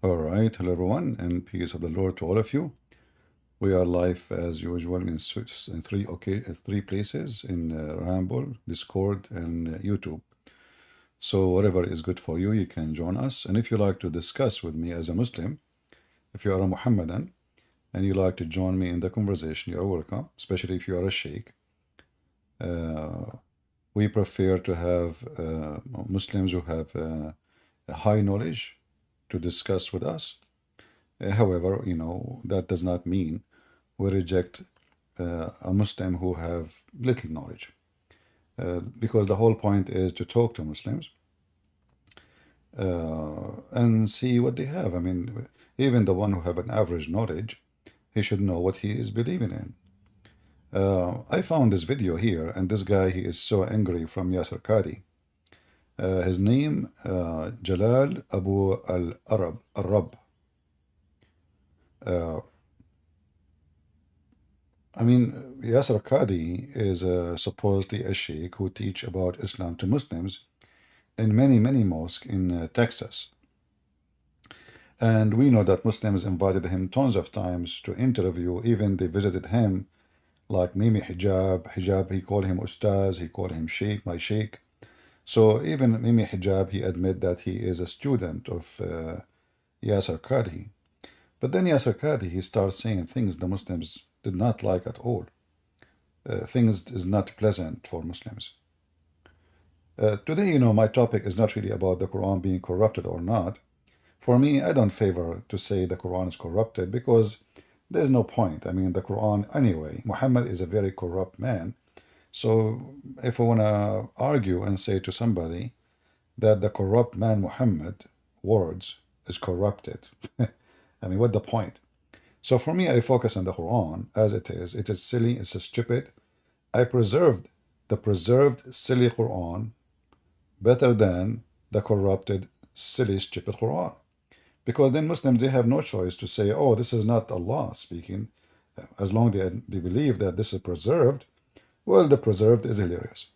All right, hello everyone, and peace of the Lord to all of you. We are live as usual in three places in Rumble, Discord, and YouTube. So whatever is good for you, you can join us. And if you like to discuss with me as a Muslim, if you are a Muhammadan and you like to join me in the conversation, you are welcome. Especially if you are a Sheikh. Uh, we prefer to have Muslims who have a high knowledge to discuss with us. However, that does not mean we reject a Muslim who have little knowledge, because the whole point is to talk to Muslims and see what they have. I mean, even the one who have an average knowledge, he should know what he is believing in. I found this video here, and this guy, he is so angry from Yasser Qadi. His name, Jalal Abu Al-Arab. Uh, I mean, Yasser Qadi is supposedly a sheikh who teach about Islam to Muslims in many mosques in Texas. And we know that Muslims invited him tons of times to interview. Even they visited him, like Mimi Hijab, he called him Ustaz, he called him Sheikh, my Sheikh. So even Mimi Hijab, he admit that he is a student of Yasser Qadi. But then Yasser Qadi, he starts saying things the Muslims did not like at all. Things is not pleasant for Muslims. Today, my topic is not really about the Quran being corrupted or not. For me, I don't favor to say the Quran is corrupted because there's no point. I mean, the Quran, anyway, Muhammad is a very corrupt man. So if I want to argue and say to somebody that the corrupt man Muhammad words is corrupted, I mean, what the point? So for me, I focus on the Quran as it is. It is silly, it's stupid. I preserved the preserved silly Quran better than the corrupted, silly, stupid Quran. Because then Muslims, they have no choice to say, oh, this is not Allah speaking. As long as they believe that this is preserved, well, the preserved is hilarious.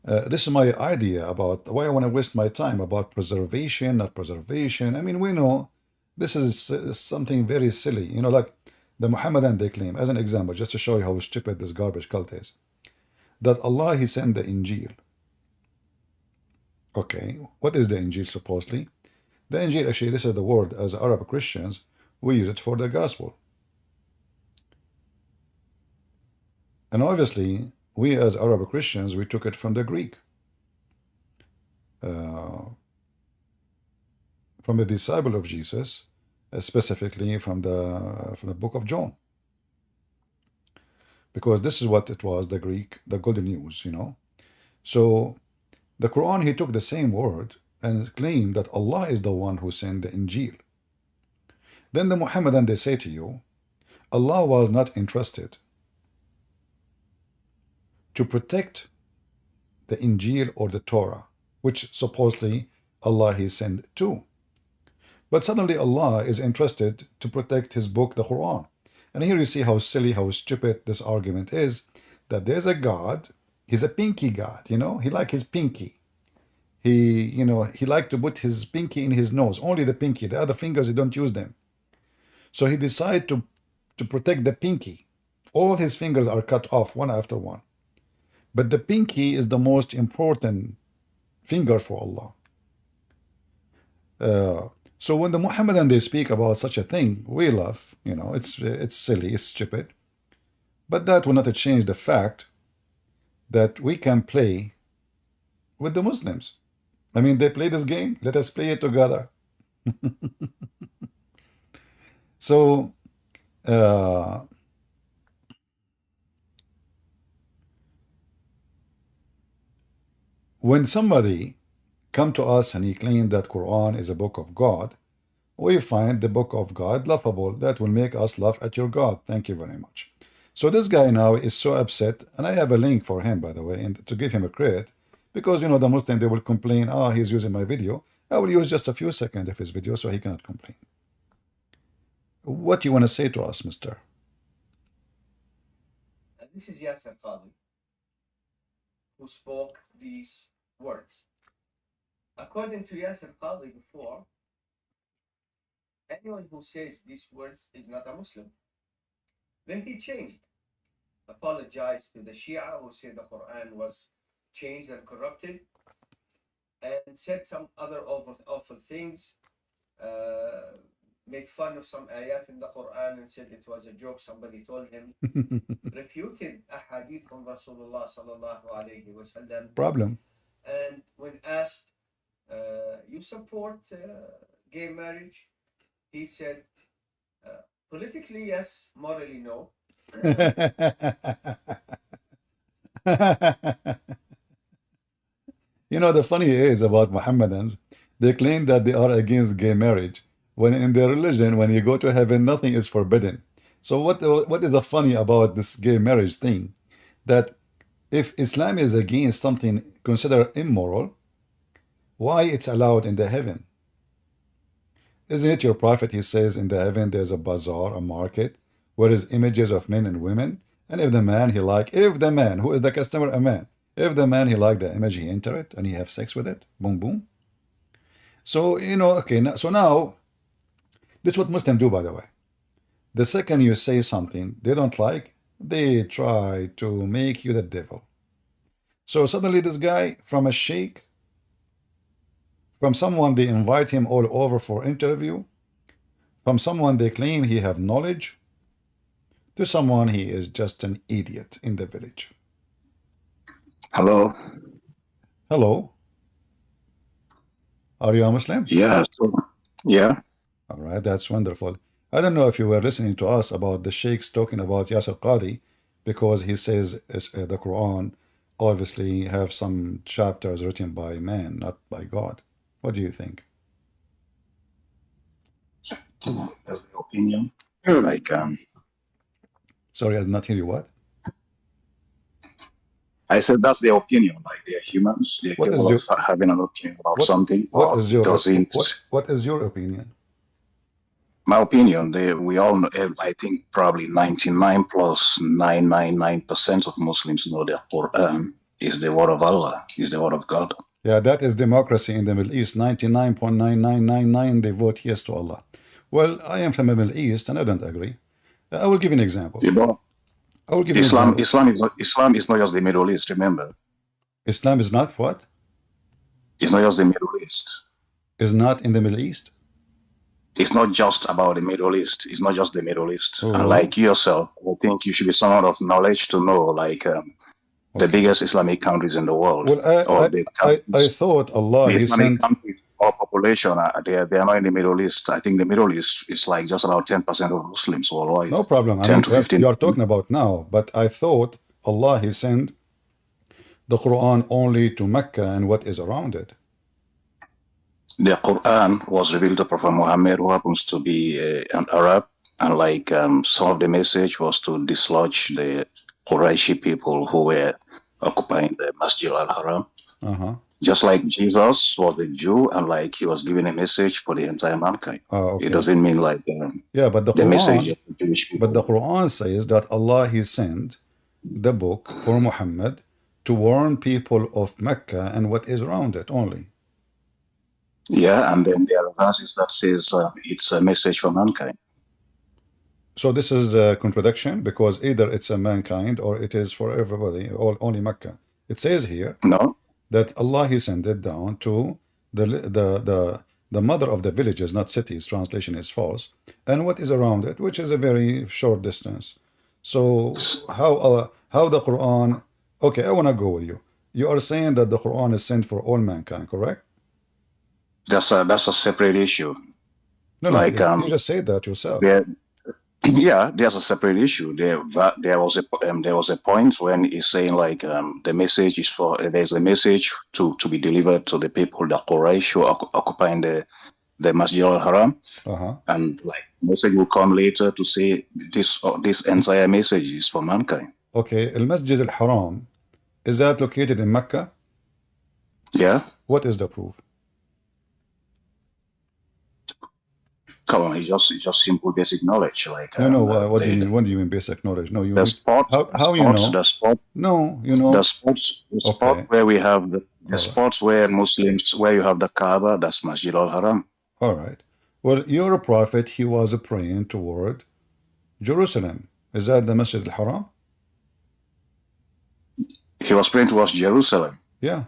This is my idea about why I want to waste my time about preservation, not preservation. I mean, we know this is something very silly. Like the Muhammadan, they claim, as an example, just to show you how stupid this garbage cult is, that Allah, He sent the Injil. Okay, what is the Injil supposedly? The Injil, actually, this is the word as Arab Christians, we use it for the gospel. And obviously, we as Arab Christians, we took it from the Greek, uh, from the disciple of Jesus, specifically from the book of John, because this is what it was, the Greek, the golden news. So the Quran, he took the same word and claimed that Allah is the one who sent the Injil. Then the Muhammadan, they say to you, Allah was not entrusted to protect the Injil or the Torah, which supposedly Allah He sent too. But suddenly Allah is entrusted to protect His book, the Quran. And here you see how silly, how stupid this argument is, that there's a God, He's a pinky God, He like his pinky. He like to put his pinky in his nose, only the pinky, the other fingers, he don't use them. So he decided to protect the pinky. All his fingers are cut off one after one. But the pinky is the most important finger for Allah. So when the Muhammadan, they speak about such a thing, we laugh. It's silly, it's stupid. But that will not change the fact that we can play with the Muslims. I mean, they play this game. Let us play it together. So uh, when somebody come to us and he claimed that Quran is a book of God, we find the book of God laughable. That will make us laugh at your God. Thank you very much. So this guy now is so upset, and I have a link for him, by the way, and to give him a credit, because the Muslim, they will complain, he's using my video. I will use just a few seconds of his video so he cannot complain. What do you want to say to us, mister? This is Yasser Qadi, who spoke these words. According to Yasser Qadi before, anyone who says these words is not a Muslim. Then he changed, apologized to the Shia who said the Quran was changed and corrupted, and said some other awful things, uh, made fun of some ayat in the Quran and said it was a joke somebody told him, refuted a hadith from Rasulullah sallallahu alayhi wasallam, Problem. and when asked, you support gay marriage? He said, politically, yes, morally, no. You know, the funny is about Mohammedans, they claim that they are against gay marriage, when in their religion, when you go to heaven, nothing is forbidden. So what is the funny about this gay marriage thing? That if Islam is against something considered immoral, why it's allowed in the heaven? Isn't it your prophet? He says in the heaven there's a bazaar, a market, where is images of men and women. And if the man he like, if the man who is the customer a man, if the man he like the image, he enter it and he have sex with it. Boom, boom. So you know, okay. So now this is what Muslims do, by the way. The second you say something they don't like, they try to make you the devil. So suddenly this guy from a sheikh, from someone they invite him all over for interview, from someone they claim he have knowledge, to someone he is just an idiot in the village. Hello. Hello. Are you a Muslim? Yeah. Yeah. All right, that's wonderful. I don't know if you were listening to us about the sheikhs talking about Yasir Qadi, because he says the Quran obviously have some chapters written by man, not by God. What do you think? That's the opinion. Like, Sorry, I did not hear you. What? I said that's their opinion. Like they're humans. They're What is capable your of having an opinion about something, what or is your doesn't. what is your opinion? My opinion, we all know, I think probably 99 plus 999% of Muslims know that Quran is the word of Allah, is the word of God. Yeah, that is democracy in the Middle East. 99.9999 they vote yes to Allah. Well, I am from the Middle East and I don't agree. I will give you an example. You know, I will give you an example. Islam is not just the Middle East, remember. Islam is not what? It's not just the Middle East. Is not in the Middle East? It's not just about the Middle East. It's not just the Middle East. Oh. And like yourself, I think you should be someone of knowledge to know, like, the biggest Islamic countries in the world. Well, I thought Allah, the He Islamic sent... countries, our population, they are not in the Middle East. I think the Middle East is like just about 10% of Muslims worldwide. No problem. 10 to 15. You are talking about now, but I thought Allah, He sent the Quran only to Mecca and what is around it. The Quran was revealed to Prophet Muhammad, who happens to be an Arab, and like some of the message was to dislodge the Qurayshi people who were occupying the Masjid al-Haram. Just like Jesus was a Jew, and like he was giving a message for the entire mankind. Okay. It doesn't mean like yeah, but the Quran, message of the Jewish people. But the Quran says that Allah, He sent the book for Muhammad to warn people of Mecca and what is around it only. Yeah, and then there are verses that says it's a message for mankind. So this is a contradiction, because either it's a mankind or it is for everybody, or only Mecca. It says here that Allah, He sent it down to the mother of the villages, not cities. Translation is false, and what is around it, which is a very short distance. So how the Quran? Okay, I want to go with you. You are saying that the Quran is sent for all mankind, correct? That's a separate issue. No, like you just said that yourself. Yeah, there's a separate issue. There was a point when he's saying like the message is for there's a message to be delivered to the people, the Quraysh who are occupying the Masjid al-Haram, and like message will come later to say this entire message is for mankind. Okay, Al-Masjid al-Haram, is that located in Mecca? Yeah. What is the proof? Come on, it's just simple basic knowledge. Like no, what do you mean? What do you mean basic knowledge? No, you the spot. How you know? The spot. No, you know the spots. The spot where we have the spots where Muslims, where you have the Kaaba, that's Masjid al-Haram. All right. Well, your prophet, he was praying toward Jerusalem. Is that the Masjid al-Haram? He was praying towards Jerusalem. Yeah.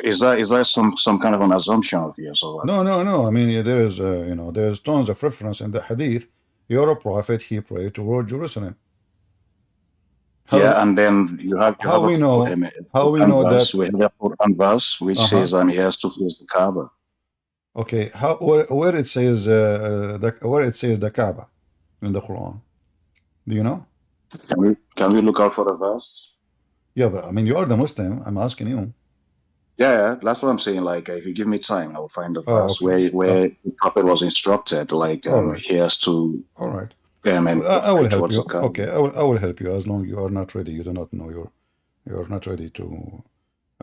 Is that some kind of an assumption of yours or what? No. I mean, there is, there's tons of reference in the Hadith. Your prophet, he prayed toward Jerusalem. Yeah, and then you have how we know Quran verse. that? We have a Quran verse which says he has to face the Kaaba. Okay, where it says where it says the Kaaba in the Quran? Do you know? Can we look out for the verse? Yeah, but I mean, you are the Muslim. I'm asking you. Yeah, that's what I'm saying. Like, if you give me time, I'll find the verse okay. where the prophet was instructed, like, he has to. All right. And I will help you. Okay, I will help you as long you are not ready. You do not know you're not ready to.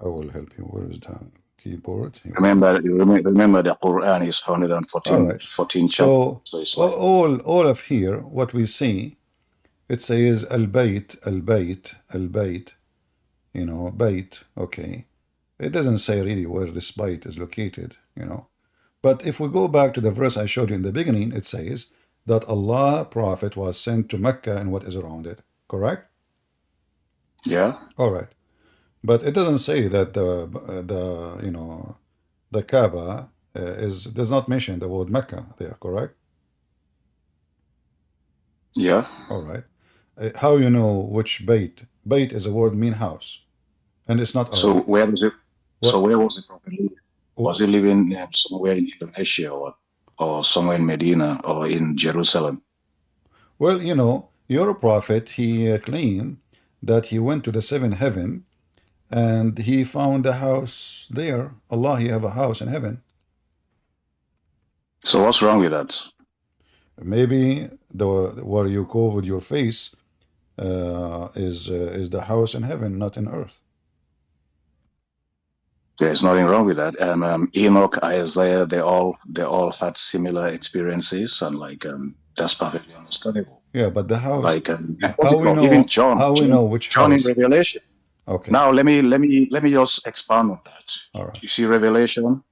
I will help you. Where is the keyboard? Remember, the Quran is 114 So, chapters. So all of here, what we see, it says al-bayt, al-bayt, al-bayt. Bayt. Okay. It doesn't say really where this bayt is located. But if we go back to the verse I showed you in the beginning, it says that Allah Prophet was sent to Mecca and what is around it. Correct? Yeah. All right. But it doesn't say that the Kaaba does not mention the word Mecca there. Correct? Yeah. All right. How you know which bayt? Bayt is a word mean house, and it's not. So where was it? So where was it Prophet living? Was he living somewhere in Indonesia or somewhere in Medina or in Jerusalem? Well, your prophet, he claimed that he went to the seventh heaven and he found a house there. Allah, he have a house in heaven. So what's wrong with that? Maybe where you go with your face is the house in heaven, not in earth. There's nothing wrong with that. Enoch, Isaiah, they all had similar experiences, and that's perfectly understandable. Yeah, but the house. How we know? Even John. How we know which John house? in Revelation. Okay. Now let me just expand on that. All right. You see, Revelation.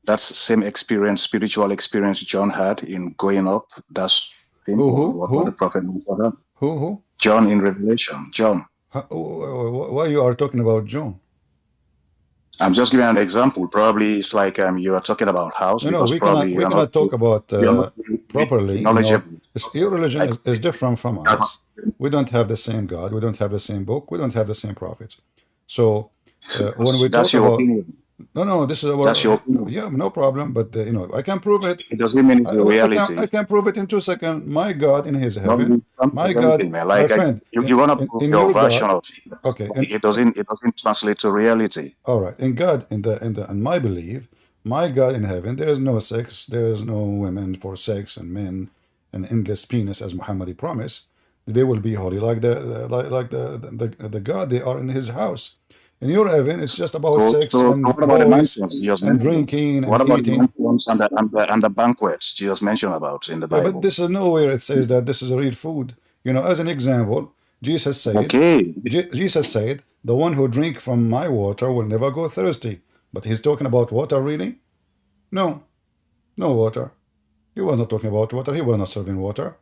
That's the same experience, spiritual experience John had in going up. That's what the prophet was about. Who? John in Revelation. John. Why you are talking about John? I'm just giving an example. Probably it's like you are talking about house. No, we cannot talk about properly. Your religion is different from us. We don't have the same God. We don't have the same book. We don't have the same prophets. So when we talk about opinion. No, this is that's your opinion. Yeah, no problem. But I can prove it. It doesn't mean it's a reality. I can prove it in 2 seconds. My God in His heaven. My God, my friend. You want to prove your version of it. Okay. It doesn't translate to reality. All right. In God, in my belief, my God in heaven, there is no sex. There is no women for sex and men and endless penis as Muhammad promised. They will be holy like the God they are in His house. In your heaven, it's just about sex and boys and drinking and eating. And the banquets Jesus mentioned about in the Bible. Yeah, but this is nowhere it says that this is real food. As an example, Jesus said, Jesus said, the one who drink from my water will never go thirsty. But he's talking about water, really? No water. He was not talking about water. He was not serving water.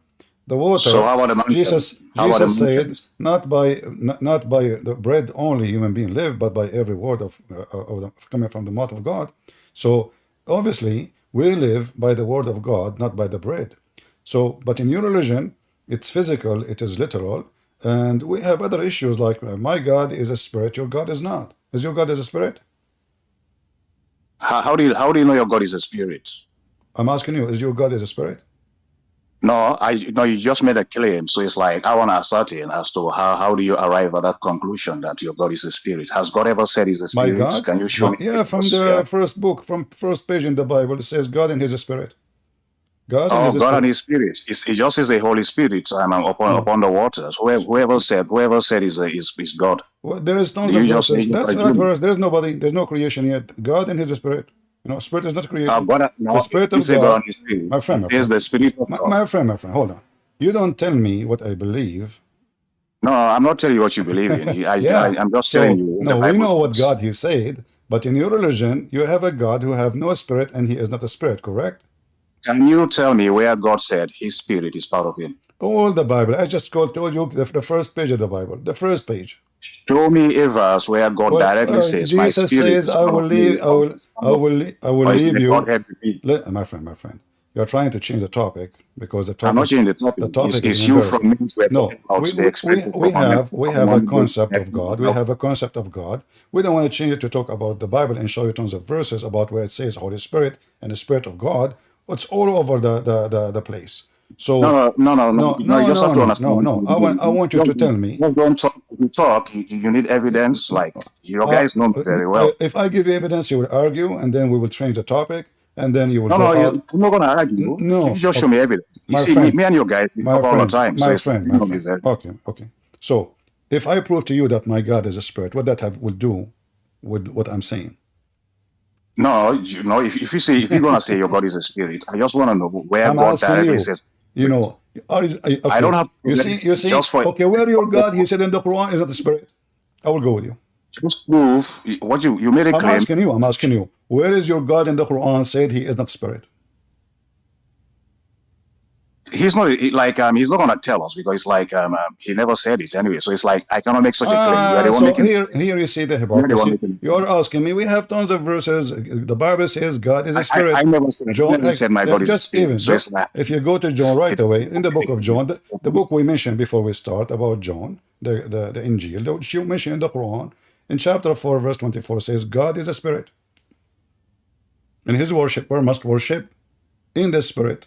The water. So how about Jesus said, not by the bread only human being live, but by every word of coming from the mouth of God. So obviously we live by the word of God, not by the bread. So, but in your religion, it's physical, it is literal, and we have other issues like my God is a spirit, your God is not. Is your God a spirit? How do you know your God is a spirit? I'm asking you, is your God is a spirit? No, you just made a claim. So it's like, I want to ascertain as to how do you arrive at that conclusion that your God is a spirit? Has God ever said he's a spirit? My God? Can you show me? Yeah, from the first book, from first page in the Bible, it says God and his spirit. God and his spirit. It just says the Holy Spirit upon the waters. Whoever said is God. Well, there is tons of verses. That's not verse. There's nobody. There's no creation yet. God and his spirit. Spirit is not created. The Spirit of God. My friend. Is the Spirit of God. My friend. Hold on. You don't tell me what I believe. No, I'm not telling you what you believe in. I'm just telling you. No, we know what God He said. But in your religion, you have a God who have no spirit and he is not a spirit, correct? Can you tell me where God said his spirit is part of him? All the Bible. I just told you the first page of the Bible, the first page. Show me a verse where God Well, directly says, my Jesus spirit says, is "I part will of me, leave. or is part of, I will or is leave the you." Godhead with me? My friend. You are trying to change the topic because I'm not changing the topic. the topic is It's you from embarrassing. me we're talking No, about the expected commandment we have a command going concept back of to God. We now. have a concept of God. We don't want to change it to talk about the Bible and show you tons of verses about where it says Holy Spirit and the Spirit of God. It's all over the place. No, So no, no, no, no, no. You just have to understand what you're doing. I want you to tell me. Just don't talk. If you talk, you need evidence. Like, you Uh, guys know me very well. if I give you evidence, you will argue, and then we will change the topic, and then you will No, go no, out. I'm not going to argue. You No, just show okay. me evidence. You My see, me, friend, me and you guys, we talk all the time. So it's like, you know me very well. Okay. So, if I prove to you that my God is a spirit, what that will do with what I'm saying? No, you know, if you say, if you're going to say your God is a spirit, I just want to know where I'm God asking directly you. says You spirit. know, I don't okay. have to prove You anything. see, Just for okay, where your God? He said in the Quran is not a spirit. I will go with you. just prove what you made a claim. I'm asking you. Where is your God in the Quran said he is not spirit? He's not he's not gonna tell us because he never said it anyway. So it's like I cannot make such a claim. You are the one So making. here you see the You are the one hypocrisy. making. You're asking me. We have tons of verses. The Bible says God is a I spirit. never said my God is a Just spirit. even So it's like if you go to John right it, away in the book of John, the book we mentioned before we start about John, the Injil, which you mentioned in the Quran, in chapter 4, verse 24 says God is a spirit, and his worshipper must worship in the spirit.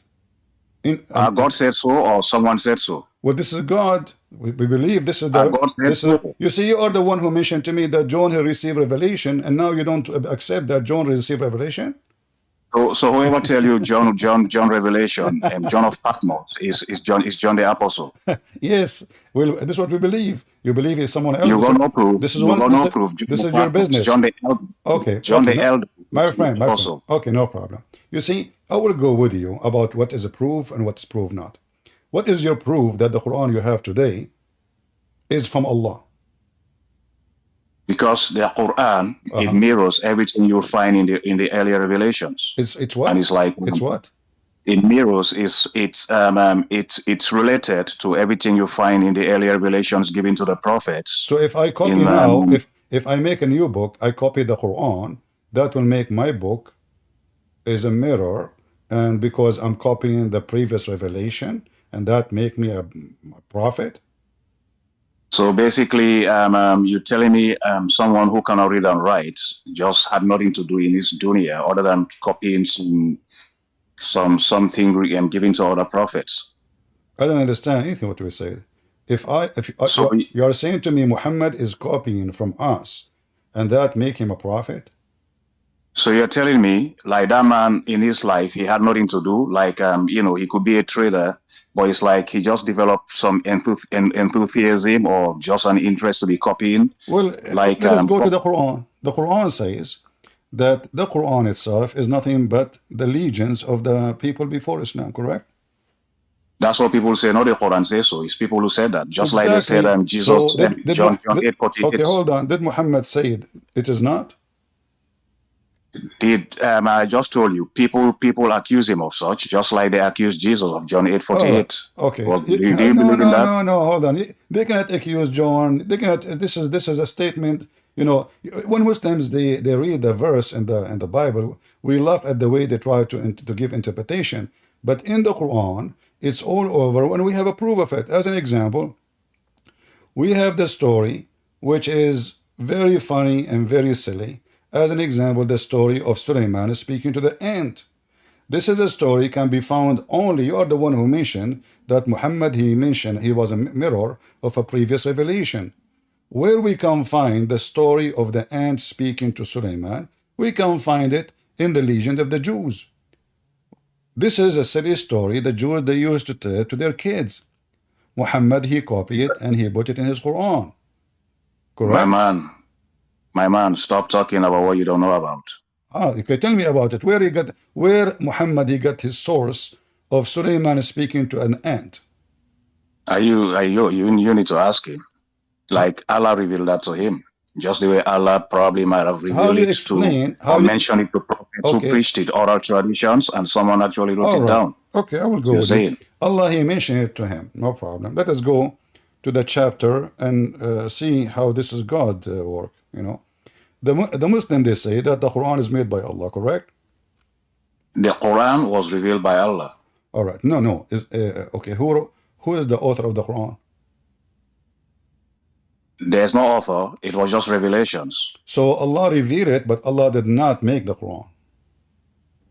God said so, or someone said so. Well, this is God. We believe this is God said so. You see, you are the one who mentioned to me that John had received revelation, and now you don't accept that John received revelation. So whoever tell you John Revelation and John of Patmos is John the Apostle. Yes, well, this is what we believe. You believe he's someone else. You got no proof. This is You one. got no proof. John This of is your Patmos, business. John the No, Elder, my friend. Apostle. Okay, no problem. You see, I will go with you about what is a proof and what's proof not. What is your proof that the Quran you have today is from Allah? Because the Quran it mirrors everything you'll find in the earlier revelations. It's what? And it's like It's what? It mirrors it's related to everything you find in the earlier revelations given to the prophets. So if I copy now, if I make a new book, I copy the Quran, that will make my book is a mirror, and because I'm copying the previous revelation, and that make me a prophet. So basically, you're telling me someone who cannot read and write just had nothing to do in his dunya other than copying something given to other prophets. I don't understand anything what we said. If you are saying to me Muhammad is copying from us, and that make him a prophet. So you're telling me, like that man in his life, he had nothing to do. Like he could be a trader, but it's like he just developed some enthusiasm or just an interest to be copying. Well, let us go to the Quran. The Quran says that the Quran itself is nothing but the legions of the people before Islam, correct? That's what people say. Not the Quran says so. It's people who said that. Just like they said, Jesus said, John 8:48. Okay, hold on. Did Muhammad say it is not? I just told you, people accuse him of such, just like they accuse Jesus of John 8:48. Okay. Well, do you believe in that? No, hold on. They cannot accuse John. They cannot. This is a statement. You know, when Muslims they read the verse in the Bible, we laugh at the way they try to give interpretation. But in the Quran, it's all over when we have a proof of it. As an example, we have the story, which is very funny and very silly. As an example, the story of Sulaiman speaking to the ant. This is a story can be found only, you are the one who mentioned that Muhammad, he mentioned he was a mirror of a previous revelation. Where we can find the story of the ant speaking to Sulaiman, we can find it in the legend of the Jews. This is a silly story the Jews they used to tell to their kids. Muhammad, he copied it and he put it in his Quran. Correct? My man, stop talking about what you don't know about. You can tell me about it. Where Muhammad he got his source of Sulaiman speaking to an ant? You need to ask him. Like Allah revealed that to him. Just the way Allah probably might have How revealed do you it to explain? or mentioned it to prophets who Okay, preached it, oral traditions, and someone actually wrote all it right. down. Okay, I will As go you're with you. saying. Allah, He mentioned it to him. No problem. Let us go to the chapter and see how this is God work. You know, the Muslim, they say that the Quran is made by Allah. Correct? The Quran was revealed by Allah. All right. No, no. Is okay. Who is the author of the Quran? There's no author. It was just revelations. So Allah revealed it, but Allah did not make the Quran.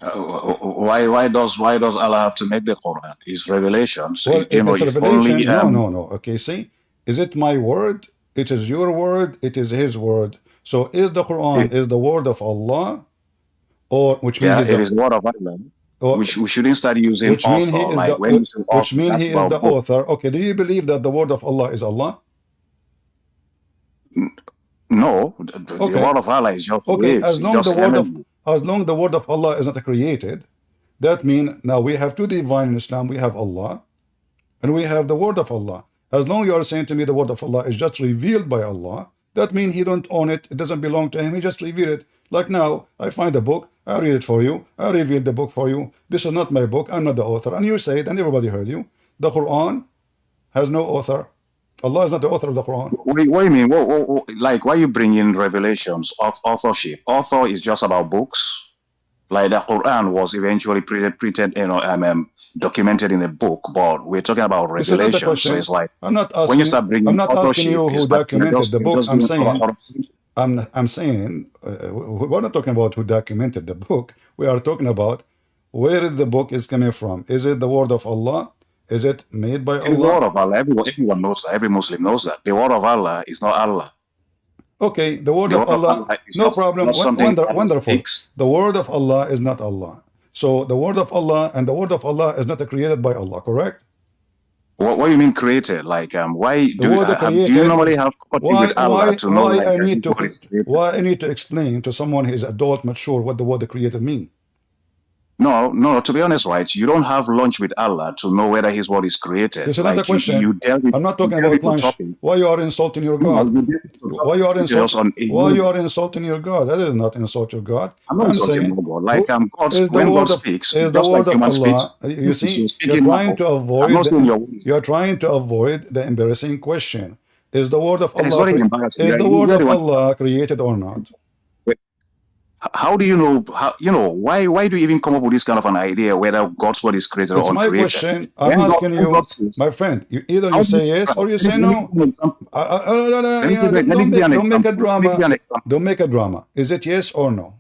Why does Allah have to make the Quran? It's revelations. Well, if it's If only revelation, no, no, no. Okay, see, is it my word? It is your word. It is His word. So is the Quran is the word of Allah, or which means yeah, He's it the is the word of Allah. or, We shouldn't start using which mean He author. is Like the when you say which author, mean that's He is about the book. author. Okay, do you believe that the word of Allah is Allah? No, the Okay, word of Allah is just okay. words. It's just energy. As long the word of Allah is not created, that means now we have two divine in Islam. We have Allah and we have the word of Allah. As long you are saying to me the word of Allah is just revealed by Allah, that means He don't own it. It doesn't belong to Him. He just revealed it. Like now, I find a book, I read it for you, I reveal the book for you. This is not my book. I'm not the author. And you say it, and everybody heard you. The Quran has no author. Allah is not the author of the Quran. What do you mean? Like, why you bring in revelations of authorship? Author is just about books. Like the Quran was eventually printed, documented in a book, but we're talking about This is not the revelations. So question. it's like I'm not when you asking. start I'm bringing not asking authorship, you who it's like documented the you're book. just I'm doing saying. out of I'm saying. We're not talking about who documented the book. We are talking about where the book is coming from. Is it the word of Allah? Is it made by the word Allah? of Allah. Everyone knows that. Every Muslim knows that. The word of Allah is not Allah. Okay, the word The of word of Allah, Allah is no problem. not something Allah Wonderful. speaks. The word of Allah is not Allah. So the word of Allah and the word of Allah is not created by Allah, correct? What do you mean created? Like, why The word do you created normally is have company with Allah to know like his word is created? why I need to explain to someone who is adult, mature, what the word created mean. No. To be honest, right? You don't have lunch with Allah to know whether His word is created. This is not a Like question. I'm not talking about delve into lunch. topic. Why you are insulting your No, God? you delve into Why you are details insulting? on Why you are insulting your God? I did not insult your God. I'm not I'm insulting saying, no God. Like who is the when God word of speaks, is the just like word of human speech. Allah? You Since see, you're you're speaking trying now, to I'm avoid not saying the your words. you're trying to avoid the embarrassing question. Is the word of It's Allah not even embarrassing. is the word You're the of one. Allah created or not? How do you know? Why do you even come up with this kind of an idea whether God's word is created It's or my uncreated? question. I'm asking When God you, says, my friend. Either how you do you say yes or you let me, say let me give no. you an example. You know, Let me give you an don't make a example. Let me give drama. you an example. Don't make a drama. Is it yes or no?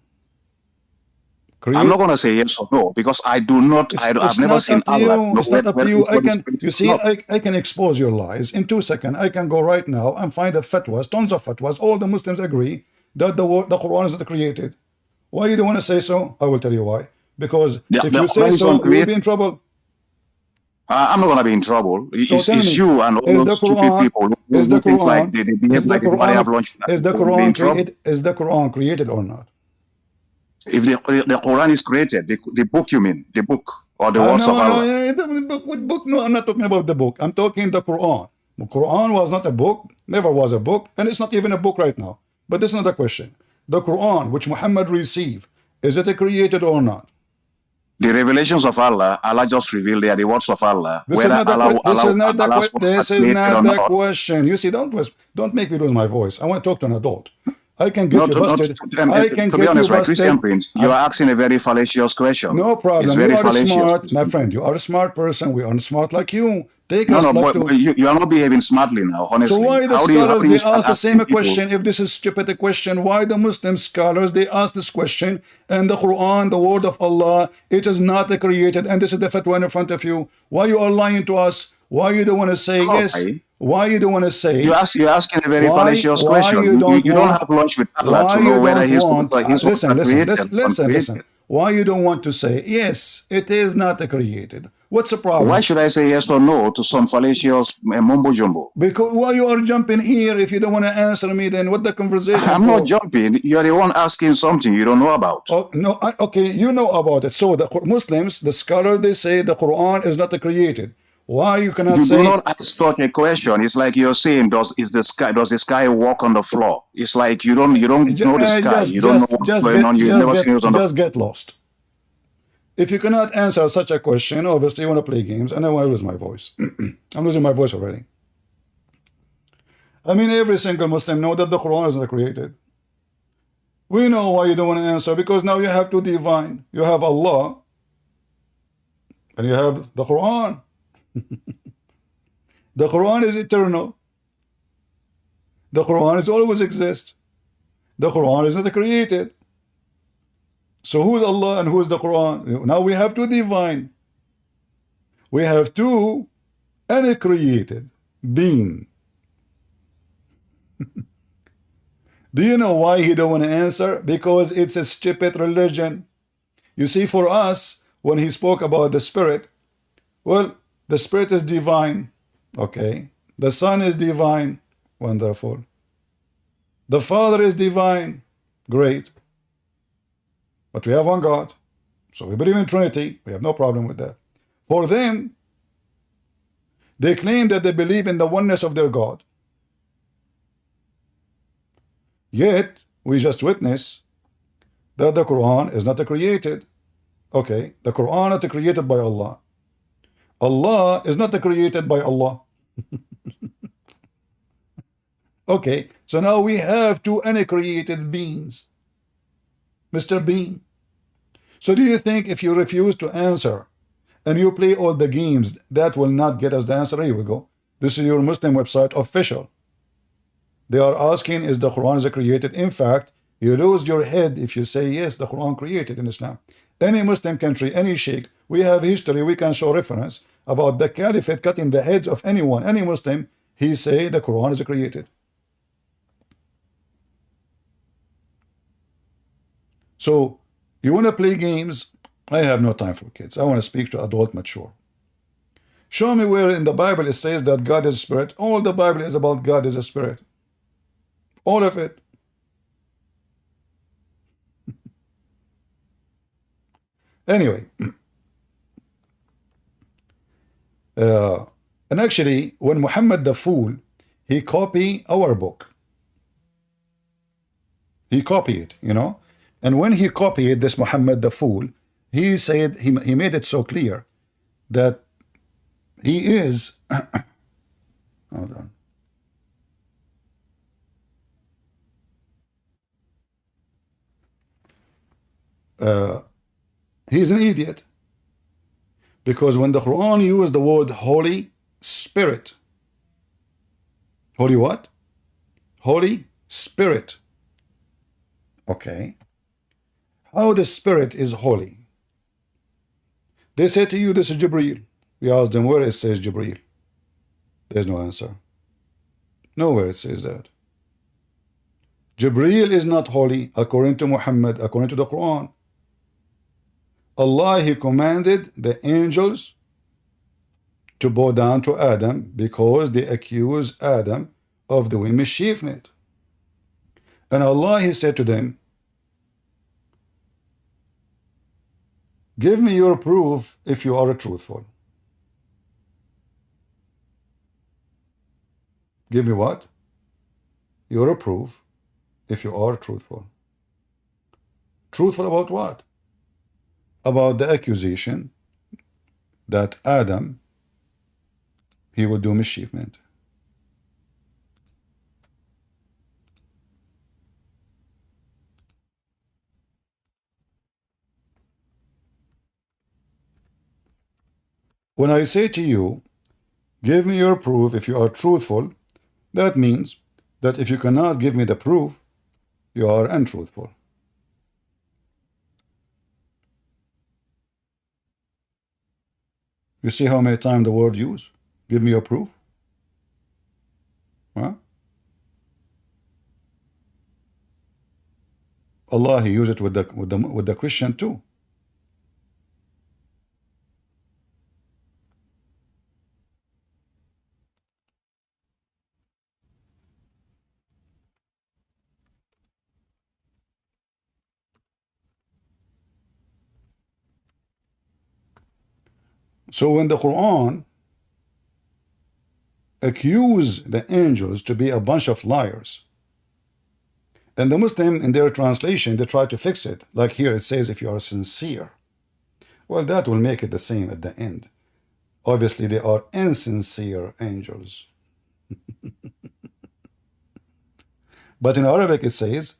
I'm not Create. going to say yes or no because I do not. I've It's never not seen up to Allah to you. know It's not up to whether you. His I word is can. created You or see, not. I can expose your lies in 2 seconds. I can go right now and find the fatwas, tons of fatwas. All the Muslims agree that the Quran is not created. Why you don't want to say so? I will tell you why. Because if The you say Quran is so, you will uncreated. be in trouble. I'm not going to be in trouble. So tell It's me, you and all is the those stupid Quran people is who the thinks like Quran they behave like they normally have lunch with is the Allah. They'll be in Quran trouble. created or not? If the Quran is created, the book you mean, the book or the I words know, of Allah. the book, what book? No, I'm not talking about the book. I'm talking the Quran. The Quran was not a book, never was a book, and it's not even a book right now. But this is not the question. The Quran, which Muhammad received, is it created or not? The revelations of Allah, Allah just revealed they are the words of Allah. This is Whether not the Allah's words are this is created not or the not. question. You see, don't make me lose my voice. I want to talk to an adult. I can No, get you busted. I can to be get you honest, right, Christian busted. Prince, you are asking a very fallacious question. No It's problem. You very are fallacious. smart, my friend. You are a smart person. We are smart like you. Take No, us no, like but to. you are not behaving smartly now, So honestly. why the How scholars do you they start ask the same asking people? question? If this is stupid question, why the Muslim scholars they ask this question? And the Quran, the word of Allah, it is not created. And this is the fatwa in front of you. Why you are lying to us? Why you don't want to say How yes? Why you don't want to say? you're asking a very fallacious Why question. you don't You don't want? have lunch with Allah Why to you know whether don't want? his words are created or Listen. uncreated. Why you don't want to say yes? It is not created. What's the Why problem? should I say yes or no to some fallacious mumbo jumbo? Because why you are jumping here if you don't want to answer me? Then what the conversation I'm not for? jumping. You're the one asking something you don't know about. Oh no, okay, you know about it. So the Muslims, the scholar, they say the Quran is not created. Why you cannot You do say, not ask such a question. It's like you're saying, does the sky walk on the floor? It's like you don't know the sky. You don't know what's going on. You've never seen it on the. just get lost. If you cannot answer such a question, obviously you want to play games, and I want to lose my voice. I'm losing my voice already. I mean, every single Muslim know that the Quran is not created. We know why you don't want to answer, because now you have two divine. You have Allah, and you have the Quran. The Quran is eternal. The Quran is always exist. The Quran is not created. So who is Allah and who is the Quran? Now we have two divine. We have two uncreated being. Do you know why he don't want to answer? Because it's a stupid religion. You see, for us, when he spoke about the Spirit, well, the Spirit is divine. Okay. The Son is divine. Wonderful. The Father is divine. Great. But we have one God. So we believe in Trinity. We have no problem with that. For them, they claim that they believe in the oneness of their God. Yet, we just witness that the Quran is not created. Okay, the Quran is not created by Allah. Allah is not created by Allah. Okay, so now we have two uncreated beings. Mr. Bean. So do you think if you refuse to answer and you play all the games, that will not get us the answer? Here we go. This is your Muslim website official. They are asking, is the Quran is created? In fact, you lose your head if you say, yes, the Quran created in Islam. Any Muslim country, any sheikh, we have history, we can show reference about the caliphate cutting the heads of anyone, any Muslim, he say the Quran is created. So, you want to play games? I have no time for kids. I want to speak to adult mature. Show me where in the Bible it says that God is spirit. All the Bible is about God is a spirit. All of it. Anyway. And actually, when Muhammad the Fool, he copied our book. He copied it, you know. And when he copied this Muhammad the Fool, he said, he made it so clear that he is, hold on. He's an idiot. Because when the Quran used the word Holy Spirit, Holy what? Holy Spirit. Okay. How the Spirit is holy? They say to you, this is Jibreel. We ask them where it says Jibreel. There's no answer. Nowhere it says that. Jibreel is not holy according to Muhammad, according to the Quran. Allah, he commanded the angels to bow down to Adam because they accuse Adam of doing mischievement. And Allah, he said to them, give me your proof if you are truthful. Give me what? Your proof if you are truthful. Truthful about what? About the accusation that Adam, he would do mischievement. When I say to you, give me your proof if you are truthful, that means that if you cannot give me the proof, you are untruthful. You see how many times the word used? Give me your proof. Huh? Allah, he used it with the Christian too. So when the Quran accuse the angels to be a bunch of liars. And the Muslim, in their translation, they try to fix it. Like here it says, if you are sincere. Well, that will make it the same at the end. Obviously, they are insincere angels. But in Arabic it says,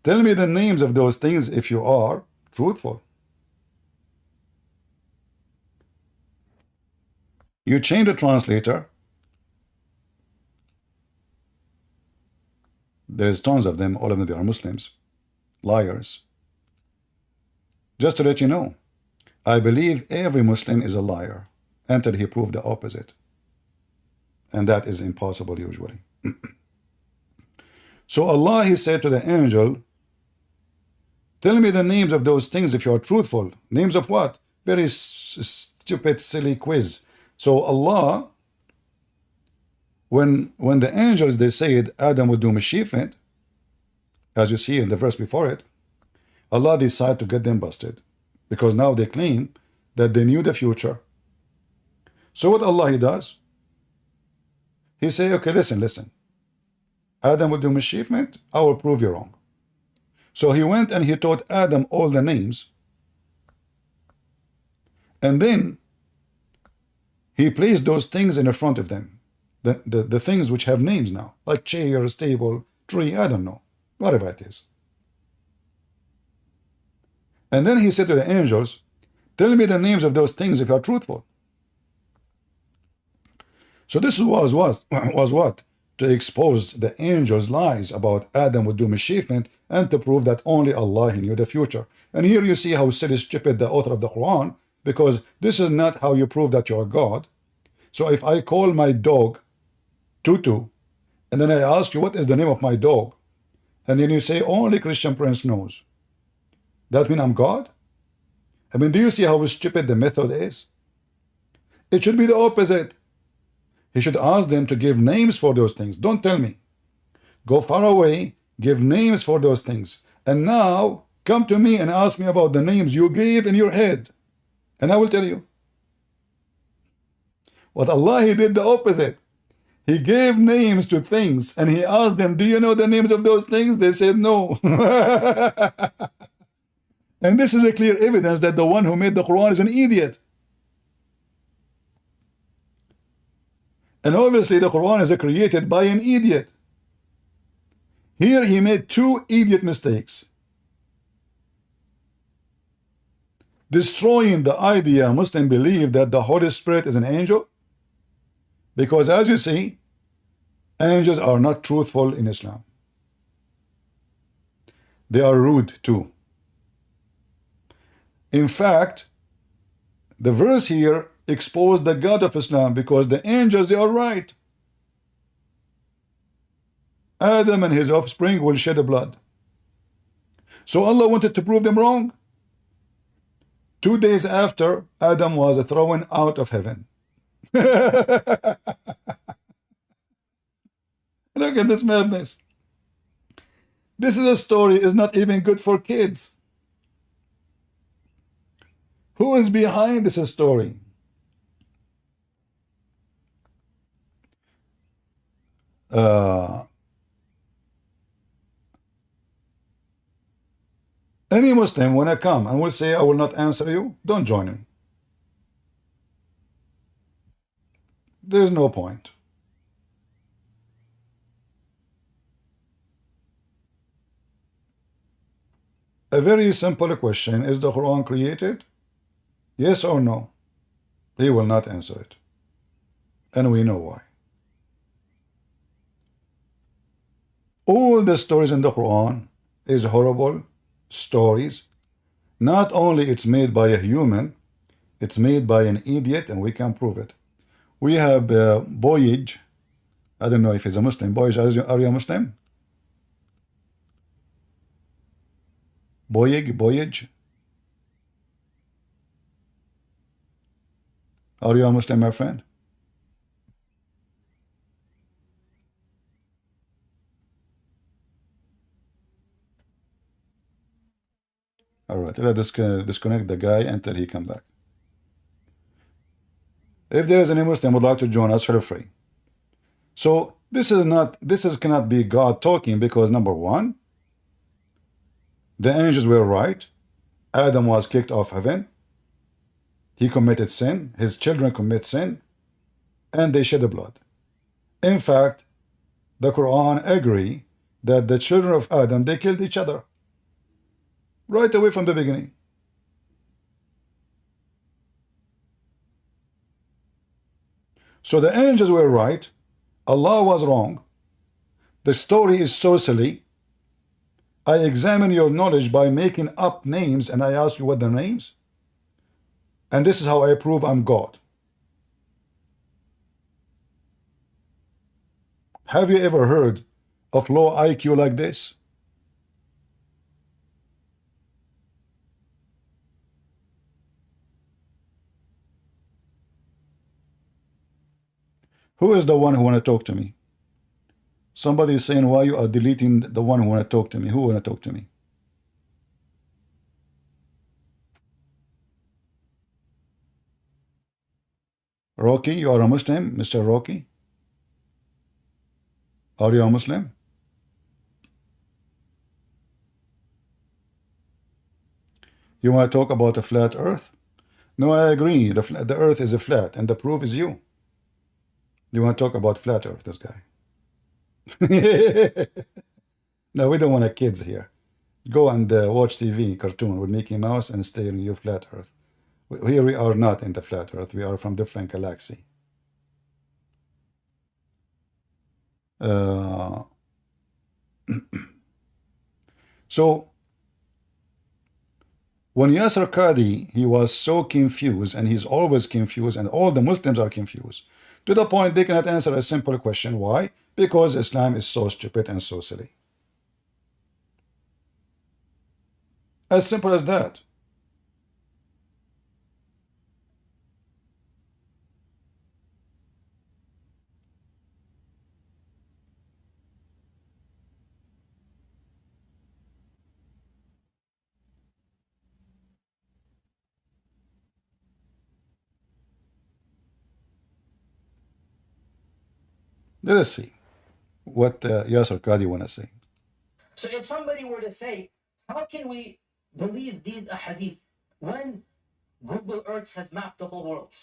tell me the names of those things if you are truthful. You change the translator. There's tons of them. All of them, they are Muslims. Liars. Just to let you know, I believe every Muslim is a liar until he proved the opposite. And that is impossible usually. So Allah, He said to the angel, tell me the names of those things if you are truthful. Names of what? Very stupid, silly quiz. So Allah, when the angels, they said Adam would do mischievement, as you see in the verse before it, Allah decided to get them busted. Because now they claim that they knew the future. So what Allah, He does? He say, okay, listen. Adam will do mischievement, I will prove you wrong. So he went and he taught Adam all the names. And then he placed those things in the front of them. The things which have names now, like chair, table, tree, I don't know, whatever it is. And then he said to the angels, tell me the names of those things if you are truthful. So this was what? To expose the angels' lies about Adam would do mischievement and to prove that only Allah, He knew the future. And here you see how silly, stupid the author of the Quran, because this is not how you prove that you are God. So if I call my dog Tutu, and then I ask you what is the name of my dog, and then you say only Christian Prince knows, that means I'm God? I mean, do you see how stupid the method is? It should be the opposite. He should ask them to give names for those things. Don't tell me. Go far away, give names for those things. And now, come to me and ask me about the names you gave in your head. And I will tell you. What Allah, He did the opposite. He gave names to things and He asked them, do you know the names of those things? They said no. And this is a clear evidence that the one who made the Quran is an idiot. And obviously the Quran is created by an idiot. Here he made two idiot mistakes. Destroying the idea Muslims believe that the Holy Spirit is an angel. Because as you see, angels are not truthful in Islam. They are rude too. In fact, the verse here exposed the God of Islam, because the angels, they are right. Adam and his offspring will shed blood. So Allah wanted to prove them wrong. 2 days after, Adam was thrown out of heaven. Look at this madness. This is a story is not even good for kids. Who is behind this story? Any Muslim, when I come and will say I will not answer you, don't join me. There's no point. A very simple question: is the Quran created? Yes or no? He will not answer it. And we know why. All the stories in the Quran is horrible stories. Not only it's made by a human, it's made by an idiot, and we can prove it. We have Boyage. I don't know if he's a Muslim. Boyage, are you a Muslim? Boyage. Are you a Muslim, my friend? All right, let's disconnect the guy until he come back. If there is any Muslim would like to join us, feel free. So this cannot be God talking, because number one, the angels were right. Adam was kicked off heaven. He committed sin. His children commit sin, and they shed blood. In fact, the Quran agree that the children of Adam, they killed each other right away from the beginning. So the angels were right. Allah was wrong. The story is so silly. I examine your knowledge by making up names, and I ask you what the names. And this is how I prove I'm God. Have you ever heard of low IQ like this? Who is the one who want to talk to me? Somebody is saying, why you are deleting the one who want to talk to me? Who want to talk to me? Rocky, you are a Muslim, Mr. Rocky? Are you a Muslim? You want to talk about a flat earth? No, I agree. The earth is a flat, and the proof is you. You want to talk about flat earth, this guy. No, we don't want kids here. Go and watch TV cartoon with Mickey Mouse and stay in your flat earth. Here we are not in the flat earth. We are from different galaxy. So when Yasser Qadi, he was so confused, and he's always confused, and all the Muslims are confused, to the point they cannot answer a simple question. Why? Because Islam is so stupid and so silly. As simple as that. Let us see what Yasser Qadi want to say. So if somebody were to say, how can we believe these ahadith when Google Earth has mapped the whole world?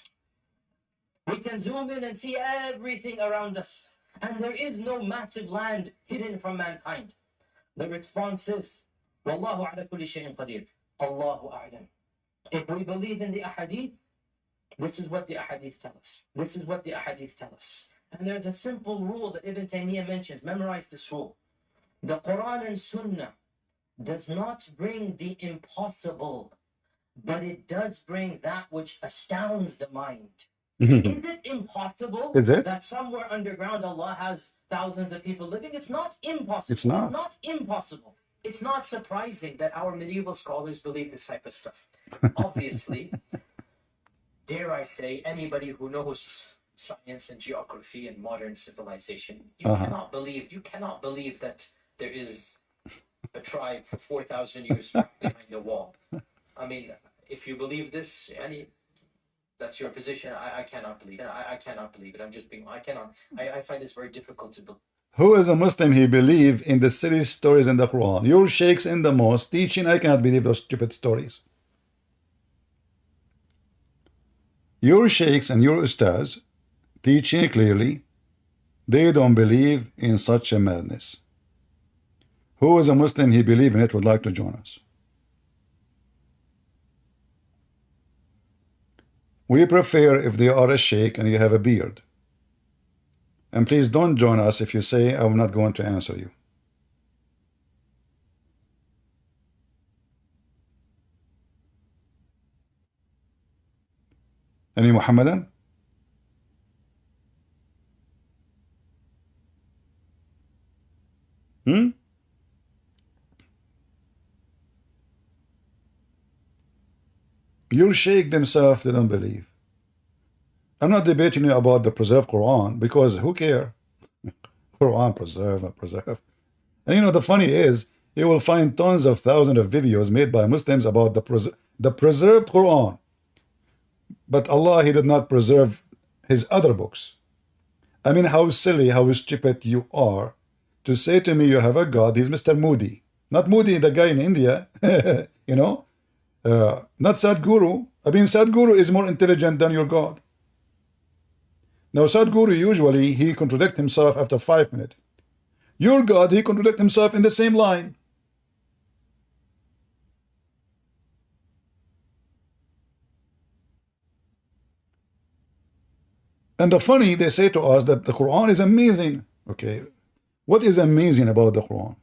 We can zoom in and see everything around us, and there is no massive land hidden from mankind. The response is, Wallahu ala kulli shayin qadir. Allahu a'lam. If we believe in the ahadith, this is what the ahadith tell us. This is what the ahadith tell us. And there's a simple rule that Ibn Taymiyyah mentions. Memorize this rule. The Qur'an and Sunnah does not bring the impossible, but it does bring that which astounds the mind. Is it impossible that somewhere underground Allah has thousands of people living? It's not impossible. It's not. It's not impossible. It's not surprising that our medieval scholars believe this type of stuff. Obviously, dare I say, anybody who knows science and geography and modern civilization, you cannot believe that there is a tribe for 4,000 years trapped behind a wall. I mean, if you believe this, that's your position. I cannot believe it. I cannot believe it. I'm just being, I find this very difficult to believe. Who is a Muslim, he believe in the silly stories in the Quran? Your sheikhs in the mosque teaching, I cannot believe those stupid stories. Your sheikhs and your ustaz teaching clearly, they don't believe in such a madness. Who is a Muslim, he believe in it, would like to join us? We prefer if they are a sheikh and you have a beard. And please don't join us if you say, I'm not going to answer you. Any Muhammadan? Your sheikh themselves, they don't believe. I'm not debating you about the preserved Quran, because who care? Quran preserve. And you know, the funny is, you will find tons of thousands of videos made by Muslims about the preserved Quran. But Allah, He did not preserve His other books. I mean, how silly, how stupid you are to say to me you have a God. He's Mr. Moody. Not Moody, the guy in India, you know, not Sadhguru. I mean, Sadhguru is more intelligent than your God. Now, Sadhguru usually, he contradicts himself after 5 minutes. Your God, he contradicts himself in the same line. And the funny, they say to us that the Quran is amazing. Okay, what is amazing about the Quran?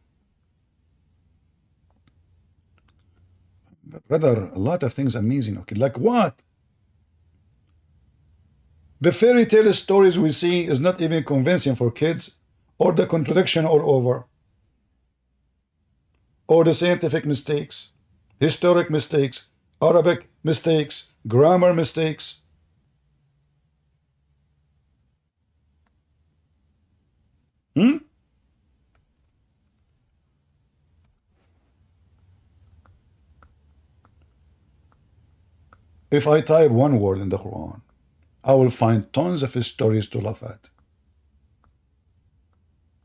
Brother, a lot of things amazing. Okay, like what? The fairy tale stories we see is not even convincing for kids, or the contradiction all over, or the scientific mistakes, historic mistakes, Arabic mistakes, grammar mistakes. If I type one word in the Quran, I will find tons of stories to laugh at.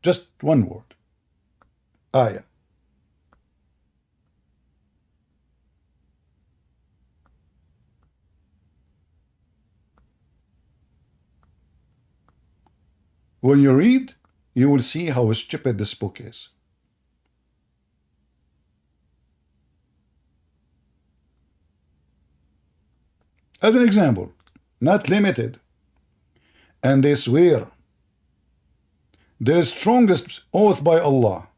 Just one word. Ayah. When you read, you will see how stupid this book is. As an example, not limited, and they swear their strongest oath by Allah.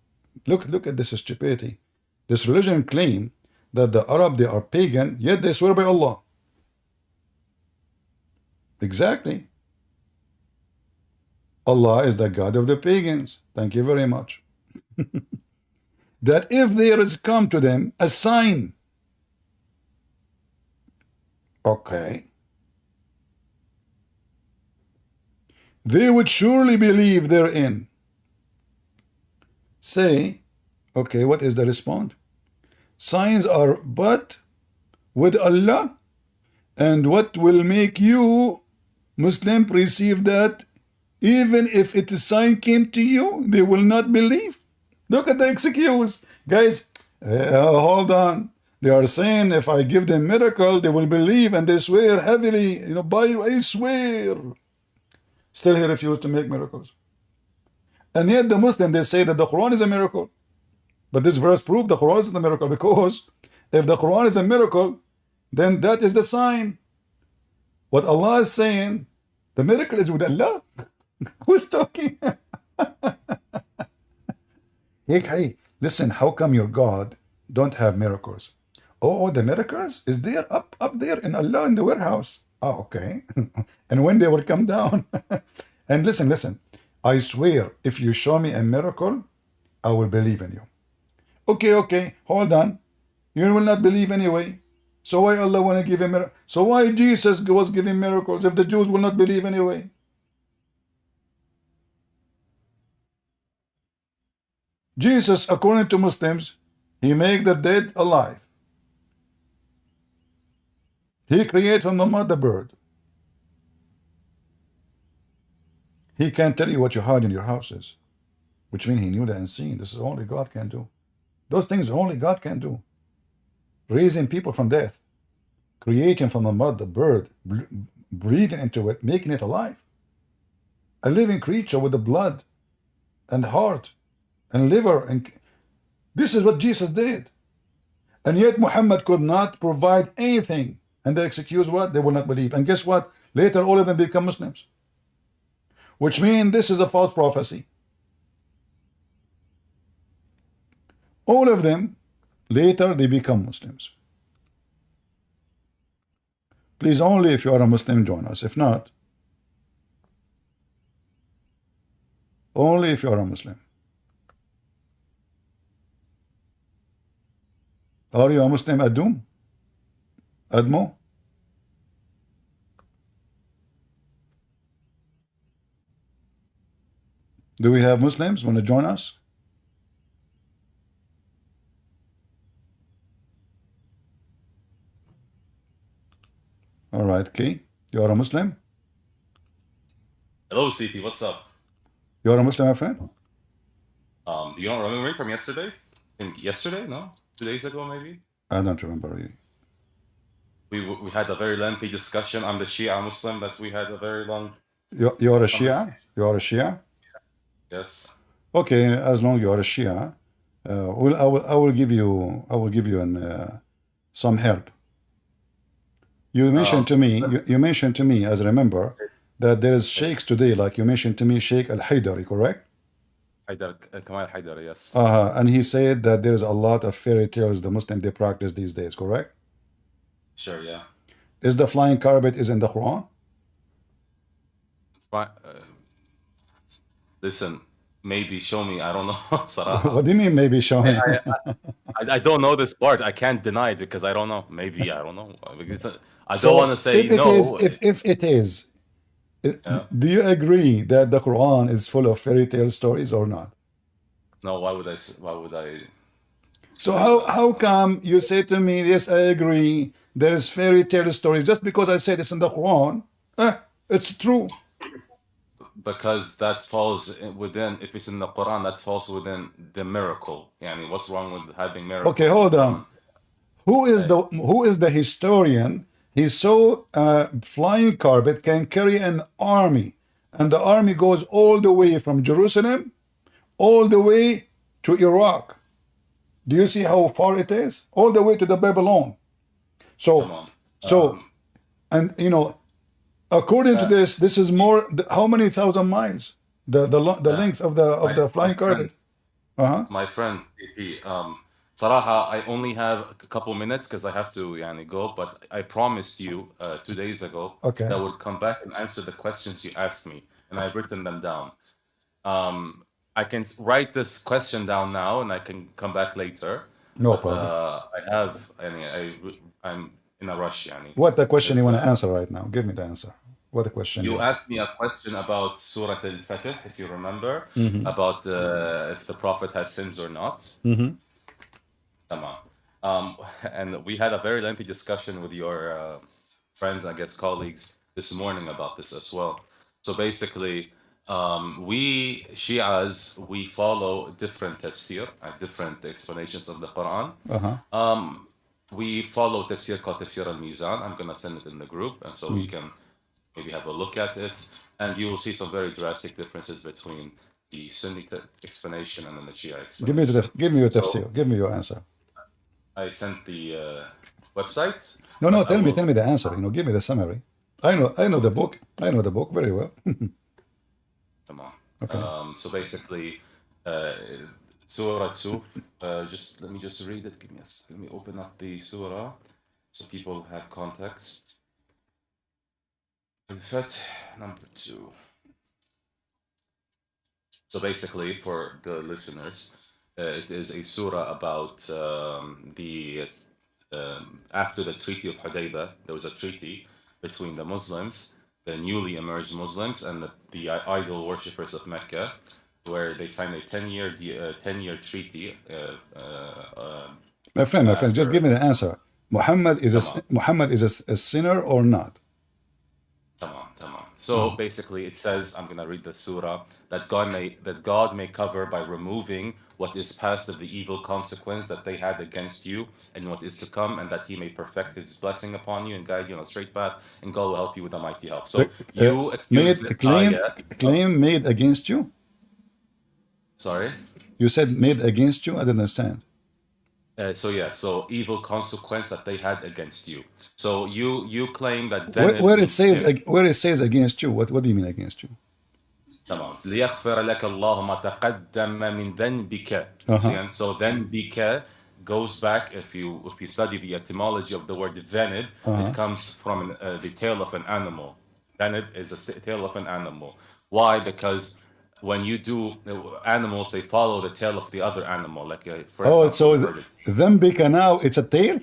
Look at this stupidity. This religion claim that the Arab, they are pagan, yet they swear by Allah. Exactly. Allah is the God of the pagans. Thank you very much. That if there is come to them a sign, okay, they would surely believe therein. Say, okay, what is the response? Signs are but with Allah, and what will make you Muslim receive that? Even if it is sign came to you, they will not believe. Look at the excuse. Guys, hold on. They are saying if I give them miracle, they will believe, and they swear heavily, you know, by I swear. Still he refused to make miracles. And yet the Muslim, they say that the Quran is a miracle. But this verse proves the Quran is a miracle, because if the Quran is a miracle, then that is the sign. What Allah is saying, the miracle is with Allah. Who's talking? Hey, listen, how come your God don't have miracles? Oh, the miracles is there up there in Allah in the warehouse. Oh, okay. And when they will come down. And listen. I swear, if you show me a miracle, I will believe in you. Okay, hold on. You will not believe anyway. So why Allah want to give him miracle? So why Jesus was giving miracles if the Jews will not believe anyway? Jesus, according to Muslims, he make the dead alive. He created from the mud the bird. He can tell you what you hide in your houses, which means he knew the unseen. This is only God can do. Those things only God can do. Raising people from death, creating from the mud the bird, breathing into it, making it alive. A living creature with the blood and heart and liver. And this is what Jesus did. And yet Muhammad could not provide anything. And they excuse what? They will not believe. And guess what? Later all of them become Muslims. Which means this is a false prophecy. All of them, later they become Muslims. Please, only if you are a Muslim, join us. If not, only if you are a Muslim. Are you a Muslim, Adum? Admo? Do we have Muslims want to join us? All right, Key, you are a Muslim? Hello, CP. What's up? You're a Muslim, my friend? Do you don't remember me from yesterday? I think yesterday? No, 2 days ago maybe. I don't remember really. We had a very lengthy discussion. I'm the Shia Muslim that we had a very long You're a conversation. Shia? You're a Shia? Yes. Okay, as long you're a Shia, I will give you some help. You mentioned to me, you mentioned to me, as I remember, that there is sheikhs today, like you mentioned to me, Sheikh Al-Haydari, correct? Haidar, Kamal Haidar, yes. And he said that there's a lot of fairy tales the Muslim they practice these days, correct? Sure, yeah. Is the flying carpet is in the Quran? Fine. Listen, maybe show me. I don't know. Saraha. What do you mean maybe show me? I don't know this part. I can't deny it because I don't know. Maybe I don't know. Because I don't So want to say if it no. is, if it is, Yeah. do you agree that the Quran is full of fairy tale stories or not? No, why would I? Why would I? So believe that? how come you say to me, yes, I agree, there is fairy tale stories just because I said it's in the Quran? It's true. Because that falls within, if it's in the Quran, that falls within the miracle. Yani, what's wrong with having miracle Okay, in the hold Quran? on. Who is the historian? He saw a flying carpet can carry an army, and the army goes all the way from Jerusalem all the way to Iraq. Do you see how far it is? All the way to the Babylon. Come So, on. so, and according to this is more. How many thousand miles? The length of the flying carpet. My friend, CP, Saraha, I only have a couple minutes because I have to yani, go, but I promised you 2 days ago Okay. that I would come back and answer the questions you asked me, and I've written them down. I can write this question down now, and I can come back later. No But problem. I'm in a rush, yani. What the question you Because, want to answer right now? Give me the answer. What the question you you? asked me a question about Surah Al-Fatih, if you remember, about if the Prophet has sins or not. Tamam. And we had a very lengthy discussion with your friends, I guess, colleagues this morning about this as well. So basically, we Shias, we follow different tafsir, different explanations of the Quran. We follow tafsir called Tafsir al-Mizan. I'm going to send it in the group, and so you can maybe have a look at it, and you will see some very drastic differences between the Sunni explanation and then the Shia explanation. Give me your So tafsir. Give me your answer. I sent the website. No, but I tell me will- the answer. Give me the summary. I know the book. I know the book very well. Come on. Okay. So basically, Surah 2, let me just read it. Let me open up the Surah so people have context. Al-Fath, number 2. So basically, for the listeners, it is a surah about after the Treaty of Hudaybah, there was a treaty between the Muslims, the newly emerged Muslims, and the idol worshippers of Mecca, where they signed a 10-year treaty. My friend, just After- give me the answer. Muhammad is Come on. Muhammad is a sinner or not? Tamam. So basically, it says, I'm gonna read the surah, that God may cover by removing what is past of the evil consequence that they had against you, and what is to come, and that He may perfect His blessing upon you and guide you on a straight path, and God will help you with a mighty help. So you accuse this claim made against you. Sorry. You said made against you. I didn't understand. So evil consequence that they had against you. So you claim that Where it says against you. What do you mean against you? تمام. ليغفر لك الله ما تقدم من ذنبك. So ذنبك goes back, if you study the etymology of the word dhanib, it comes from the tail of an animal. Dhanib is a tail of an animal. Why? Because when you do animals, they follow the tail of the other animal. Like for example, so ذنبك now it's a tail.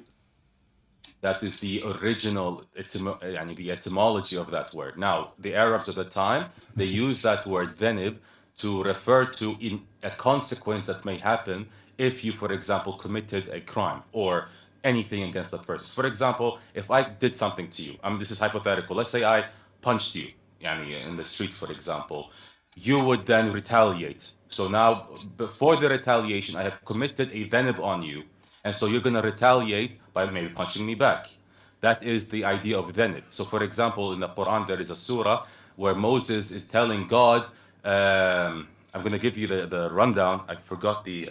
That is the original, the etymology of that word. Now, the Arabs at the time, they use that word dhanib to refer to a consequence that may happen if you, for example, committed a crime or anything against that person. For example, if I did something to you, this is hypothetical. Let's say I punched you, in the street, for example, you would then retaliate. So now, before the retaliation, I have committed a dhanab on you, and so you're going to retaliate by maybe punching me back. That is the idea of dhanab. So, for example, in the Quran, there is a surah where Moses is telling God, I'm going to give you the rundown. I forgot the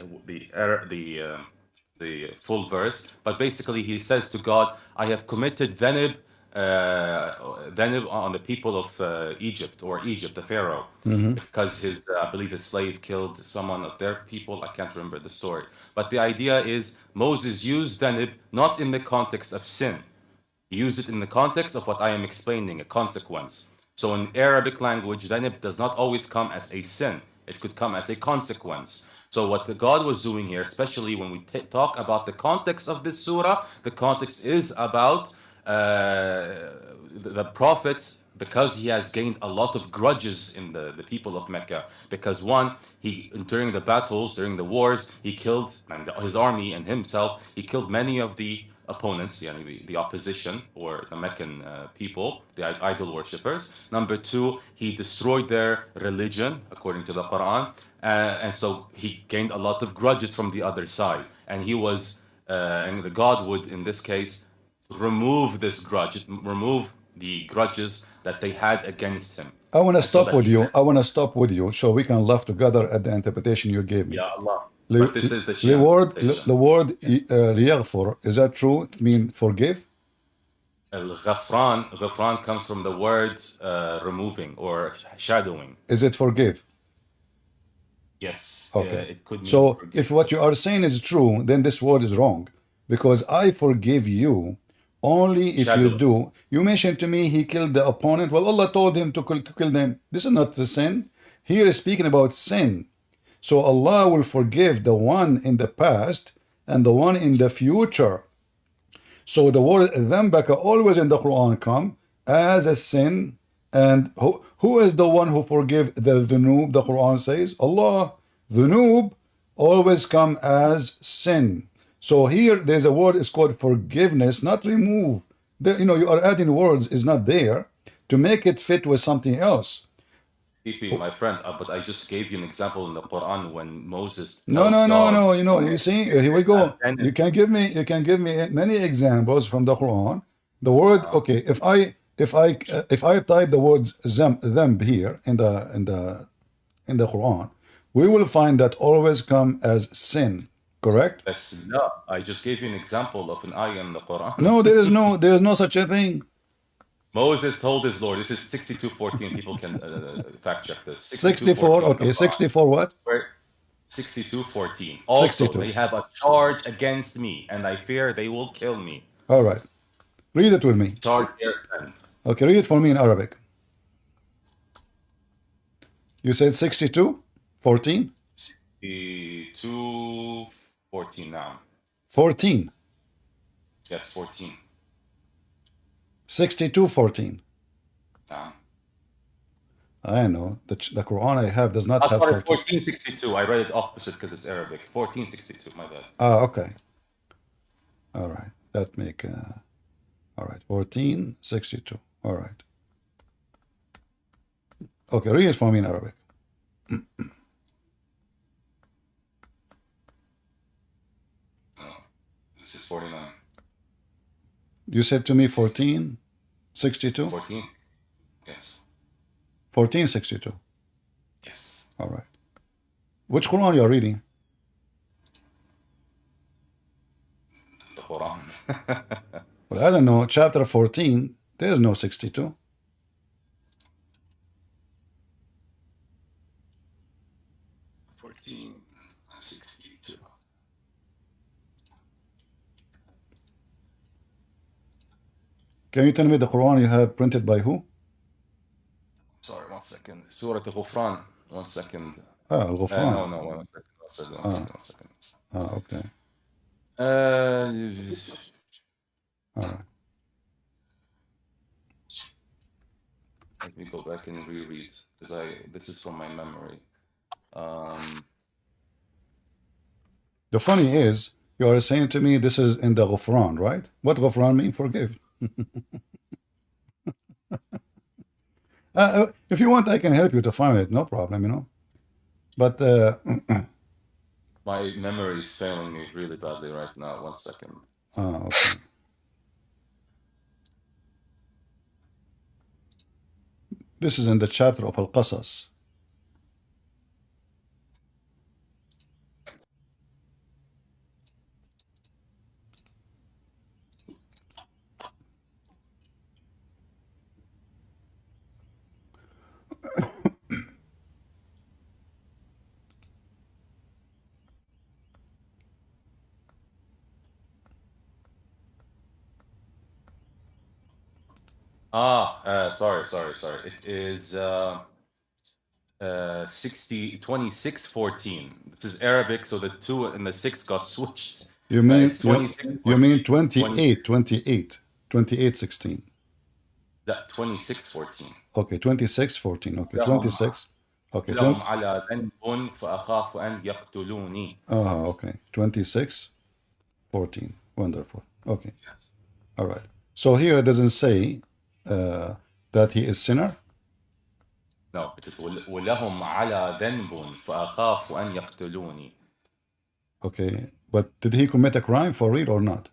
full verse, but basically he says to God, I have committed dhanab on the people of Egypt, or Egypt, the Pharaoh, because I believe his slave killed someone of their people. I can't remember the story. But the idea is Moses used dhanab not in the context of sin. He used it in the context of what I am explaining, a consequence. So in Arabic language, dhanab does not always come as a sin. It could come as a consequence. So what the God was doing here, especially when we talk about the context of this surah, the context is about the prophets, because he has gained a lot of grudges in the people of Mecca. Because one, during the battles, during the wars, he killed, and his army and himself, he killed many of the opponents, the opposition, or the Meccan people, the idol worshippers. Number two, he destroyed their religion according to the Quran, and so he gained a lot of grudges from the other side. And he was, and the God would, in this case, remove this grudge, remove the grudges that they had against him. I want to And so stop that with he, you. I want to stop with you so we can laugh together at the interpretation you gave me. Ya Allah. But this is the The Shia word, interpretation. the word يغفر, is that true? It mean forgive? Ghafran comes from the word removing or shadowing. Is it forgive? Yes, Okay. it could mean So forgive. if what you are saying is true, then this word is wrong. Because I forgive you only if you Shadow. do. You mentioned to me he killed the opponent. Well, Allah told him to kill them. This is not the sin. Here is speaking about sin. So Allah will forgive the one in the past and the one in the future. So the word ذنبك always in the Quran come as a sin. And who is the one who forgive the dhunub? The Quran says Allah. Dhunub always come as sin. So here there's a word is called forgiveness, not remove. You are adding words is not there to make it fit with something else. PP, my friend, but I just gave you an example in the Quran when Moses No, tells no, no, God, no. You see, here we go. and You can give me many examples from the Quran. The word, okay, if I type the words them here in the Quran, we will find that always come as sin. Correct? no, I just gave you an example of an ayah in the Quran. No, there is no such a thing. Moses told his Lord, this is 62:14. People can fact check this. 64, okay, 64 what? 62:14. Also, 62. they have a charge against me, and I fear they will kill me. All right. Read it with me. Charge their friend. Okay, read it for me in Arabic. You said 62? 14? 62:14 now. 14. Yes, 14. 62, 14. Now. I know. The Quran I have does not I'm have sorry, 14. 1462. I read it opposite because it's Arabic. 1462, my bad. Okay. All right. That make, all right. 1462. All right. Okay, read it for me in Arabic. This is 49. You said to me 1462? 14? Yes. 1462. Yes. All right. Which Quran you are reading? The Quran. Well, I don't know. Chapter 14, there is no 62. Can you tell me the Quran you have printed by who? Sorry, 1 second. Surah Al-Ghufran. 1 second. Al-Ghufran. No, 1 second. 1 second. Okay. All right. Let me go back and reread because this is from my memory. The funny is, you are saying to me this is in the Ghufran, right? What Ghufran mean? Forgive. If you want, I can help you to find it. No problem, you know. But My memory is failing me really badly right now. 1 second. okay. This is in the chapter of Al-Qasas. Sorry. It is 26:14. This is Arabic, so the 2 and the 6 got switched. You mean It's 26:14. you mean 28:16. That 26:14. Okay, 26:14. Okay, لهم 26. Okay, لهم على ذنب فأخاف أن يقتلوني. okay, 26:14. Wonderful. Okay, all right. So here it doesn't say that he is sinner. No, it is ولهم على ذنب فأخاف أن يقتلوني. Okay, but did he commit a crime for real or not?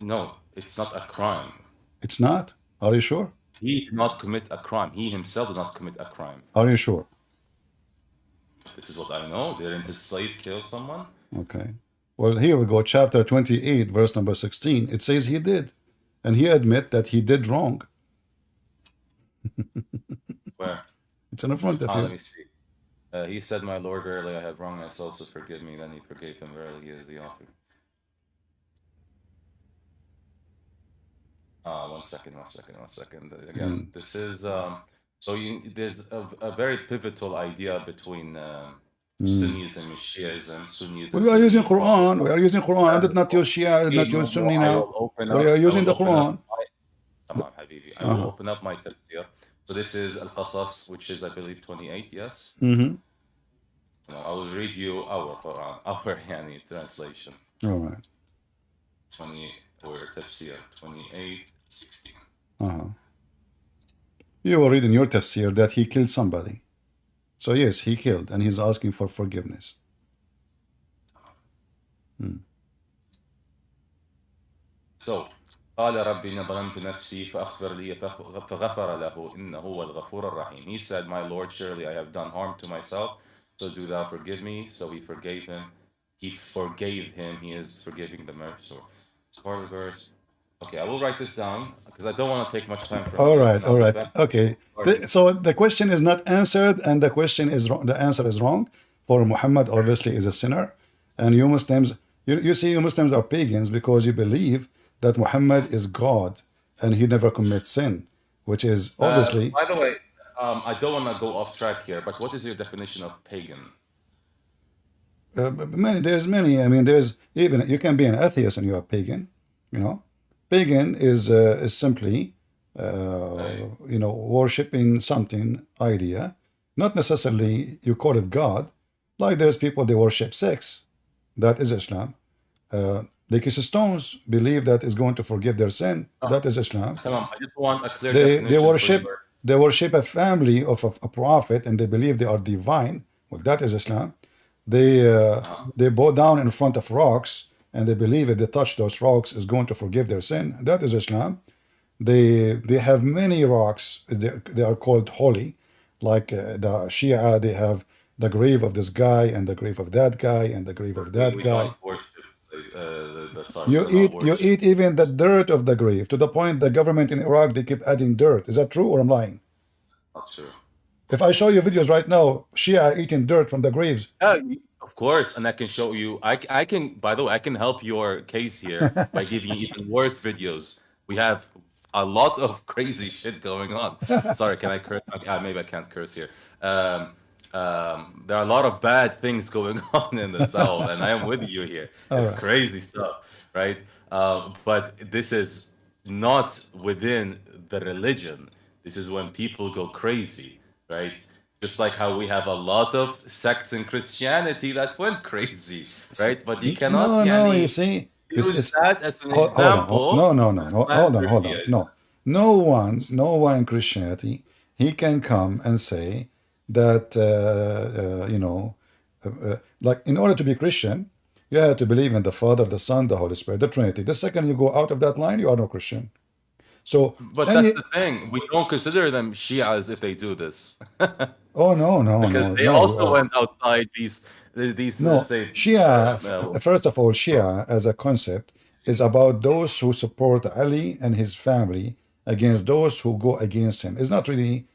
No, it's not a crime. It's not? Are you sure? He did not commit a crime. He himself did not commit a crime. Are you sure? This is what I know. Didn't his slave kill someone? Okay. Well, here we go, chapter 28, verse number 16. It says he did. And he admit that he did wrong. Where? It's in front of Let you. me see. He said, "My Lord, verily I have wronged myself, so forgive me." Then he forgave him. Verily, he is the author. 1 second. Again, this is so there's a very pivotal idea between Sunnism and Shiism. Sunnism. We are using Quran. We are using Quran. I did not use Shia. I did not use Sunni now. We are using the Quran. Come on, Habibi. I will open up my tafsir. So this is Al-Qasas, which is, I believe, 28, yes? Mm-hmm. I will read you our Quran, our Yani translation. All right. 28, or tafsir, 28:16. You will read in your tafsir that he killed somebody. So yes, he killed, and he's asking for forgiveness. So, قال رب إن ظلمت نفسي فأغفر لي فغفر له إنه هو الغفور الرحيم. He said, "My Lord, surely I have done harm to myself, so do thou forgive me." So he forgave him. He forgave him. He is forgiving the merciful. Part of the verse. Okay, I will write this down because I don't want to take much time from All you. right, all right. Okay. So the question is not answered, and the question is wrong. The answer is wrong. For Muhammad, obviously, is a sinner, and you Muslims, you see, you Muslims are pagans because you believe that Muhammad is God and he never commits sin, which is obviously. By the way, I don't want to go off track here, but what is your definition of pagan? There's many. I mean, there's even you can be an atheist and you are pagan. You know, pagan is simply worshiping something idea, not necessarily you call it God. Like there's people they worship sex, that is Islam. They kiss stones, believe that is going to forgive their sin. That is Islam. I just want a clear definition. They worship a family of a prophet, and they believe they are divine. Well, that is Islam. They bow down in front of rocks, and they believe if they touch those rocks is going to forgive their sin. That is Islam. They have many rocks. They are called holy, like the Shia. They have the grave of this guy, and the grave of that guy, and the grave of that guy. You eat even the dirt of the grave, to the point the government in Iraq, they keep adding dirt. Is that true or I'm lying? Not true. If I show you videos right now, Shia eating dirt from the graves. Of course, and I can show you. I can, by the way, I can help your case here by giving you even worse videos. We have a lot of crazy shit going on. Sorry, can I curse? Maybe I can't curse here. There are a lot of bad things going on in the South, and I am with you here. It's crazy stuff, right? But this is not within the religion. This is when people go crazy, right? Just like how we have a lot of sects in Christianity that went crazy, right? But you cannot you see, use that as an example. No. Hold on. No. no one in Christianity, he can come and say that, like in order to be Christian, you have to believe in the Father, the Son, the Holy Spirit, the Trinity. The second you go out of that line, you are no Christian. So, But that's the thing. We don't consider them Shias if they do this. oh no, Because no, they no. also went outside these No, say Shia, well, first of all, Shia as a concept is about those who support Ali and his family against those who go against him. It's not really,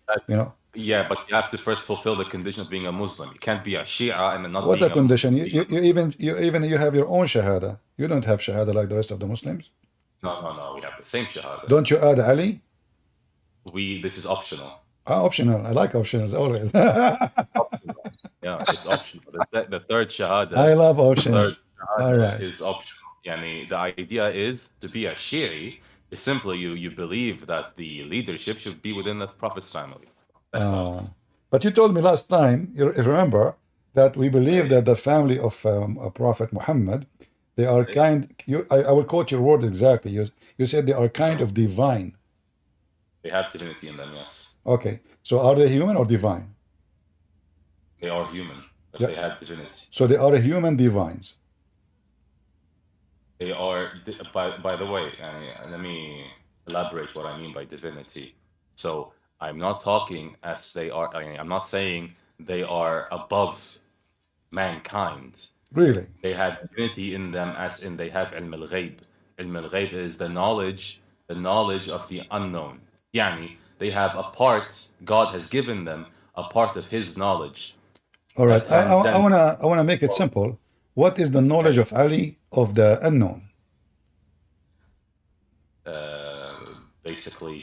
yeah, but you have to first fulfill the condition of being a Muslim. You can't be a Shia and then not what a being a condition. being a You have your own Shahada. You don't have Shahada like the rest of the Muslims. No. We have the same Shahada. Don't you add Ali? This is optional. Optional. I like options always. Yeah, it's optional. The third Shahada. I love The third options. All Shahada right. is optional. Yani, the idea is to be a Shi'i is simply you believe that the leadership should be within the Prophet's family. That's all. But you told me last time, you remember, that we believe that the family of Prophet Muhammad, they are kind. I will quote your word exactly. You said they are kind of divine. They have divinity in them, yes. Okay. So are they human or divine? They are human, but Yeah. they have divinity. So they are human divines. They are, by the way, let me elaborate what I mean by divinity. So I'm not talking as they are, I'm not saying they are above mankind. Really? They have divinity in them as in they have ilm al-ghayb. Ilm al-ghayb is the knowledge of the unknown. Yani, they have a part, God has given them a part of his knowledge. All right. that transcends. I wanna make it simple. What is the knowledge of Ali of the unknown? Basically,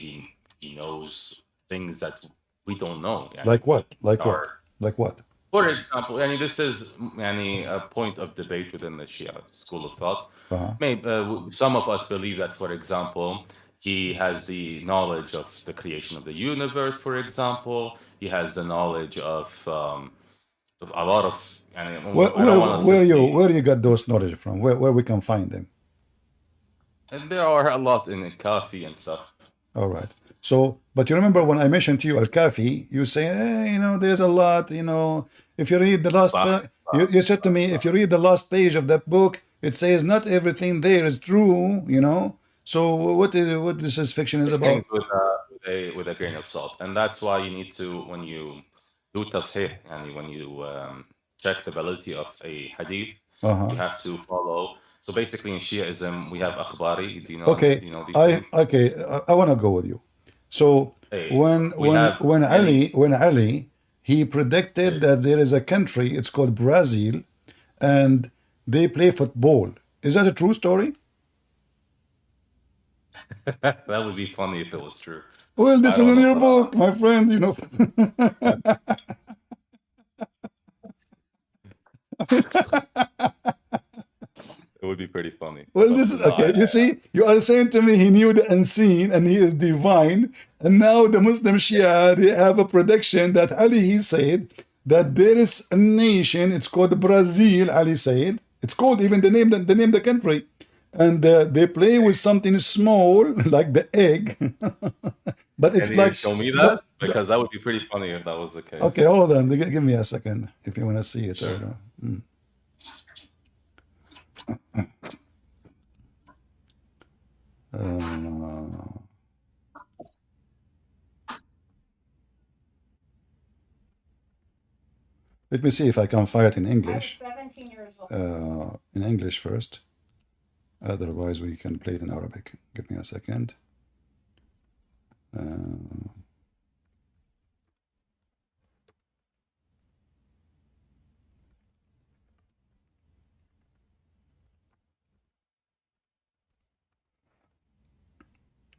he knows things that we don't know. Yani, Like what? Like what? are- Like what? For example, this is a point of debate within the Shia school of thought. Maybe some of us believe that, for example, he has the knowledge of the creation of the universe. For example, he has the knowledge of a lot of. I don't want to. Where you got those knowledge from? Where we can find them? And there are a lot in Kafi and stuff. All right. So, but you remember when I mentioned to you Al-Kafi, you say, there's a lot, if you read the last, you said to me, if you read the last page of that book, it says not everything there is true, So what this is fiction is about? With a grain of salt. And that's why you need to, when you do tasheeh, and when you check the validity of a hadith, you have to follow. So basically in Shiaism, we have akhbari. Do you know, Okay, do you know these things? I want to go with you. So when Ali he predicted that there is a country, it's called Brazil, and they play football. Is that a true story? That would be funny if it was true. Well, this is in your book, my friend, It would be pretty funny. Well, this is okay. You see, you are saying to me he knew the unseen and he is divine, and now the Muslim Shia they have a prediction that Ali he said that there is a nation. It's called Brazil. Ali said it's called even the name the country, and they play with something small like the egg, but it's Can you show me that? Because that would be pretty funny if that was the case. Okay, hold on. Give me a second if you want to see it. Sure. Let me see if I can find it in English. I was 17 years old. In English first. Otherwise, we can play it in Arabic. Give me a second.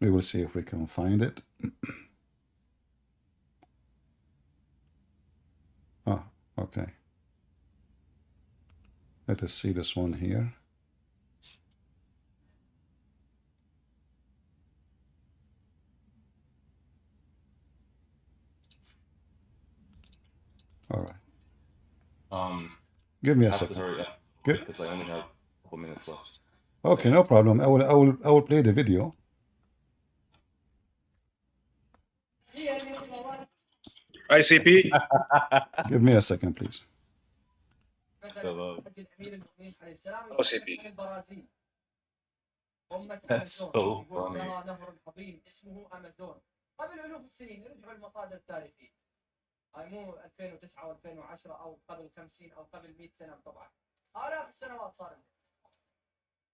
We will see if we can find it. Okay. Let us see this one here. All right. Give me a second. Hurry up, Good. because I only have a couple minutes left. Okay, no problem. I will play the video. ICP. Give me a second, please. OCP. That's so funny. لها نهر عظيم اسمه امازون. قبل الوف السنين يرجعوا المصادر التاريخيه. مو 2009 و2010 او قبل 50 او قبل 100 سنه طبعا. آلاف السنوات صار.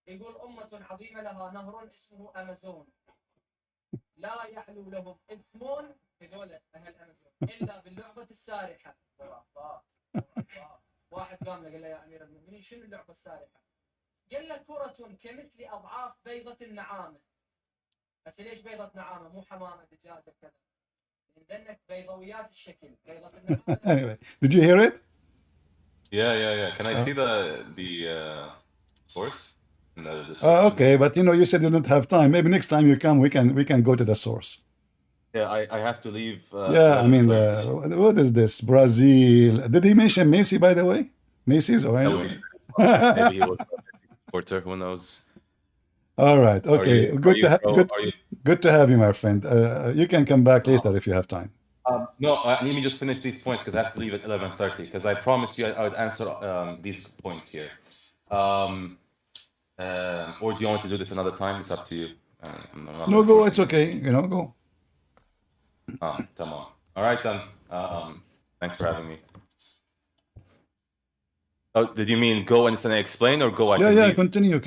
يقول أمة عظيمة لها نهر اسمه أمازون لا يحلو لهم اسم هذول أهل أمازون إلا باللعبة السارحة. واحد قام له قال له يا أمير المؤمنين شنو اللعبة السارحة؟ قال له كرة كمثل أضعاف بيضة النعامة. بس ليش بيضة نعامة مو حمامة دجاجة كذا؟ لأنك بيضويات الشكل بيضة النعامة. Anyway, did you hear it? Yeah. Can I see the source? Okay, but you said you don't have time. Maybe next time you come, we can go to the source. Yeah, I have to leave. Yeah, I mean, what is this? Brazil. Did he mention Messi, by the way? Macy's or anything? Maybe he was a supporter. Who knows? All right. Okay. Good to have you, my friend. You can come back later if you have time. No, let me just finish these points because I have to leave at 11:30. Because I promised you I would answer these points here. Or do you want to do this another time? It's up to you. No, go. It's okay. Go. Tamam. All right then. Thanks for having me. Oh, did you mean go and explain or go? Yeah. Continue.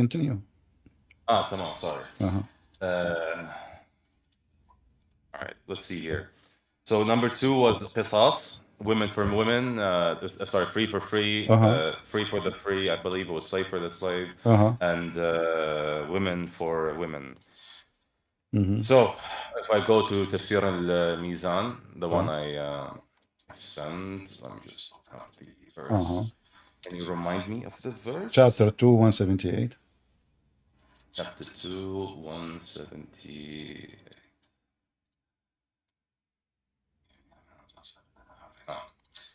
Tamam. Sorry. Uh-huh. All right. Let's see here. So number 2 was qisas, women for women. Free for free, free for the free. I believe it was slave for the slave, and women for women. Mm-hmm. So if I go to Tafsir al-Mizan, the one I sent, let me just have the verse. Can you remind me of the verse? Chapter 2, 178. Chapter 2, 178.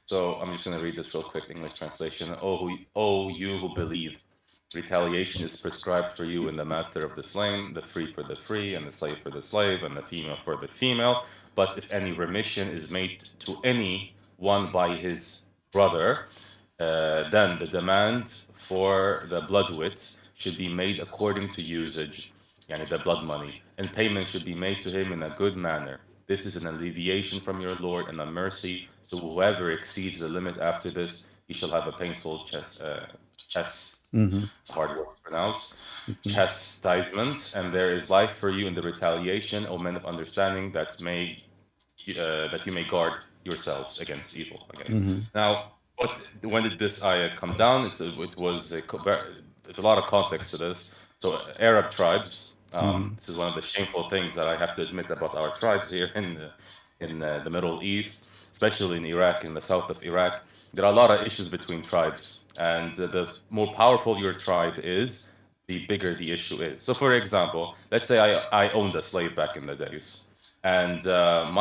So I'm just going to read this real quick, English translation. Oh, you who believe, retaliation is prescribed for you in the matter of the slain, the free for the free, and the slave for the slave, and the female for the female. But if any remission is made to any one by his brother, then the demand for the blood wit should be made according to usage, yani the blood money, and payment should be made to him in a good manner. This is an alleviation from your Lord and a mercy. So whoever exceeds the limit after this, he shall have a painful hard word to pronounce, chastisement, and there is life for you in the retaliation, O men of understanding, that you may guard yourselves against evil. Now, when did this ayah come down? There's a lot of context to this. So Arab tribes. This is one of the shameful things that I have to admit about our tribes here in the Middle East, especially in Iraq, in the south of Iraq. There are a lot of issues between tribes, and the more powerful your tribe is, the bigger the issue is. So, for example, let's say I owned a slave back in the days, and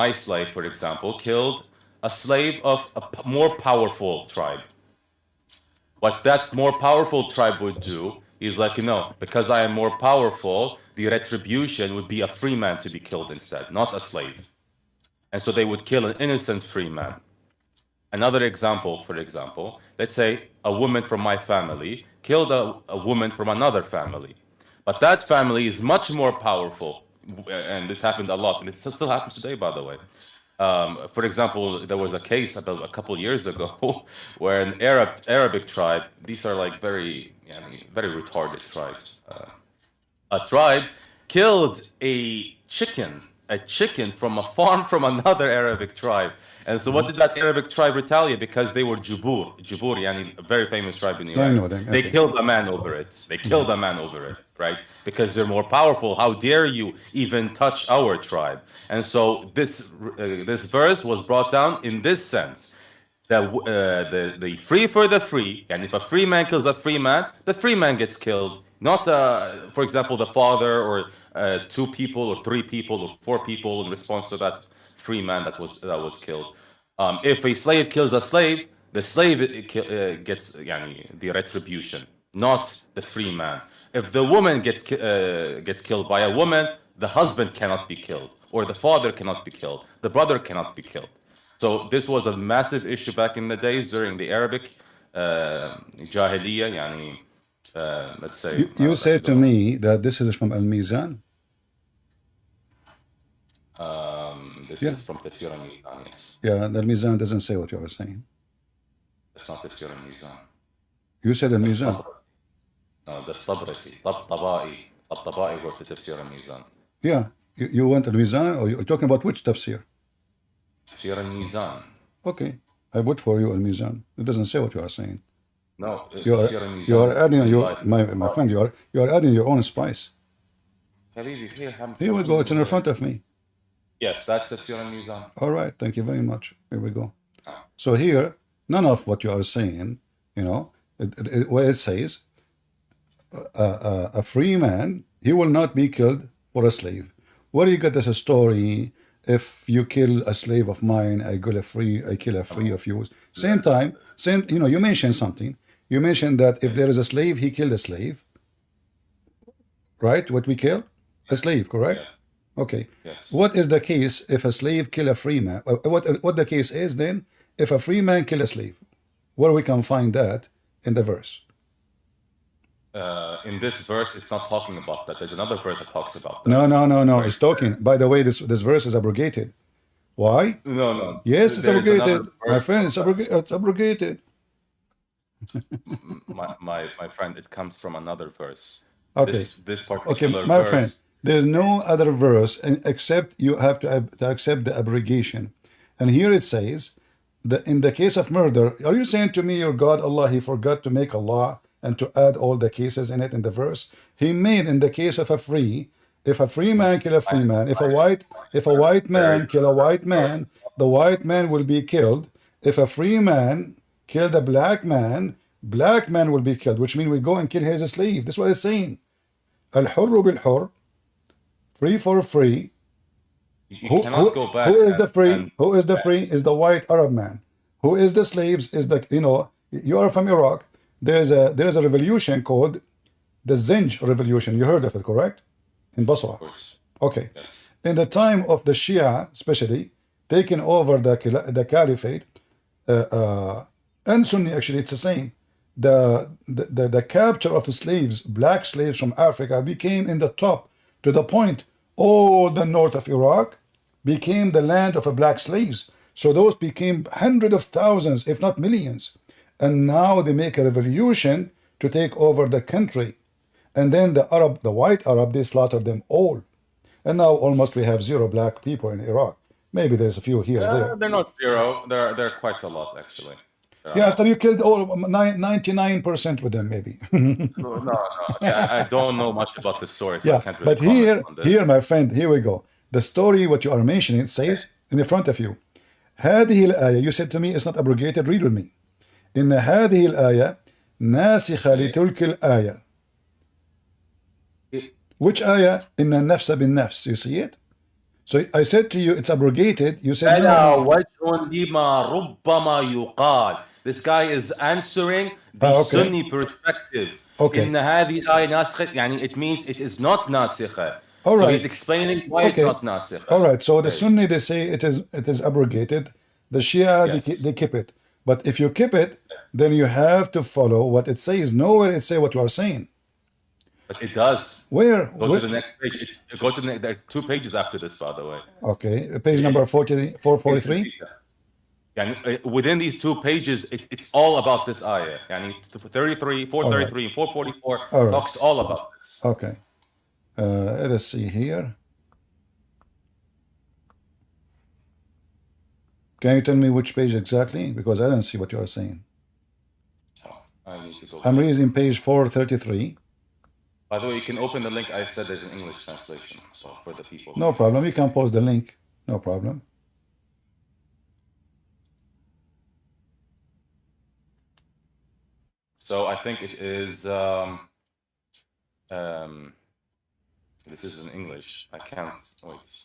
my slave, for example, killed a slave of a more powerful tribe. What that more powerful tribe would do is like, because I am more powerful, the retribution would be a free man to be killed instead, not a slave. And so they would kill an innocent free man. Another example, for example, let's say a woman from my family killed a woman from another family. But that family is much more powerful. And this happened a lot. And it still happens today, by the way. For example, there was a case about a couple years ago where an Arabic tribe, these are like very retarded tribes. A tribe killed a chicken from a farm from another Arabic tribe. And so what did that Arabic tribe retaliate? Because they were Jubur, a very famous tribe in Iraq. I know them. They killed a man over it. Right? Because they're more powerful. How dare you even touch our tribe? And so this verse was brought down in this sense. The free for the free, and if a free man kills a free man, the free man gets killed. Not, for example, the father or 2 people or 3 people or 4 people in response to that free man that was killed. If a slave kills a slave, the slave gets the retribution, not the free man. If the woman gets killed by a woman, the husband cannot be killed. or the father cannot be killed, the brother cannot be killed. So this was a massive issue back in the days during the Arabic Jahiliyyah, yani, let's say. You said to me that this is from Al-Mizan. This Yeah. is from Tafsir al-Mizan, yes. Yeah, the Al-Mizan doesn't say what you are saying. It's not Tafsir al-Mizan. You said Al-Mizan. No, that's Tabrasi. Taba'i wrote the Tafsir al-Mizan. Yeah, you went Al-Mizan, or you're talking about which tafsir? Tafsir al-Mizan. Okay, I vote for you Al-Mizan. It doesn't say what you are saying. No, You are adding my friend. You are adding your own spice. Here we go. It's in front of me. Yes, that's Tafsir al-Mizan. All right. Thank you very much. Here we go. So here, none of what you are saying, where it says, a free man, he will not be killed for a slave. Where do you get this story? If you kill a slave of mine, I kill a free of yours. Same time, you mentioned something. You mentioned that if there is a slave, he killed a slave. Right? What we kill? A slave, correct? Yes. Okay. Yes. What is the case if a slave kill a free man? What the case is then if a free man kill a slave? Where we can find that in the verse? In this verse, it's not talking about that. There's another verse that talks about that. No. It's talking. By the way, this verse is abrogated. Why? No. Yes, it's abrogated. My friend, it's abrogated. my friend, it comes from another verse. Okay. This particular my verse. friend, there's no other verse except you have to accept the abrogation. And here it says that in the case of murder, are you saying to me your God Allah, he forgot to make a law and to add all the cases in it in the verse? He made in the case of if a free man kill a free man, if a white man kill a white man, the white man will be killed. If a free man kill the black man will be killed, which means we go and kill his slave. That's what it's saying. Al-hurru bil-hurr, free for free. You cannot go back. Who is the free? Who is the free? Is the white Arab man. Who is the slaves? Is the you are from Iraq. There is a revolution called the Zinj revolution. You heard of it, correct? In Basra. Of course. Okay. Yes. In the time of the Shia, especially taking over the caliphate, and Sunni actually it's the same. The capture of the slaves, black slaves from Africa, became in the top to the point all the north of Iraq became the land of black slaves. So those became hundreds of thousands, if not millions. And now they make a revolution to take over the country. And then the white Arab, they slaughtered them all. And now almost we have 0 black people in Iraq. Maybe there's a few here or there. They're not 0. They're quite a lot, actually. Yeah, after you killed all 99% with them, maybe. No. I don't know much about the story, so I can't really but comment on this. here, my friend, here we go. The story, what you are mentioning, it says in the front of you. هذه الآية, you said to me, it's not abrogated, read with me. إن هذه الآية ناسخة لتلك الآية. Which ayah? إن النفس بالنفس. You see it? So I said to you, it's abrogated. You said no. وجه لما ربما يقال. This guy is answering the Sunni perspective. Okay. إن هذه الآية ناسخة, يعني it means it is not ناسخة. All right. So he's explaining why it's not ناسخة. All right. So the Sunni, they say it is abrogated. The Shia, Yes. they keep it. But if you keep it, then you have to follow what it says. Nowhere it say what you are saying. But it does. Where? Go to the next page. Go to the next. There are 2 pages after this, by the way. Okay. Page number 443. And within these 2 pages, it's all about this ayah. Yani 33, 433, and 444 talks all about this. Okay. Let us see here. Can you tell me which page exactly? Because I don't see what you are saying. I need to go. I'm reading page 433. By the way, you can open the link. I said there's an English translation, so for the people. No problem. You can post the link. No problem. So I think it is. This is in English. I can't wait.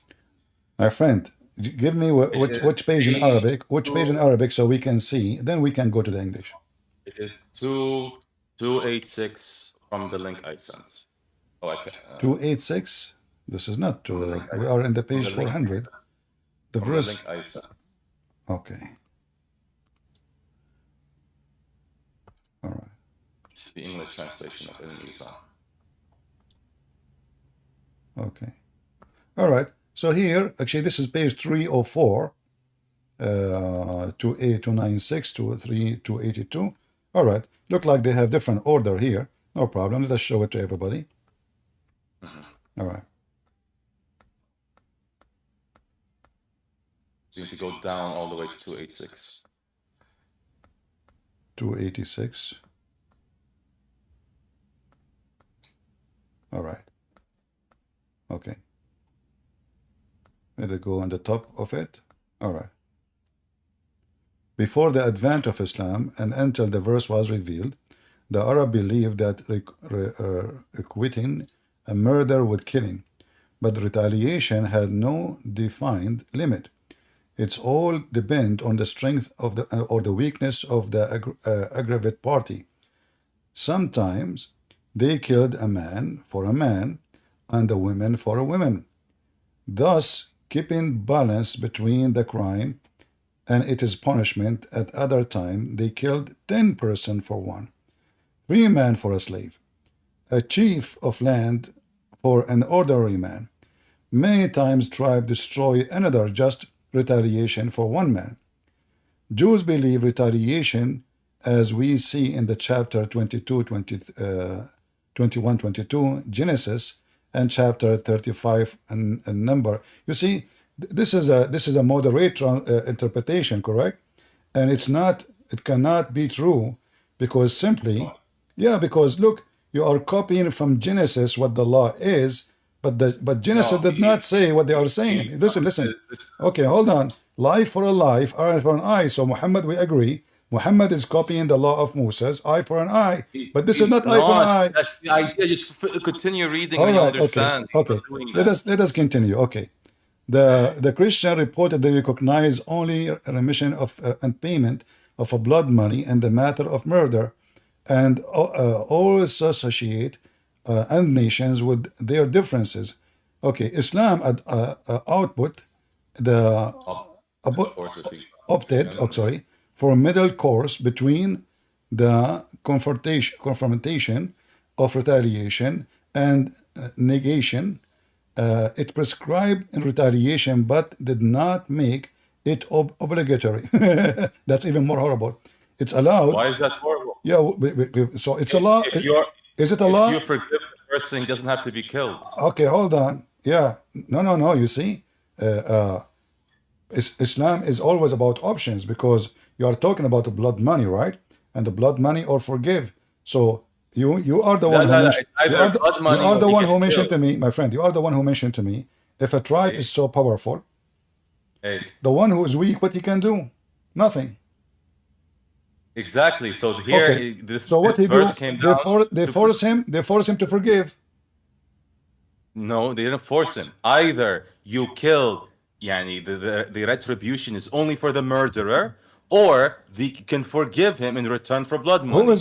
My friend, give me which page in Arabic. Which page in Arabic so we can see. Then we can go to the English. It is 286 from the link I sent. Oh, I can. 286. This is not, From the link we are in the page from the link 400. The from the verse, link I sent. okay. All right. It's the English translation of Ibn Isa. Okay. All right. So here, actually, this is page 304, 28296 to 3282. All right. Look like they have different order here. No problem. Let us show it to everybody. All right. So you need to go down all the way to 286. 286. All right. Okay. Let it go on the top of it. All right. Before the advent of Islam and until the verse was revealed, the Arab believed that requiting a murder with killing, but retaliation had no defined limit. It's all depend on the strength of the or the weakness of the aggravate party. Sometimes they killed a man for a man and a woman for a woman, thus keeping balance between the crime and its punishment. At other time they killed 10 persons for one, free man for a slave, a chief of land for an ordinary man. Many times tribe destroy another just retaliation for one man. Jews believe retaliation, as we see in the chapter 22, 21, 22, Genesis, and chapter 35 and number. You see, this is a moderate interpretation, correct? And it cannot be true, because simply, because look, you are copying from Genesis what the law is, but Genesis did not say what they are saying. Listen. Okay, hold on. Life for a life, eye for an eye. So Muhammad, we agree. Muhammad is copying the law of Moses, eye for an eye. But this is not eye for an eye. That's the idea. Just continue reading All and you right, understand. okay. Let us continue. Okay. The Christian reported they recognize only remission of and payment of a blood money in the matter of murder, and all associate and nations with their differences. Okay, Islam output the opted for middle course between the confrontation of retaliation and negation. It prescribed in retaliation, but did not make it obligatory. That's even more horrible. It's allowed. Why is that horrible? Yeah, so it's a law. Is it a law? If you forgive the person, he doesn't have to be killed. Okay, hold on. Yeah, no. You see, Islam is always about options, because you are talking about the blood money, right? And the blood money or forgive. So you are the one who mentioned to me, my friend. You are the one who mentioned to me. If a tribe is so powerful, the one who is weak, what he can do? Nothing. Exactly. So here, so what he do? They force him to forgive. No, they didn't force him. Either you kill, the retribution is only for the murderer, or they can forgive him in return for blood money. Who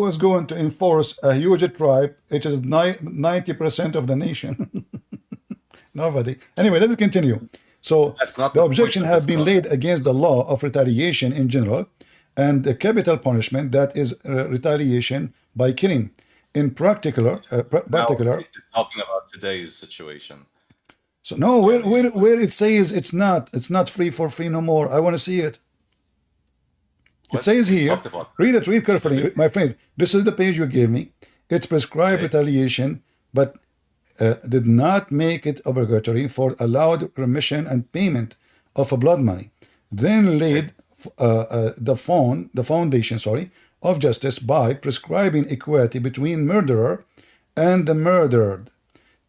is going to enforce a huge tribe? It is 90% of the nation. Nobody. Anyway, let's continue. So the objection has been laid against the law of retaliation in general, and the capital punishment, that is retaliation by killing. In particular, talking about today's situation. So no, where it says it's not free for free no more. I want to see it. It says here, read carefully, my friend. This is the page you gave me. It's prescribed retaliation, but did not make it obligatory for allowed remission and payment of a blood money. Then laid the foundation of justice by prescribing equality between murderer and the murdered,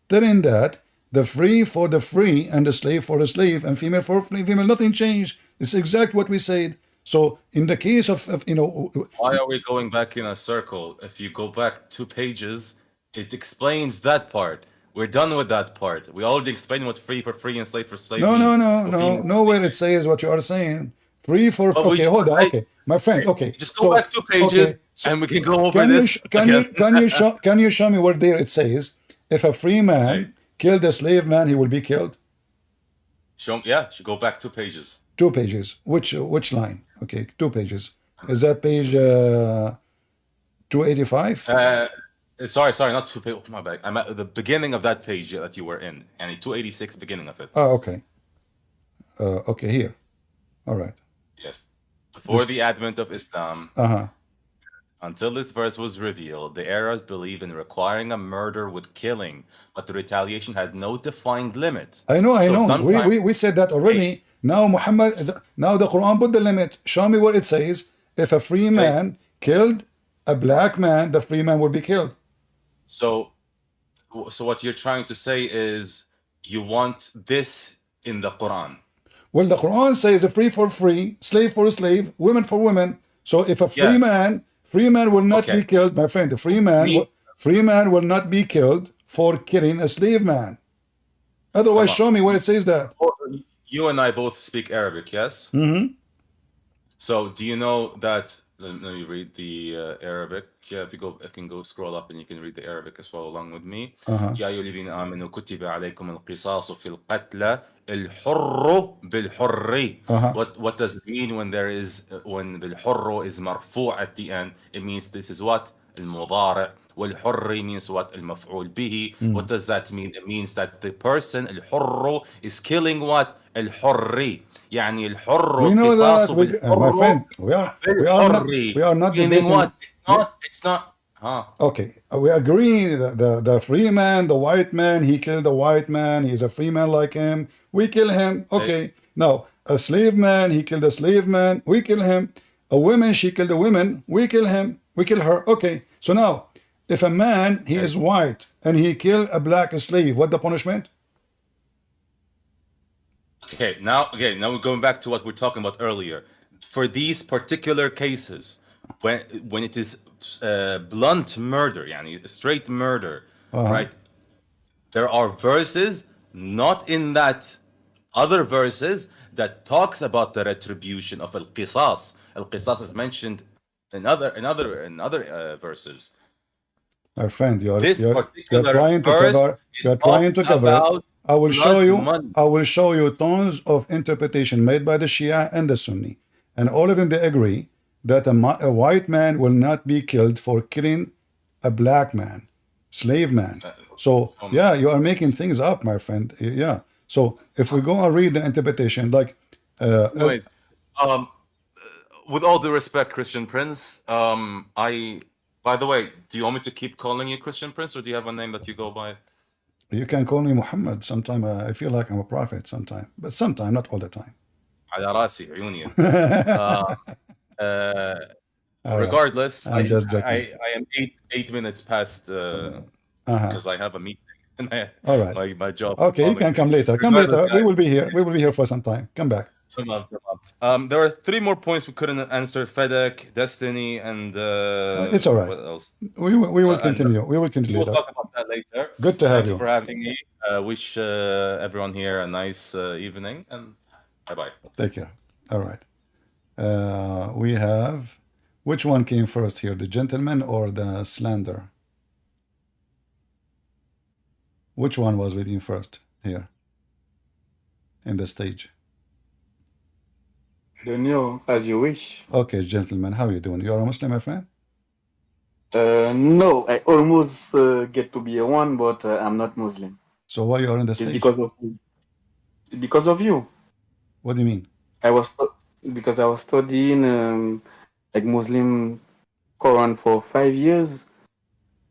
telling that the free for the free and the slave for the slave and female for female. Nothing changed. It's exactly what we said. So in the case of why are we going back in a circle? If you go back 2 pages, it explains that part. We're done with that part. We already explained what free for free and slave for slave means. No. Nowhere it says what you are saying. Free for okay. Hold on. Okay, my friend. Okay, just go back 2 pages and we can go over this. Can you show me where there it says if a free man killed a slave man, he will be killed? Should go back 2 pages. 2 pages. Which line? Okay, 2 pages. Is that page 285? Sorry, not 2 pages. My bad. I'm at the beginning of that page that you were in, and 286, beginning of it. Oh, okay. Okay, here. All right. Yes. Before the advent of Islam, Uh-huh. until this verse was revealed, the Arabs believed in requiring a murder with killing, but the retaliation had no defined limit. I know. sometimes- We said that already. Now now the Quran put the limit. Show me where it says if a free man killed a black man, the free man will be killed. So what you're trying to say is you want this in the Quran. Well, the Quran says free for free, slave for slave, women for women. So if a free man will not be killed, my friend, the free man will not be killed for killing a slave man. Otherwise, show me where it says that. You and I both speak Arabic, yes? Mm-hmm. So do you know that? Let me read the Arabic. Yeah, if you can go scroll up and you can read the Arabic as well along with me. يا أيها الذين آمنوا كتب عليكم القصاص في القتلى الحر بالحر. What does it mean when the الحر is مرفوع at the end? It means this is what? المضارع. والحر means what? المفعول به. What does that mean? It means that the person الحر is killing what? الحر. يعني الحر We know that, بالحر. my friend. We are not meaning debating. What? It's not. Okay, we agree that the free man, the white man, he killed the white man. He's a free man like him. We kill him. Okay. Now, a slave man, he killed a slave man. We kill him. A woman, she killed a woman. We kill him. We kill her. Okay. So now, if a man, he is white, and he killed a black slave, what the punishment? Okay, now we're going back to what we're talking about earlier. For these particular cases, when it is blunt murder, yani straight murder, right? There are verses, not in that other verses, that talks about the retribution of al-qisas. Al-qisas is mentioned in other verses. My friend, you're trying to cover. I will show you tons of interpretation made by the Shia and the Sunni, and all of them they agree that a white man will not be killed for killing a black man, slave man. So yeah, you are making things up, my friend. Yeah. So if we go and read the interpretation, like with all due respect, Christian Prince, by the way, do you want me to keep calling you Christian Prince, or do you have a name that you go by? You can call me Muhammad. Sometimes I feel like I'm a prophet. Sometimes, but sometimes, not all the time. على راسي عيوني. Regardless, I'm just joking. I am 8 minutes past because I have a meeting. All right. My job. Okay, you can come later. Come later. We will be here. We will be here for some time. Come back. There are 3 more points we couldn't answer: Fedek, Destiny, and it's all right. What else? We will continue. We will continue. We'll talk about that later. Good to have you for having me. Wish everyone here a nice evening, and bye-bye. Take care. All right. We have, which one came first here, the gentleman or the slander? Which one was waiting first here in the stage? Don't know, as you wish. Okay, gentlemen, how are you doing? You are a Muslim, my friend? No, I almost get to be a one, but I'm not Muslim. So why you are in the stage? It's because of you. Because of you. What do you mean? Because I was studying like Muslim Quran for 5 years,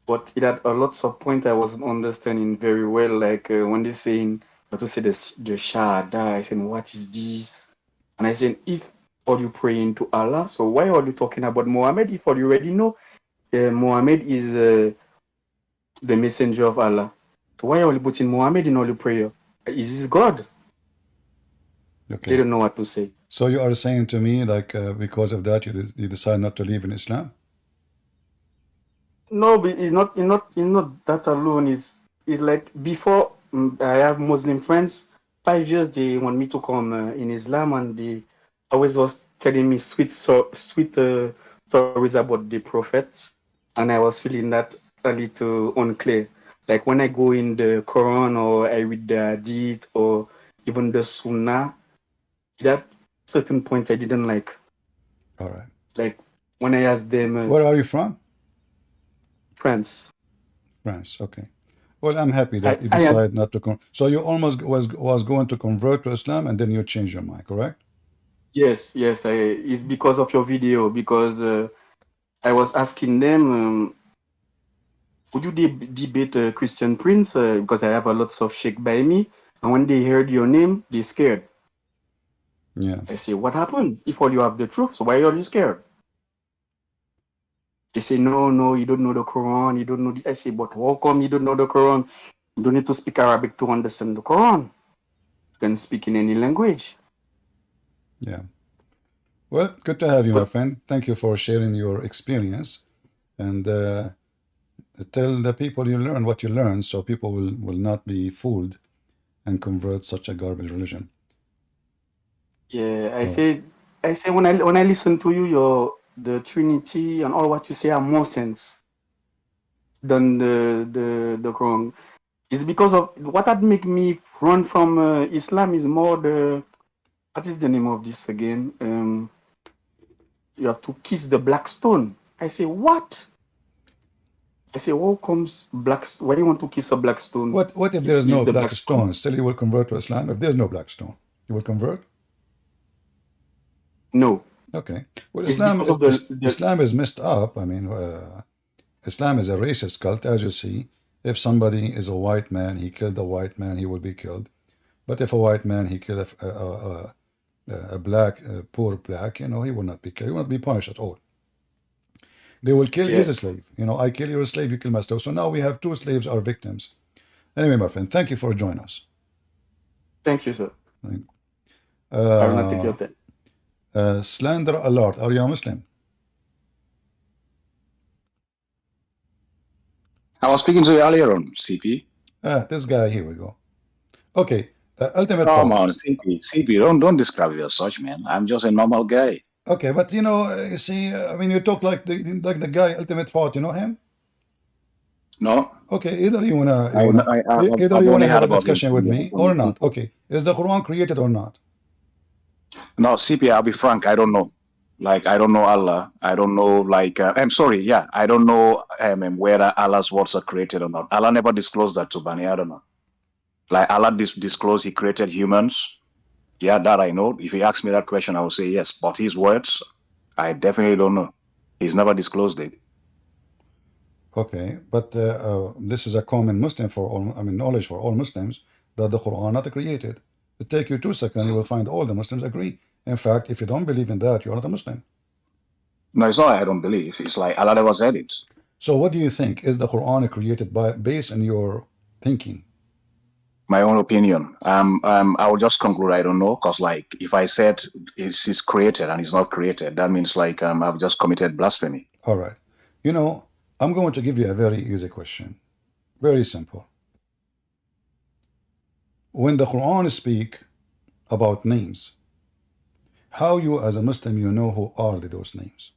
but it had a lots of points I wasn't understanding very well. Like when they saying, to say the Shahada, I said, what is this? And I said, if are you praying to Allah, so why are you talking about Muhammad? If you already know Muhammad is the messenger of Allah, so why are you putting Muhammad in all your prayer? Is this God? Okay. They don't know what to say. So you are saying to me, like, because of that, you decide not to live in Islam? No, but it's not that alone. It's like before I have Muslim friends. 5 years they want me to come in Islam, and they always was telling me sweet stories about the Prophet, and I was feeling that a little unclear. Like when I go in the Quran or I read the Hadith or even the Sunnah, that certain points I didn't like. All right. Like when I asked them, Where are you from? France. France. Okay. Well, I'm happy that you I asked, decide not to so you almost was going to convert to Islam and then you changed your mind, correct? yes, it's because of your video, because I was asking them, would you debate Christian Prince? Because I have a lots of sheikh by me, and when they heard your name, they scared. Yeah. I say, what happened? If all you have the truth, so why are you scared? They say, no, you don't know the Quran, you don't know the. I say, but how come you don't know the Quran? You don't need to speak Arabic to understand the Quran. You can speak in any language. Yeah. Well, good to have you, my But friend. Thank you for sharing your experience and tell the people you learn what you learn so people will not be fooled and convert such a garbage religion. yeah, All right. I say when I listen to you, the Trinity and all what you say are more sense than the Quran. It's because of what had make me run from Islam is more the what is the name of this again? You have to kiss the black stone. I say what? I say how comes black? Why you want to kiss a black stone? What if there is If no the black black stone? stone? Still, you will convert to Islam. If there's no black stone, you will convert. No, Okay. Well, it's because of the Islam is messed up. I mean, Islam is a racist cult, as you see. If somebody is a white man, he killed a white man, he will be killed. But if a white man he killed a black, poor black, he will not be killed. He will not be punished at all. They will kill yeah. his slave. I kill your slave, you kill my slave. So now we have two slaves are victims. Anyway, my friend, thank you for joining us. Thank you, sir. Right. I will not take your time. Slander alert. Are you a Muslim? I was speaking to you earlier on, CP. This guy, here we go. Okay. Ultimate Come Fault. on, CP, don't describe me as such, man. I'm just a normal guy. Okay, but you see, I mean, you talk like the guy Ultimate Fault. You know him? No, Okay, either you wanna I've only have heard a about him discussion with from your me or from not. people. Okay, is the Quran created or not? No, CP, I'll be frank, I don't know. Like, I don't know Allah. I don't know, I'm sorry, yeah, I don't know whether Allah's words are created or not. Allah never disclosed that to Bani Adam. Like, Allah disclosed he created humans. Yeah, that I know. If he asks me that question, I will say yes. But his words, I definitely don't know. He's never disclosed it. Okay, but this is a common Muslim for all. I mean, knowledge for all Muslims that the Quran not created. It take you 2 seconds, you will find all the Muslims agree. In fact, if you don't believe in that, you are not a Muslim. No, it's not I don't believe. It's like Allah never said it. So, what do you think? Is the Quran created based on your thinking? My own opinion. I will just conclude I don't know, because like if I said it's created and it's not created, that means like I've just committed blasphemy. All right. I'm going to give you a very easy question. Very simple. When the Quran speak about names, how you as a Muslim you know who are those names?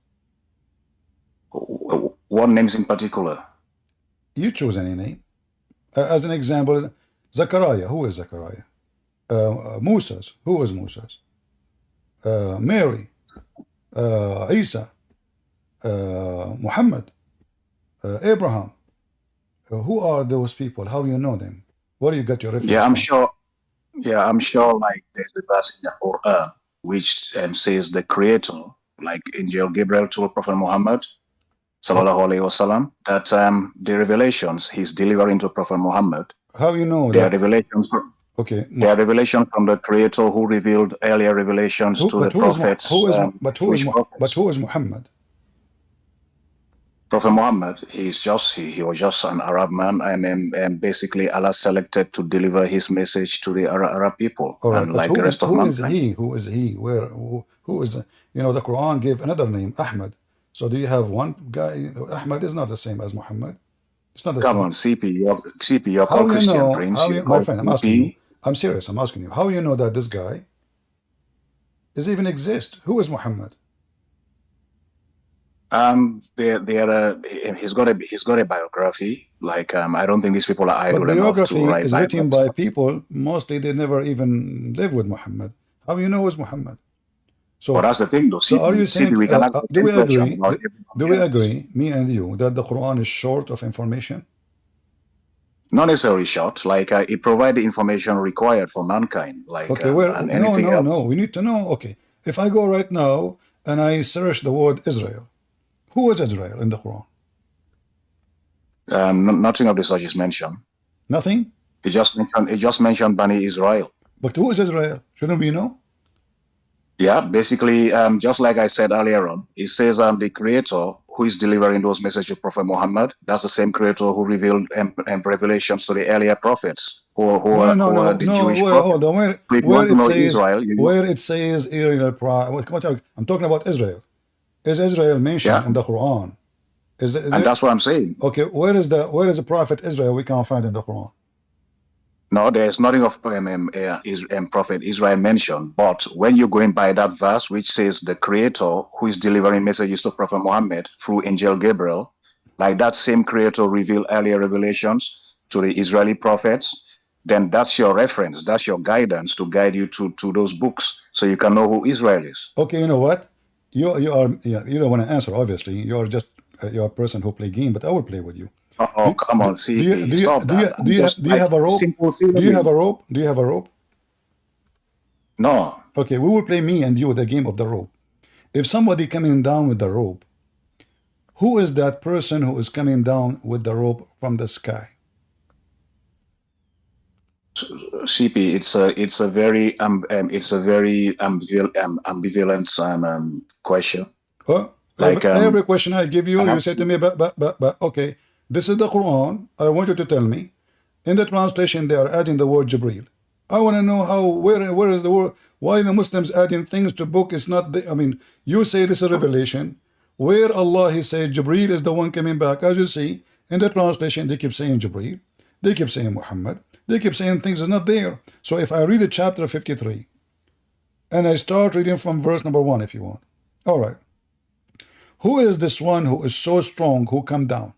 What names in particular? You choose any name. As an example, Zachariah. Who is Zachariah? Moses. Who is Moses? Mary. Isa. Muhammad. Abraham. Who are those people? How you know them? Where do you get your reference Yeah, I'm from? sure. Yeah, I'm sure. Like there's a verse in the Quran which says the Creator, like Angel Gabriel told Prophet Muhammad, sallallahu alaihi wasallam, that the revelations he's delivering to Prophet Muhammad, How you know they are that? revelations. Okay, They are revelations from the Creator who revealed earlier revelations to the prophets, which prophets? who is Muhammad? Prophet Muhammad, he was just an Arab man, and basically Allah selected to deliver his message to the Arab people, All right, and but like the rest of who is mankind. he? Who is he? Who is the Quran gave another name, Ahmad. So do you have one guy? Ahmad is not the same as Muhammad. It's not the Come same. on, CP, you're How called you Christian know? Prince. You're My called friend? I'm asking you. CP. I'm serious. I'm asking you. How you know that this guy does even exist? Who is Muhammad? He's got a biography. Like, I don't think these people are But idle enough to biography write is written biographies. by people, mostly they never even live with Muhammad. How you know who's Muhammad? But So, that's the thing, though. so are you saying, We can ask the do same we question agree, about do we everybody else. agree, me and you, that the Quran is short of information? Not necessarily short. Like, it provides the information required for mankind. Like, Okay, well, and no, anything no, else. no, we need to know. Okay, if I go right now and I search the word Israel, who is Israel in the Quran? Nothing of the such is mentioned. Nothing? It just mentioned Bani Israel. But who is Israel? Shouldn't we know? Yeah, basically, just like I said earlier on, it says the creator who is delivering those messages to Prophet Muhammad, that's the same creator who revealed revelations to the earlier prophets, who are the Jewish Wait, prophets. hold on. So if you Where want to it know says, Israel, where it says Ariel, I'm talking about Israel. Is Israel mentioned yeah, in the Quran? Is it, and that's what I'm saying. okay, where is the prophet Israel we can't find in the Quran? No, there's nothing of Prophet Israel mentioned. But when you're going by that verse, which says the creator who is delivering messages to Prophet Muhammad through angel Gabriel, like that same creator revealed earlier revelations to the Israeli prophets, then that's your reference, that's your guidance to guide you to those books, so you can know who Israel is. Okay, you know what? You don't want to answer. Obviously, you're just you're a person who play game, but I will play with you. Oh, come on, CP, stop that. I'm just Do you have a rope? simple Do you have theory. a rope? Do you have a rope? No, Okay, we will play me and you the game of the rope. If somebody coming down with the rope, who is that person who is coming down with the rope from the sky? CP, it's a very ambivalent question. Oh, Like every question I give you, I you have say to to, me, but, okay, this is the Quran. I want you to tell me. In the translation, they are adding the word Jibreel. I want to know how, where is the word, why the Muslims adding things to book is not, I mean, you say this is revelation. Where Allah, He said Jibreel is the one coming back. As you see, in the translation, they keep saying Jibreel. They keep saying Muhammad. They keep saying things is not there. So if I read the chapter 53, and I start reading from verse number 1, if you want. All right. Who is this one who is so strong who come down?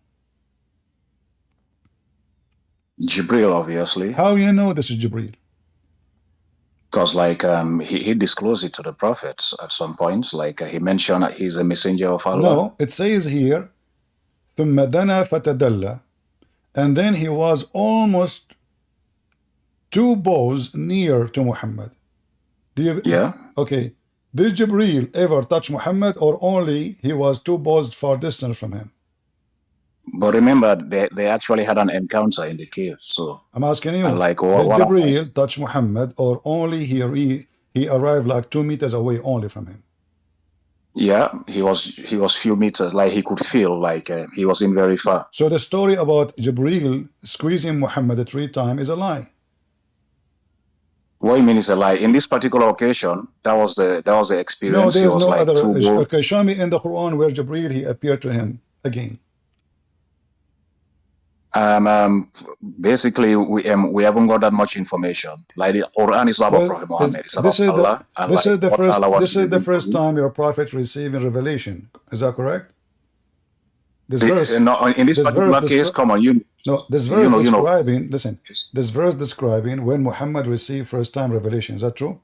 Jibril, obviously, How you know this is Jibreel? because like he disclosed it to the prophets at some points. Like he mentioned that he's a messenger of Allah. No, it says here, ثم دنا فتدلى, and then he was almost 2 bows near to Muhammad. Do you? Yeah. Okay. Did Jibreel ever touch Muhammad, or only he was 2 bows far distance from him? But remember, they actually had an encounter in the cave. So I'm asking you, like, did Jibreel touch Muhammad, or only he arrived like 2 meters away only from him? Yeah, he was few meters, like he could feel like he was in very far. So the story about Jibreel squeezing Muhammad 3 times is a lie. What do you mean it's a lie? In this particular occasion, that was the experience. No, there's no like other. Okay, show me in the Quran where Jibreel he appeared to him again. Basically, we haven't got that much information. Like the Quran is about Prophet Muhammad. It's about Allah. This is the first time your prophet receiving revelation. Is that correct? This verse. No, in this particular case, come on, this verse describing. Listen, this verse describing when Muhammad received first time revelation. Is that true?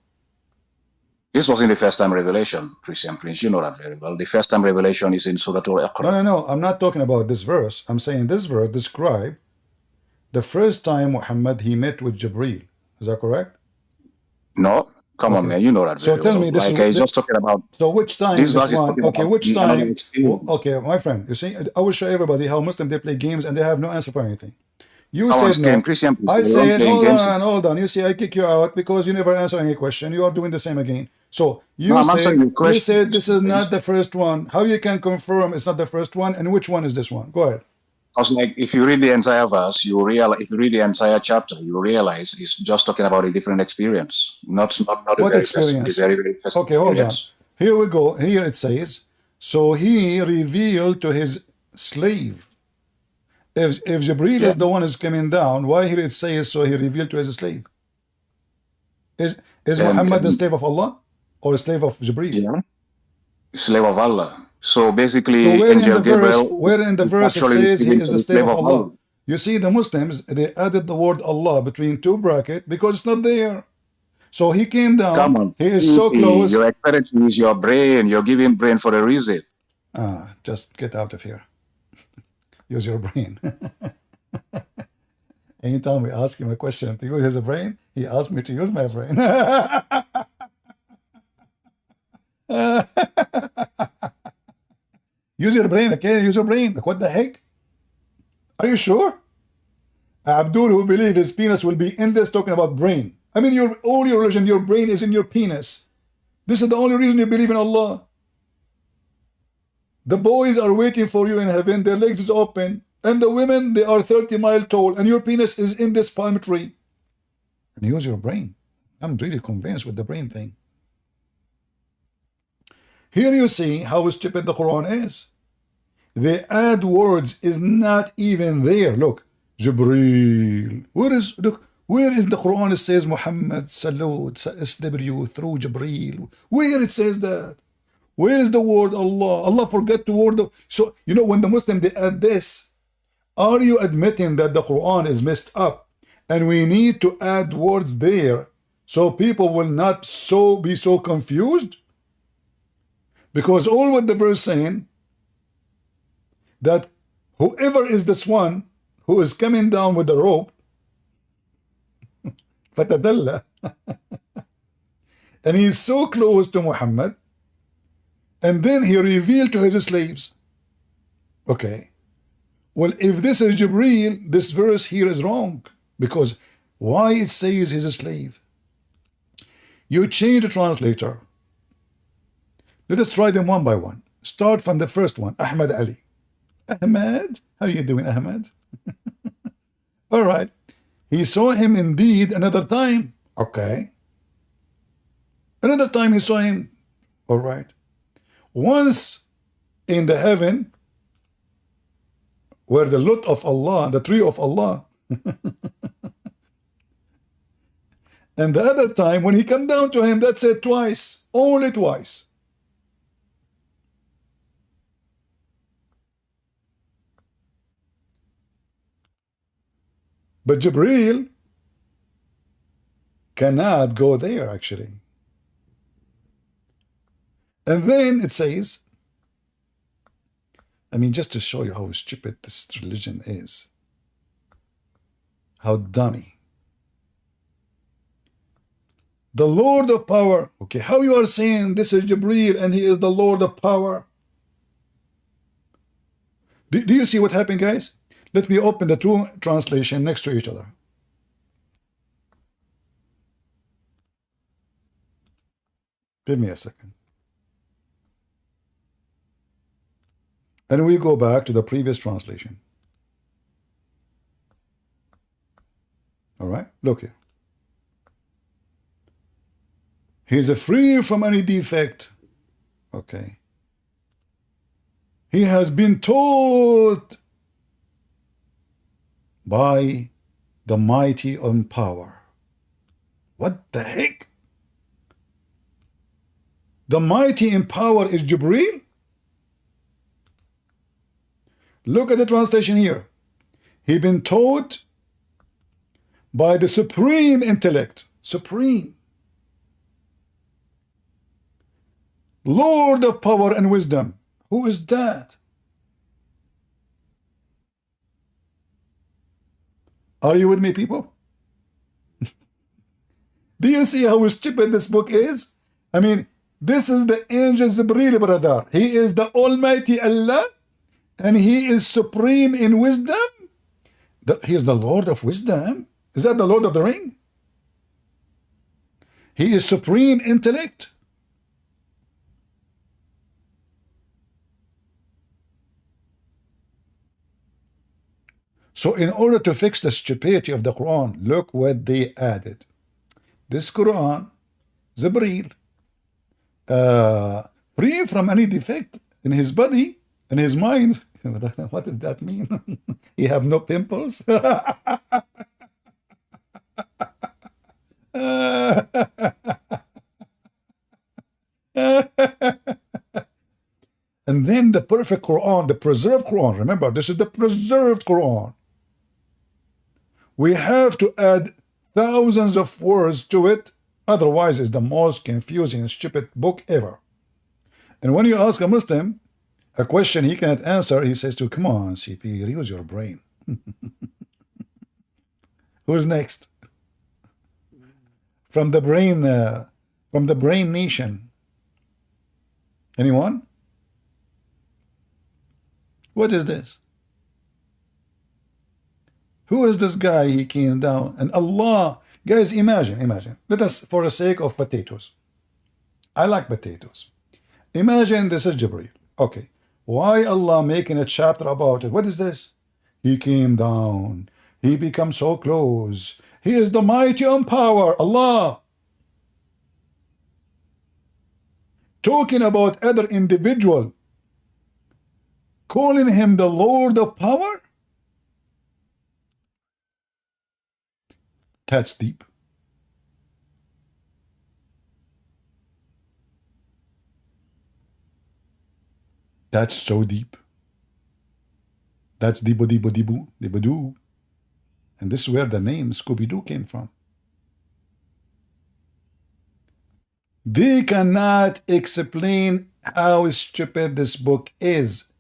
This wasn't the first time revelation, Christian Prince. You know that very well. The first time revelation is in Surah Al-Iqra. No. I'm not talking about this verse. I'm saying this verse describe the first time Muhammad he met with Jibreel. Is that correct? No. Come on, man. You know that very well. So tell me this. Like he's just talking about. So which time this one? Okay, which time? Okay, my friend. You see, I will show everybody how Muslims they play games and they have no answer for anything. You said no. Christian, I said hold on. You see, I kick you out because you never answer any question. You are doing the same again. So you said this is not the first one. How you can confirm it's not the first one? And which one is this one? Go ahead. Because like if you read the entire verse, you realize if you read the entire chapter, you realize it's just talking about a different experience, not a what experience? Very okay, hold on. Here we go. Here it says, so he revealed to his slave. If Jibreel is the one is coming down, why here it says so he revealed to his slave? Is Muhammad the slave of Allah or a slave of Jibreel? Yeah, slave of Allah. So basically, Angel Gabriel. Where in the verse it says he is the slave of Allah? You see, the Muslims, they added the word Allah between two brackets because it's not there. So he came Come down. on, He is so close. you're expected to use your brain. You're giving brain for a reason. Just get out of here. Use your brain. Anytime we ask him a question to use his brain, he asks me to use my brain. Use your brain, okay? Use your brain. Like, what the heck? Are you sure? Abdul, who believes his penis will be in this, talking about brain. I mean, all your religion, your brain is in your penis. This is the only reason you believe in Allah. The boys are waiting for you in heaven. Their legs is open. And the women, they are 30 miles tall. And your penis is in this palm tree. And use your brain. I'm really convinced with the brain thing. Here you see how stupid the Quran is. The add words is not even there. Look, Jibreel. Where is the Quran? It says Muhammad Salud SW through Jibreel. Where it says that? Where is the word Allah? Allah forgot the word. So, you know, when the Muslim, they add this, are you admitting that the Quran is messed up and we need to add words there so people will not be so confused? Because all what the verse saying, that whoever is this one who is coming down with the rope, fatadalla, and he is so close to Muhammad, and then he revealed to his slaves. Okay, well, if this is Jibreel, this verse here is wrong, because why it says he's a slave? You change the translator. Let us try them one by one. Start from the first one, Ahmad Ali. Ahmad? How are you doing, Ahmad? All right. He saw him indeed another time. Okay. Another time he saw him. All right. Once in the heaven, where the lot of Allah, the tree of Allah. And the other time when he come down to him, that's it twice. Only twice. But Jibreel cannot go there, actually. And then it says, I mean, just to show you how stupid this religion is, how dummy. The Lord of power. Okay, how you are saying this is Jibreel and he is the Lord of power? Do you see what happened, guys? Let me open the two translations next to each other. Give me a second. And we go back to the previous translation. All right, look here. He is free from any defect. Okay. He has been taught by the mighty in power. What the heck? The mighty in power is Jibreel? Look at the translation here. He been taught by the supreme intellect. Supreme. Lord of power and wisdom. Who is that? Are you with me, people? Do you see how stupid this book is? I mean, this is the angel Jibreel, brother. He is the Almighty Allah, and he is supreme in wisdom. He is the Lord of wisdom. Is that the Lord of the Ring? He is supreme intellect. So in order to fix the stupidity of the Quran, look what they added. This Quran, Jibreel, free from any defect in his body, in his mind. What does that mean? He have no pimples? And then the perfect Quran, the preserved Quran. Remember, this is the preserved Quran. We have to add thousands of words to it, otherwise it's the most confusing and stupid book ever. And when you ask a Muslim a question he cannot answer, he says to, come on, CP, use your brain. Who's next? From the brain nation. Anyone? What is this? Who is this guy? He came down and Allah, guys, imagine. Let us, for the sake of potatoes. I like potatoes. Imagine this is Jibreel. Okay. Why Allah making a chapter about it? What is this? He came down. He becomes so close. He is the mighty on power. Allah. Talking about other individual. Calling him the Lord of power? That's deep. That's so deep. That's Dibo-Doo. And this is where the name Scooby-Doo came from. They cannot explain how stupid this book is.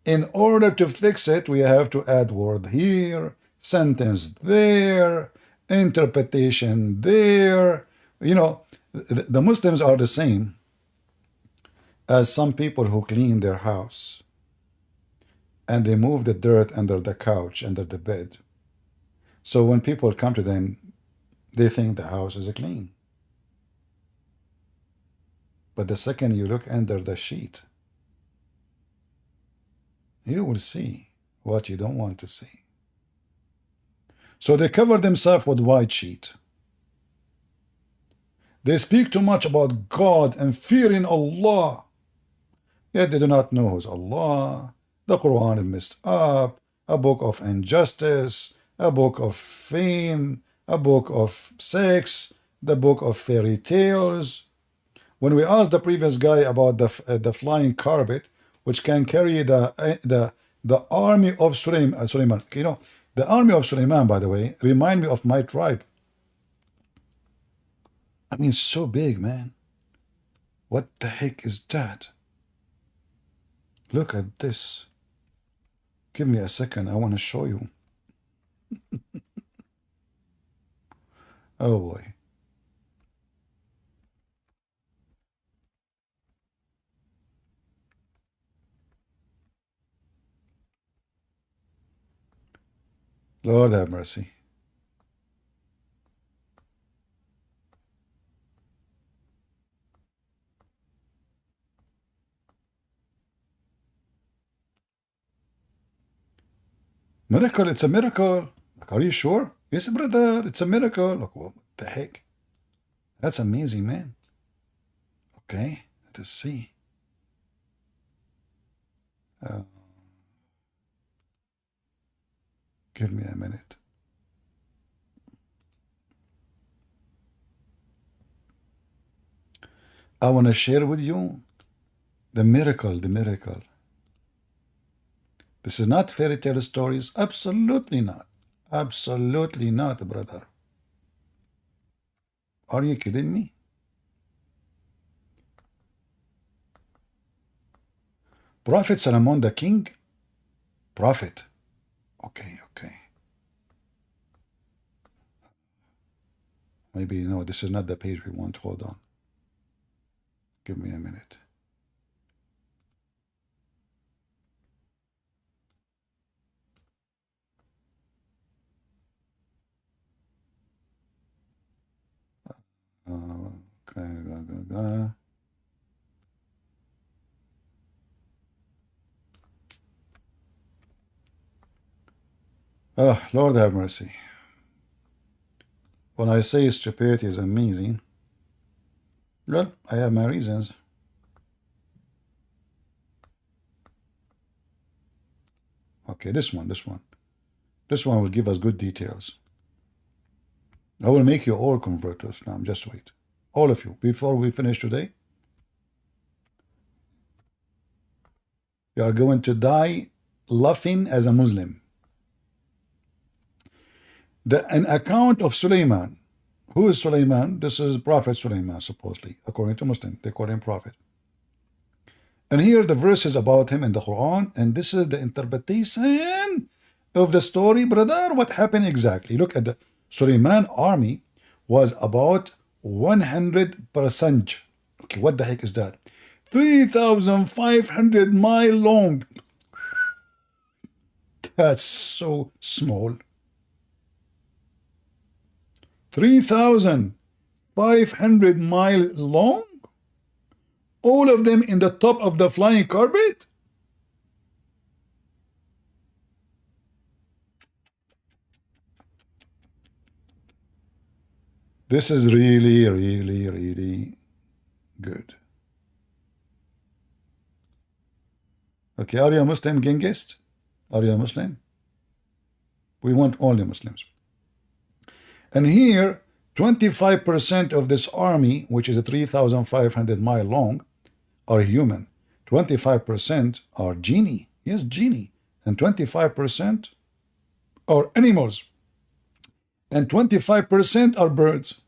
In order to fix it, we have to add word here, sentence there, interpretation there. You know, the Muslims are the same as some people who clean their house and they move the dirt under the couch, under the bed. So when people come to them, they think the house is clean. But the second you look under the sheet, you will see what you don't want to see. So they cover themselves with white sheet. They speak too much about God and fearing Allah, yet they do not know who's Allah. The Quran is messed up, a book of injustice, a book of fame, a book of sex, the book of fairy tales. When we asked the previous guy about the flying carpet, which can carry the army of Suleiman, you know, the army of Suleiman, by the way, remind me of my tribe. I mean, so big, man. What the heck is that? Look at this. Give me a second. I want to show you. Oh boy. Lord have mercy. Miracle, it's a miracle. Like, are you sure? Yes, brother, it's a miracle. Look, what the heck? That's amazing, man. Okay, let us see. Give me a minute. I want to share with you the miracle, This is not fairy tale stories. Absolutely not. Absolutely not, brother. Are you kidding me? Prophet Solomon the king? Prophet. Okay. Maybe, no, this is not the page we want. Hold on. Give me a minute. Okay. Oh, Lord have mercy. When I say stupidity is amazing, well, I have my reasons. Okay, this one. This one will give us good details. I will make you all convert to Islam. Just wait. All of you, before we finish today, you are going to die laughing as a Muslim. an account of Sulaiman. Who is Sulaiman? This is Prophet Sulaiman, supposedly, according to Muslim. They call him Prophet. And here the verse is about him in the Quran, and this is the interpretation of the story, brother. What happened exactly? Look at the Sulaiman army was about 100%. Okay, what the heck is that? 3,500 mile long. That's so small. 3,500 mile long? All of them in the top of the flying carpet? This is really, really, really good. Okay, are you a Muslim, Genghis? Are you a Muslim? We want only Muslims. And here, 25% of this army, which is a 3,500 mile long, are human. 25% are genie. Yes, genie. And 25% are animals. And 25% are birds.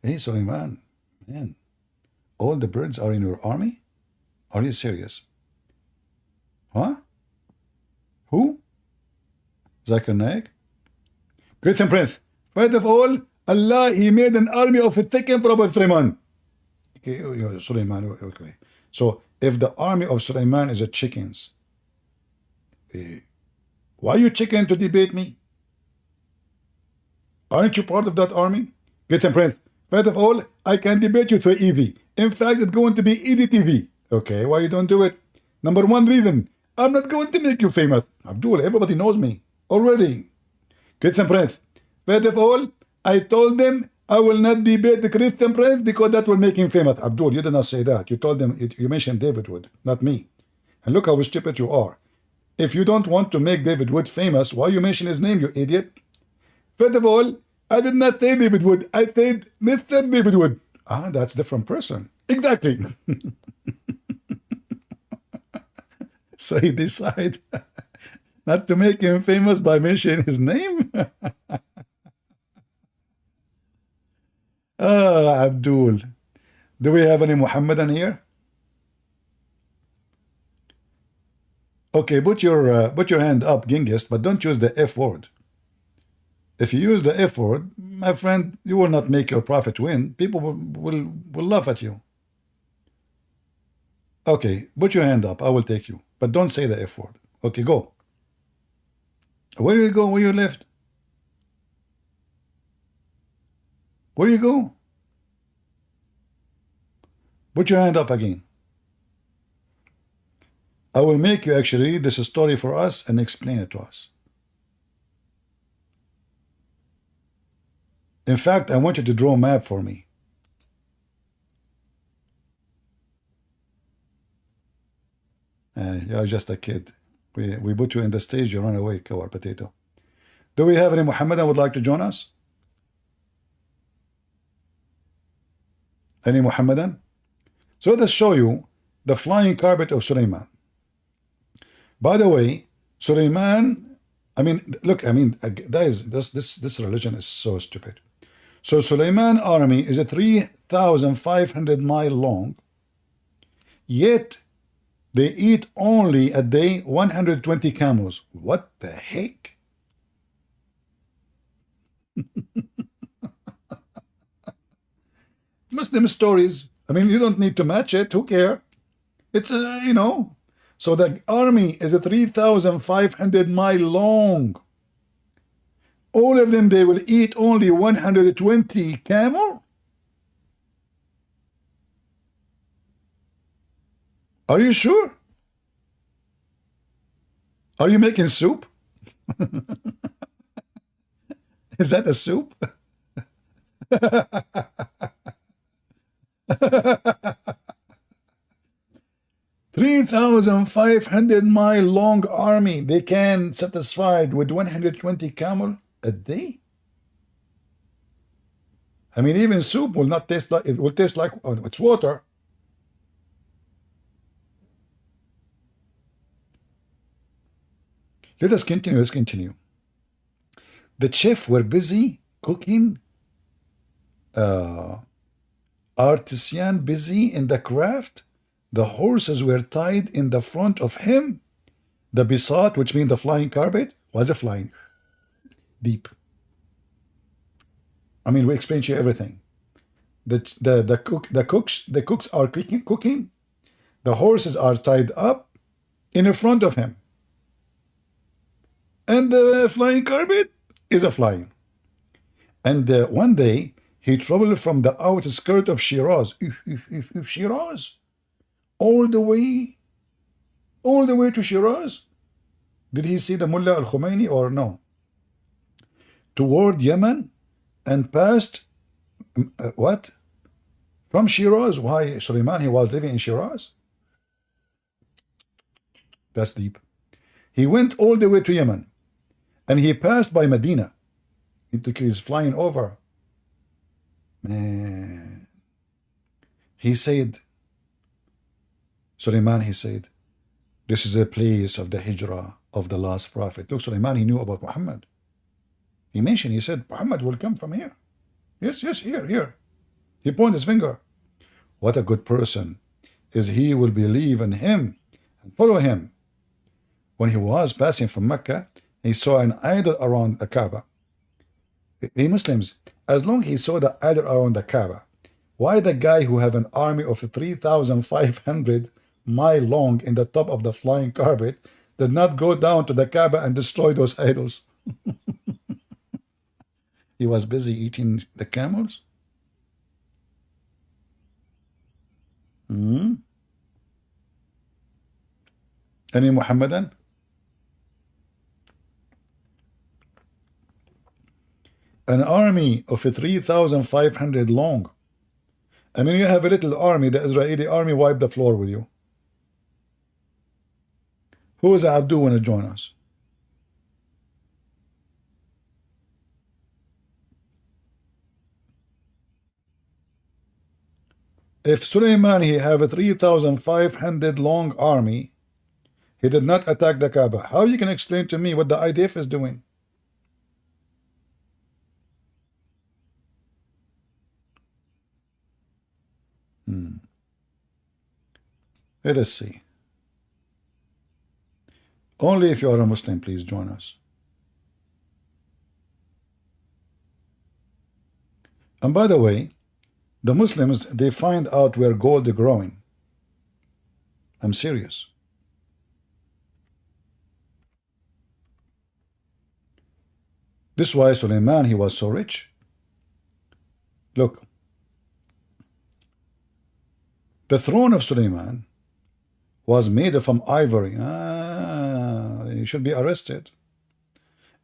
Hey, Suleiman, man, all the birds are in your army? Are you serious? Huh? Who? Zakir Naik? Christian Prince, first of all, Allah, He made an army of a thick Prophet Suleiman. Okay, Suleiman, okay. So, if the army of Suleiman is a chickens, why you chicken to debate me? Aren't you part of that army? Christian Prince, first of all, I can debate you so easy. In fact, it's going to be easy TV. Okay, why you don't do it? Number one reason, I'm not going to make you famous. Abdul, everybody knows me already. Christian Prince, first of all, I told them I will not debate the Christian Prince because that will make him famous. Abdul, you did not say that. You told them, you mentioned David Wood, not me. And look how stupid you are. If you don't want to make David Wood famous, why you mention his name, you idiot? First of all, I did not say David Wood. I said Mr. David Wood. Ah, that's a different person. Exactly. So he decided not to make him famous by mentioning his name? Ah, Abdul. Do we have any Muhammadan here? Okay, put your hand up, Genghis, but don't use the F word. If you use the F word, my friend, you will not make your prophet win. People will laugh at you. Okay, put your hand up. I will take you. But don't say the F word. Okay, go. Where do you go? Where you left? Where you go? Put your hand up again. I will make you actually read this story for us and explain it to us. In fact, I want you to draw a map for me. You're just a kid. We put you in the stage, you run away, coward potato. Do we have any Muhammadan would like to join us? Any Muhammadan? So let us show you the flying carpet of Sulaiman. By the way, Sulaiman, I mean, look, I mean, guys, this religion is so stupid. So Sulaiman army is a 3,500 mile long, yet they eat only a day 120 camels. What the heck? Muslim stories. I mean, you don't need to match it. Who care? It's you know. So the army is a 3,500 mile long. All of them, they will eat only 120 camel? Are you sure? Are you making soup? Is that a soup? 3,500 mile long army. They can satisfied with 120 camel a day? I mean, even soup will not taste like, it will taste like it's water. Let us continue. Let's continue. The chef were busy cooking, artisan busy in the craft. The horses were tied in the front of him. The bisat, which means the flying carpet, was a flying deep. I mean, we explained to you everything. The cooks are cooking. The horses are tied up in front of him, and the flying carpet is a flying. And one day he traveled from the outskirts of Shiraz, Shiraz, all the way to Shiraz. Did he see the Mullah al-Khomeini or no? Toward Yemen, and passed what? From Shiraz. Why, Suleiman, he was living in Shiraz? That's deep. He went all the way to Yemen, and he passed by Medina. He's flying over. Man. He said, Suleiman, he said, this is a place of the hijrah of the last prophet. Look, Suleiman, he knew about Muhammad. He mentioned, he said, Muhammad will come from here. Yes, here. He pointed his finger. What a good person is he will believe in him and follow him. When he was passing from Mecca, he saw an idol around the Kaaba. Hey, Muslims, as long as he saw the idol around the Kaaba, why the guy who have an army of 3,500 mile long in the top of the flying carpet did not go down to the Kaaba and destroy those idols? He was busy eating the camels. Any Muhammadan? An army of 3,500 long. I mean, you have a little army, the Israeli army wiped the floor with you. Who is Abdul want to join us? If Suleiman, he have a 3,500 long army, he did not attack the Kaaba. How you can explain to me what the IDF is doing? Let us see. Only if you are a Muslim, please join us. And by the way, the Muslims, they find out where gold is growing. I'm serious. This is why Suleiman, he was so rich. Look, the throne of Suleiman was made from ivory. He should be arrested.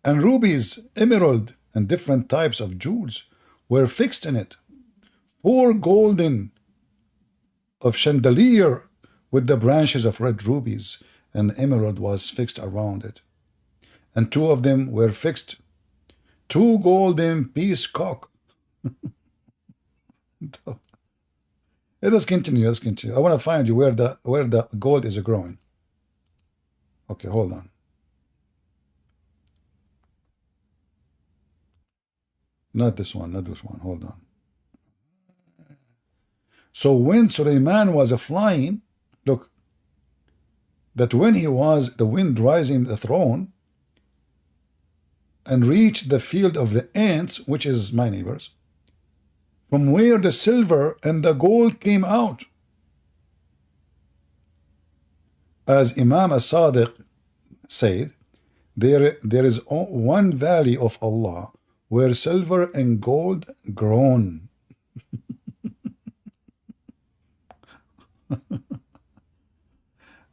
And rubies, emerald, and different types of jewels were fixed in it. 4 golden of chandelier with the branches of red rubies, and emerald was fixed around it. And 2 of them were fixed. 2 golden peacock. Let us continue. I want to find you where the gold is growing. Okay, hold on. Not this one. Hold on. So when Suleiman was flying, look, that when he was the wind rising the throne and reached the field of the ants, which is my neighbors, from where the silver and the gold came out. As Imam as-Sadiq said, there is one valley of Allah where silver and gold grown.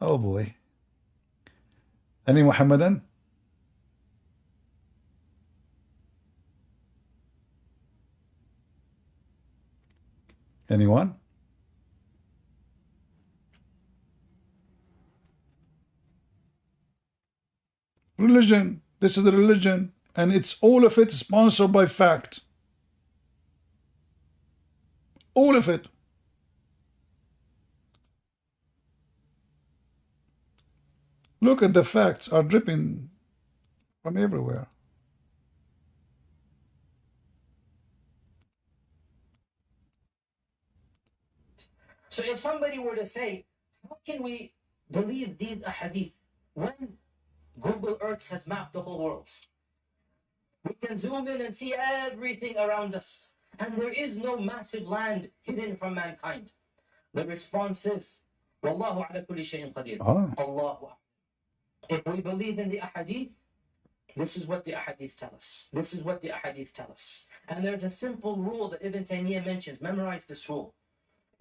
Oh boy. Any Muhammadan? Anyone? Religion. This is the religion, and it's all of it sponsored by fact. All of it. Look at the facts are dripping from everywhere. So if somebody were to say, how can we believe these ahadith when Google Earth has mapped the whole world? We can zoom in and see everything around us, and there is no massive land hidden from mankind. The response is, Wallahu ala kulli shay'in qadir. Allahu. If we believe in the ahadith, this is what the ahadith tell us. This is what the ahadith tell us. And there's a simple rule that Ibn Taymiyyah mentions. Memorize this rule.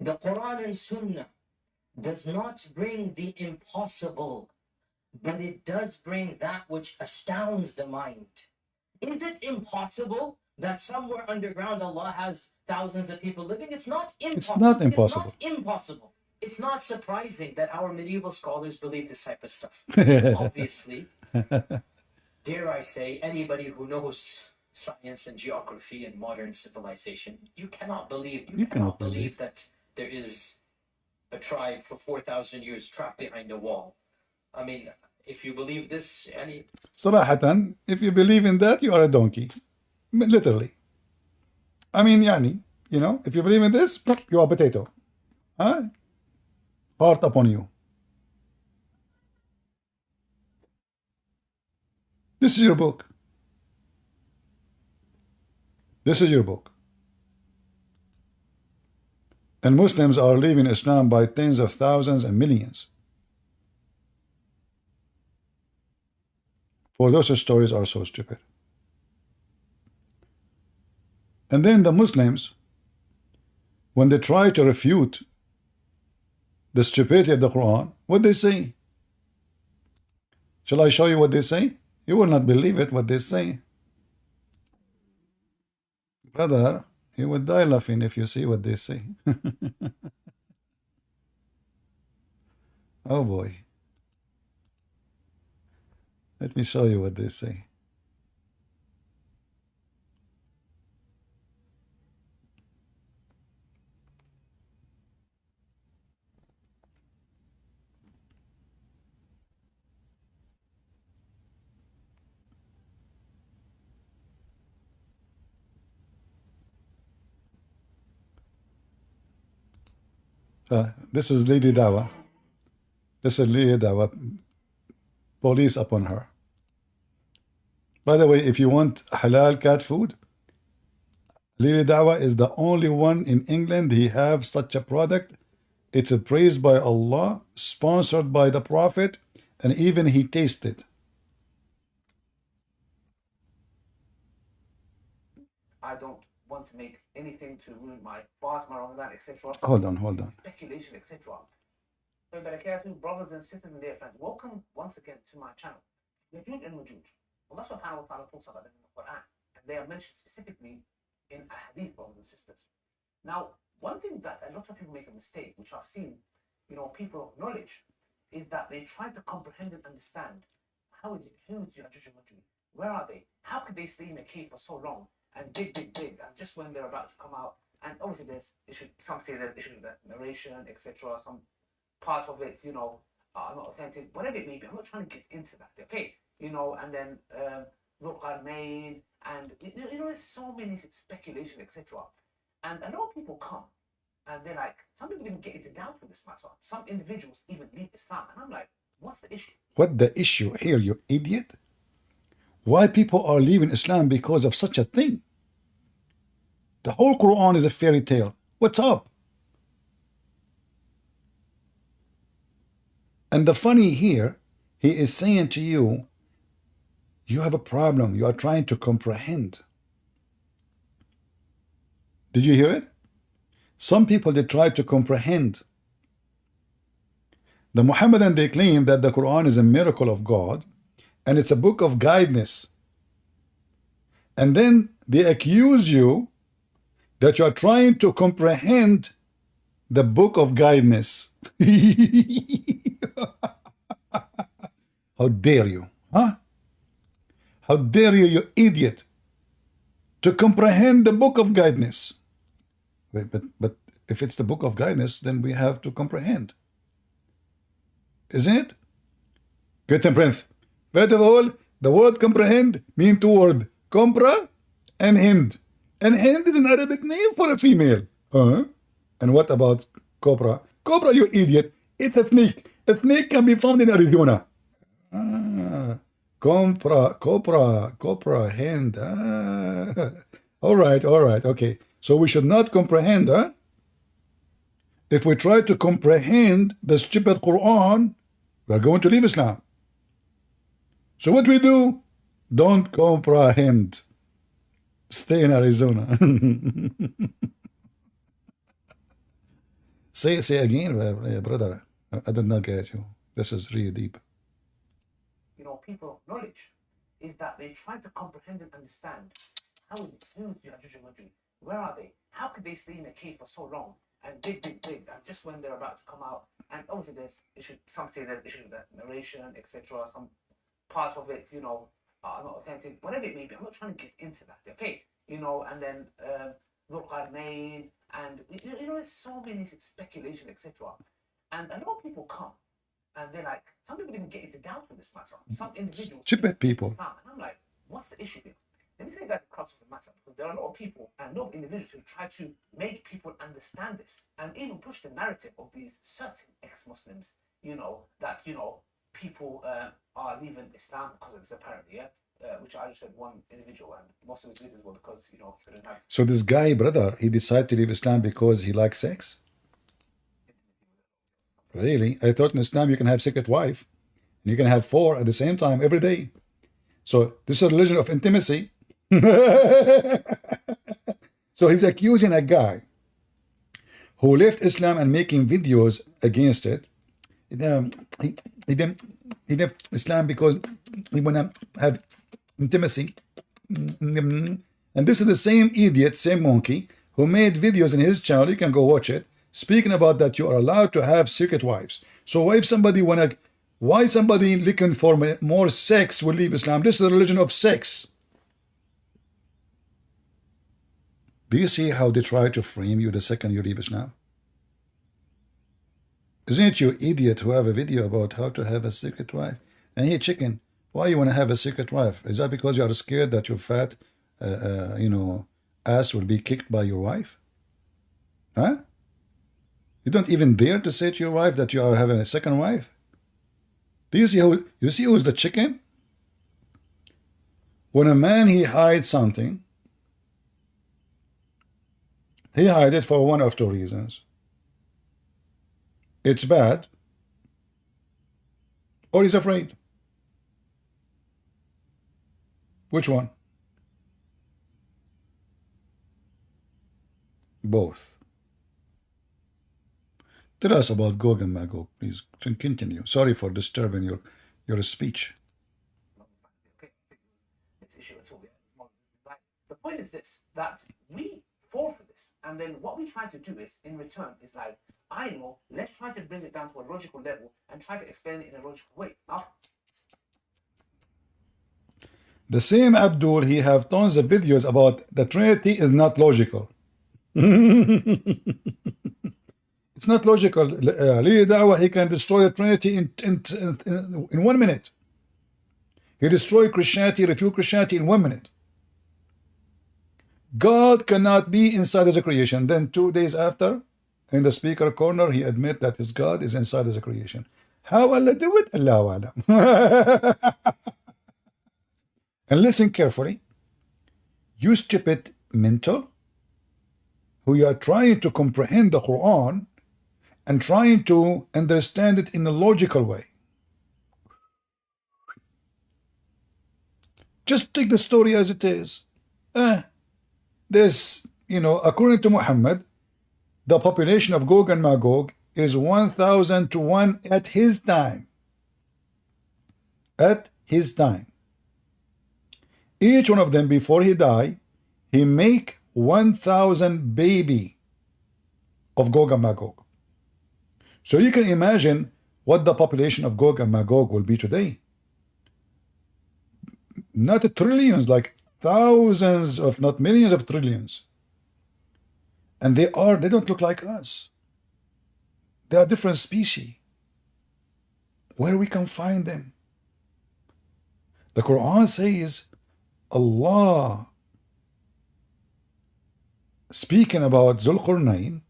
The Qur'an and Sunnah does not bring the impossible, but it does bring that which astounds the mind. Is it impossible that somewhere underground Allah has thousands of people living? It's not impossible. It's not impossible. It's not impossible. It's not surprising that our medieval scholars believe this type of stuff. Obviously, dare I say, anybody who knows science and geography and modern civilization, you cannot believe that there is a tribe for 4,000 years trapped behind a wall. I mean, if you believe this, صراحة, if you believe in that, you are a donkey. Literally. I mean, if you believe in this, you are a potato. Huh? Part upon you. This is your book. This is your book. And Muslims are leaving Islam by tens of thousands and millions. For those stories are so stupid. And then the Muslims, when they try to refute the stupidity of the Quran, what they say? Shall I show you what they say? You will not believe it, what they say. Brother, you would die laughing if you see what they say. Oh boy. Let me show you what they say. This is Lady Dawa. This is Lady Dawa. Police upon her. By the way, if you want halal cat food, Lady Dawa is the only one in England he have such a product. It's praised by Allah, sponsored by the Prophet, and even he tasted. I don't want to make anything to ruin my fast, my Ramadan, etc. Hold on. Speculation, etc. So, barakatuh, brothers and sisters and dear friends, welcome once again to my channel. Yajuj and Majuj. Allah subhanahu wa ta'ala talks about them in the Quran, and they are mentioned specifically in Ahadith, brothers and sisters. Now, one thing that a lot of people make a mistake, which I've seen, people of knowledge, is that they try to comprehend and understand who is Yajuj and Majuj? Where are they? How could they stay in a cave for so long and dig, and just when they're about to come out? And obviously, some say that there should be the narration, etc. Some parts of it, are not authentic, whatever it may be. I'm not trying to get into that, okay? And then Dhul-Qarnayn, and there's so many speculation, etc. And a lot of people come, and they're like, some people even get into doubt with this matter. Some individuals even leave Islam, and I'm like, what's the issue? What the issue here, you idiot? Why people are leaving Islam because of such a thing? The whole Quran is a fairy tale. What's up? And the funny here, he is saying to you, you have a problem. You are trying to comprehend. Did you hear it? Some people, they try to comprehend. The Muhammadan, they claim that the Quran is a miracle of God and it's a book of guidance. And then they accuse you that you are trying to comprehend the book of guidance. How dare you, huh? How dare you, you idiot, to comprehend the book of guidance. Wait, but if it's the book of guidance, then we have to comprehend. Isn't it? Great and Prince. First of all, the word comprehend mean two words. Compra and hind. And hind is an Arabic name for a female. And what about cobra? Cobra, you idiot. It's a snake. A snake can be found in Arizona. Cobra, hind. All right, okay. So we should not comprehend, If we try to comprehend the stupid Quran, we are going to leave Islam. So what we do? Don't comprehend. Stay in Arizona. Say again, brother. I did not get you. This is really deep. You know, people of knowledge is that they try to comprehend and understand how is it to Ya'juj and Ma'juj. Where are they? How could they stay in a cave for so long and dig, and just when they're about to come out? And obviously, there's issue. Some say there's issue with the narration, etc. Some parts of it, you know, are not authentic. Whatever it may be, I'm not trying to get into that. Okay, you know, and then Dhul Qarnayn, and you know, there's so many speculation, etc. And a lot of people come, and they're like, some people even get into doubt with this matter. Some individuals, stupid people. Islam, and I'm like, what's the issue here? Let me tell you guys the crux of the matter, because there are a lot of people and a lot of individuals who try to make people understand this and even push the narrative of these certain ex-Muslims, you know, that, you know, people are leaving Islam because of this apparently, which I just said one individual, and most of his leaders were because, you know, he couldn't have. So this guy, brother, he decided to leave Islam because he likes sex? Really? I thought in Islam you can have second wife, and you can have 4 at the same time every day. So this is a religion of intimacy. So he's accusing a guy who left Islam and making videos against it. He left Islam because he want to have intimacy. And this is the same idiot, same monkey, who made videos in his channel, you can go watch it, speaking about that you are allowed to have secret wives. So why somebody looking for more sex will leave Islam? This is a religion of sex. Do you see how they try to frame you the second you leave Islam? Isn't it you idiot who have a video about how to have a secret wife? And hey, chicken, why you want to have a secret wife? Is that because you are scared that your fat, ass will be kicked by your wife? Huh? You don't even dare to say to your wife that you are having a second wife? Do you see who's the chicken? When a man, he hides something, he hides it for one of 2 reasons. It's bad, or he's afraid. Which one? Both. Tell us about Gog and Magog, please. Continue. Sorry for disturbing your speech. This issue at all. The point is this, that we fall for this, and then what we try to do is, in return, is like, I know, let's try to bring it down to a logical level and try to explain it in a logical way. Now, the same Abdul, he have tons of videos about the Trinity is not logical. It's not logical. Li Dawah, he can destroy the Trinity in 1 minute. He destroyed Christianity, refute Christianity in 1 minute. God cannot be inside of the creation. Then 2 days after, in the speaker corner, he admit that his God is inside of the creation. How Allah do it? Allahu Alam. And listen carefully. You stupid mental, who you are trying to comprehend the Quran and trying to understand it in a logical way. Just take the story as it is. There's, according to Muhammad, the population of Gog and Magog is 1,000 to 1 at his time. At his time. Each one of them, before he die, he make 1,000 baby of Gog and Magog. So you can imagine what the population of Gog and Magog will be today. Not trillions, like thousands of, not millions of trillions. And they don't look like us. They are different species. Where we can find them? The Quran says Allah speaking about Zulqarnain,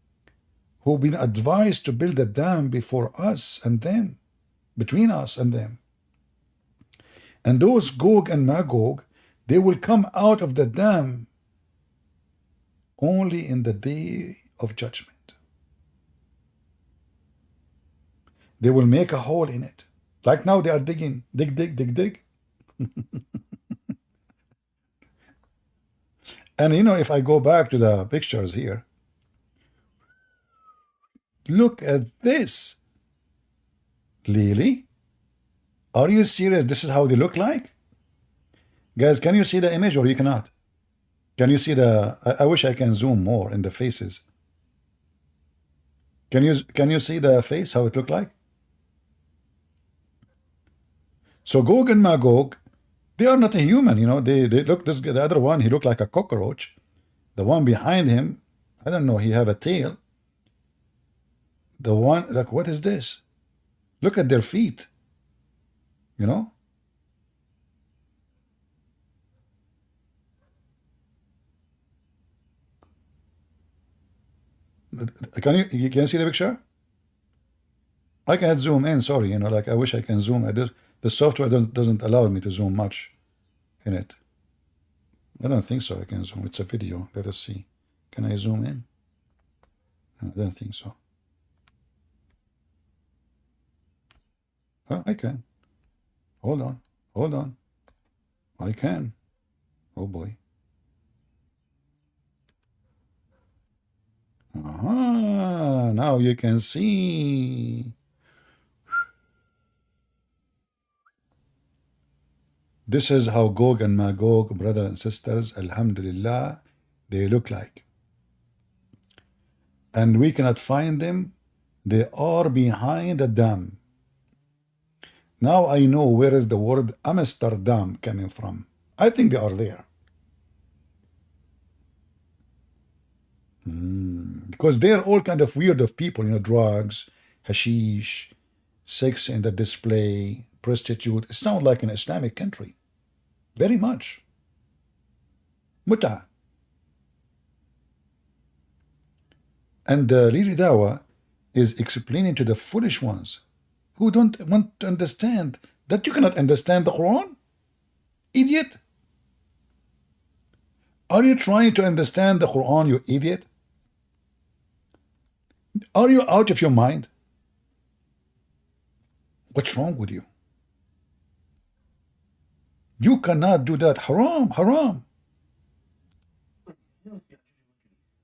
who been advised to build a dam before us and them, between us and them. And those Gog and Magog, they will come out of the dam only in the day of judgment. They will make a hole in it. Like now they are digging, dig, dig, dig, dig. And you know, if I go back to the pictures here, look at this. Lily, are you serious? This is how they look like? Guys, can you see the image or you cannot? Can you see the... I wish I can zoom more in the faces. Can you see the face, how it looked like? So Gog and Magog, they are not a human, you know. They look, this the other one, he looked like a cockroach. The one behind him, I don't know, he have a tail. The one, like, what is this? Look at their feet, you know. Can you see the picture? I can't zoom in, sorry, you know, like I wish I can zoom. The software doesn't allow me to zoom much in it. I don't think so I can zoom. It's a video. Let us see. Can I zoom in? No, I don't think so. Oh, I can. Hold on. Hold on. I can. Oh boy. Now you can see. This is how Gog and Magog, brothers and sisters, alhamdulillah, they look like. And we cannot find them. They are behind the dam. Now I know where is the word Amsterdam coming from. I think they are there. Because they're all kind of weird of people, you know, drugs, hashish, sex in the display, prostitute. It sounds like an Islamic country. Very much. Muta. And the Lili Dawa is explaining to the foolish ones who don't want to understand that you cannot understand the Quran. Idiot. Are you trying to understand the Quran, you idiot? Are you out of your mind? What's wrong with you? You cannot do that. Haram, haram.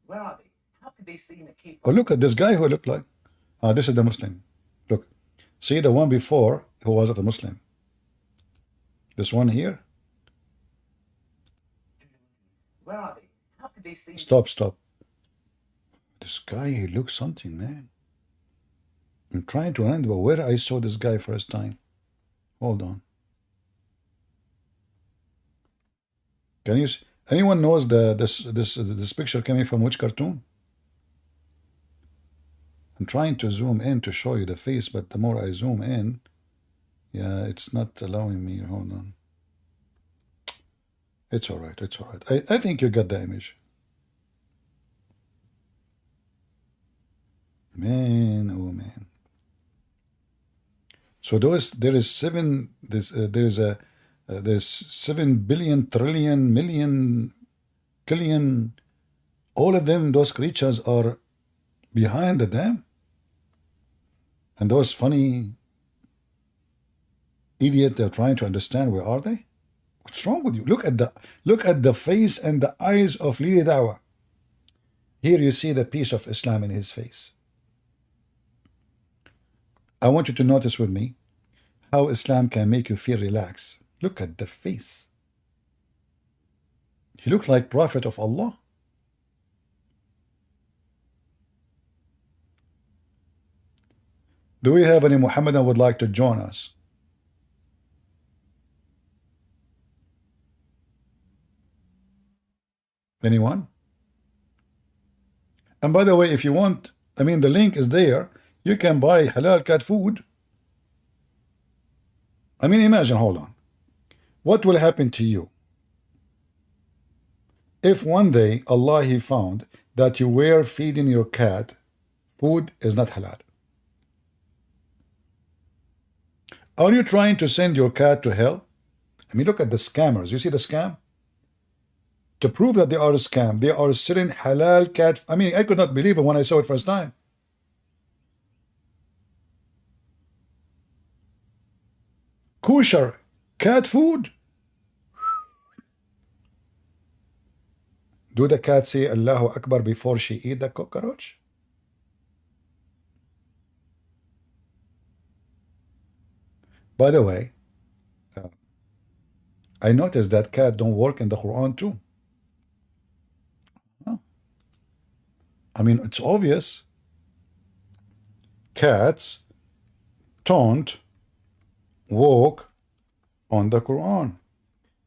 Where are they? How could they stay in a cave? Oh, look at this guy who looked like. This is the Muslim. Look. See the one before who wasn't a Muslim. This one here. Where are they? How could they stay? Stop, stop. This guy, he looks something, man. I'm trying to remember where I saw this guy first time. Hold on. Can you? Anyone knows this picture coming from which cartoon? I'm trying to zoom in to show you the face, but the more I zoom in, yeah, it's not allowing me. Hold on. It's all right. It's all right. I think you got the image. Man, oh man. So there is 7 billion trillion million killion. All of them, those creatures are behind the dam. And those funny idiot, they're trying to understand where are they? What's wrong with you? Look at the face and the eyes of Lili Dawa. Here you see the piece of Islam in his face. I want you to notice with me how Islam can make you feel relaxed. Look at the face. He looked like Prophet of Allah. Do we have any Muhammadan would like to join us? Anyone? And by the way, if you want, I mean, the link is there. You can buy halal cat food. I mean, imagine, hold on. What will happen to you if one day Allah He found that you were feeding your cat food is not halal? Are you trying to send your cat to hell? I mean, look at the scammers. You see the scam? To prove that they are a scam, they are selling halal cat. I mean, I could not believe it when I saw it first time. Kosher cat food. Do the cat say Allahu Akbar before she eat the cockroach? By the way, I noticed that cat don't work in the Quran too. I mean, it's obvious. Cats don't walk on the Quran.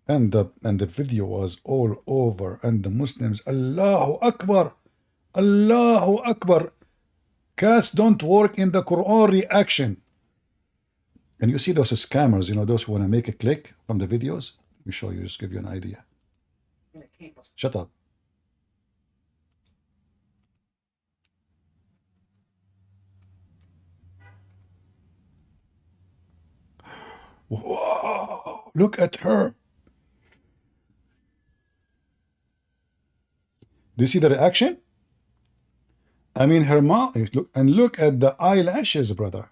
And the video was all over, and the Muslims, Allahu Akbar, Allahu Akbar. Cats don't work in the Quran reaction. And you see those scammers, you know, those who want to make a click from the videos. Let me show you, just give you an idea. Shut up. Whoa, look at her. Do you see the reaction? I mean, her mouth, look at the eyelashes, brother.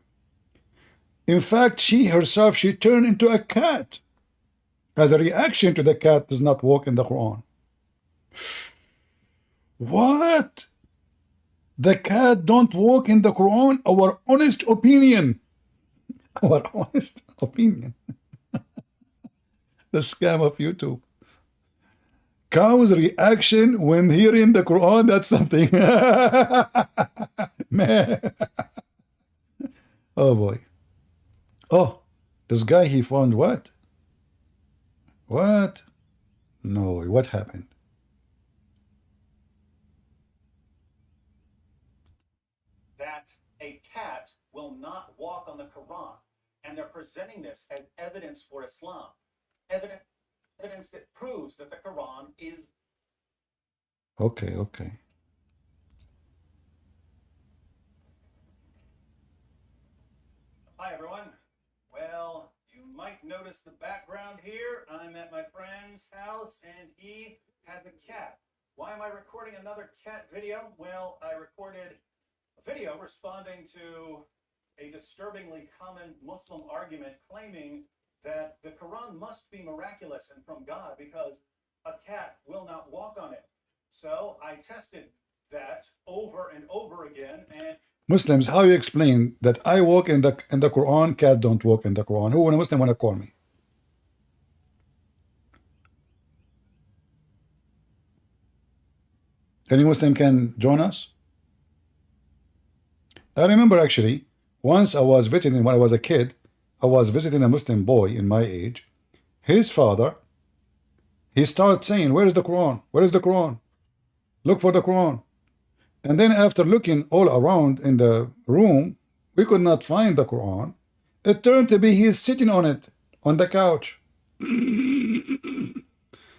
In fact, she herself, she turned into a cat as a reaction to the cat does not walk in the Quran. What? The cat don't walk in the Quran? Our honest opinion. Our honest opinion. The scam of YouTube. Cow's reaction when hearing the Quran, that's something. Man. Oh boy. Oh, this guy, he found what? What? No, what happened? That a cat will not walk on the Quran. And they're presenting this as evidence for Islam. Evidence that proves that the Quran is... Okay. Hi, everyone. Well, you might notice the background here. I'm at my friend's house, and he has a cat. Why am I recording another cat video? Well, I recorded a video responding to a disturbingly common Muslim argument claiming that the Quran must be miraculous and from God because a cat will not walk on it. So I tested that over and over again. And Muslims, how you explain that I walk in the Quran, cat don't walk in the Quran? Who, when a Muslim, want to call me? Any Muslim can join us? I remember actually, once I was visiting, when I was a kid, I was visiting a Muslim boy in my age. His father, he started saying, where is the Quran? Where is the Quran? Look for the Quran. And then after looking all around in the room, we could not find the Quran. It turned to be he's sitting on it, on the couch.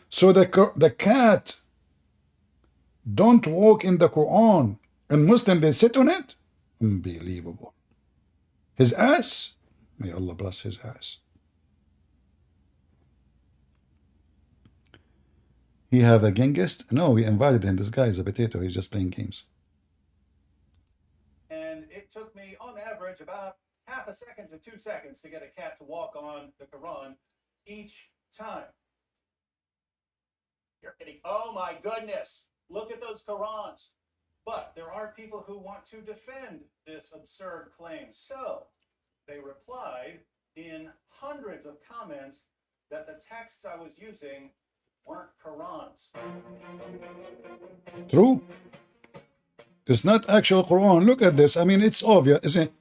So the cat don't walk in the Quran. And Muslim, they sit on it? Unbelievable. His ass? May Allah bless his ass. He have a Genghis? No, we invited him. This guy is a potato. He's just playing games. And it took me, on average, about half a second to 2 seconds to get a cat to walk on the Quran each time. You're kidding. Oh my goodness. Look at those Qurans. But there are people who want to defend this absurd claim. So they replied in hundreds of comments that the texts I was using weren't Qurans. True. It's not actual Quran. Look at this. I mean, it's obvious, isn't it?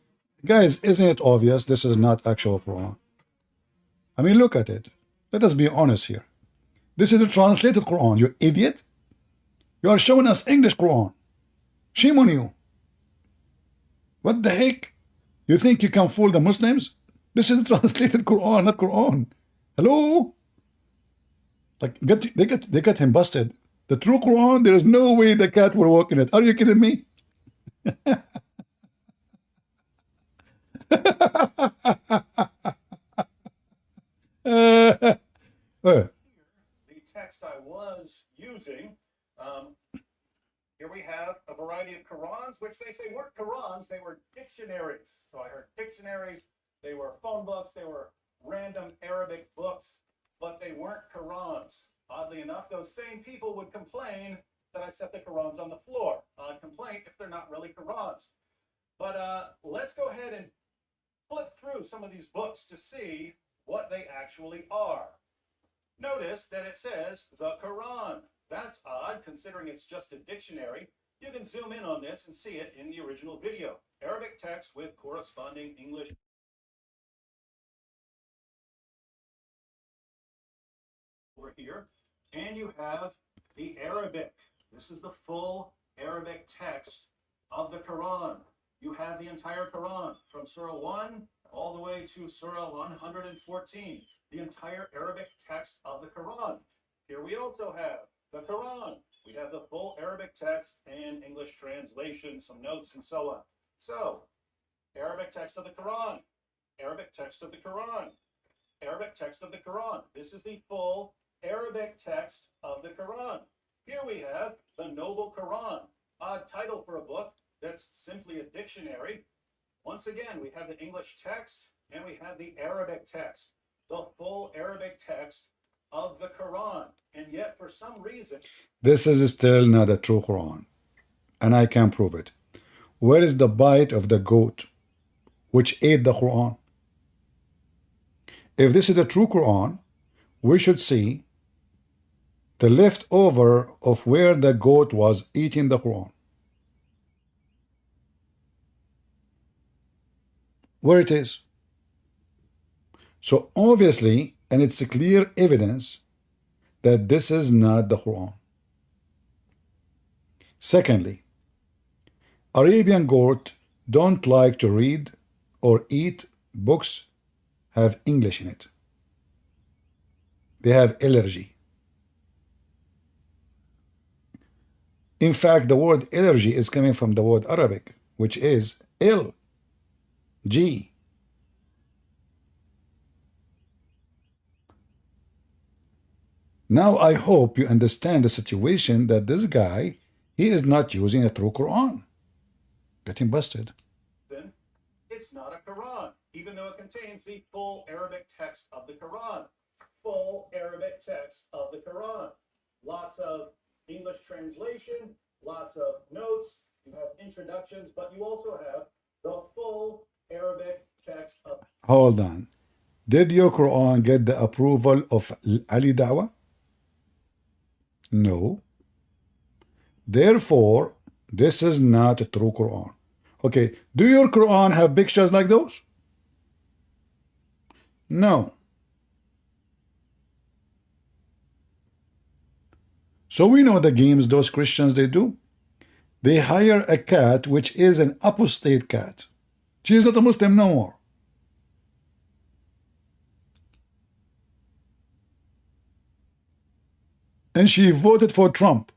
Guys, isn't it obvious this is not actual Quran? I mean, look at it. Let us be honest here. This is the translated Quran, you idiot. You are showing us English Quran. Shame on you. What the heck? You think you can fool the Muslims? This is translated Quran, not Quran. Hello? Like they got him busted. The true Quran, there is no way the cat will walk in it. Are you kidding me? The text I was using, here we have a variety of Qurans, which they say weren't Qurans, they were dictionaries. So I heard dictionaries, they were phone books, they were random Arabic books, but they weren't Qurans. Oddly enough, those same people would complain that I set the Qurans on the floor. Odd complaint if they're not really Qurans. But let's go ahead and flip through some of these books to see what they actually are. Notice that it says the Quran. That's odd, considering it's just a dictionary. You can zoom in on this and see it in the original video. Arabic text with corresponding English over here. And you have the Arabic. This is the full Arabic text of the Quran. You have the entire Quran from Surah 1 all the way to Surah 114. The entire Arabic text of the Quran. Here we also have the Quran. We have the full Arabic text and English translation, some notes, and so on. So, Arabic text of the Quran, Arabic text of the Quran, Arabic text of the Quran. This is the full Arabic text of the Quran. Here we have the Noble Quran, odd title for a book that's simply a dictionary. Once again, we have the English text and we have the Arabic text, the full Arabic text of the Quran. And yet, for some reason, this is still not a true Quran, and I can prove it. Where is the bite of the goat which ate the Quran? If this is a true Quran, we should see the leftover of where the goat was eating the Quran. Where it is. So obviously, and it's a clear evidence that this is not the Quran. Secondly, Arabian goat don't like to read or eat books have English in it. They have allergy. In fact, the word allergy is coming from the word Arabic, which is ill. G. Now I hope you understand the situation that this guy, he is not using a true Quran. Getting busted. then it's not a Quran, even though it contains the full Arabic text of the Quran. Full Arabic text of the Quran. Lots of English translation, lots of notes, you have introductions, but you also have the full Arabic text of. Hold on. Did your Quran get the approval of Ali Dawah? No. Therefore, this is not a true Quran. Okay, do your Quran have pictures like those? No. So we know the games those Christians they do. They hire a cat which is an apostate cat. She is not a Muslim no more. And she voted for Trump.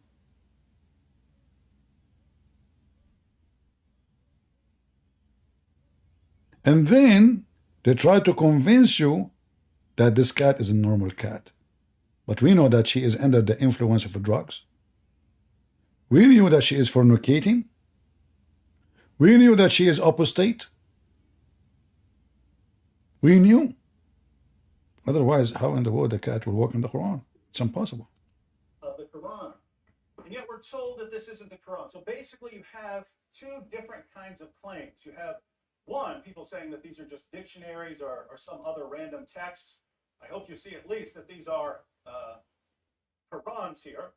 And then they try to convince you that this cat is a normal cat. But we know that she is under the influence of drugs. We knew that she is fornicating. We knew that she is apostate. We knew. Otherwise, how in the world a cat will walk in the Quran? It's impossible. Of the Quran. And yet we're told that this isn't the Quran. So basically you have two different kinds of claims. You have one, people saying that these are just dictionaries or some other random texts. I hope you see at least that these are Qurans here.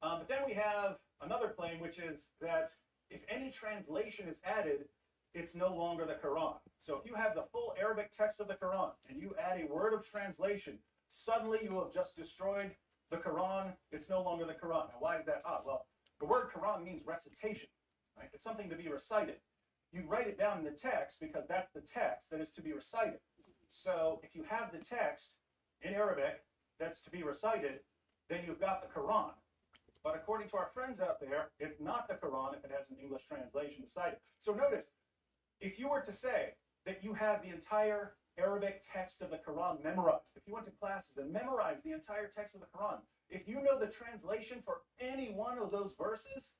But then we have another claim, which is that if any translation is added, it's no longer the Quran. So if you have the full Arabic text of the Quran and you add a word of translation, suddenly you have just destroyed the Quran. It's no longer the Quran. Now, why is that odd? Well, the word Quran means recitation. right? It's something to be recited. You write it down in the text because that's the text that is to be recited. So if you have the text in Arabic that's to be recited, then you've got the Quran. But according to our friends out there, it's not the Quran if it has an English translation beside it. So notice, if you were to say that you have the entire Arabic text of the Quran memorized, if you went to classes and memorized the entire text of the Quran, if you know the translation for any one of those verses,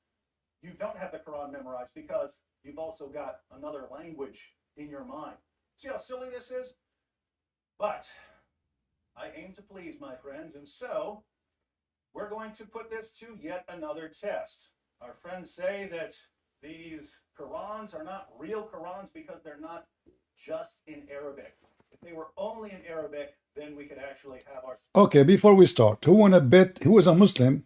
you don't have the Quran memorized because you've also got another language in your mind. See how silly this is? But I aim to please, my friends, and so we're going to put this to yet another test. Our friends say that these Qurans are not real Qurans because they're not just in Arabic. If they were only in Arabic, then we could actually have our... Okay, before we start, who is a Muslim,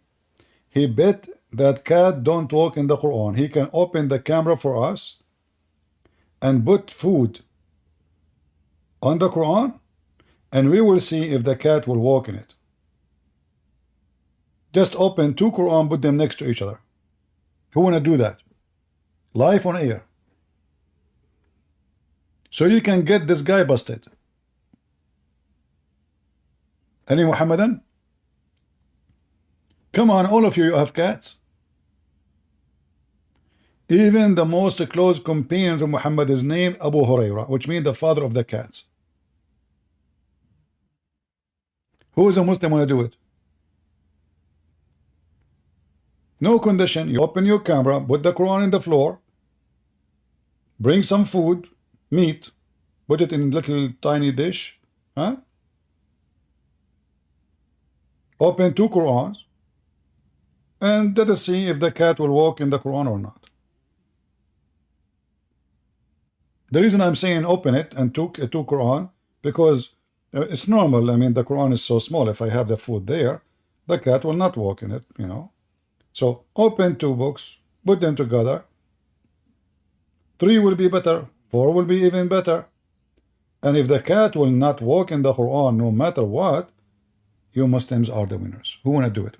he bet that cat don't walk in the Quran. He can open the camera for us and put food on the Quran, and we will see if the cat will walk in it. Just open 2 Quran, put them next to each other. Who want to do that? Live on air. So you can get this guy busted. Any Muhammadan? Come on, all of you have cats. Even the most close companion to Muhammad is named Abu Huraira, which means the father of the cats. Who is a Muslim want to do it? No condition. You open your camera, put the Quran in the floor, bring some food, meat, put it in a little tiny dish, huh? Open 2 Qurans, and let us see if the cat will walk in the Quran or not. The reason I'm saying open it and 2 Quran, because it's normal. I mean, the Quran is so small. If I have the food there, the cat will not walk in it, you know. So open 2 books, put them together. 3 will be better, 4 will be even better. And if the cat will not walk in the Quran no matter what, you Muslims are the winners. Who want to do it?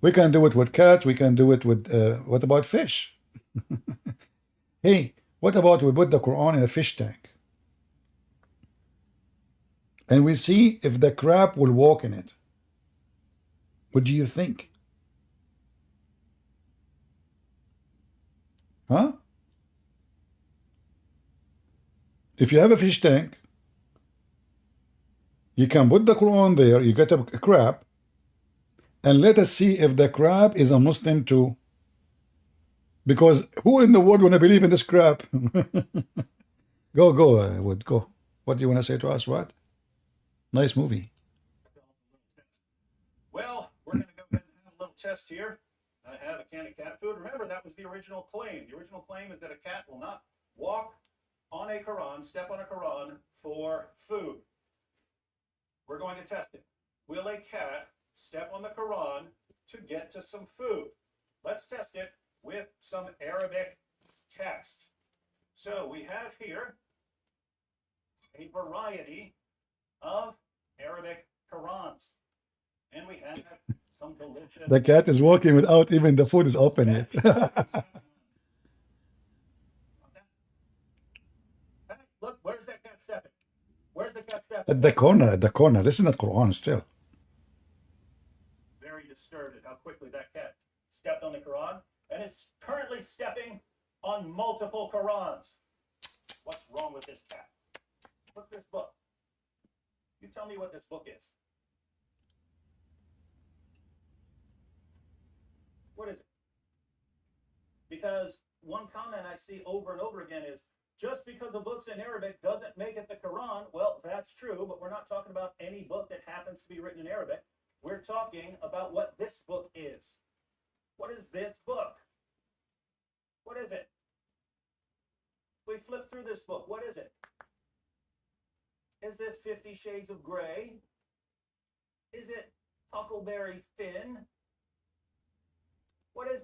We can do it with cats, we can do it with, what about fish? Hey, what about we put the Quran in a fish tank? And we see if the crab will walk in it. What do you think? Huh? If you have a fish tank, you can put the Quran there, you get a crab, and let us see if the crab is a Muslim too. Because who in the world want to believe in this crab? Go, Wood, go. What do you want to say to us, what? Nice movie. Well, we're going to go ahead and have a little test here. I have a can of cat food. Remember, that was the original claim. The original claim is that a cat will not walk on a Quran, step on a Quran for food. We're going to test it. Will a cat step on the Quran to get to some food? Let's test it with some Arabic text. So we have here a variety of Arabic Qurans. And we have some delicious... The cat is walking without even the food is open yet. Look, where's that cat stepping? Where's the cat stepping? At the corner. This is not Quran still. Very disturbed at how quickly that cat stepped on the Quran and is currently stepping on multiple Qurans. What's wrong with this cat? What's this book? You tell me what this book is. What is it? Because one comment I see over and over again is, just because a book's in Arabic doesn't make it the Quran. Well, that's true, but we're not talking about any book that happens to be written in Arabic. We're talking about what this book is. What is this book? What is it? We flip through this book. What is it? Is this 50 Shades of Grey? Is it Huckleberry Finn? What is...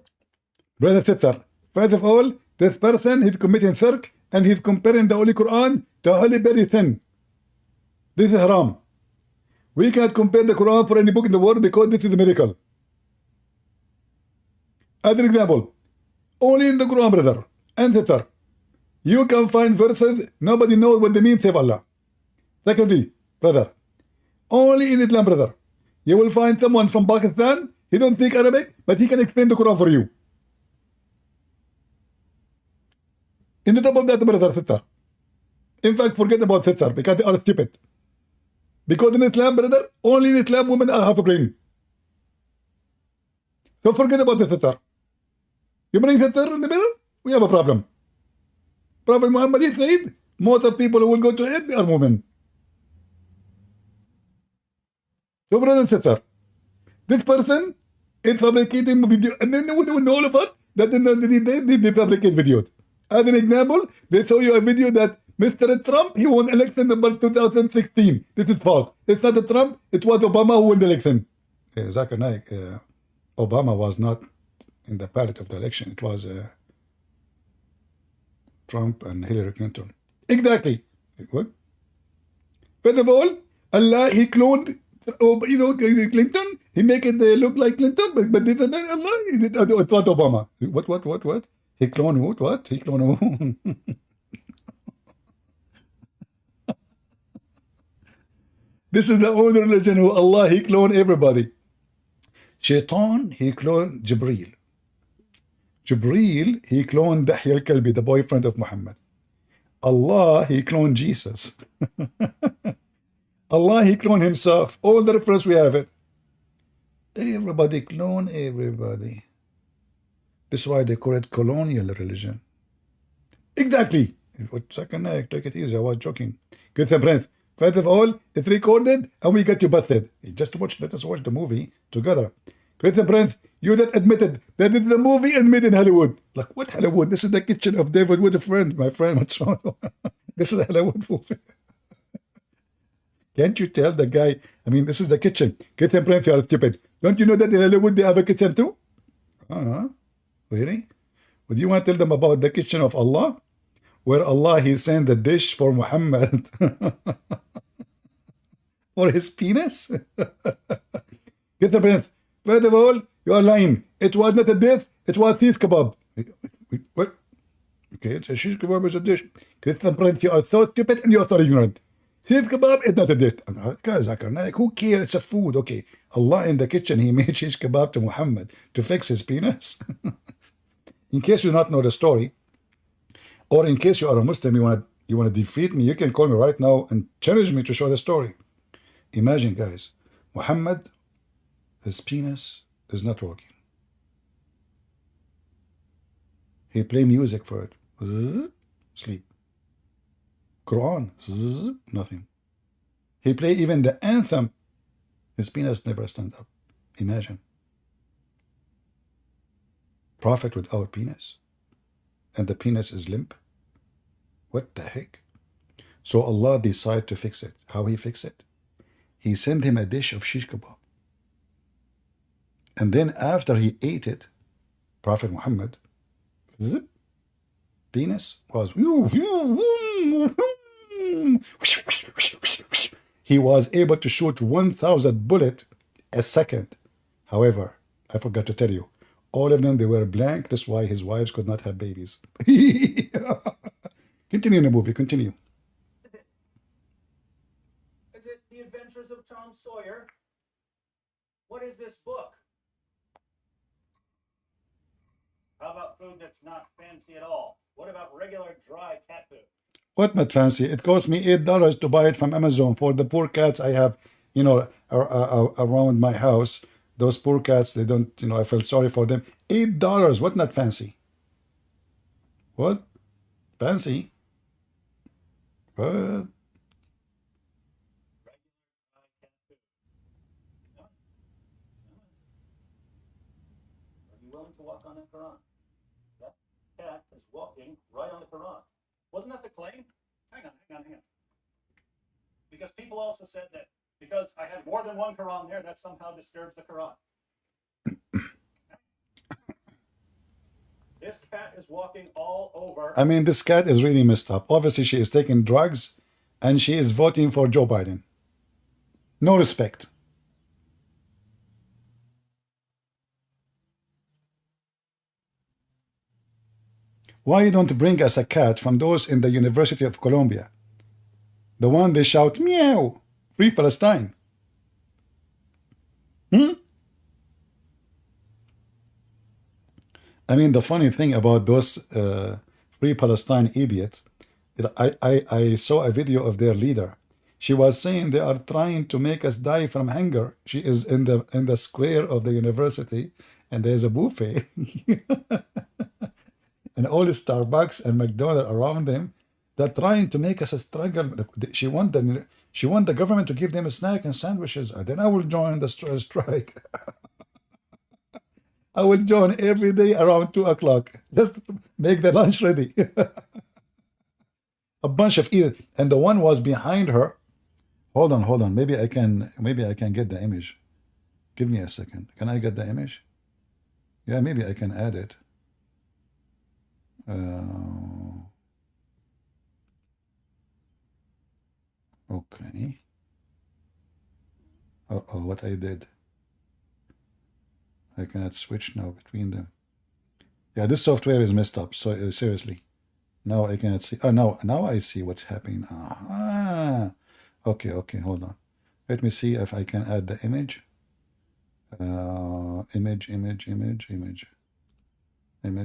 Brother Tither, first of all, this person, he's committing shirk and he's comparing the Holy Quran to Huckleberry Finn. This is haram. We cannot compare the Quran for any book in the world because this is a miracle. Other example, Only in the Quran, brother and sister. You can find verses, nobody knows what they mean save Allah. Secondly, brother, only in Islam, brother, you will find someone from Pakistan, he don't speak Arabic, but he can explain the Quran for you. In the top of that, brother, sister. In fact, forget about sister, because they are stupid. Because in Islam, brother, only in Islam women are half brain. So forget about the sister. You bring sister in the middle, we have a problem. Prophet Muhammad said, most of people who will go to hell, they are women. So brother and sister, this person is fabricating video, and then we know all of us that they fabricate videos. As an example, they show you a video that Mr. Trump, he won election number 2016. This is false. It's not Trump, it was Obama who won the election. Zakir Naik, Obama was not in the ballot of the election. It was Trump and Hillary Clinton. Exactly. What? First of all, Allah, he cloned, Clinton. He make it look like Clinton, but this is not Allah. It was Obama. What? He cloned who? What? He cloned who? This is the only religion who Allah, he cloned everybody. Shaitan, he cloned Jibreel. Jibreel, he cloned Dahya al-Kalbi, the boyfriend of Muhammad. Allah, he cloned Jesus. Allah, he cloned himself. All the reference we have it. Everybody clone everybody. This is why they call it colonial religion. Exactly. Second night, take it easy. I was joking. Good friends. First of all, it's recorded and we get you busted. Let us watch the movie together. Christian Prince, you that admitted that it's the movie and made in Hollywood. Like, what Hollywood? This is the kitchen of David with a friend, my friend. What's wrong? This is a Hollywood movie. Can't you tell the guy? I mean, this is the kitchen. Christian Prince, you are stupid. Don't you know that in Hollywood they have a kitchen too? Really? Would you want to tell them about the kitchen of Allah? Where Allah, he sent the dish for Muhammad. For his penis? Christian Prince, first of all, you are lying. It was not a dish, it was cheese kebab. What? Okay, it's a cheese kebab is a dish. Christian Prince, you are so stupid and you are so ignorant. Cheese kebab is not a dish. Like, who cares? It's a food. Okay, Allah in the kitchen, he made cheese kebab to Muhammad to fix his penis. In case you not know the story, or in case you are a Muslim, you want to defeat me, you can call me right now and challenge me to show the story. Imagine, guys, Muhammad, his penis is not working. He play music for it. Zzz, sleep. Quran, zzz, nothing. He play even the anthem. His penis never stand up. Imagine. Prophet without penis. And the penis is limp. What the heck? So Allah decided to fix it. How he fix it? He sent him a dish of shish kebab. And then after he ate it, Prophet Muhammad, zip, penis was, he was able to shoot 1,000 bullets a second. However, I forgot to tell you, all of them, they were blank. That's why his wives could not have babies. Continue in the movie, continue. Is it The Adventures of Tom Sawyer? What is this book? How about food that's not fancy at all? What about regular dry cat food? What not fancy? It cost me $8 to buy it from Amazon for the poor cats I have, around my house. Those poor cats, they don't, I feel sorry for them. $8, what not fancy? What? Fancy? What? Are you willing to walk on the Quran? That cat is walking right on the Quran. Wasn't that the claim? Hang on. Because people also said that because I had more than one Quran there, that somehow disturbs the Quran. This cat is walking all over. I mean, this cat is really messed up. Obviously, she is taking drugs and she is voting for Joe Biden. No respect. Why you don't bring us a cat from those in the University of Columbia? The one they shout, meow, free Palestine. I mean, the funny thing about those free Palestine idiots, I saw a video of their leader. She was saying they are trying to make us die from hunger. She is in the square of the university, and there's a buffet, and all the Starbucks and McDonald's around them. They're trying to make us a struggle. She want the government to give them a snack and sandwiches. Then I will join the strike. I will join every day around 2 o'clock. Just make the lunch ready. A bunch of idiots. And the one was behind her. Hold on. Maybe I can get the image. Give me a second. Can I get the image? Yeah, maybe I can add it. Okay. Uh-oh, what I did. I cannot switch now between them. Yeah, this software is messed up. So seriously. Now I cannot see. Oh, now I see what's happening. Okay, hold on. Let me see if I can add the image. Image,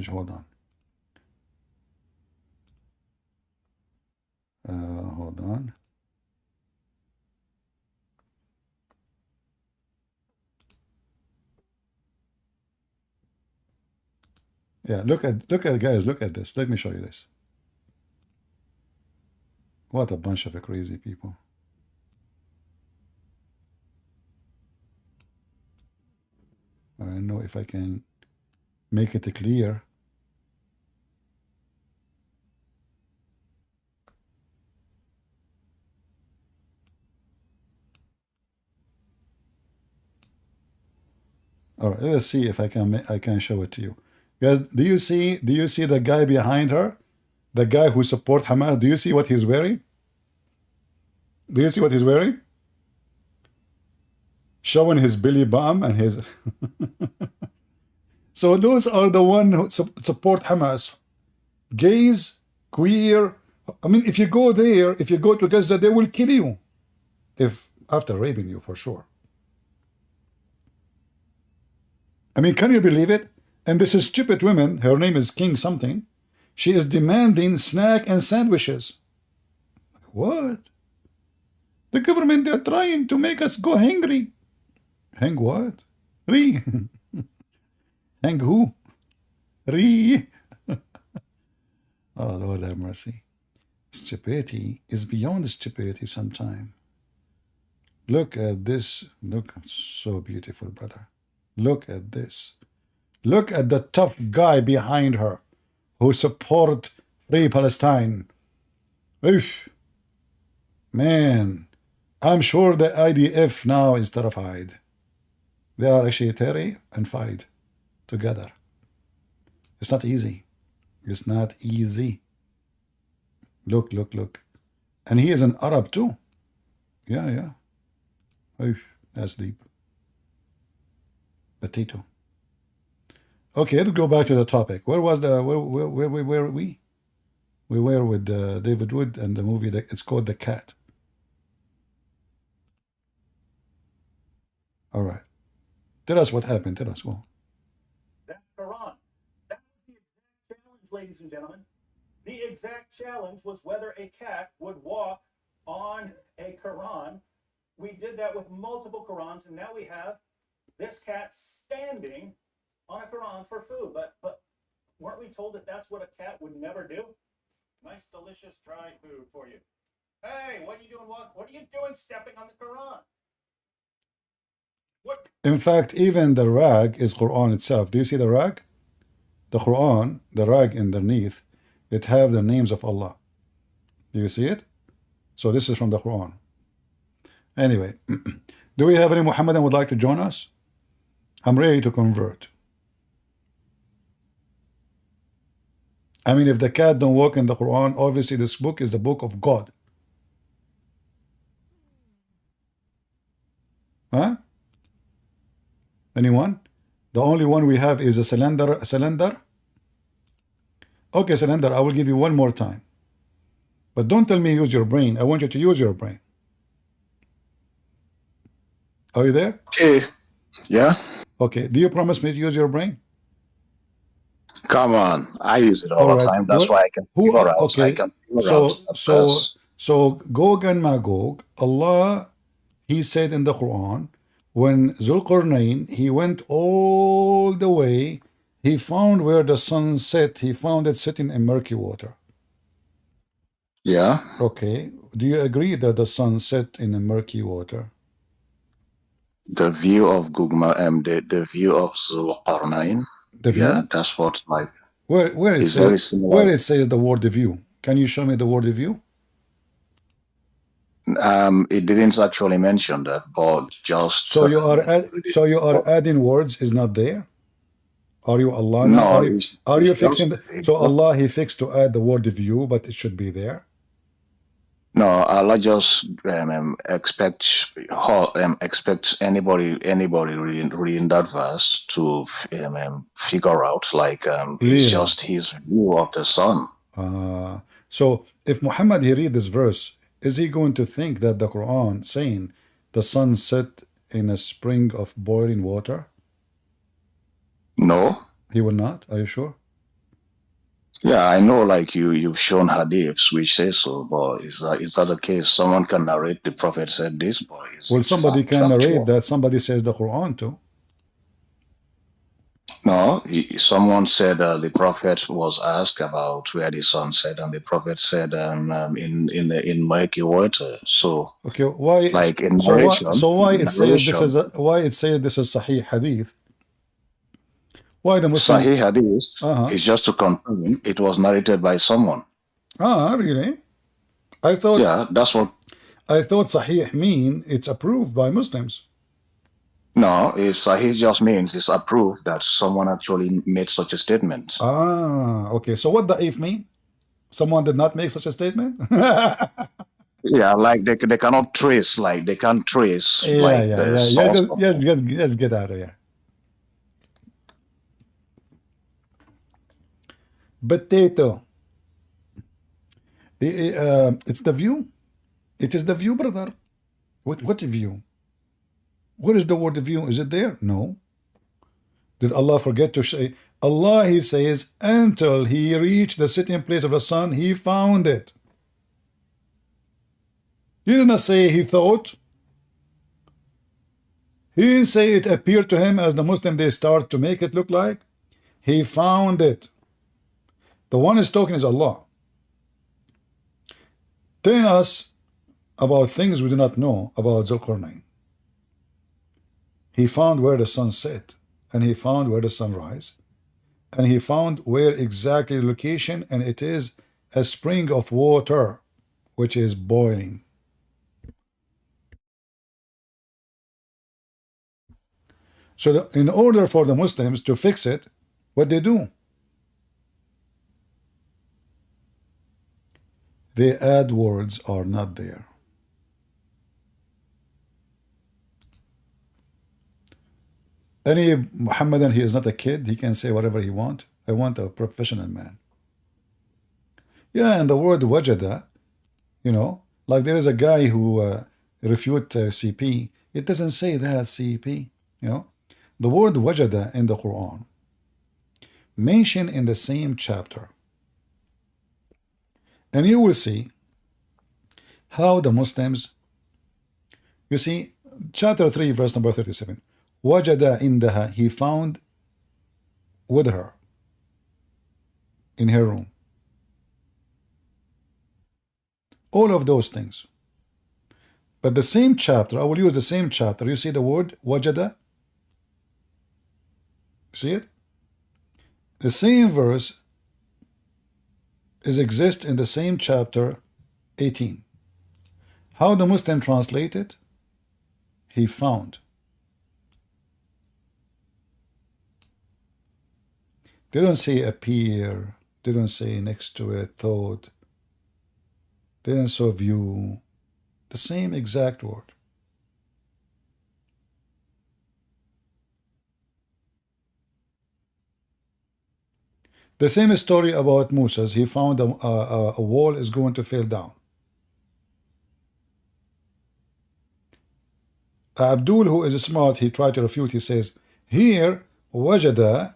hold on. Hold on. Yeah, look at guys, look at this. Let me show you this. What a bunch of crazy people. I don't know if I can make it clear. All right, let's see if I can show it to you. Guys, do you see the guy behind her? The guy who supports Hamas? Do you see what he's wearing? Do you see what he's wearing? Showing his belly bump and his... So those are the ones who support Hamas. Gays, queer. I mean, if you go there, if you go to Gaza, they will kill you. After raping you, for sure. I mean, can you believe it? And this is stupid woman, her name is King something. She is demanding snack and sandwiches. What? The government, they're trying to make us go hungry. Hang what? Re. Hang who? Re. Oh, Lord have mercy. Stupidity is beyond stupidity sometimes. Look at this. Look, so beautiful, brother. Look at this. Look at the tough guy behind her who support Free Palestine. Oof. Man, I'm sure the IDF now is terrified. They are actually terrified together. It's not easy. It's not easy. Look. And he is an Arab too. Yeah. Oof, that's deep. Potato. Okay, let's go back to the topic. Where was where were we? We were with David Wood and the movie that it's called The Cat. All right. Tell us what happened. Tell us. Go. That Quran. That was the exact challenge, ladies and gentlemen. The exact challenge was whether a cat would walk on a Quran. We did that with multiple Qurans, and now we have this cat standing on a Quran for food. But weren't we told that that's what a cat would never do? Nice, delicious, dry food for you. Hey, what are you doing? What are you doing stepping on the Quran? What? In fact, even the rag is Quran itself. Do you see the rag? The Quran, the rag underneath, it have the names of Allah. Do you see it? So this is from the Quran. Anyway, do we have any Muhammadan would like to join us? I'm ready to convert. I mean, if the cat don't walk in the Quran, obviously this book is the book of God. Huh? Anyone? The only one we have is a cylinder. Okay, Sanander, I will give you one more time. But don't tell me use your brain. I want you to use your brain. Are you there? Okay. Yeah. Okay. Do you promise me to use your brain? Come on. I use it all All the right. time. That's What? why I can Who? figure out. I Okay. can figure out So a so verse. so Gog and Magog. Allah, He said in the Quran, when Zulqarnain he went all the way, he found where the sun set. He found it sitting in murky water. Yeah. Okay. Do you agree that the sun set in a murky water? The view of Gugma, the view of Zulqarnain. The Yeah, view? that's what like Where it is says very similar. where it says the word view? Can you show me the word view? It didn't actually mention that, but just So you are adding words is not there? Are you Allah now? no, Are you it's fixing just so Allah he fixed to add the word view, but it should be there? no. Allah just expects anybody reading that verse to figure out like it's Really? just his view of the sun. So if Muhammad he read this verse, is he going to think that the Quran saying the sun set in a spring of boiling water? No. He will not. Are you sure? Yeah, I know. Like you've shown hadiths which say so, but is that the case? Someone can narrate the Prophet said this, but Well, it's somebody can narrate factual. that. Somebody says the Quran too. No, someone said the prophet was asked about where the sun set, and the prophet said in murky water. So, Okay, why? like in So why? narration, So why it says this is narration, why it says this is Sahih Hadith? Why the Muslims? Sahih Hadith Uh-huh. is just to confirm it was narrated by someone. Really? I thought Yeah, that's what. Sahih mean it's approved by Muslims. No, Sahih just means it's approved that someone actually made such a statement. Okay. So what da'if mean? Someone did not make such a statement? Yeah, like they cannot trace, like they can't trace like the Yeah. source of it. Just get out of here. Potato. It's the view. It is the view, brother. What view? What is the word view? Is it there? No. Did Allah forget to say? Allah, He says, until He reached the sitting place of the sun, He found it. He did not say He thought. He didn't say it appeared to Him as the Muslim they start to make it look like. He found it. The one is talking is Allah, telling us about things we do not know about Zulqarnain. He found where the sun set, and he found where the sun rise, and he found where exactly the location, and it is a spring of water which is boiling. So in order for the Muslims to fix it, what they do? They add words are not there. Any Muhammadan, he is not a kid. He can say whatever he wants. I want a professional man. Yeah, and the word wajada, like there is a guy who refute CP. It doesn't say that CP. The word wajada in the Quran mentioned in the same chapter. And you will see how the Muslims, you see, chapter 3, verse number 37. Wajada indaha, he found with her in her room. All of those things. But the same chapter, I will use the same chapter. You see the word wajada? See it? The same verse exists in the same chapter 18. How the Muslim translate it? He found. They don't say appear. They don't say next to it, thought. They don't say view. The same exact word. The same story about Moses. He found a wall is going to fall down. Abdul, who is smart, he tried to refute. He says, here, wajada,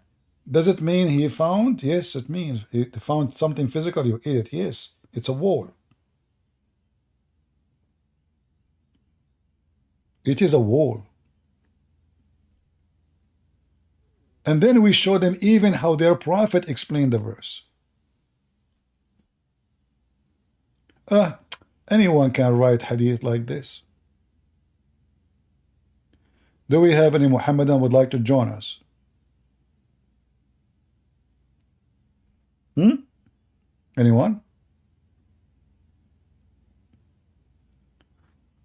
does it mean he found? Yes, it means he found something physical, you idiot. Yes, it's a wall. It is a wall. And then we show them even how their prophet explained the verse. Anyone can write hadith like this. Do we have any Muhammadan would like to join us? Anyone?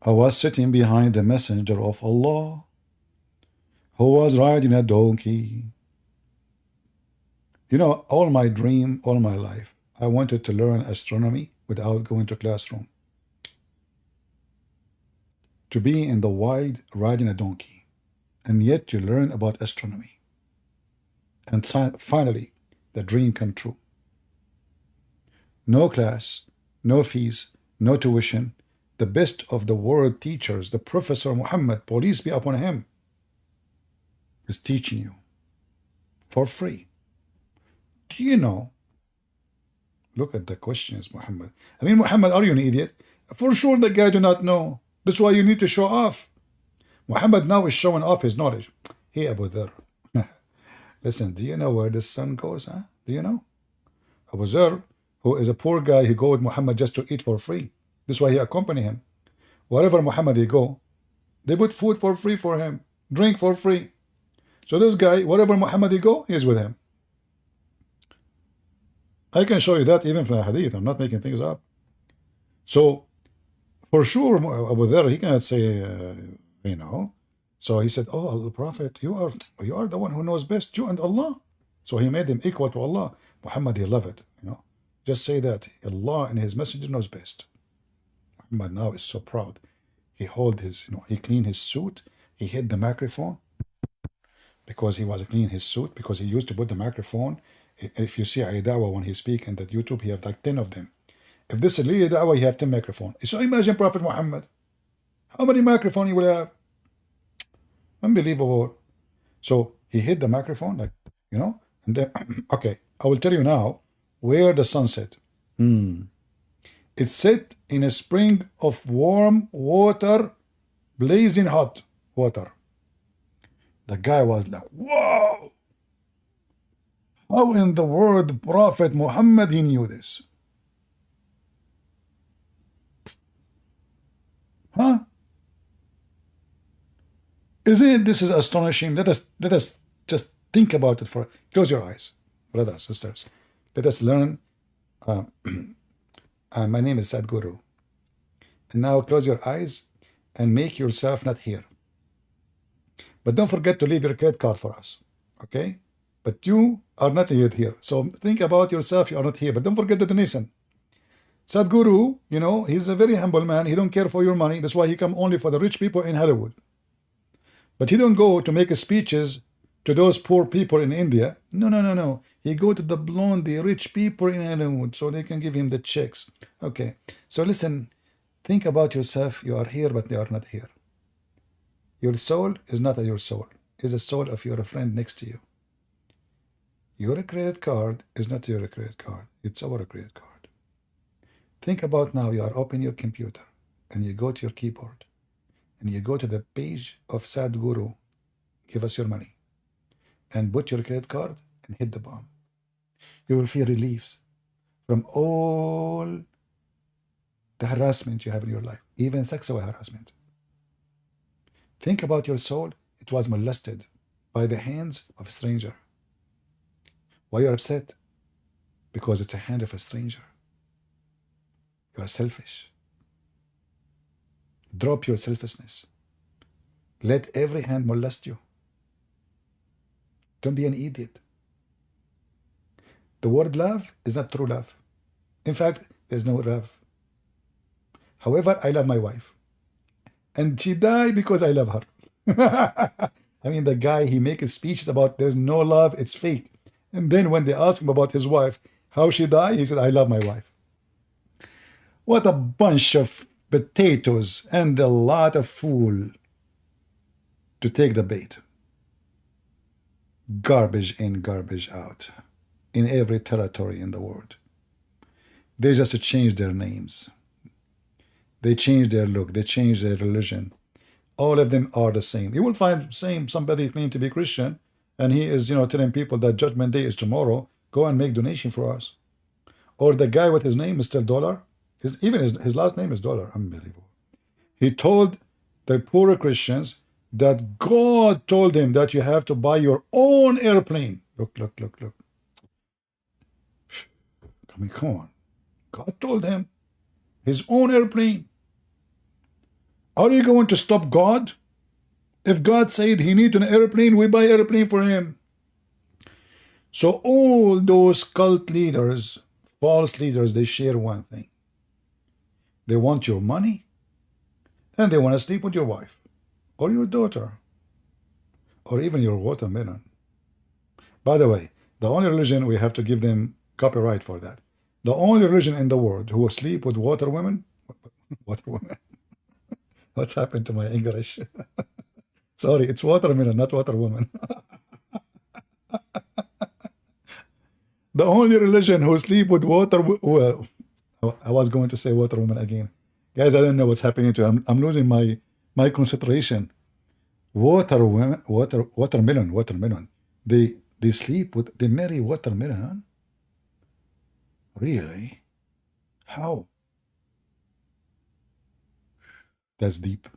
I was sitting behind the messenger of Allah, who was riding a donkey. You know, all my dream, all my life, I wanted to learn astronomy without going to classroom. To be in the wild riding a donkey, and yet you learn about astronomy. And finally, the dream come true. No class, no fees, no tuition. The best of the world teachers, the Professor Muhammad, peace be upon him, is teaching you for free. Do you know? Look at the questions, Muhammad. I mean, Muhammad, are you an idiot? For sure the guy do not know. That's why you need to show off. Muhammad now is showing off his knowledge. Hey, Abu Dhar. Listen, do you know where the sun goes? Huh? Do you know? Abu Dhar, who is a poor guy, he go with Muhammad just to eat for free. That's why he accompany him. Wherever Muhammad he go, they put food for free for him, drink for free. So this guy, wherever Muhammad he go, he is with him. I can show you that even from the hadith. I'm not making things up. So, for sure, Abu Dhar, he cannot say, you know. So he said, oh, Prophet, you are the one who knows best, you and Allah. So he made him equal to Allah. Muhammad, he loved it, you know. Just say that Allah and his messenger knows best. Muhammad now is so proud. He hold his, you know, he cleaned his suit. He hid the microphone because he was cleaning his suit, because he used to put the microphone. If you see a da'wah when he speak in that YouTube, he have like 10 of them. If this is really da'wah, you have 10 microphones. So imagine Prophet Muhammad. How many microphones he will have? Unbelievable. So he hit the microphone, like, you know, and then, okay, I will tell you now where the sun set. It set in a spring of warm water, blazing hot water. The guy was like, whoa! How in the world Prophet Muhammad he knew this? Huh? Isn't this is astonishing? Let us just think about it for. Close your eyes, brothers, sisters. Let us learn. My name is Sadhguru. And now close your eyes and make yourself not here. But don't forget to leave your credit card for us. Okay? But you are not yet here. So think about yourself, you are not here. But don't forget the donation. Sadhguru, you know, he's a very humble man. He don't care for your money. That's why he come only for the rich people in Hollywood. But he don't go to make speeches to those poor people in India. No. He go to the blonde, the rich people in Hollywood so they can give him the checks. Okay. So listen, think about yourself. You are here, but they are not here. Your soul is not your soul. It's the soul of your friend next to you. Your credit card is not your credit card. It's our credit card. Think about now you are opening your computer and you go to your keyboard and you go to the page of Sadhguru, give us your money, and put your credit card and hit the bomb. You will feel relief from all the harassment you have in your life, even sexual harassment. Think about your soul. It was molested by the hands of a stranger. Why you're upset? Because it's a hand of a stranger. You are selfish. Drop your selfishness. Let every hand molest you. Don't be an idiot. The word love is not true love. In fact, there's no love. However, I love my wife. And she died because I love her. I mean, the guy, he makes speeches about there's no love, it's fake. And then when they asked him about his wife, how she died, he said, I love my wife. What a bunch of potatoes and a lot of fool to take the bait. Garbage in, garbage out. In every territory in the world. They just changed their names. They changed their look. They changed their religion. All of them are the same. You will find somebody claim to be Christian, and he is, telling people that Judgment Day is tomorrow. Go and make donation for us. Or the guy with his name, Mr. Dollar, his last name is Dollar. Unbelievable. He told the poorer Christians that God told him that you have to buy your own airplane. Look. I mean, come on. God told him his own airplane. Are you going to stop God? If God said he needs an airplane, we buy airplane for him. So all those cult leaders, false leaders, they share one thing. They want your money, and they want to sleep with your wife, or your daughter, or even your watermelon. By the way, the only religion, we have to give them copyright for that. The only religion in the world who will sleep with water women. What's happened to my English? Sorry, it's watermelon, not water woman. The only religion who sleep with water. Well, I was going to say water woman again. Guys, I don't know what's happening to you. I'm losing my concentration. Watermelon. They sleep with, they marry watermelon? Really? How? That's deep.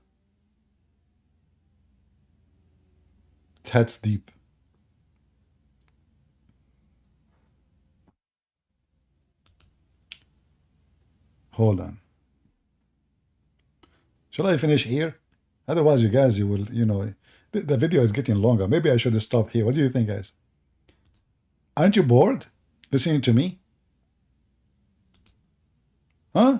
That's deep. Hold on. Shall I finish here? Otherwise, you guys, you will, the video is getting longer. Maybe I should stop here. What do you think, guys? Aren't you bored listening to me? Huh?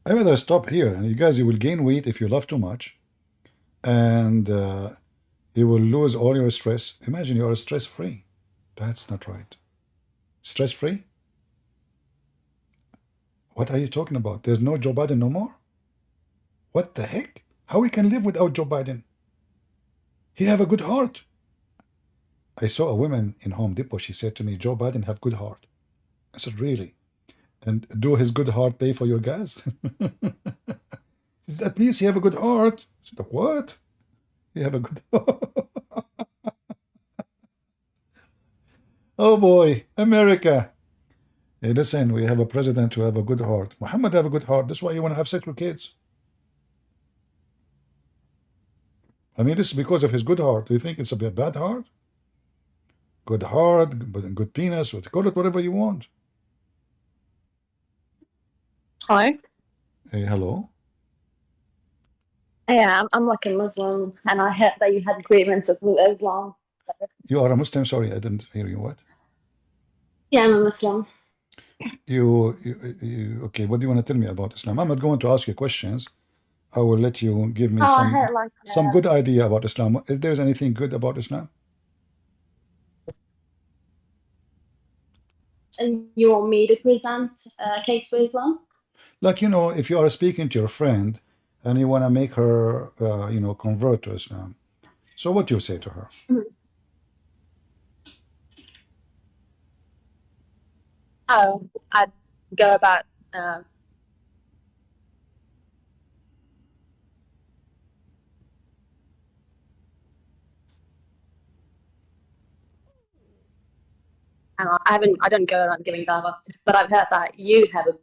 I rather stop here. And you guys, you will gain weight if you laugh too much. And you will lose all your stress. Imagine you are stress-free. That's not right. Stress-free? What are you talking about? There's no Joe Biden no more? What the heck? How we can live without Joe Biden? He have a good heart. I saw a woman in Home Depot. She said to me, Joe Biden have good heart. I said, really? And do his good heart pay for your gas? She said, at least he have a good heart. I said, what? He have a good heart. Oh boy, America. Hey, listen, we have a president who have a good heart. Muhammad have a good heart. That's why you want to have sex with kids. I mean, this is because of his good heart. Do you think it's a bad heart? Good heart, good penis, call it whatever you want. Hello? Hey, hello? Yeah, I'm like a Muslim, and I heard that you had agreements with Islam. So, You are a Muslim? Sorry, I didn't hear you. What? yeah, I'm a Muslim. You okay, what do you want to tell me about Islam? I'm not going to ask you questions. I will let you give me I heard like some good idea about Islam. Is there anything good about Islam? and you want me to present a case for Islam? Like, if you are speaking to your friend and you want to make her, convert to Islam, so what do you say to her? Oh, I'd go about I don't go around giving dawah, but I've heard that you have a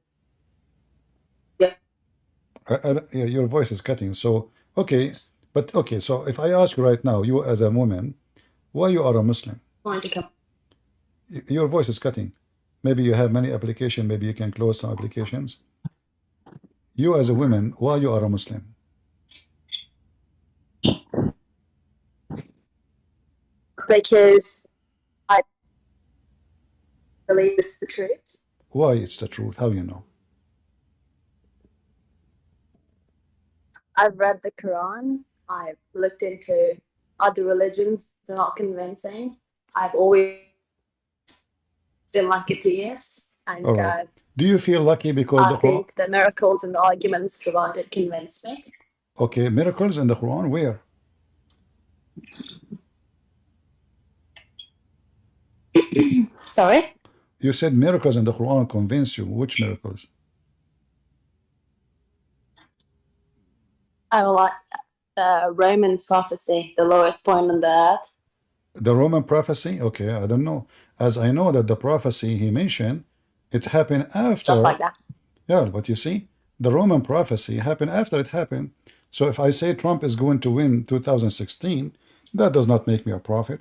Yeah, your voice is cutting. So, okay, so if I ask you right now, you as a woman, why you are a Muslim? point to come. Your voice is cutting. Maybe you have many applications. Maybe you can close some applications. You as a woman, why you are a Muslim? Because I believe it's the truth. Why it's the truth? How you know? I've read the Quran. I've looked into other religions are not convincing. I've always been like a theist, and All right. Do you feel lucky because I the Quran? think the miracles and the arguments provided convince me. Okay, miracles in the Quran, where? Sorry? You said miracles in the Quran convince you. Which miracles? I like the Romans prophecy, the lowest point on the earth. The Roman prophecy? Okay, I don't know. As I know that the prophecy he mentioned, it happened Stuff after. like that. Yeah, but you see, the Roman prophecy happened after it happened. So if I say Trump is going to win 2016, that does not make me a prophet.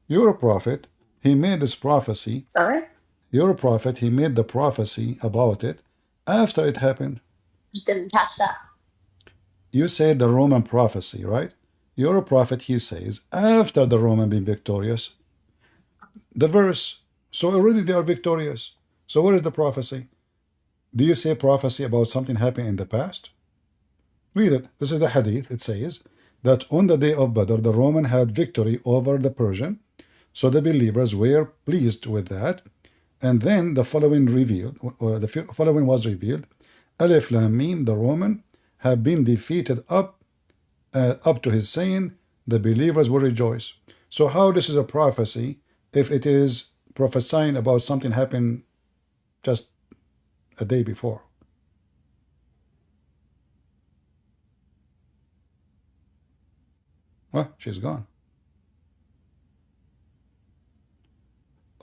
You're a prophet. He made this prophecy. Sorry? You're a prophet. He made the prophecy about it after it happened. Didn't catch that. You said the Roman prophecy, right? You're a prophet, he says, after the Roman being victorious. The verse. So already they are victorious. So where is the prophecy? Do you say prophecy about something happening in the past? Read it. This is the hadith. It says that on the day of Badr, the Roman had victory over the Persian. So the believers were pleased with that. And then the following was revealed. Alif Lam Mim, the Roman, have been defeated up to his saying, the believers will rejoice. So how this is a prophecy if it is prophesying about something happened just a day before? Well, she's gone.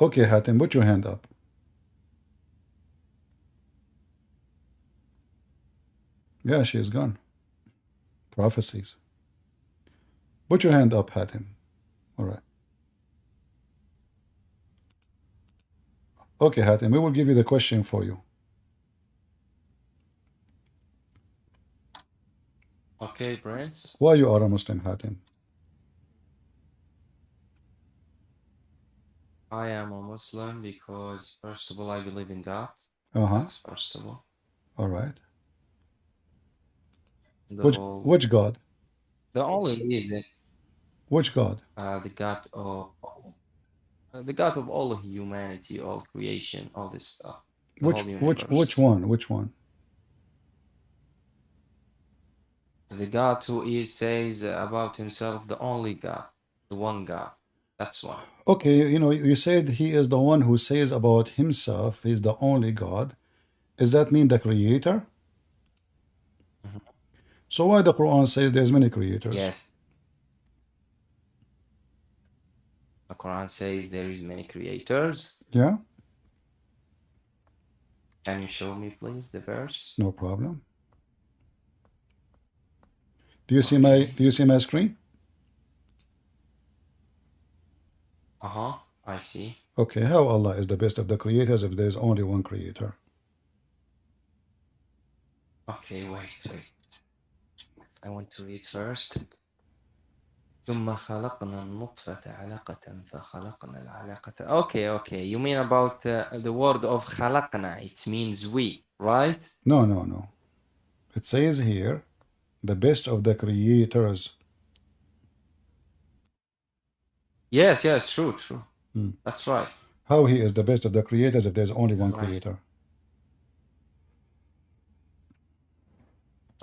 Okay, Hatem, put your hand up. Yeah, she's gone. Prophecies. Put your hand up, Hatem. All right. Okay, Hatem, we will give you the question for you. Okay, Prince. Why you are a Muslim, Hatem? I am a Muslim because, first of all, I believe in God. Uh-huh. That's first of all. All right. The Which God? The only reason. Which God? The God of all humanity, all creation, all this stuff. The whole universe. Which one? Which one? The God who says about himself, the only God, the one God. That's one. Okay, you said he is the one who says about himself, he's the only God. Does that mean the creator? Mm-hmm. So why the Quran says there's many creators? Yes. The Quran says there is many creators. Yeah. Can you show me, please, the verse? No problem. Do you see my screen? I see. Okay, how Allah is the best of the creators if there is only one creator? Okay, wait. I want to read first. ثم خلقنا النطفة علقة فخلقنا العلقة. Okay. You mean about the word of خلقنا? It means we, right? No. It says here, the best of the creators. Yes, true. That's right. How he is the best of the creators if there's only one creator?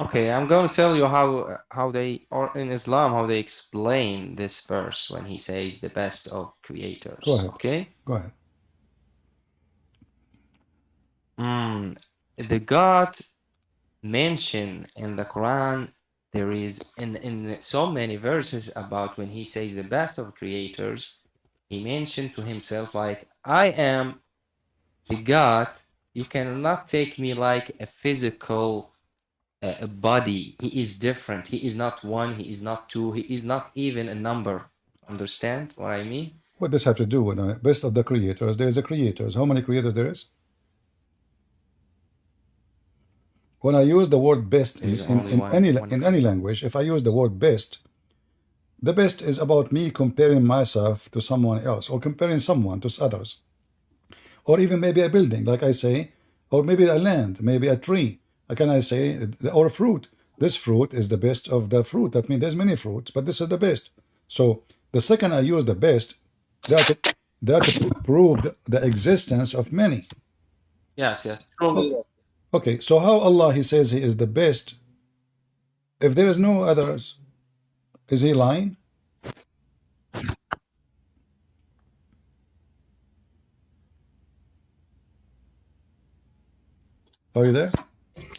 Okay, I'm going to tell you how they, or in Islam, how they explain this verse when he says the best of creators. Go ahead. Okay? Go ahead. The God mentioned in the Quran, there is in so many verses about when he says the best of creators, he mentioned to himself like, I am the God, you cannot take me like a physical a body. He is different. He is not one. He is not two. He is not even a number. Understand what I mean? What does have to do with the best of the creators? There's the creators. How many creators there is? When I use the word best in any language, if I use the word best, the best is about me comparing myself to someone else, or comparing someone to others, or even maybe a building, like I say, or maybe a land, maybe a tree. Can I say, or a fruit? This fruit is the best of the fruit. That means there's many fruits, but this is the best. So the second I use the best, that proved the existence of many. Yes, truly. Okay. Okay, so how Allah He says He is the best if there is no others? Is He lying? Are you there?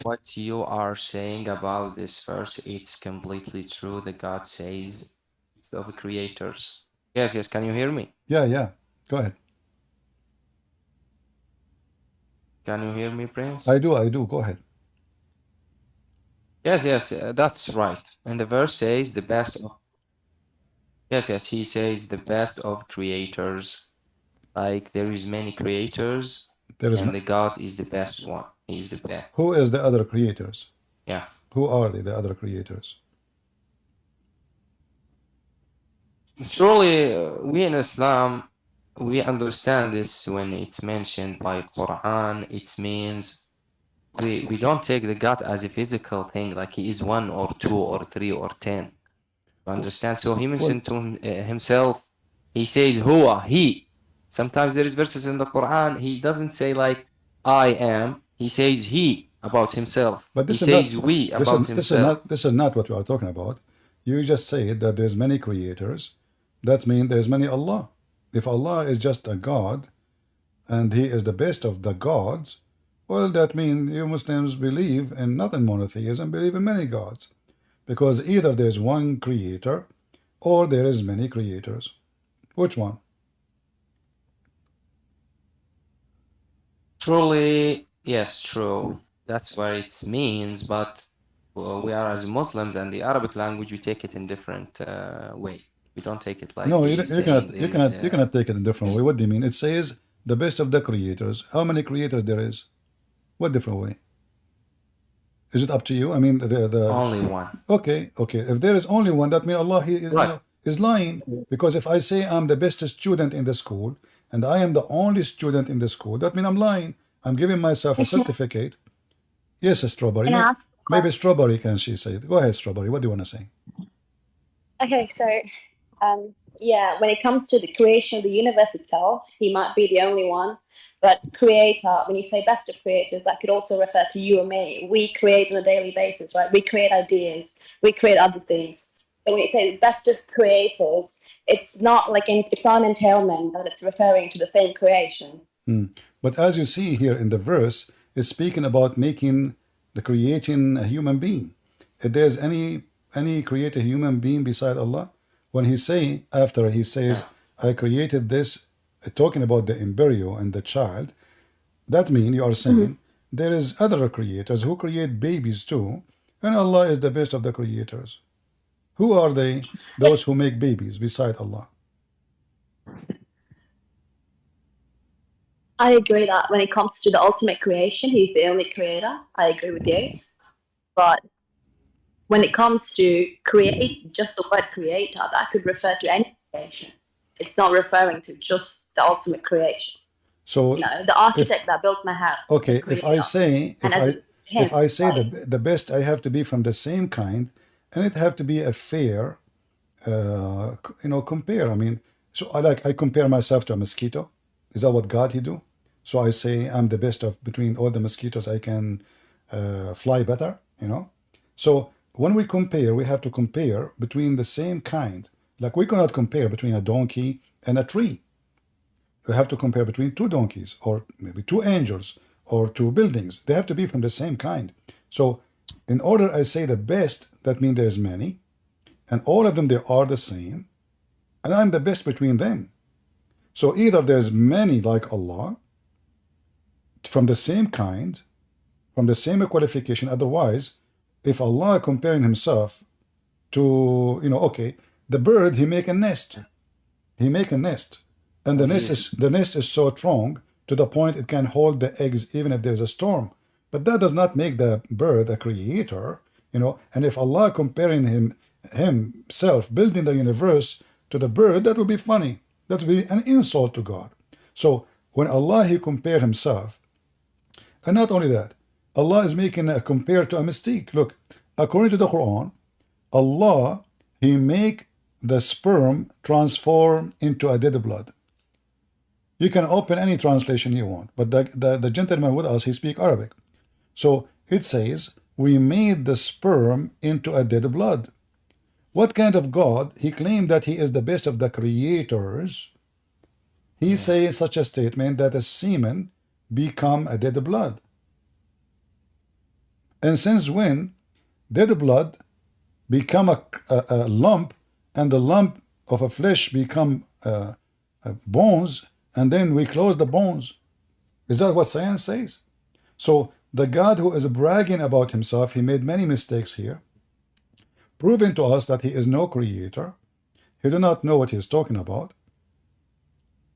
What you are saying about this verse, it's completely true. The God says it's of the creators. Yes, can you hear me? Yeah. Go ahead. Can you hear me, Prince? I do. Go ahead. Yes, that's right. And the verse says the best of, yes, he says the best of creators. Like there is many creators, and the God is the best one. He is the best. Who is the other creators? Yeah. Who are they, the other creators? Surely, we in Islam, we understand this when it's mentioned by Qur'an. It means we don't take the God as a physical thing, like he is 1 or 2 or 3 or 10. You understand? So he mentioned to himself, he says, Huwa, he. Sometimes there is verses in the Quran, he doesn't say like, I am. He says he about himself. But this he is says not, we about himself. This is not what we are talking about. You just said that there's many creators. That means there's many Allah. If Allah is just a God, and He is the best of the gods, well, that means you Muslims believe in not in monotheism, believe in many gods. Because either there's one creator, or there is many creators. Which one? Truly, yes, true. That's what it means, but we are as Muslims and the Arabic language, we take it in different way. We don't take it like No, you he's saying there is cannot take it in a different way. What do you mean? It says the best of the creators. How many creators there is? What different way? Is it up to you? I mean, the only one. Okay. If there is only one, that means Allah is lying. Because if I say I'm the best student in the school and I am the only student in the school, that means I'm lying. I'm giving myself a certificate. Yes, a Strawberry. Maybe Strawberry can she say it? Go ahead, Strawberry. What do you want to say? Okay, so yeah, when it comes to the creation of the universe itself, he might be the only one. But creator, when you say best of creators, that could also refer to you and me. We create on a daily basis, right? We create ideas, we create other things. And when you say best of creators, it's not like it's not an entailment that it's referring to the same creation. But as you see here in the verse, it's speaking about creating a human being. If there's any create a human being beside Allah, when he says, I created this, talking about the embryo and the child, that means you are saying there is other creators who create babies too, and Allah is the best of the creators. Who are they? Those who make babies beside Allah. I agree that when it comes to the ultimate creation, he's the only creator. I agree with you. But when it comes to create, just the word creator, that could refer to any creation. It's not referring to just the ultimate creation. So the architect that built my house. Okay, if I say the best, I have to be from the same kind, and it have to be a fair, compare. I mean, so I compare myself to a mosquito. Is that what God he do? So I say I'm the best of between all the mosquitoes. I can fly better. So when we compare, we have to compare between the same kind. Like we cannot compare between a donkey and a tree. We have to compare between two donkeys, or maybe two angels, or two buildings. They have to be from the same kind. So in order I say the best, that means there's many, and all of them, they are the same, and I'm the best between them. So either there's many like Allah, from the same kind, from the same qualification. Otherwise, if Allah comparing himself to, the bird, he make a nest. And the nest is so strong to the point it can hold the eggs even if there's a storm. But that does not make the bird a creator, And if Allah comparing himself, building the universe to the bird, that would be funny. That would be an insult to God. So when Allah, he compare himself, and not only that, Allah is making a compare to a mistake. Look, according to the Quran, Allah, he make the sperm transform into a dead blood. You can open any translation you want, but the gentleman with us, he speaks Arabic. So it says, we made the sperm into a dead blood. What kind of God? He claimed that he is the best of the creators. He says such a statement that a semen become a dead blood. And since when dead blood become a lump, and the lump of a flesh become bones, and then we close the bones? Is that what science says? So the God who is bragging about himself, he made many mistakes here, proving to us that he is no creator. He do not know what he's talking about.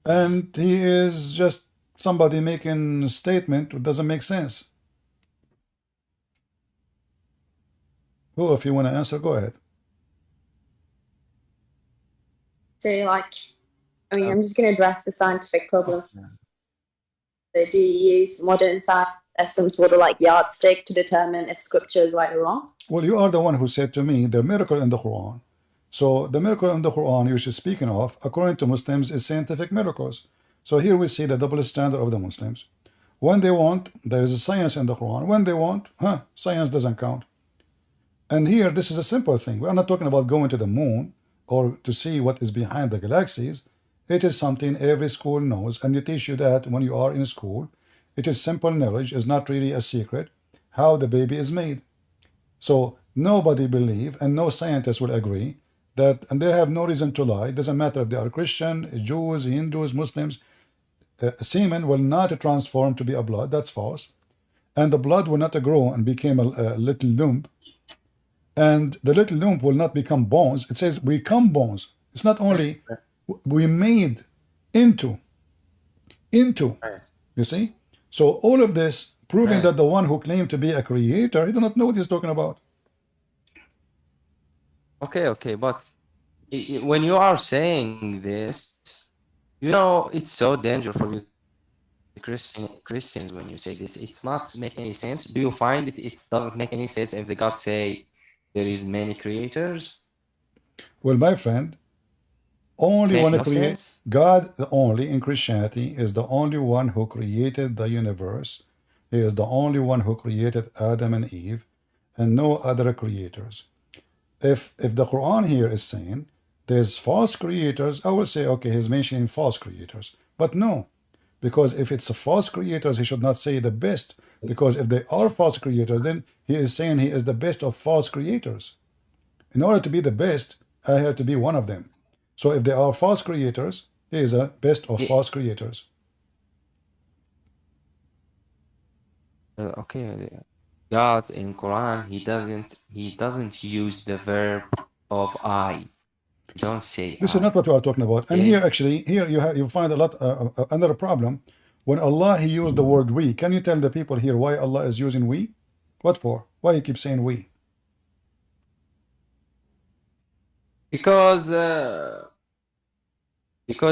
And he is just somebody making a statement that doesn't make sense. Who, if you want to answer, go ahead. So, like, I mean, I'm just going to address the scientific problem. So do you use modern science as some sort of like yardstick to determine if scripture is right or wrong? Well, you are the one who said to me the miracle in the Quran. So the miracle in the Quran you're speaking of, according to Muslims, is scientific miracles. So here we see the double standard of the Muslims. When they want, there is a science in the Quran. When they want, science doesn't count. And here, this is a simple thing. We are not talking about going to the moon or to see what is behind the galaxies. It is something every school knows, and they teach you that when you are in school. It is simple knowledge, is not really a secret, how the baby is made. So nobody believe, and no scientist will agree, that, and they have no reason to lie, it doesn't matter if they are Christian, Jews, Hindus, Muslims, semen will not transform to be a blood. That's false. And the blood will not grow and become a little lump. And the little lump will not become bones. It says become bones. It's not only we made into. You see? So all of this proving that the one who claimed to be a creator, he do not know what he's talking about. Okay, but when you are saying this, you know, it's so dangerous for you Christians when you say this. It's not make any sense. Do you find it doesn't make any sense if the God say there is many creators? Well, my friend, only Make one no create sense. God, the only in Christianity, is the only one who created the universe. He is the only one who created Adam and Eve, and no other creators. If the Quran here is saying there's false creators, I will say, okay, he's mentioning false creators. But no, because if it's a false creators, he should not say the best, because if they are false creators, then he is saying he is the best of false creators. In order to be the best, I have to be one of them. So if they are false creators, he is a best of false creators. Okay, God in Quran, he doesn't use the verb of I. Don't say This I. is not what we are talking about. And Okay? here, actually, here you find a lot another problem. When Allah he used the word we, can you tell the people here why Allah is using we? What for? Why he keeps saying we? Because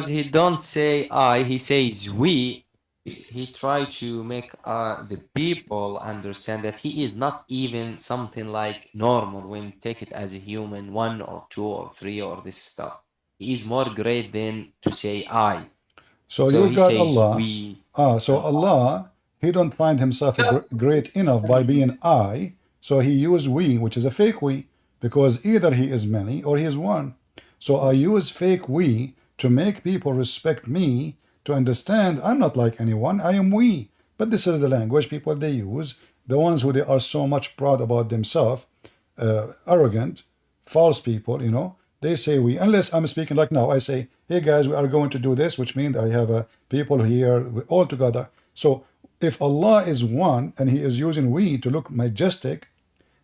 he don't say I, he says we. He tried to make the people understand that he is not even something like normal when you take it as a human, 1 or 2 or 3 or this stuff. He is more great than to say I. So So you he got says Allah. we. So Allah, he don't find himself great enough by being I. So he use we, which is a fake we, because either he is many or he is one. So I use fake we to make people respect me, to understand I'm not like anyone, I am we. But this is the language people they use, the ones who they are so much proud about themselves, arrogant, false people, you know, they say we, unless I'm speaking like now, I say, hey guys, we are going to do this, which means I have people here all together. So if Allah is one and he is using we to look majestic,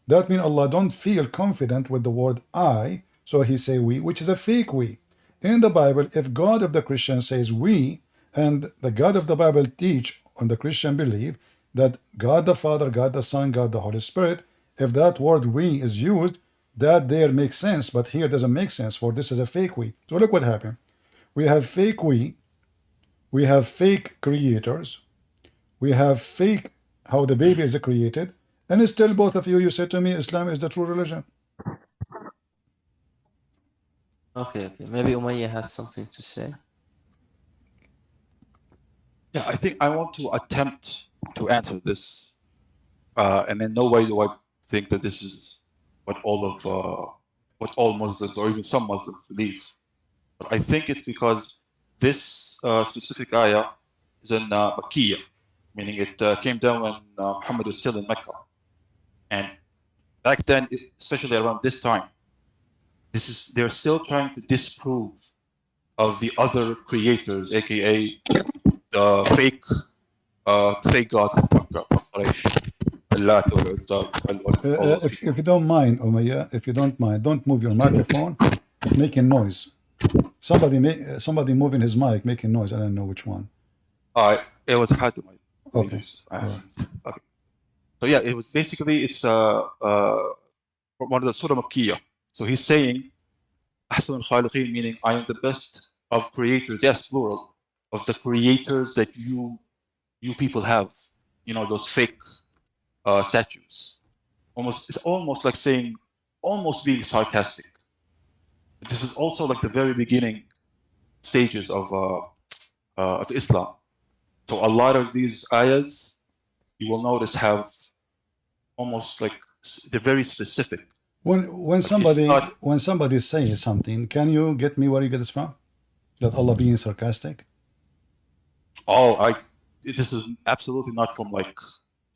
that means Allah don't feel confident with the word I, so he say we, which is a fake we. In the Bible, if God of the Christian says we, and the God of the Bible teach on the Christian belief that God the Father, God the Son, God the Holy Spirit, if that word we is used, that there makes sense, but here doesn't make sense, for this is a fake we. So look what happened. We have fake we have fake creators, we have fake how the baby is created, and still both of you said to me Islam is the true religion. Okay, okay. Maybe Umayya has something to say. Yeah, I think I want to attempt to answer this, and in no way do I think that this is what all Muslims or even some Muslims believe. But I think it's because this specific ayah is in Makkiyah, meaning it came down when Muhammad was still in Mecca, and back then, especially around this time, they're still trying to disprove of the other creators, aka the fake gods of Makkah, Quraysh, Allah, all those If people. you don't mind, Umayya, if you don't mind, don't move your microphone. It's making noise. Somebody moving his mic, making noise. I don't know which one. It was Hatim, I believe. Okay. All right. Okay. So yeah, it was basically it's one of the Surah Makkiyah. So he's saying, Ahsan al-Khaliqeen, meaning I am the best of creators, yes, plural, of the creators that you people have. You know, those fake statues. It's almost like saying, almost being sarcastic. This is also like the very beginning stages of Islam. So a lot of these ayahs, you will notice, have almost like they're very specific. When somebody says something, can you get me where you get this from? That Allah being sarcastic? This is absolutely not from like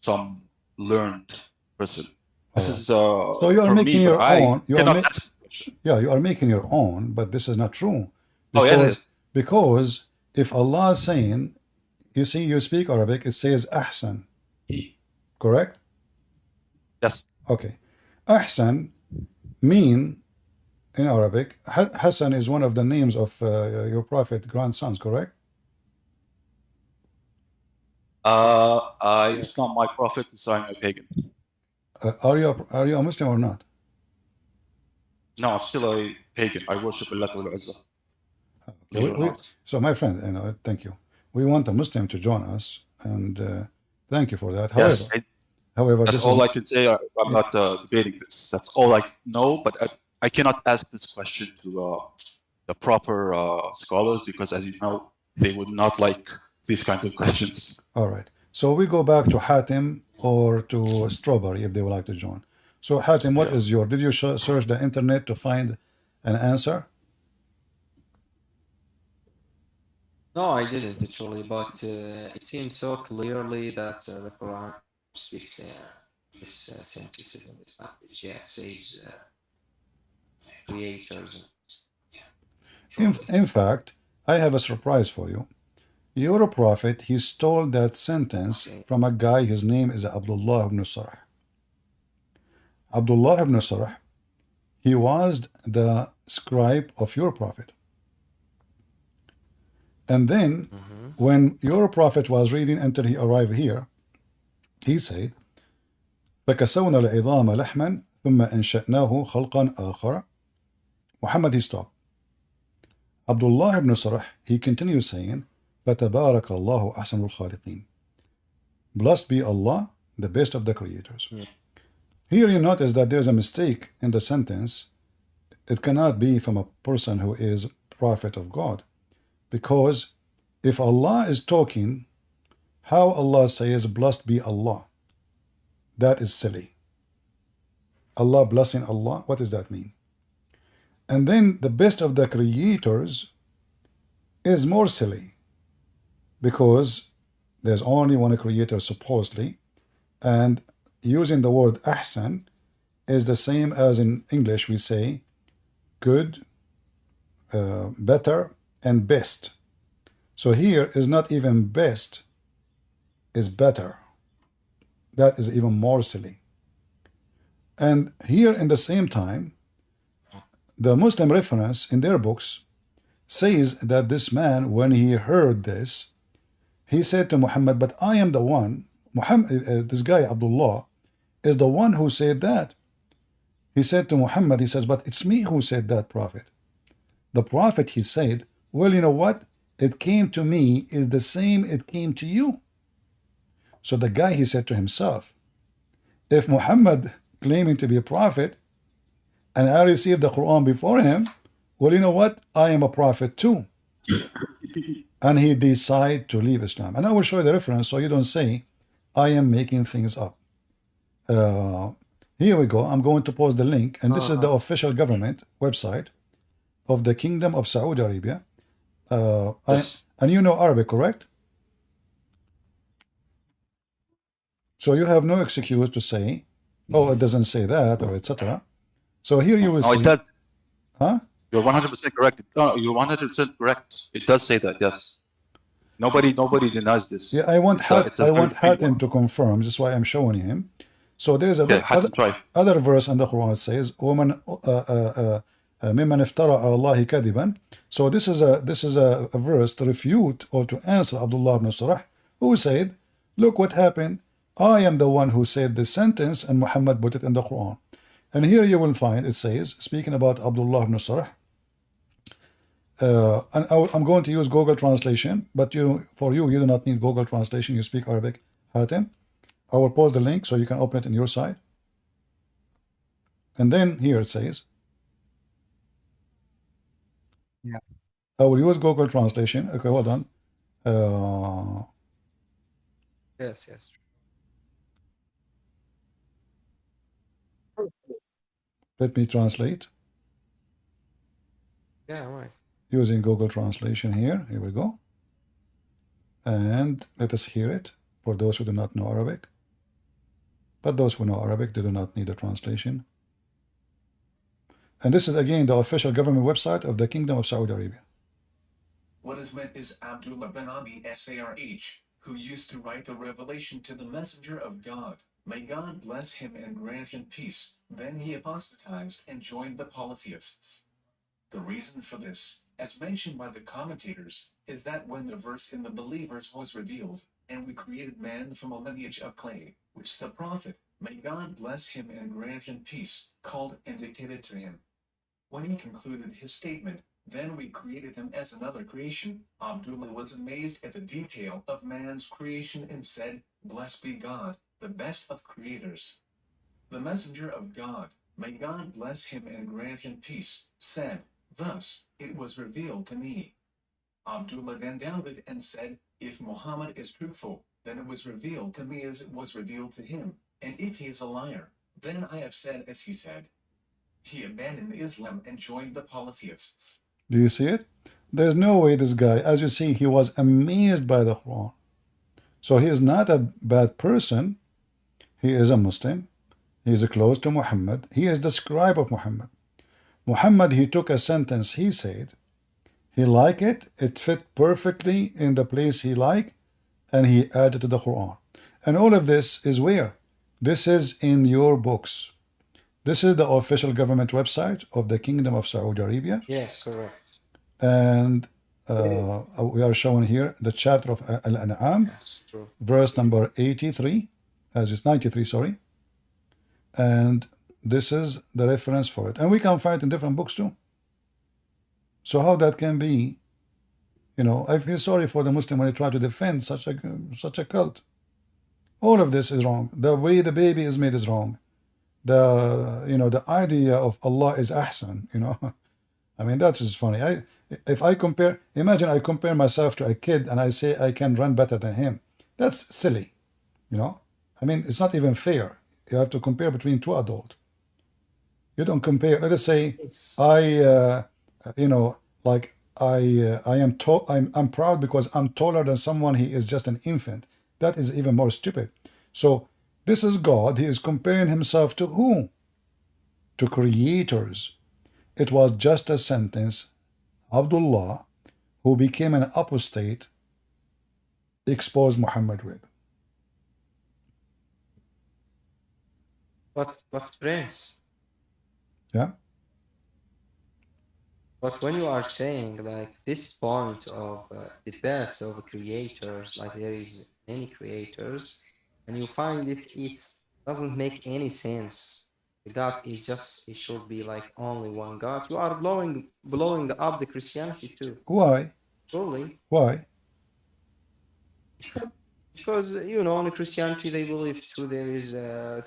some learned person. This is so you are making your own. You are making your own, but this is not true. Because if Allah is saying, you see, you speak Arabic, it says Ahsan. Correct? Yes. Okay. Ahsan mean in Arabic, Hassan is one of the names of your prophet grandsons, correct? It's not my prophet, so I'm a pagan. Are you a Muslim or not? No, I'm still a pagan. I worship Allah Azza. So my friend, thank you. We want a Muslim to join us, and thank you for that. However, that's all I can say. I'm not debating this. That's all I know, but I cannot ask this question to the proper scholars because, as you know, they would not like these kinds of questions. All right. So we go back to Hatim or to Strawberry if they would like to join. So Hatim, what is your? Did you search the internet to find an answer? No, I didn't actually, but it seems so clearly that the Quran speaks this sentences in this language. Yeah, it says creators. In fact, I have a surprise for you. Your prophet, he stole that sentence from a guy, his name is Abdullah ibn Sarh. Abdullah ibn Sarh, he was the scribe of your prophet. And then, when your prophet was reading until he arrived here, he said, فَكَسَوْنَا الْعِظَامَ لَحْمًا ثُمَّ أَنْشَأْنَاهُ خَلْقًا آخَرَ. Muhammad, he stopped. Abdullah ibn Sarh, he continues saying, فَتَبَارَكَ اللَّهُ أَحْسَنُ الْخَالِقِينَ. Blessed be Allah, the best of the creators. Here you notice that there is a mistake in the sentence. It cannot be from a person who is prophet of God. Because if Allah is talking, how Allah says, blessed be Allah? That is silly. Allah blessing Allah, what does that mean? And then the best of the creators is more silly. Because there's only one creator supposedly, and using the word ahsan is the same as in English we say good, better, and best. So here is not even best, is better. That is even more silly. And here in the same time, the Muslim reference in their books says that this man, when he heard this, he said to Muhammad, but I am the one, this guy Abdullah is the one who said that. He said to Muhammad, he says, but it's me who said that, Prophet. The Prophet, he said, well, you know what? It came to me is the same it came to you. So the guy, he said to himself, if Muhammad claiming to be a prophet and I received the Quran before him, well, you know what? I am a prophet too. And he decide to leave Islam. And I will show you the reference so you don't say I am making things up. Here we go. I'm going to post the link. And this is the official government website of the Kingdom of Saudi Arabia. Yes. And you know Arabic, correct? So you have no excuse to say, oh, it doesn't say that, or etc. So here you will No, see. it does. Huh? You're 100% correct. No, you're 100% correct. It does say that, yes. Nobody denies this. Yeah, I want very Hatim to confirm. That's why I'm showing him. So there is Okay, Hatim, try. other verse in the Quran that says, "Woman ممن افترى على الله كذبا." So this is a verse to refute or to answer Abdullah ibn Sarah, who said, "Look what happened. I am the one who said this sentence, and Muhammad put it in the Quran." And here you will find it says, speaking about Abdullah ibn Sarah. And I'm going to use Google Translation, but you do not need Google Translation. You speak Arabic, Hatim. I will post the link so you can open it in your side. And then here it says, Yeah. I will use Google Translation. Okay, hold on. Yes, yes. Let me translate. Yeah, right. Using Google Translation here. Here we go. And let us hear it for those who do not know Arabic. But those who know Arabic, they do not need a translation. And this is again the official government website of the Kingdom of Saudi Arabia. What is meant is Abdullah bin Abi Sarh, who used to write a revelation to the Messenger of God. May God bless him and grant him peace. Then he apostatized and joined the polytheists. The reason for this, as mentioned by the commentators, is that when the verse in the believers was revealed, and we created man from a lineage of clay, which the prophet, may God bless him and grant him peace, called and dictated to him. When he concluded his statement, then we created him as another creation. Abdullah was amazed at the detail of man's creation and said, "Blessed be God, the best of creators." The Messenger of God, may God bless him and grant him peace, said, "Thus, it was revealed to me." Abdullah then doubted and said, "If Muhammad is truthful, then it was revealed to me as it was revealed to him, and if he is a liar, then I have said as he said." He abandoned Islam and joined the polytheists. Do you see it? There's no way this guy, as you see, he was amazed by the Quran. So he is not a bad person. He is a Muslim. He is close to Muhammad. He is the scribe of Muhammad. Muhammad, he took a sentence he said. He liked it. It fit perfectly in the place he liked. And he added to the Quran. And all of this is where? This is in your books. This is the official government website of the Kingdom of Saudi Arabia. Yes, correct. And we are showing here the chapter of Al-An'am, Yes, true. verse number 83, as it's 93, sorry. And this is the reference for it. And we can find it in different books too. So how that can be, I feel sorry for the Muslim when they try to defend such a cult. All of this is wrong. The way the baby is made is wrong. The idea of Allah is ahsan, I mean, that is funny. Imagine I compare myself to a kid and I say I can run better than him. That's silly, I mean, it's not even fair. You have to compare between two adults. You don't compare. Let us say I'm proud because I'm taller than someone. He is just an infant. That is even more stupid. So this is God. He is comparing himself to who? To creators. It was just a sentence. Abdullah, who became an apostate, exposed Muhammad with. But Prince. Yeah. But when you are saying like this point of the best of creators, like there is many creators, and you find it doesn't make any sense. The God is just, it should be like only one God. You are blowing up the Christianity too. Why? Surely. Why? Because in Christianity they believe there is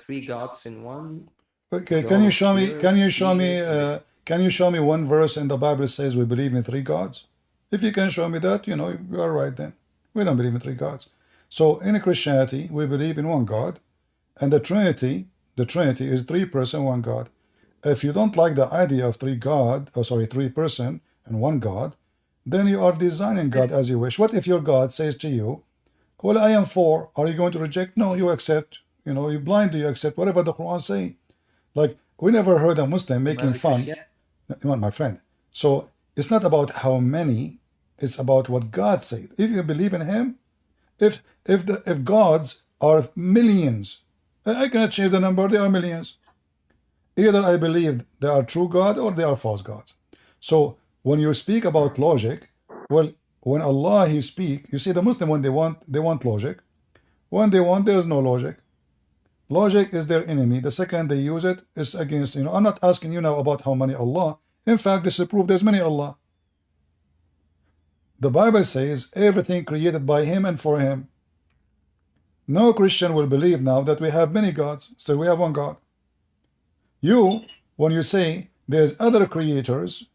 three gods in one. Okay, can you show me can you show me one verse in the Bible that says we believe in three gods? If you can show me that, you know, you are right then. We don't believe in three gods. So in Christianity, we believe in one God, and the Trinity is three-person, one God. If you don't like the idea of three person and one God, then you are designing God as you wish. What if your God says to you, well, I am four. Are you going to reject? No, you accept. You know, you blindly accept whatever the Quran say. Like, we never heard a Muslim making fun. My friend. So it's not about how many, it's about what God said. If you believe in him, if gods are millions, I cannot change the number, they are millions. Either I believe they are true God or they are false gods. So when you speak about logic, well, when Allah he speak, you see the Muslim when they want logic. When they want, there is no logic. Logic is their enemy. The second they use it, it's against, you know, I'm not asking you now about how many Allah. In fact, this is proof there's many Allah. The Bible says everything created by him and for him. No Christian will believe now that we have many gods, so we have one God. You, when you say there's other creators,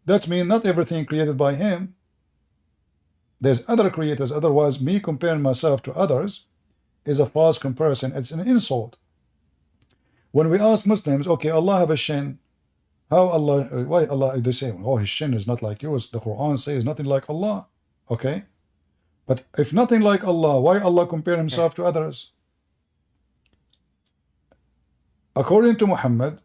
that means not everything created by him. There's other creators, otherwise me comparing myself to others is a false comparison. It's an insult. When we ask Muslims, okay, Allah have a shin. How Allah, why Allah, they say, oh, his shin is not like yours. The Quran says nothing like Allah. Okay? But if nothing like Allah, why Allah compare himself to others? According to Muhammad,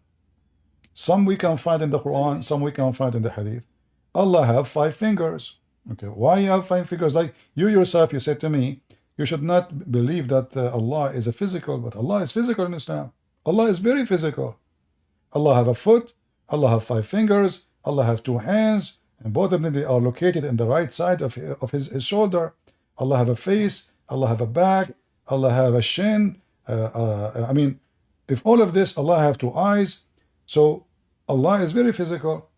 some we can find in the Quran, some we can find in the Hadith. Allah have 5 fingers. Okay, why you have 5 fingers? Like you yourself, you said to me, you should not believe that Allah is a physical, but Allah is physical in Islam. Allah is very physical. Allah have a foot, Allah have 5 fingers, Allah have 2 hands, and both of them they are located in the right side of his shoulder. Allah have a face, Allah have a back, Allah have a shin. I mean, if all of this, Allah have 2 eyes, so Allah is very physical.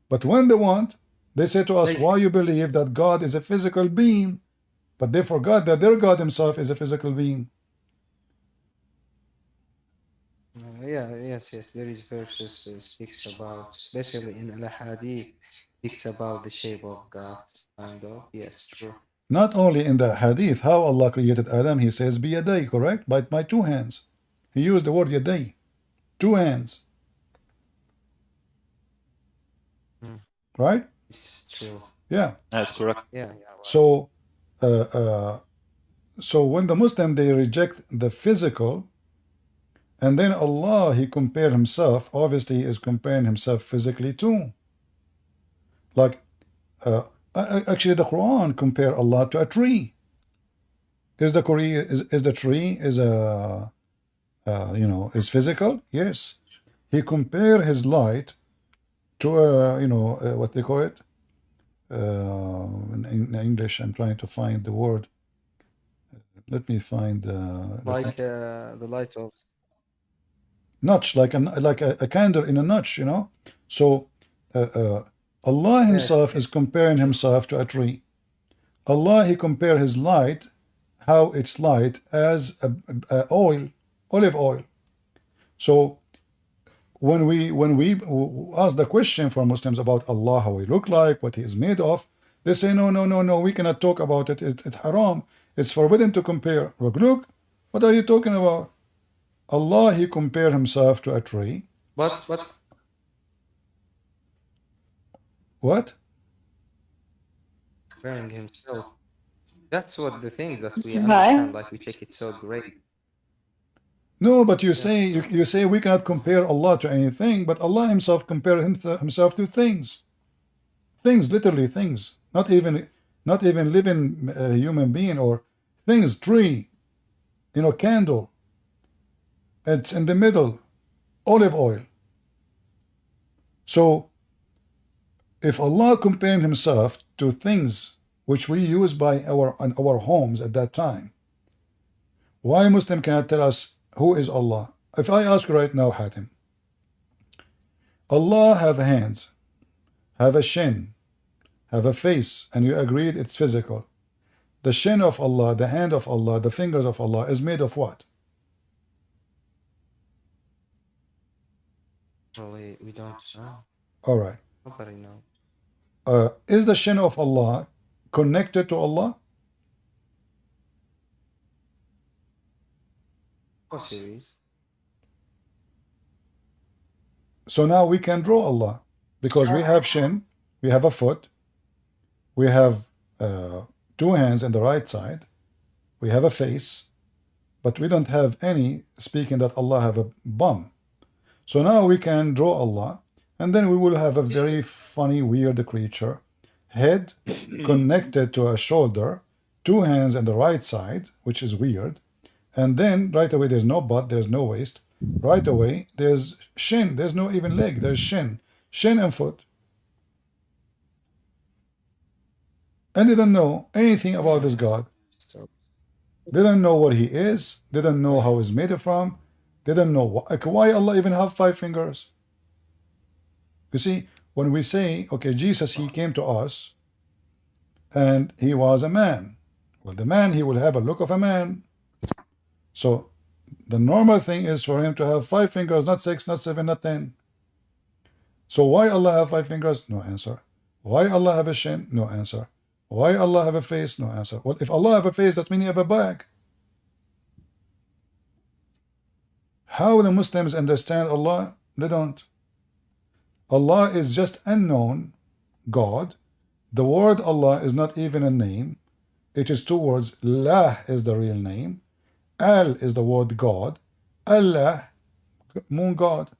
But when they want, they say to us, why you believe that God is a physical being? But they forgot that their God himself is a physical being. Yes, there is verses speaks about, especially in al-Hadith, speaks about the shape of God, kind of. Yes, true. Not only in the Hadith, how Allah created Adam, he says, biyaday, correct? By my 2 hands. He used the word yaday, 2 hands. Right? It's true. Yeah. That's correct. Yeah. Right. So, so when the Muslim, they reject the physical, and then Allah, he compared himself, obviously he is comparing himself physically too. Like, actually the Quran compare Allah to a tree. Is the tree is physical? Yes. He compared his light to what they call it in English. I'm trying to find the word. Let me find like the light of notch, like a candle in a notch, you know. So Allah himself is comparing himself to a tree. Allah, he compared his light, how it's light, as olive oil. So when we ask the question for Muslims about Allah, how he look like, what he is made of, they say no, we cannot talk about it. It's haram. It's forbidden to compare. Look, what are you talking about? Allah, he compared himself to a tree. But what? Comparing himself. That's what the things that we understand, like we take it so great. No, but you say you say we cannot compare Allah to anything, but Allah himself compared himself to things. Things, literally things. Not even living human being or things, tree, candle. It's in the middle, olive oil. So if Allah compared himself to things which we use in our homes at that time, why Muslim cannot tell us who is Allah? If I ask you right now, Hatim, Allah have hands, have a shin, have a face, and you agreed it's physical. The shin of Allah, the hand of Allah, the fingers of Allah is made of what? Actually, we don't know. All right. Nobody knows. Is the shin of Allah connected to Allah? Of course it is. So now we can draw Allah because we have shin, we have a foot, we have two hands on the right side, we have a face, but we don't have any speaking that Allah have a bum. So now we can draw Allah, and then we will have a very funny, weird creature, head connected to a shoulder, two hands on the right side, which is weird, and then right away there's no butt, there's no waist. Right away there's shin, there's no even leg, there's shin and foot. And didn't know anything about this God. Didn't know what he is, didn't know how he's made it from, didn't know why Allah even have 5 fingers. You see, when we say, okay, Jesus, he came to us and he was a man. Well, the man, he will have a look of a man. So the normal thing is for him to have 5 fingers, not 6, not 7, not 10. So why Allah have 5 fingers? No answer. Why Allah have a shin? No answer. Why Allah have a face? No answer. Well, if Allah have a face, that means he have a back. How the Muslims understand Allah? They don't. Allah is just unknown God. The word Allah is not even a name. It is 2 words. La is the real name. Al is the word God. Allah, moon God.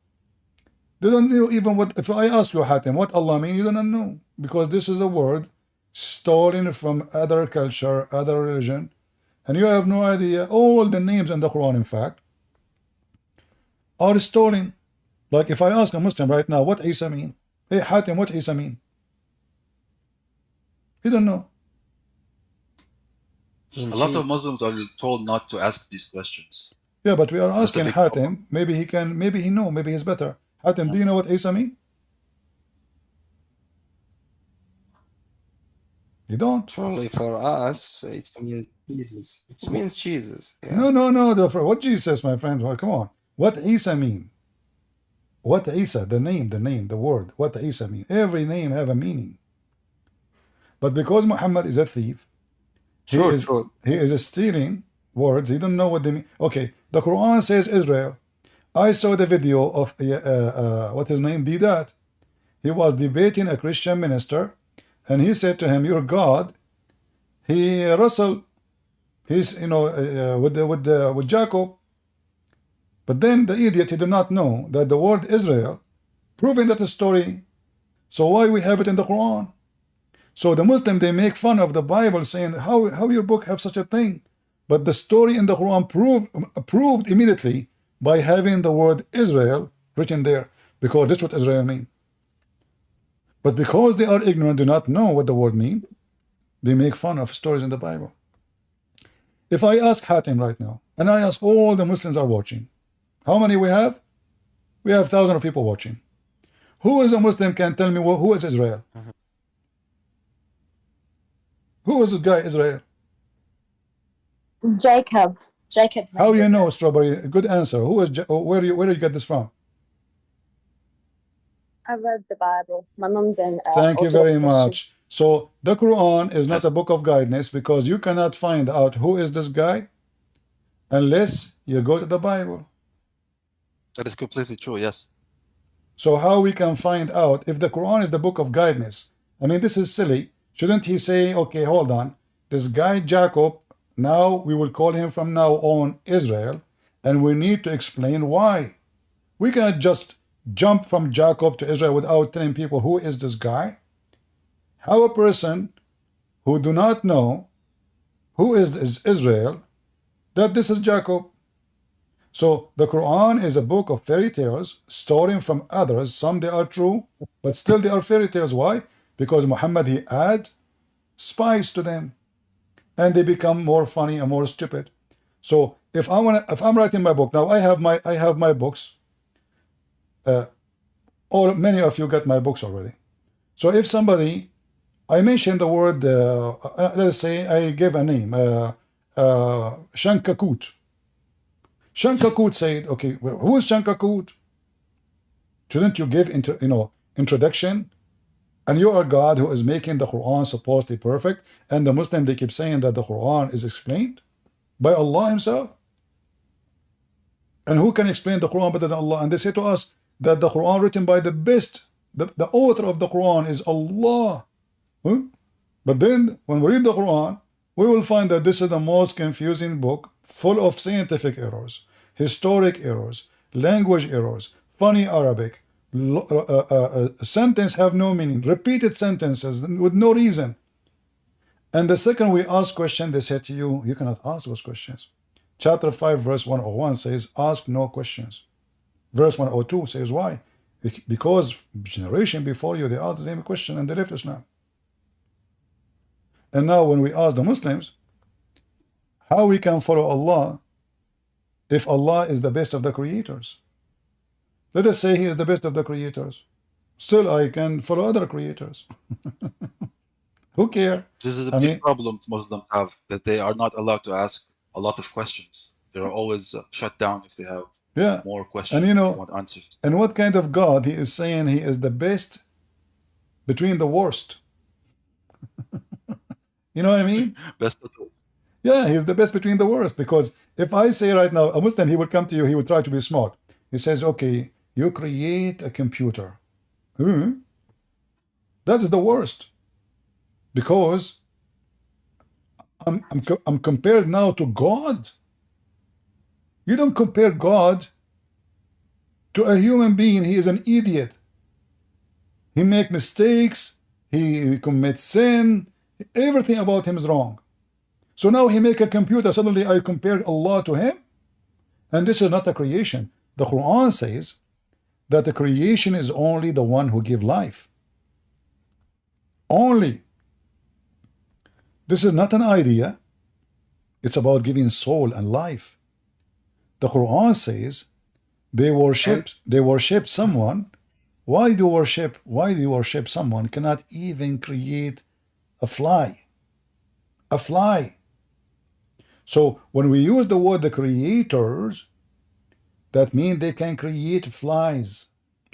They don't know even what, if I ask you, Hatim, what Allah mean, you don't know. Because this is a word stolen from other culture, other religion. And you have no idea. All the names in the Quran, in fact, are stolen. Like if I ask a Muslim right now, what Isa mean? Hey, Hatim, what Isa mean? He don't know. A lot of Muslims are told not to ask these questions. Yeah, but we are asking big Hatim. problem. Maybe he can. Maybe he know. Maybe he's better. Hatim, do you know what Isa mean? You don't. Truly, for us, it means Jesus. It means Jesus. Yeah. No. What Jesus, my friend? Well, come on. What Isa mean? What Isa? The name, the word. What Isa mean? Every name have a meaning. But because Muhammad is a thief, he is stealing words. He don't know what they mean. Okay, the Quran says Israel. I saw the video of what his name Didat. He was debating a Christian minister, and he said to him, "Your God, he wrestled. He's with Jacob." But then the idiot, he did not know that the word Israel, proving that a story. So why we have it in the Quran? So the Muslim, they make fun of the Bible, saying, how your book have such a thing? But the story in the Quran proved immediately by having the word Israel written there, because that's what Israel mean. But because they are ignorant, do not know what the word mean, they make fun of stories in the Bible. If I ask Hatim right now, and I ask all the Muslims are watching, how many we have? We have thousands of people watching. Who is a Muslim can tell me who is Israel? Who is this guy, Israel? Jacob. Jacob's How you know, Strawberry? Good answer. Who is? Where do you get this from? I read the Bible. My mum's in. Thank you very Orthodox Christian. much. So the Quran is not a book of guidance because you cannot find out who is this guy unless you go to the Bible. That is completely true, yes. So how we can find out if the Quran is the book of guidance? I mean, this is silly. Shouldn't he say, okay, hold on, this guy Jacob, now we will call him from now on Israel, and we need to explain why. We cannot just jump from Jacob to Israel without telling people who is this guy. How a person who do not know who is Israel, that this is Jacob. So the Quran is a book of fairy tales stolen from others. Some they are true, but still they are fairy tales. Why? Because Muhammad, he add spice to them, and they become more funny and more stupid. So if I'm writing my book now, I have my books. Or many of you got my books already. So if somebody, I mentioned the word, let's say I give a name, Shankakut. Shankakut said, okay, who is Shankakut? Shouldn't you give introduction? And you are God who is making the Quran supposedly perfect, and the Muslim, they keep saying that the Quran is explained by Allah Himself. And who can explain the Quran better than Allah? And they say to us that the Quran written by the best, the author of the Quran is Allah. Huh? But then when we read the Quran, we will find that this is the most confusing book, full of scientific errors, historic errors, language errors, funny Arabic, sentence have no meaning, repeated sentences with no reason. And the second we ask question, they say to you, you cannot ask those questions. Chapter 5, verse 101 says, ask no questions. Verse 102 says, why? Because generation before you, they asked the same question and they left Islam. And now when we ask the Muslims, how we can follow Allah if Allah is the best of the creators? Let us say He is the best of the creators. Still, I can follow other creators. Who care? This is a big problem Muslims have, that they are not allowed to ask a lot of questions. They're always shut down if they have more questions, and want answers. And what kind of God He is saying He is the best between the worst? You know what I mean? Best of all. Yeah, He's the best between the worst. Because if I say right now, a Muslim, he would come to you, he would try to be smart. He says, okay, you create a computer. That is the worst. Because I'm compared now to God. You don't compare God to a human being. He is an idiot. He makes mistakes. He commits sin. Everything about him is wrong. So now he make a computer. Suddenly I compare Allah to him. And this is not a creation. The Quran says that the creation is only the one who gives life. Only. This is not an idea. It's about giving soul and life. The Quran says they worship someone. Why do you worship someone cannot even create a fly? A fly. So when we use the word the creators, that means they can create flies,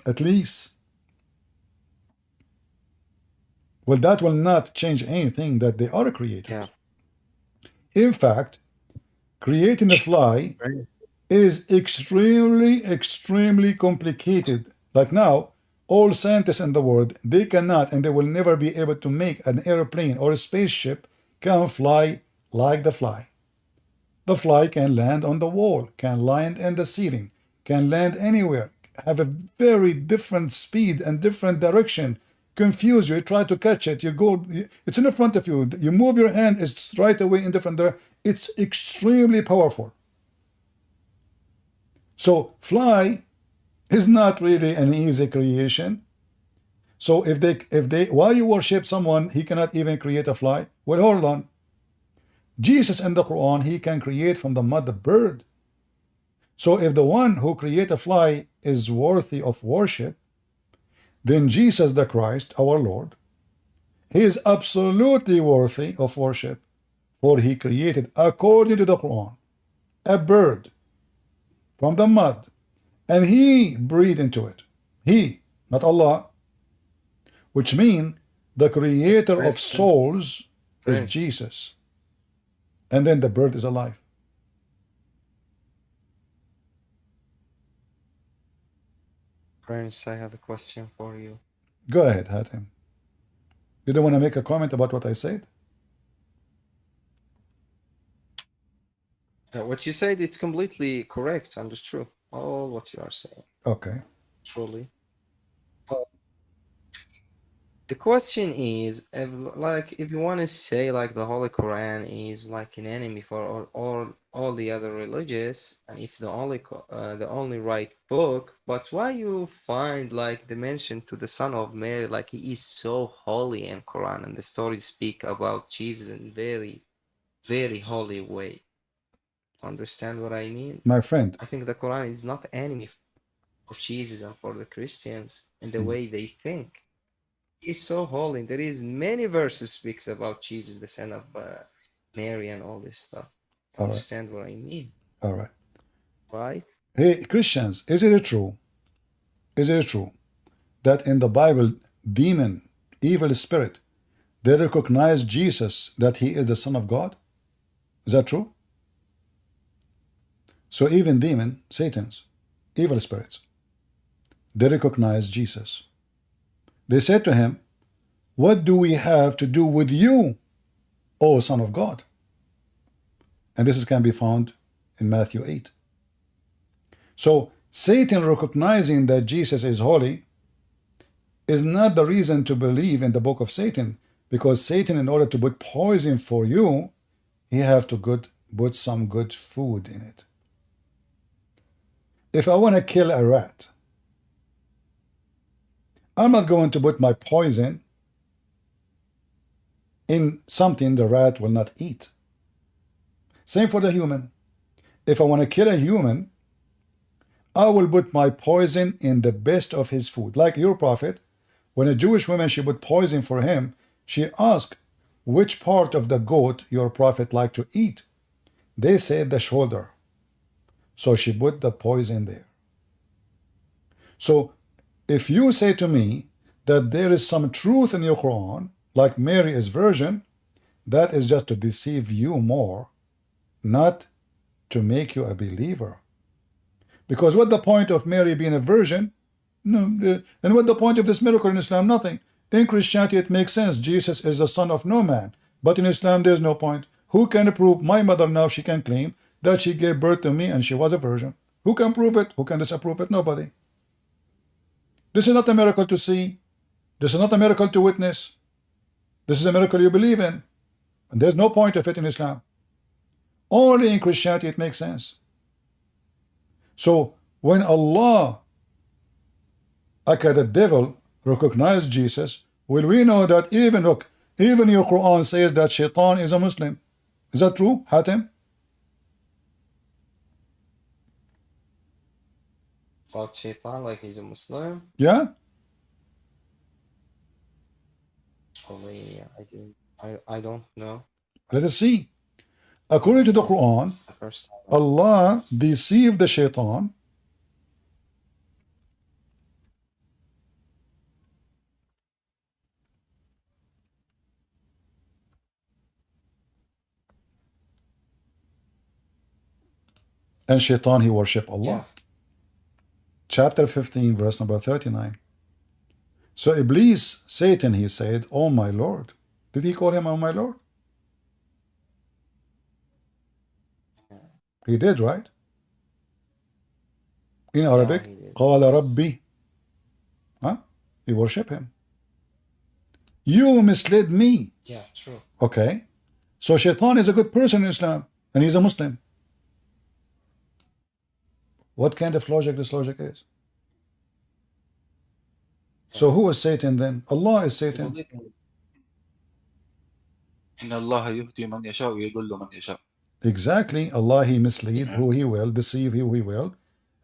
at least. Well, that will not change anything that they are creators. In fact, creating a fly is extremely complicated. Like now, all scientists in the world, they cannot and they will never be able to make an airplane or a spaceship can fly like the fly. The fly can land on the wall, can land in the ceiling, can land anywhere, have a very different speed and different direction. Confuse you, try to catch it, you go, it's in front of you, you move your hand, it's right away in different direction. It's extremely powerful. So fly is not really an easy creation. So if they why you worship someone, he cannot even create a fly? Well, hold on. Jesus in the Quran, he can create from the mud a bird. So if the one who create a fly is worthy of worship, then Jesus the Christ, our Lord, he is absolutely worthy of worship, for he created, according to the Quran, a bird from the mud, and he breathed into it. He, not Allah, which means the creator of souls is Jesus. And then the bird is alive. Prince, I have a question for you. Go ahead, Hatim. You don't want to make a comment about what I said? What you said, it's completely correct and it's true. All what you are saying. Okay. Truly. The question is, if you want to say like the Holy Quran is like an enemy for all the other religious, and it's the only right book, but why you find like the mention to the son of Mary, like he is so holy in Quran, and the stories speak about Jesus in very holy way. Understand what I mean? My friend. I think the Quran is not enemy for Jesus and for the Christians in the way they think. Is so holy. There is many verses speaks about Jesus, the son of Mary, and all this stuff. Understand what I mean? All right. Right? Hey, Christians, is it true Is it true that in the Bible, demon, evil spirit, they recognize Jesus that he is the Son of God? Is that true? So even demon, Satan's, evil spirits, they recognize Jesus. They said to him, what do we have to do with you, O Son of God? And this can be found in Matthew 8. So Satan recognizing that Jesus is holy is not the reason to believe in the book of Satan, because Satan, in order to put poison for you, he have to put some good food in it. If I want to kill a rat, I'm not going to put my poison in something the rat will not eat. Same for the human. If I want to kill a human, I will put my poison in the best of his food. Like your prophet, when a Jewish woman, she put poison for him, she asked, which part of the goat your prophet liked to eat? They said the shoulder. So she put the poison there. So if you say to me that there is some truth in your Quran, like Mary is virgin, that is just to deceive you more, not to make you a believer. Because what the point of Mary being a virgin? No, and what the point of this miracle in Islam? Nothing. In Christianity it makes sense. Jesus is the son of no man. But in Islam there's no point. Who can prove? My mother now, she can claim that she gave birth to me and she was a virgin. Who can prove it? Who can disapprove it? Nobody. This is not a miracle to see. This is not a miracle to witness. This is a miracle you believe in. And there's no point of it in Islam. Only in Christianity it makes sense. So when Allah, aka the devil, recognized Jesus, will we know that even, look, even your Quran says that Shaitan is a Muslim. Is that true, Hatem? About Shaitan, like he's a Muslim? Yeah? Only I don't know. Let us see. According to the Quran, It's the first time. Allah deceived the Shaitan and Shaitan, he worship Allah. Yeah. Chapter 15, verse number 39. So Iblis, Satan, he said, oh my Lord. Did he call him oh my Lord? He did, right? In Arabic, he did. قال ربي. Huh? You worship him. You misled me. Yeah, true. Okay. So Shaitan is a good person in Islam, and he's a Muslim. What kind of logic this logic is? So who is Satan then? Allah is Satan. إن الله يهدي من يشاء ويضل من يشاء. Exactly. Allah, he mislead who he will, deceive who he will,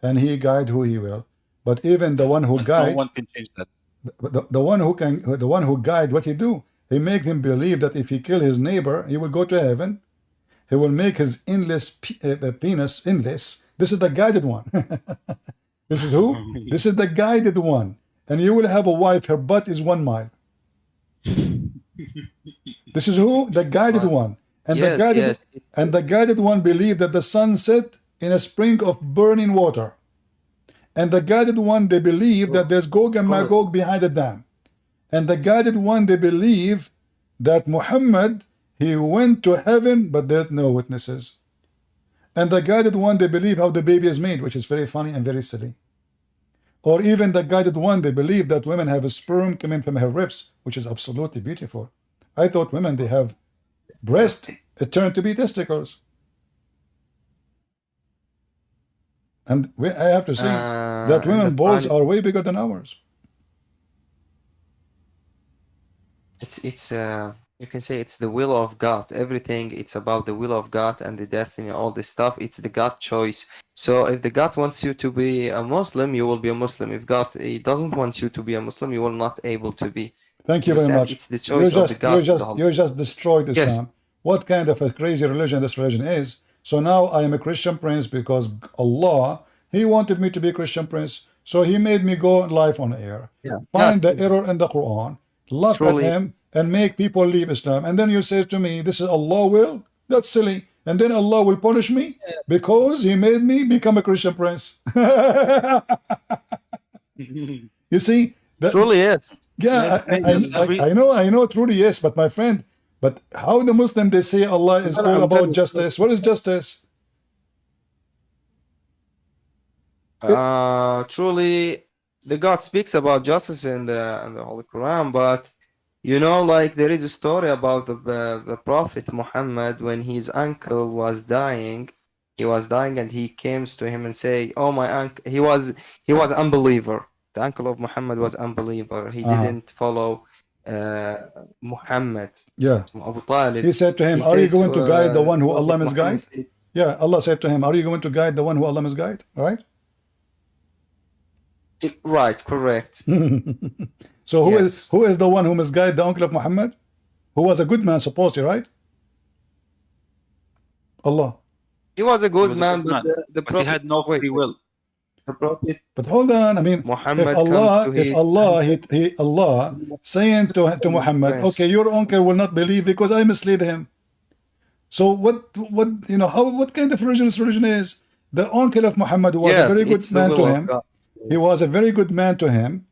and he guide who he will. But even the one who And guide, no one can change that. the one who guide, what he do? He make him believe that if he kill his neighbor, he will go to heaven. He will make his endless penis endless. This is the guided one. This is who? This is the guided one. And you will have a wife, her butt is 1 mile. This is who? The guided one. And Yes, the guided one believed that the sun set in a spring of burning water. And the guided one, they believe that there's Gog and Magog behind the dam. And the guided one, they believe that Muhammad, he went to heaven, but there are no witnesses. And the guided one, they believe how the baby is made, which is very funny and very silly. Or even the guided one, they believe that women have a sperm coming from her ribs, which is absolutely beautiful. I thought women, they have breast, it turned to be testicles. And I have to say that women's balls are way bigger than ours. It's you can say it's the will of God. Everything, it's about the will of God and the destiny, all this stuff. It's the God choice. So if the God wants you to be a Muslim, you will be a Muslim. If God he doesn't want you to be a Muslim, you will not able to be. Thank you very much. It's the choice of the God. You just destroyed Islam. Yes. What kind of a crazy religion this religion is? So now I am a Christian prince because Allah, he wanted me to be a Christian prince. So he made me go live on air, find the error in the Quran, laugh at him, and make people leave Islam. And then you say to me, this is Allah will? That's silly. And then Allah will punish me because he made me become a Christian prince. You see? Truly, yes. Yeah, I know, truly, yes. But my friend, but how the Muslim, they say Allah is all about justice. What is justice? Truly, the God speaks about justice in the Holy Quran, but you know, like there is a story about the Prophet Muhammad when his uncle was dying. He was dying, and he came to him and say, "Oh, my uncle, he was unbeliever. The uncle of Muhammad was unbeliever. He didn't follow Muhammad." Yeah. Abu Talib. He said to him, "Are you going to guide the one who Allah misguide?" Yeah, Allah said to him, "Are you going to guide the one who Allah misguide?" Right? Right, correct. So who is the one who misguided the uncle of Muhammad? Who was a good man, supposedly, right? Allah. He was a good man, but the Prophet, he had no free will. The Prophet. But hold on, I mean, Muhammad if Allah saying to Muhammad, okay, your uncle will not believe because I misled him. So what what kind of religion this religion is? The uncle of Muhammad was a very good man to him. He was a very good man to him.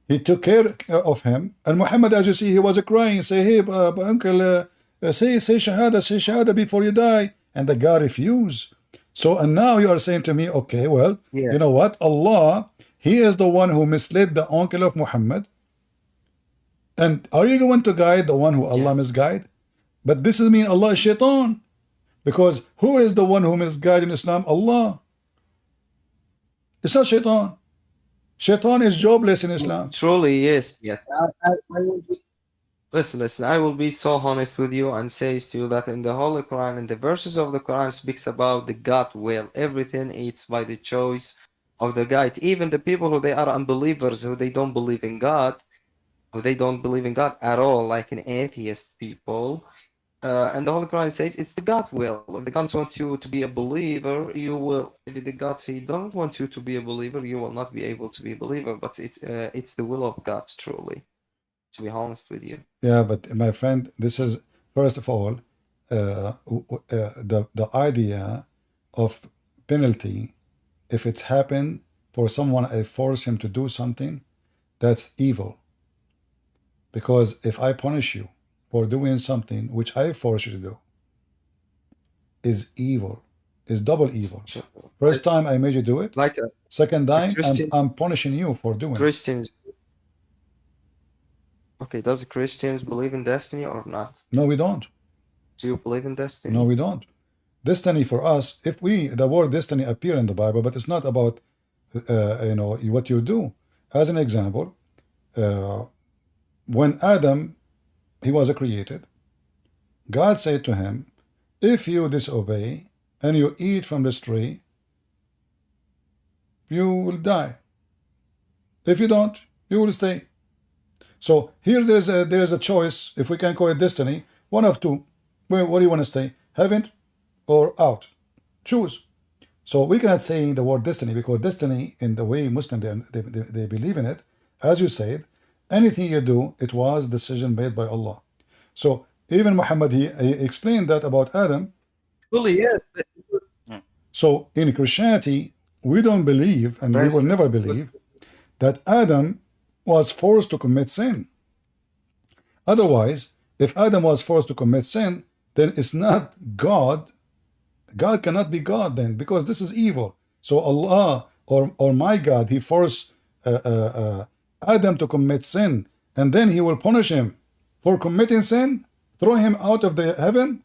He took care of him. And Muhammad, as you see, he was crying, say, hey, uncle, say shahada before you die. And the guy refused. So, and now you are saying to me, okay, well, you know what? Allah, he is the one who misled the uncle of Muhammad. And are you going to guide the one who Allah misguide? But this is mean Allah is shaitan. Because who is the one who misguided in Islam? Allah. It's not shaitan. Shaitan is jobless in Islam. Truly, yes. I will be, listen, I will be so honest with you and say to you that in the Holy Quran, in the verses of the Quran speaks about the God will. Everything it's by the choice of the guide. Even the people who they are unbelievers, who they don't believe in God, who they don't believe in God at all, like an atheist people, and the Holy Quran says it's the God will. If the God wants you to be a believer, you will. If the God says He doesn't want you to be a believer, you will not be able to be a believer. But it's the will of God, truly. To be honest with you. Yeah, but my friend, this is first of all the idea of penalty. If it's happened for someone, I force him to do something, that's evil. Because if I punish you for doing something which I force you to do, is evil, is double evil. First time I made you do it, second time I'm punishing you for doing Christians. Okay, does Christians believe in destiny or not? No, we don't. Do you believe in destiny? No, we don't. Destiny for us, the word destiny appear in the Bible, but it's not about what you do. As an example, when Adam, he was created, God said to him, if you disobey and you eat from this tree, you will die. If you don't, you will stay. So here there is a choice, if we can call it destiny, one of two. Where do you want to stay? Heaven or out? Choose. So we cannot say the word destiny, because destiny, in the way Muslims they believe in it, as you said, anything you do, it was decision made by Allah. So even Muhammad, he explained that about Adam. Fully, yes. So in Christianity, we don't believe, and we will never believe, that Adam was forced to commit sin. Otherwise, if Adam was forced to commit sin, then it's not God. God cannot be God then, because this is evil. So Allah or my God, he forced Adam to commit sin, and then he will punish him for committing sin, throw him out of the heaven.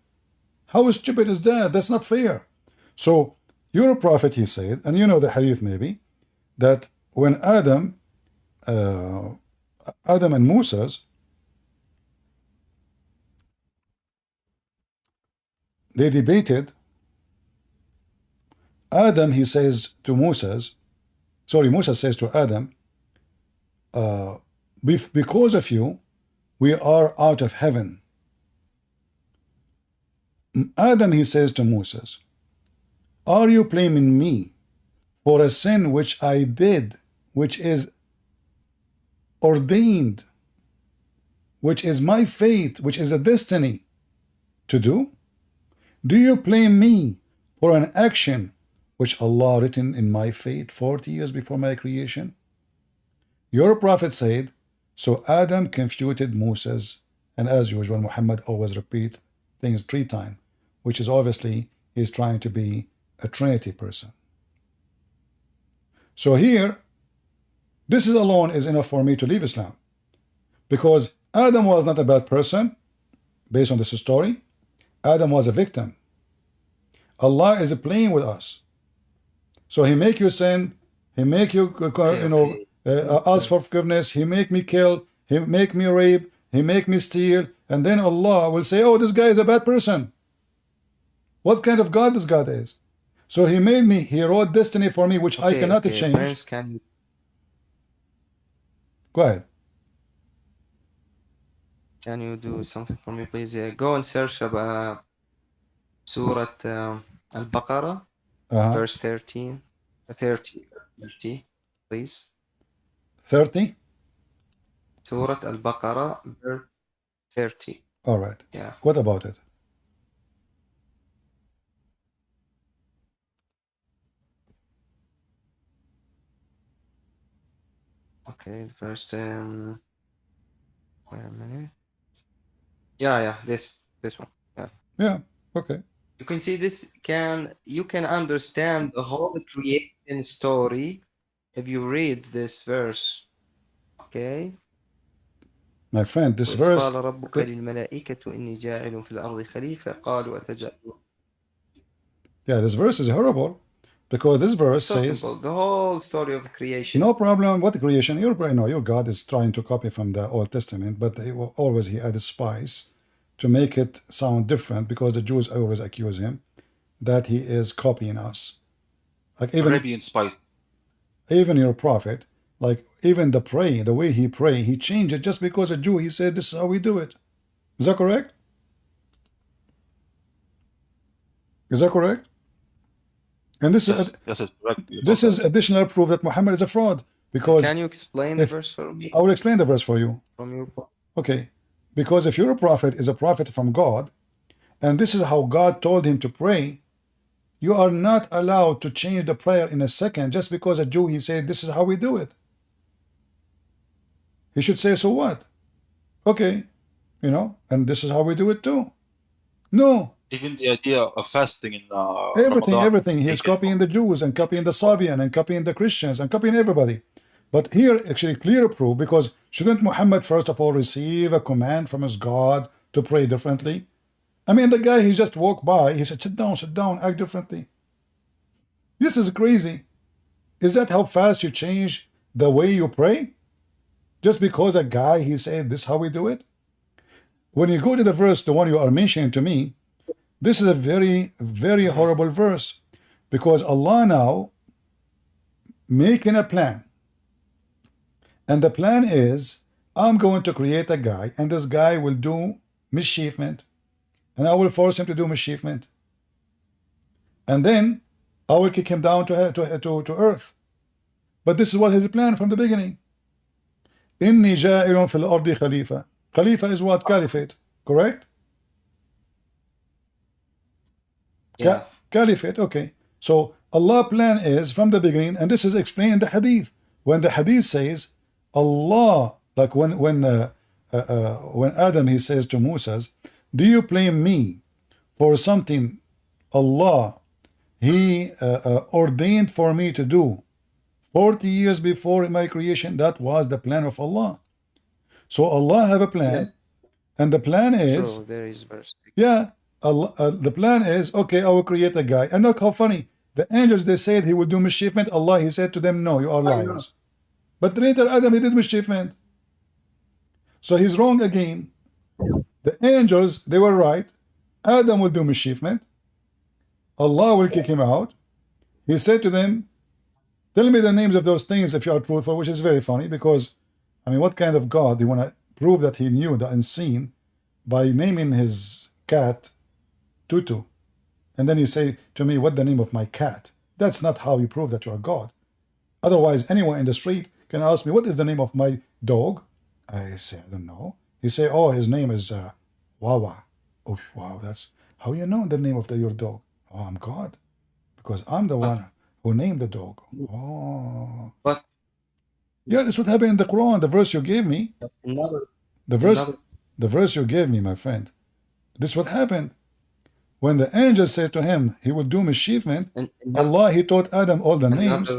How stupid is that? That's not fair. So your prophet, he said, and you know the hadith maybe, that when Adam and Moses, they debated. Adam, he says to Moses, Moses says to Adam, because of you, we are out of heaven. Adam, he says to Moses, are you blaming me for a sin which I did which is ordained, which is my fate, which is a destiny to do? Do you blame me for an action which Allah written in my fate 40 years before my creation? Your prophet said, so Adam confuted Moses, and as usual, Muhammad always repeat things 3 times, which is obviously he's trying to be a Trinity person. So here, this is alone is enough for me to leave Islam, because Adam was not a bad person, based on this story. Adam was a victim. Allah is playing with us. So he make you sin, he make you, ask for forgiveness, he make me kill, he make me rape, he make me steal, and then Allah will say, oh, this guy is a bad person. What kind of God this God is? So he made me, he wrote destiny for me, which I cannot change. Prince, Go ahead. Can you do something for me, please? Go and search about Surah Al-Baqarah, verse 30, please. 30? Surah Al-Baqarah, verse 30. All right. Yeah. What about it? Okay, first, wait a minute. Yeah, this one. Yeah, okay. You can see this you can understand the whole creation story if you read this verse. Okay? My friend, this verse. قال ربك للملائكة إني جاعل في الأرض خليفة قالوا أتجعل. Yeah, this verse is horrible, because this verse so says simple. The whole story of creation. No problem. What creation? Your God is trying to copy from the Old Testament, but he added spice to make it sound different, because the Jews always accuse him that he is copying us. Like Arabian spice. Even your prophet, like even the way he pray, he changed it just because a Jew, he said this is how we do it. Is that correct? Is that correct? And this is additional proof that Muhammad is a fraud. Because can you explain the verse for me? I will explain the verse for you. From your Okay. Because if your prophet is a prophet from God, and this is how God told him to pray, you are not allowed to change the prayer in a second just because a Jew, he said, this is how we do it. He should say, so what? Okay. And this is how we do it too. No. Even the idea of fasting in everything. He is copying the Jews and copying the Sabian and copying the Christians and copying everybody. But here, actually, clear proof, because shouldn't Muhammad first of all receive a command from his God to pray differently? I mean, the guy, he just walked by, he said, sit down, act differently. This is crazy. Is that how fast you change the way you pray? Just because a guy, he said, this is how we do it? When you go to the verse, the one you are mentioning to me, this is a very, very horrible verse, because Allah now making a plan. And the plan is, I'm going to create a guy, and this guy will do mischievement, and I will force him to do mischievement. And then I will kick him down to earth. But this is what his plan from the beginning. Inni ja'ilun fil ardi khalifa. Khalifa is what? Caliphate. Correct? Yeah. Caliphate, okay. So Allah's plan is from the beginning, and this is explained in the hadith. When the hadith says, Allah, like when Adam, he says to Moses, do you blame me for something Allah, he ordained for me to do 40 years before my creation? That was the plan of Allah. So Allah have a plan, yes. And the plan is, there is verse. Yeah, the plan is, okay, I will create a guy. And look how funny, the angels, they said he will do mischievement. Allah, he said to them, no, you are liars. But later Adam, he did mischievement. So he's wrong again. The angels, they were right. Adam will do mischievement. Allah will kick him out. He said to them, tell me the names of those things if you are truthful, which is very funny, because, I mean, what kind of God, you want to prove that he knew the unseen by naming his cat Tutu? And then you say to me, what the name of my cat? That's not how you prove that you are God. Otherwise, anyone in the street can ask me, what is the name of my dog? I say, I don't know. He say, oh, his name is Wawa. Oh, wow, that's how you know the name of your dog. Oh, I'm God, because I'm the one who named the dog. Oh. But yeah, that's what happened in the Quran, the verse you gave me. The verse you gave me, my friend. This is what happened. When the angel said to him, he will do mischievement, Allah, he taught Adam all the names.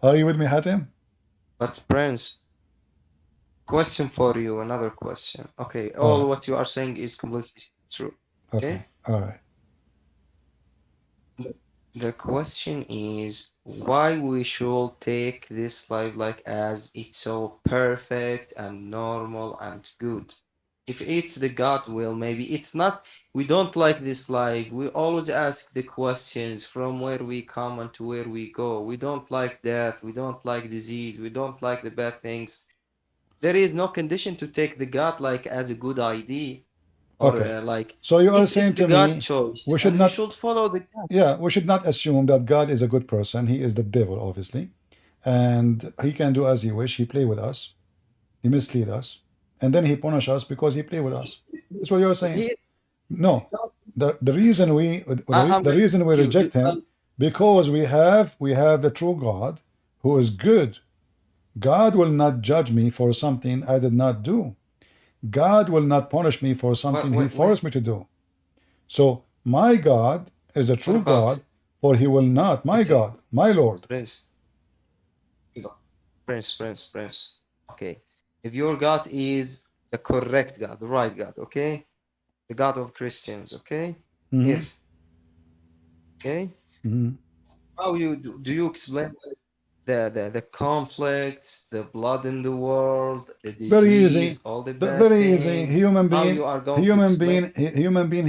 Are you with me, Hatim? But Prince, question for you, another question. Okay, all what you are saying is completely true. Okay? All right. The question is why we should take this life like as it's so perfect and normal and good. If it's the God will, maybe it's not. We don't like this life. We always ask the questions from where we come and to where we go. We don't like death. We don't like disease. We don't like the bad things. There is no condition to take the God like as a good idea. Or like, so you are saying to me, choice, we should not follow the God. Yeah, we should not assume that God is a good person. He is the devil, obviously, and he can do as he wish. He play with us, he mislead us, and then he punish us because he play with us. That's what you're saying. No, the reason we reject him because we have the true God who is good. God will not judge me for something I did not do. God will not punish me for something he forced me to do. So my God is the true God, for he will not, my God, my Lord. Prince. Okay. If your God is the correct God, the right God, okay? The God of Christians, okay? If, okay? How do you explain the conflicts, the blood in the world, the disease, all the bad very things? easy. Human being, you are going he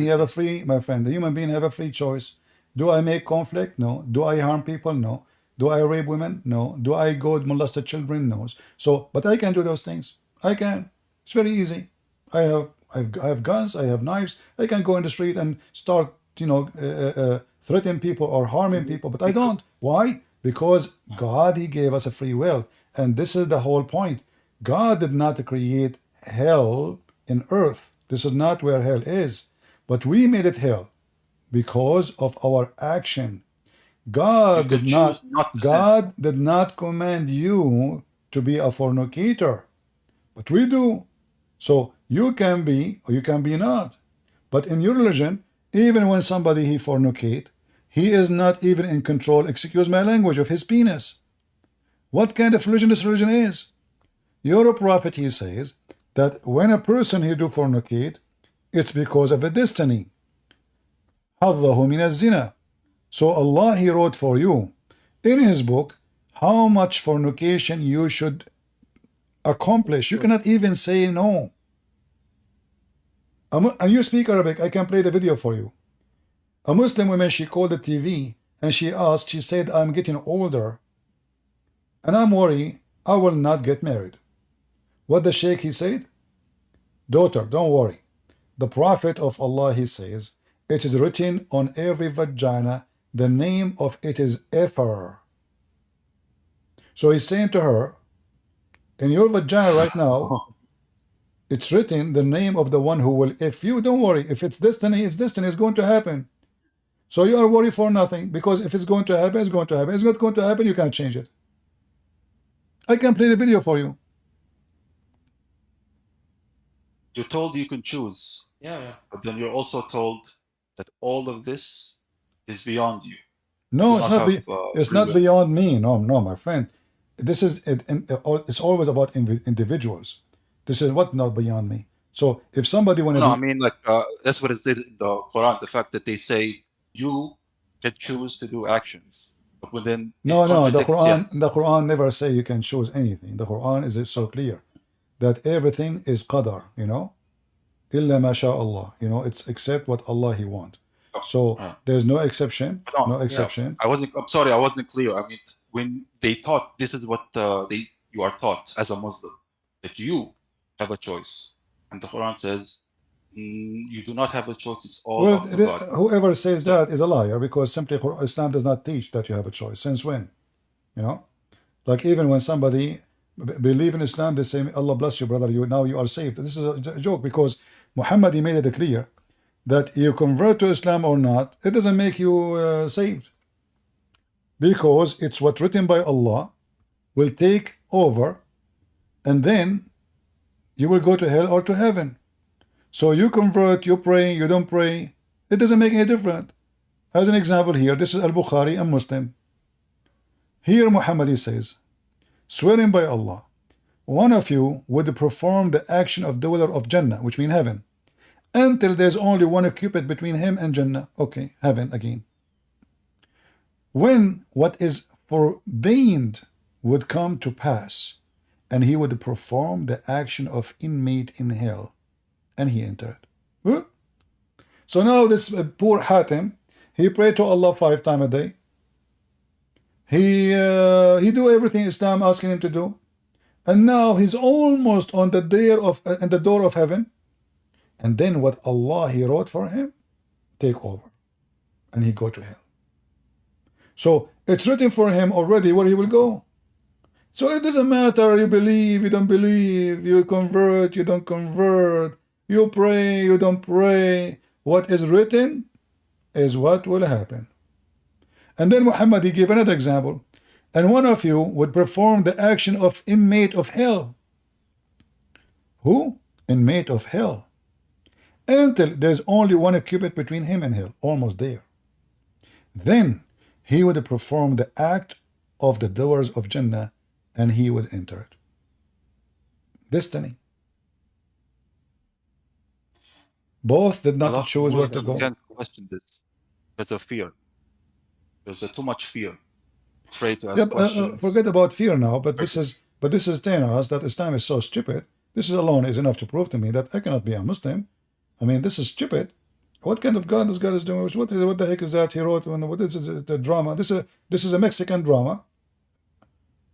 have a free, my friend. The human being have a free choice. Do I make conflict? No. Do I harm people? No. Do I rape women? No. Do I go molest children? No. So, but I can do those things. I can. It's very easy. I have guns. I have knives. I can go in the street and start, threatening people or harming people. But I don't. Why? Because God, he gave us a free will. And this is the whole point. God did not create hell in earth. This is not where hell is. But we made it hell because of our action. God did not command you to be a fornicator. But we do. So you can be or you can be not. But in your religion, even when somebody he fornicate, he is not even in control, excuse my language, of his penis. What kind of religion this religion is? Your prophet, he says, that when a person he do fornicate, it's because of a destiny. حَظَّهُ مِنَ الزِّنَا. So Allah, he wrote for you in his book how much fornication you should accomplish. You cannot even say no. And you speak Arabic, I can play the video for you. A Muslim woman, she called the TV and she asked, she said, I'm getting older and I'm worried I will not get married. What the Sheikh, he said? Daughter, don't worry. The Prophet of Allah, he says, it is written on every vagina, the name of it is Ephar. So he's saying to her, in your vagina right now, it's written the name of the one who will, if you, don't worry, if it's destiny, it's destiny, it's going to happen. So you are worried for nothing, because if it's going to happen, it's going to happen. It's not going to happen, you can't change it. I can play the video for you. You're told you can choose. Yeah. But then you're also told that all of this is beyond you. No, it's not beyond me. No, my friend. This is it's always about individuals. This is what not beyond me. So if somebody want to, I mean, like that's what it said in the Quran. The fact that they say you can choose to do actions, but within the Quran never say you can choose anything. The Quran is so clear that everything is qadar. Illa ma sha Allah. It's except what Allah he want. So there's no exception. No exception. I'm sorry, I wasn't clear. I mean, when they taught, this is what you are taught as a Muslim, that you have a choice. And the Quran says, You do not have a choice. It's all Well, up to God. whoever says So, that is a liar, because simply Islam does not teach that you have a choice. Since when? You know, like even when somebody believe in Islam, they say, Allah bless you, brother, now you are saved. This is a joke, because Muhammad, he made it clear that you convert to Islam or not, it doesn't make you saved, because it's what written by Allah will take over, and then you will go to hell or to heaven. So you convert, you pray, you don't pray, it doesn't make any difference. As an example here, this is Al-Bukhari and Muslim. Here Muhammad says, swearing by Allah, one of you would perform the action of dweller of Jannah, which means heaven, until there's only one cubit between him and Jannah. Okay, heaven again. When what is forbidden would come to pass, and he would perform the action of inmate in hell, and he entered. Huh? So now this poor Hatim, he prayed to Allah 5 times a day. He do everything Islam asking him to do, and now he's almost on the door of heaven, and then what Allah he wrote for him take over, and he go to hell. So it's written for him already where he will go. So it doesn't matter, you believe, you don't believe, you convert, you don't convert, you pray, you don't pray. What is written is what will happen. And then Muhammad, he gave another example. And one of you would perform the action of inmate of hell. Who? Inmate of hell. Until there's only one cubit between him and hell, almost there. Then he would perform the act of the doors of Jannah, and he would enter it. Destiny. Both did not choose where to go. Can't question this because of fear. There's too much fear. Afraid to ask questions. Forget about fear now, but this is telling us that Islam is so stupid. This is alone is enough to prove to me that I cannot be a Muslim. I mean, this is stupid. What kind of God this God is doing? What the heck is that he wrote? What is the drama? This is a Mexican drama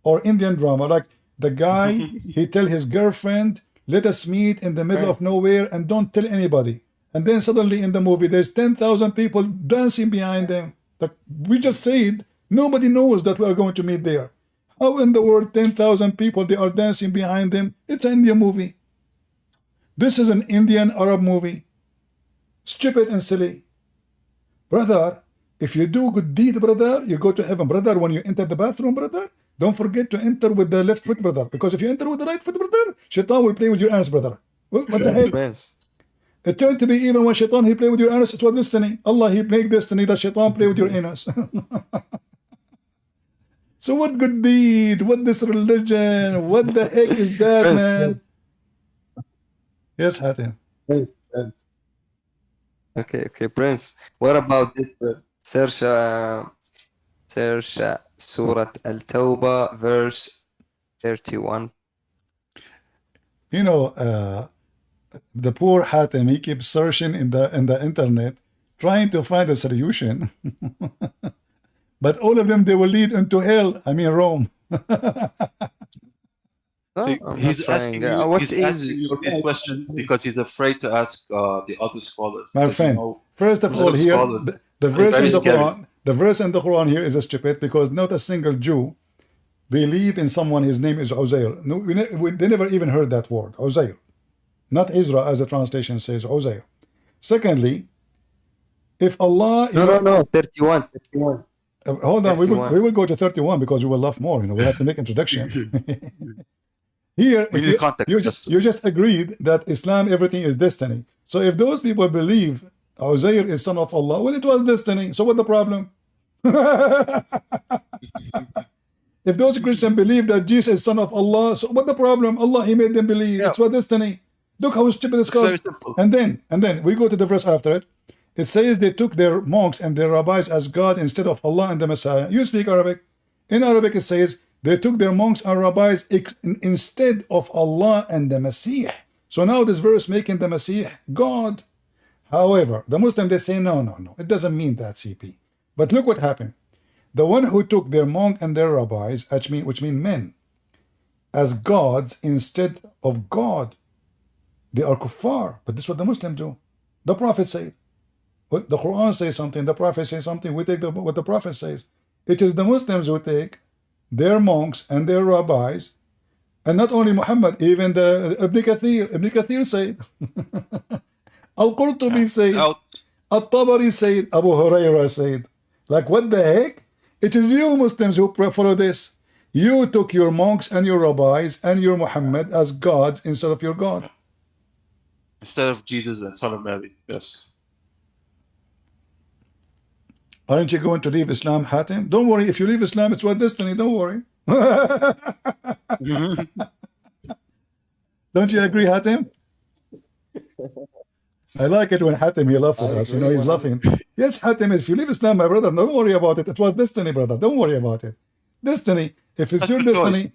or Indian drama. Like the guy, he tell his girlfriend, let us meet in the middle of nowhere and don't tell anybody. And then suddenly in the movie, there's 10,000 people dancing behind them. Like we just said, nobody knows that we are going to meet there. How in the world 10,000 people, they are dancing behind them? It's an Indian movie. This is an Indian Arab movie. Stupid and silly. Brother, if you do good deed, brother, you go to heaven. Brother, when you enter the bathroom, brother, don't forget to enter with the left foot, brother. Because if you enter with the right foot, brother, Shaitan will play with your anus, brother. What the heck? It turned to be even when Shaitan, he played with your anus, it was destiny. Allah, he played destiny that Shaitan play with your anus. So what good deed? What this religion? What the heck is that, man? Yes, Hatim. Okay, Prince. What about this? Search Surah Al-Tawbah, verse 31. You know, the poor Hatim, he keeps searching in the internet, trying to find a solution. But all of them, they will lead into hell. I mean, Rome. He's asking you these questions because he's afraid to ask the other scholars. My friend, first of all, here the verse in the Quran here is stupid, because not a single Jew believe in someone. His name is Uzair. No, they never even heard that word, Uzair. Not Israel, as the translation says, Uzair. Secondly, if Allah... No, 31. Hold on, we will go to 31 because we will laugh more. You know, we have to make introduction. Here, you just agreed that Islam, everything is destiny. So if those people believe Uzair is son of Allah, well, it was destiny. So what's the problem? If those Christians believe that Jesus is son of Allah, so what's the problem? Allah, he made them believe. It's for destiny. Look how stupid it's called. And then we go to the verse after it. It says they took their monks and their rabbis as God instead of Allah and the Messiah. You speak Arabic. In Arabic it says they took their monks and rabbis instead of Allah and the Messiah. So now this verse making the Messiah God. However, the Muslims, they say no. It doesn't mean that, CP. But look what happened. The one who took their monk and their rabbis, which mean men, as gods instead of God. They are kuffar, but this is what the Muslims do. The Prophet said. What the Quran says something, the Prophet says something, we take what the Prophet says. It is the Muslims who take their monks and their rabbis, and not only Muhammad, even the Ibn Kathir said, Al-Qurtubi said, Al-Tabari said, Abu Huraira said. Like, what the heck? It is you Muslims who follow this. You took your monks and your rabbis and your Muhammad as gods instead of your God. Instead of Jesus and Son of Mary, yes. Aren't you going to leave Islam, Hatim? Don't worry, if you leave Islam, it's your destiny, don't worry. Don't you agree, Hatim? I like it when Hatim, he laughs with us. You know, he's laughing. Yes, Hatim, if you leave Islam, my brother, don't worry about it. It was destiny, brother. Don't worry about it. Destiny. If it's your destiny,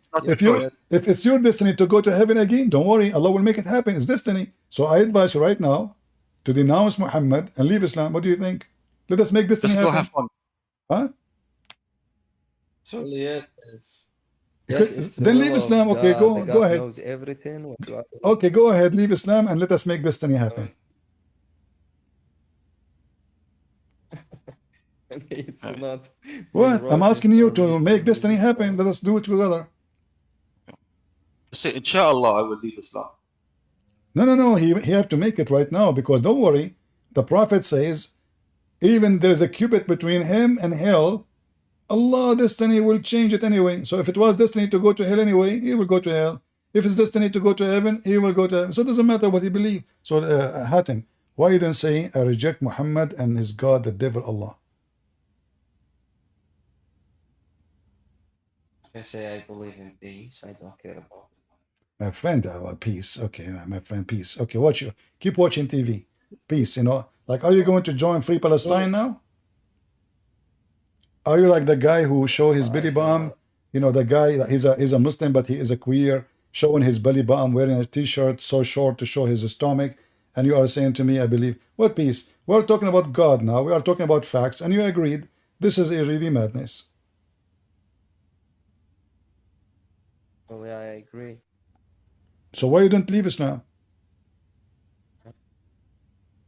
if it's your destiny to go to heaven again, don't worry. Allah will make it happen. It's destiny. So I advise you right now to denounce Muhammad and leave Islam. What do you think? Let us make destiny happen. Let's go have fun. Huh? So yes. Yes, then leave Islam. Okay, go ahead. Knows everything. Okay, go ahead. Leave Islam and let us make destiny happen. It's not. What? I'm asking you to make destiny happen. Let us do it together. Say, inshallah, I will leave Islam. No. He have to make it right now, because don't worry. The Prophet says, even there's a cubit between him and hell, Allah destiny will change it anyway. So if it was destiny to go to hell anyway, he will go to hell. If it's destiny to go to heaven, he will go to heaven. So it doesn't matter what he believes. So Hatim, why you don't say, I reject Muhammad and his God, the devil, Allah? I say I believe in peace. I don't care about it. My friend, peace. Okay, my friend, peace. Okay, keep watching TV. Peace, you know. Like, are you going to join Free Palestine now? Are you like the guy who showed his belly bump? You know, the guy, he's a Muslim, but he is a queer, showing his belly bump, wearing a t-shirt so short to show his stomach. And you are saying to me, I believe. What peace? We're talking about God now. We are talking about facts. And you agreed. This is a really madness. Well, yeah, I agree. So why you don't leave Islam?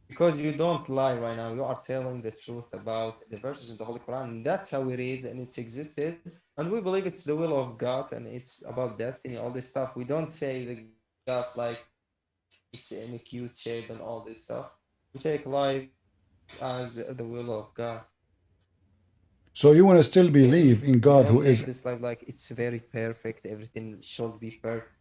Because you don't lie right now. You are telling the truth about the verses in the Holy Quran. That's how it is, and it's existed. And we believe it's the will of God, and it's about destiny, all this stuff. We don't say the God like it's in a cute shape and all this stuff. We take life as the will of God. So you want to still believe in God who is this life like it's very perfect, everything should be perfect.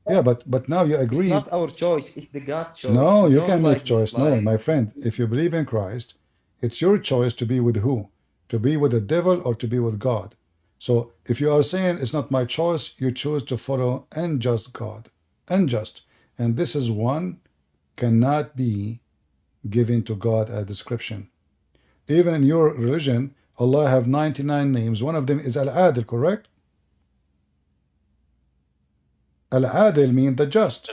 Yeah, but now you agree. It's not our choice, it's the God choice. No, you can't make choice. No, my friend, if you believe in Christ, it's your choice to be with who? To be with the devil or to be with God. So if you are saying it's not my choice, you choose to follow unjust God. Unjust. And this is one cannot be given to God a description. Even in your religion, Allah have 99 names. One of them is Al-Adil, correct? Al-Adil means the just.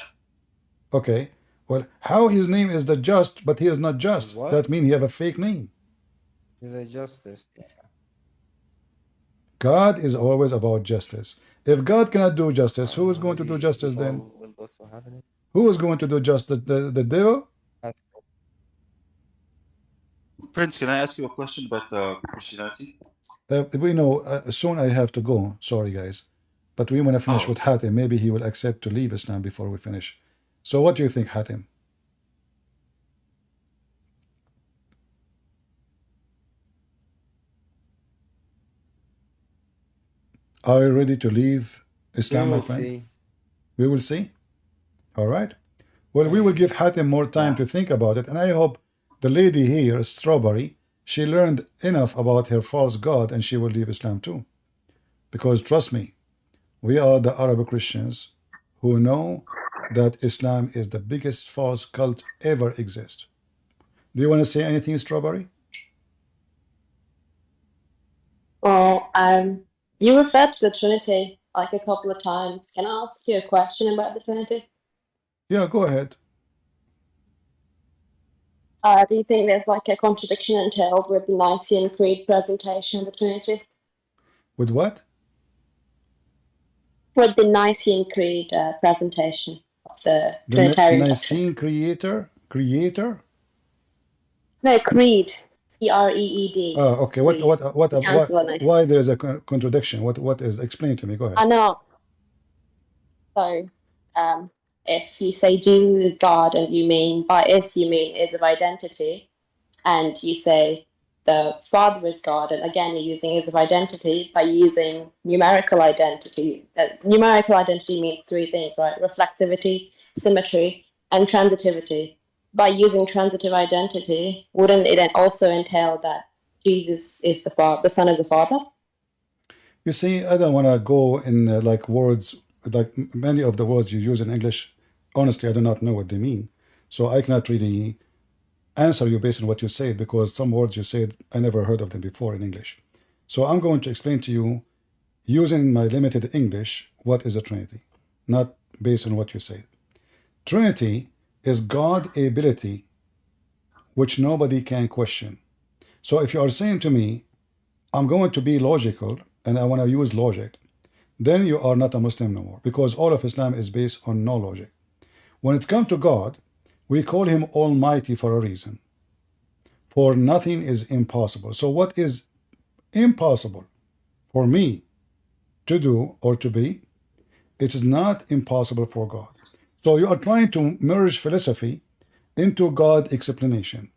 Okay. Well, how his name is the just, but he is not just? What? That means he have a fake name. The justice. God is always about justice. If God cannot do justice, who is going to do justice then? Who is going to do justice? The devil? Prince, can I ask you a question about Christianity? We know, soon I have to go. Sorry, guys. But we want to finish with Hatim. Maybe he will accept to leave Islam before we finish. So what do you think, Hatim? Are you ready to leave Islam, my friend? See. We will see. All right. Well, we will give Hatim more time to think about it. And I hope the lady here, Strawberry, she learned enough about her false God and she will leave Islam too. Because trust me, we are the Arab Christians who know that Islam is the biggest false cult ever exist. Do you want to say anything, Strawberry? Well, you referred to the Trinity like a couple of times. Can I ask you a question about the Trinity? Yeah, go ahead. Do you think there's like a contradiction entailed with the Nicene Creed presentation of the Trinity? With what? With the Nicene Creed presentation of the The Trinitarian doctrine. Nicene creator? No, creed. C-R-E-E-D. Oh, okay. Council of Nicaea. Why there is a contradiction? What is? Explain to me. Go ahead. I know. So, if you say Jesus is God and you mean by is you mean is of identity, and you say the Father is God, and again you're using is of identity by using numerical identity. Numerical identity means three things, right? Reflexivity, symmetry, and transitivity. By using transitive identity, wouldn't it also entail that Jesus is the Father, the Son is the Father? You see, I don't want to go in like words, like many of the words you use in English. Honestly, I do not know what they mean. So I cannot really answer you based on what you said, because some words you said, I never heard of them before in English. So I'm going to explain to you, using my limited English, what is a Trinity, not based on what you said. Trinity is God's ability which nobody can question. So if you are saying to me, I'm going to be logical and I want to use logic, then you are not a Muslim no more, because all of Islam is based on no logic. When it comes to God, we call him Almighty for a reason. For nothing is impossible. So what is impossible for me to do or to be, it is not impossible for God. So you are trying to merge philosophy into God explanation,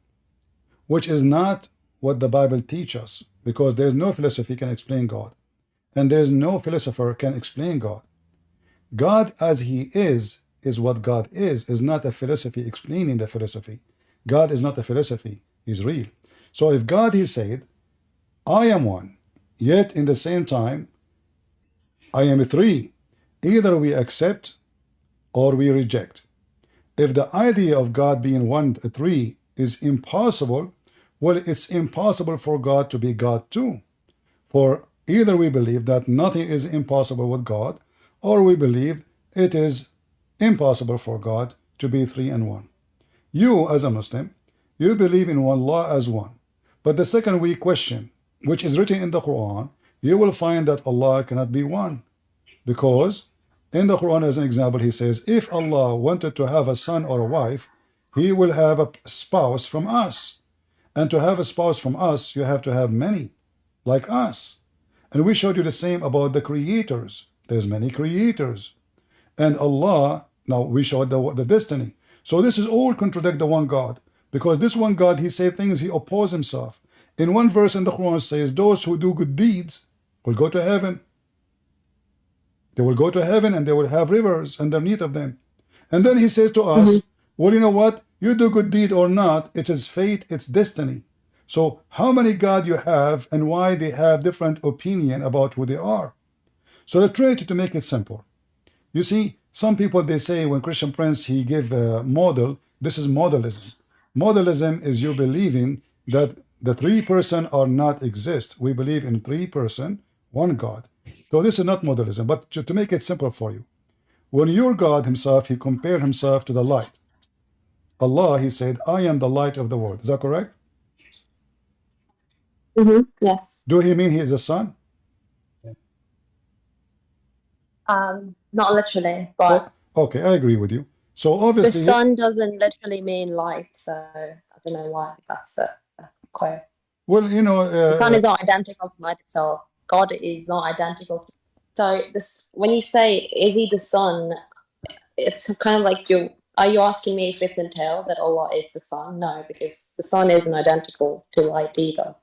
which is not what the Bible teaches us, because there is no philosophy can explain God, and there is no philosopher can explain God. God as he is what God is not a philosophy explaining the philosophy. God is not a philosophy, he's real. So if God, he said, I am one, yet in the same time, I am three, either we accept or we reject. If the idea of God being one, three is impossible, well, it's impossible for God to be God too. For either we believe that nothing is impossible with God, or we believe it is impossible for God to be three and one. You, as a Muslim, you believe in one law as one. But the second we question, which is written in the Quran, you will find that Allah cannot be one. Because in the Quran, as an example, he says, if Allah wanted to have a son or a wife, he will have a spouse from us. And to have a spouse from us, you have to have many, like us. And we showed you the same about the creators. There's many creators. And Allah, now we showed the destiny. So this is all contradict the one God. Because this one God, he said things, he opposes himself. In one verse in the Quran says, those who do good deeds will go to heaven. They will go to heaven and they will have rivers underneath of them. And then he says to us, well, you know what? You do good deed or not, it is fate, it's destiny. So how many God you have and why they have different opinion about who they are? So the Trinity, to make it simple. You see, some people, they say when Christian Prince, he give a model, this is modalism. Modalism is you believing that the three person are not exist. We believe in three person, one God. So this is not modalism, but to make it simple for you. When your God himself, he compared himself to the light. Allah, he said, I am the light of the world. Is that correct? Yes. Do he mean he is a sun? Not literally, but okay, I agree with you. So the obviously, sun doesn't literally mean light, so I don't know why that's a quote. well, you know, The sun is not identical to light itself. God is not identical. So this, when you say, is he the sun, it's kind of like are you asking me if it's entailed that Allah is the sun? No, because the sun isn't identical to light either.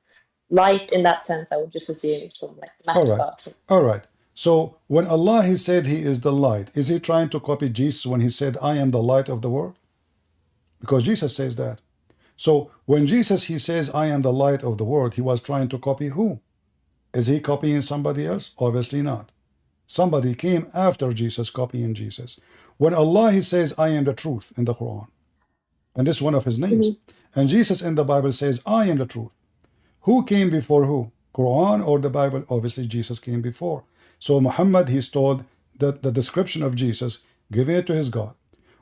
Light, in that sense, I would just assume some like metaphor. All right. So when Allah, he said he is the light, is he trying to copy Jesus when he said, I am the light of the world? Because Jesus says that. So when Jesus, he says, I am the light of the world, he was trying to copy who? Is he copying somebody else? Obviously not. Somebody came after Jesus copying Jesus. When Allah, he says, I am the truth in the Quran. And this is one of his names. And Jesus in the Bible says, I am the truth. Who came before who? Quran or the Bible? Obviously Jesus came before. So Muhammad, he's told that the description of Jesus, giving it to his God.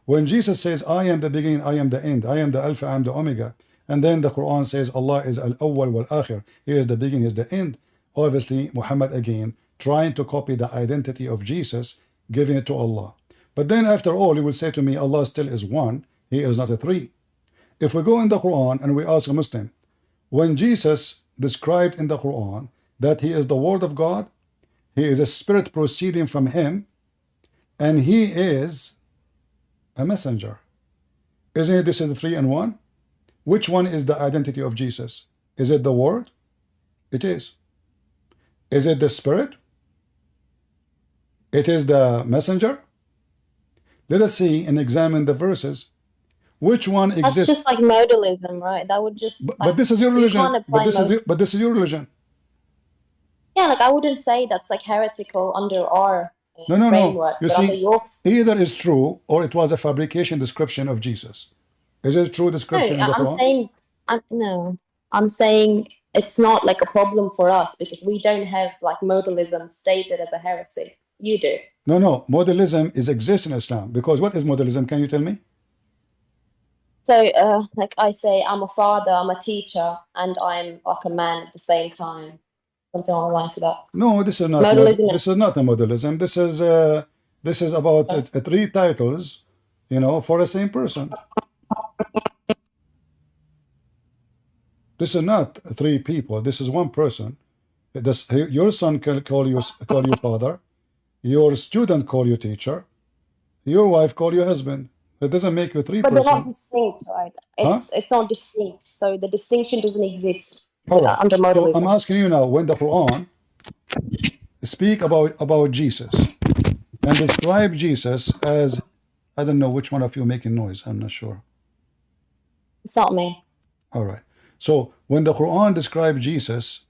When Jesus says, I am the beginning, I am the end, I am the Alpha, I am the Omega, and then the Quran says Allah is Al-Awwal wal-Akhir, he is the beginning, he is the end. Obviously Muhammad again trying to copy the identity of Jesus, giving it to Allah. But then after all, you will say to me, Allah still is one. He is not a three. If we go in the Quran and we ask a Muslim, when Jesus described in the Quran that he is the word of God, he is a spirit proceeding from him, and he is a messenger. Isn't it this is the three and one? Which one is the identity of Jesus? Is it the word? It is. Is it the spirit? It is the messenger. Let us see and examine the verses. Which one That's exists? just like modalism, right? That would just. But this is your you religion. can't apply But this is your religion. Yeah, like I wouldn't say that's like heretical under our No. framework, You but under see, your. either is true or it was a fabrication description of Jesus. Is it a true No, description in the I'm Quran? saying, I'm saying it's not like a problem for us because we don't have like modalism stated as a heresy. You do. No. Modalism is exist in Islam. Because what is modalism? Can you tell me? So, like I say, I'm a father, I'm a teacher, and I'm like a man at the same time. Something along the lines of that. No, this is not. Modalism. This is not a modalism. This is about three titles, for the same person. This is not three people. This is one person. Your son can call you father. Your student call you teacher. Your wife call you husband. It doesn't make you three But person. they're not distinct, right? It's not distinct. So the distinction doesn't exist Right. under modalism. So I'm asking you now, when the Quran speak about Jesus and describe Jesus as, I don't know which one of you making noise. I'm not sure. It's not me. All right. So when the Quran describes Jesus,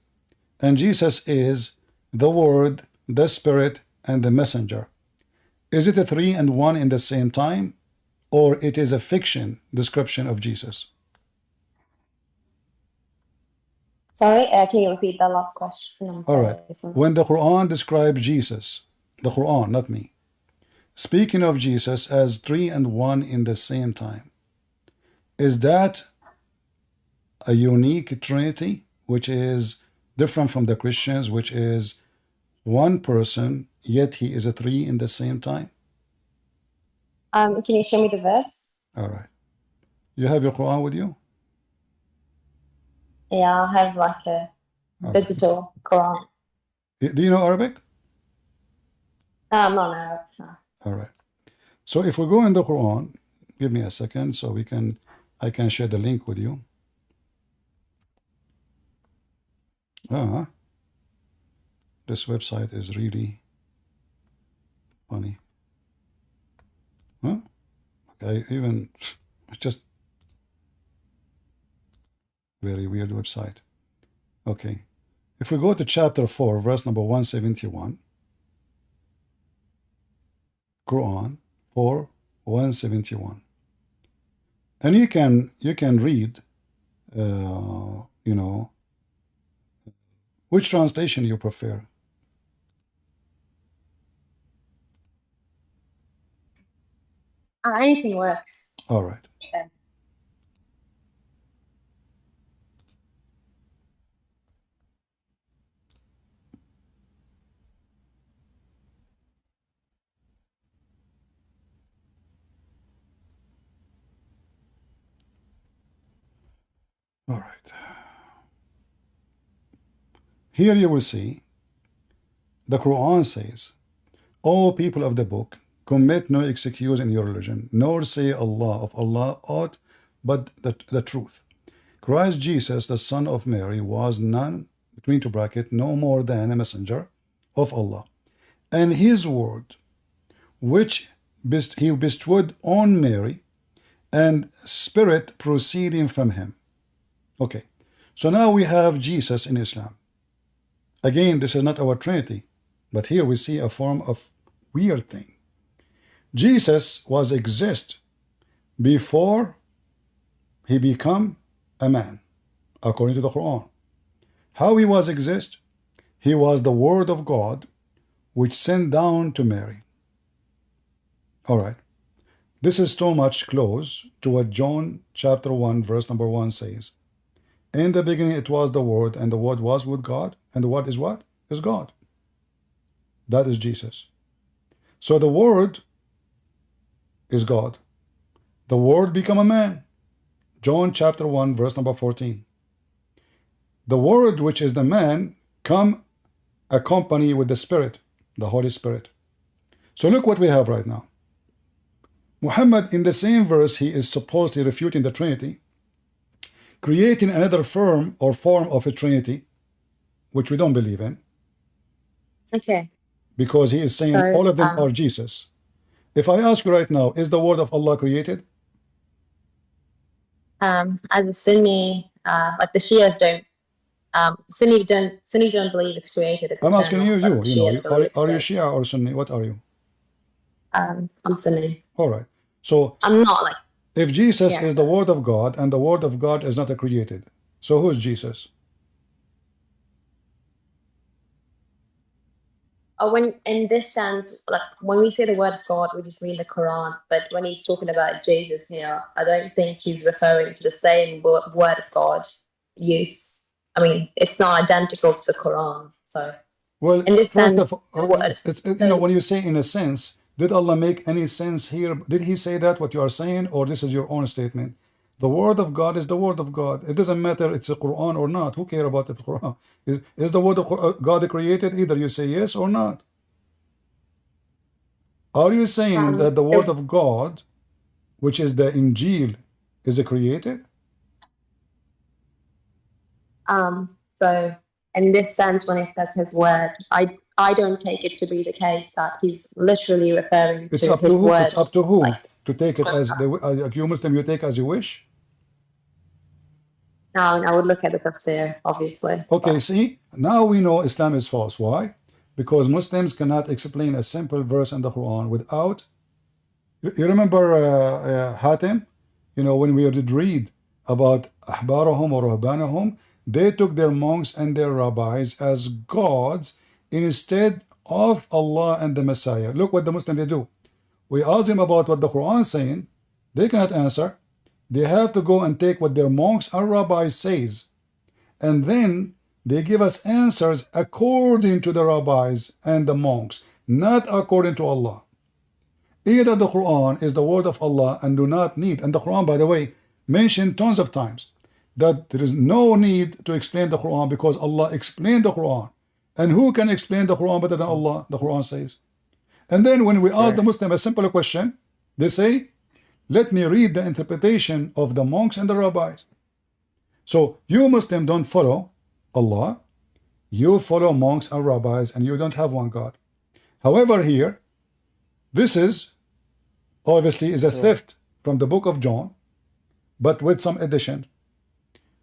and Jesus is the Word, the Spirit, and the Messenger, is it a three and one in the same time, or it is a fiction description of Jesus? Sorry, can you repeat that last question? All right. When the Quran describes Jesus, the Quran, not me, speaking of Jesus as three and one in the same time, is that a unique Trinity, which is different from the Christians, which is one person, yet he is a three in the same time? Can you show me the verse? All right. You have your Quran with you? Yeah, I have like a digital Quran. Do you know Arabic? No, I'm not Arab. No. All right. So if we go in the Quran, give me a second so I can share the link with you. This website is really funny. Okay, just very weird website. Okay. If we go to chapter 4, verse number 171, Quran 4, 171. And you can read, which translation you prefer. Anything works. All right. Okay. All right. Here you will see the Quran says, O people of the book, commit no excuse in your religion, nor say Allah of Allah aught but the truth. Christ Jesus, the son of Mary, was none, between two brackets, no more than a messenger of Allah. And his word, which he bestowed on Mary, and spirit proceeding from him. Okay, so now we have Jesus in Islam. Again, this is not our Trinity, but here we see a form of weird thing. Jesus was exist before he become a man, according to the Quran. How he was exist? He was the Word of God, which sent down to Mary. All right. This is so much close to what John chapter 1, verse number 1 says. In the beginning it was the Word, and the Word was with God, and the Word is what? Is God. That is Jesus. So the Word is God. The Word become a man. John chapter 1, verse number 14. The Word, which is the man, come accompany with the Spirit, the Holy Spirit. So look what we have right now. Muhammad, in the same verse, he is supposedly refuting the Trinity, creating another form of a Trinity, which we don't believe in. Okay. Because he is saying So, all of them are Jesus. If I ask you right now, is the word of Allah created? as a Sunni, like the Shias don't, Sunni don't believe it's created. It's I'm asking eternal, you, but Shias believe it's are you created. Shia or Sunni? What are you? I'm Sunni. All right. So I'm not like. if Jesus Yeah. is the word of God and the word of God is not a created, so who is Jesus? When in this sense, like when we say the word of God, we just mean the Quran. But when he's talking about Jesus, I don't think he's referring to the same word of God use. I mean, it's not identical to the Quran. So, well, in this first sense, of all, when you say in a sense, did Allah make any sense here? Did He say that what you are saying, or this is your own statement? The word of God is the word of God. It doesn't matter it's a Quran or not. Who care about the Quran? Is the word of God created? Either you say yes or not. Are you saying that the word of God, which is the Injil, is created? So in this sense, when it says his word, I don't take it to be the case that he's literally referring It's to up to his who? word. It's up to whom Like, to take it as you Muslim. You take as you wish. now I would look at the tafsir, obviously. Okay, see, now we know Islam is false. Why? Because Muslims cannot explain a simple verse in the Quran without. You remember Hatim? When we did read about Ahbarahum or Ruhbanahum, they took their monks and their rabbis as gods instead of Allah and the Messiah. Look what the Muslims they do. We ask them about what the Quran is saying. They cannot answer. They have to go and take what their monks and rabbis says. And then they give us answers according to the rabbis and the monks, not according to Allah. Either the Quran is the word of Allah and do not need, and the Quran, by the way, mentioned tons of times that there is no need to explain the Quran because Allah explained the Quran. And who can explain the Quran better than Allah? The Quran says. And then when we ask the Muslim a simple question, they say, let me read the interpretation of the monks and the rabbis. So you Muslim don't follow Allah, you follow monks and rabbis, and you don't have one God. However, here, this is obviously is a theft from the book of John, but with some addition.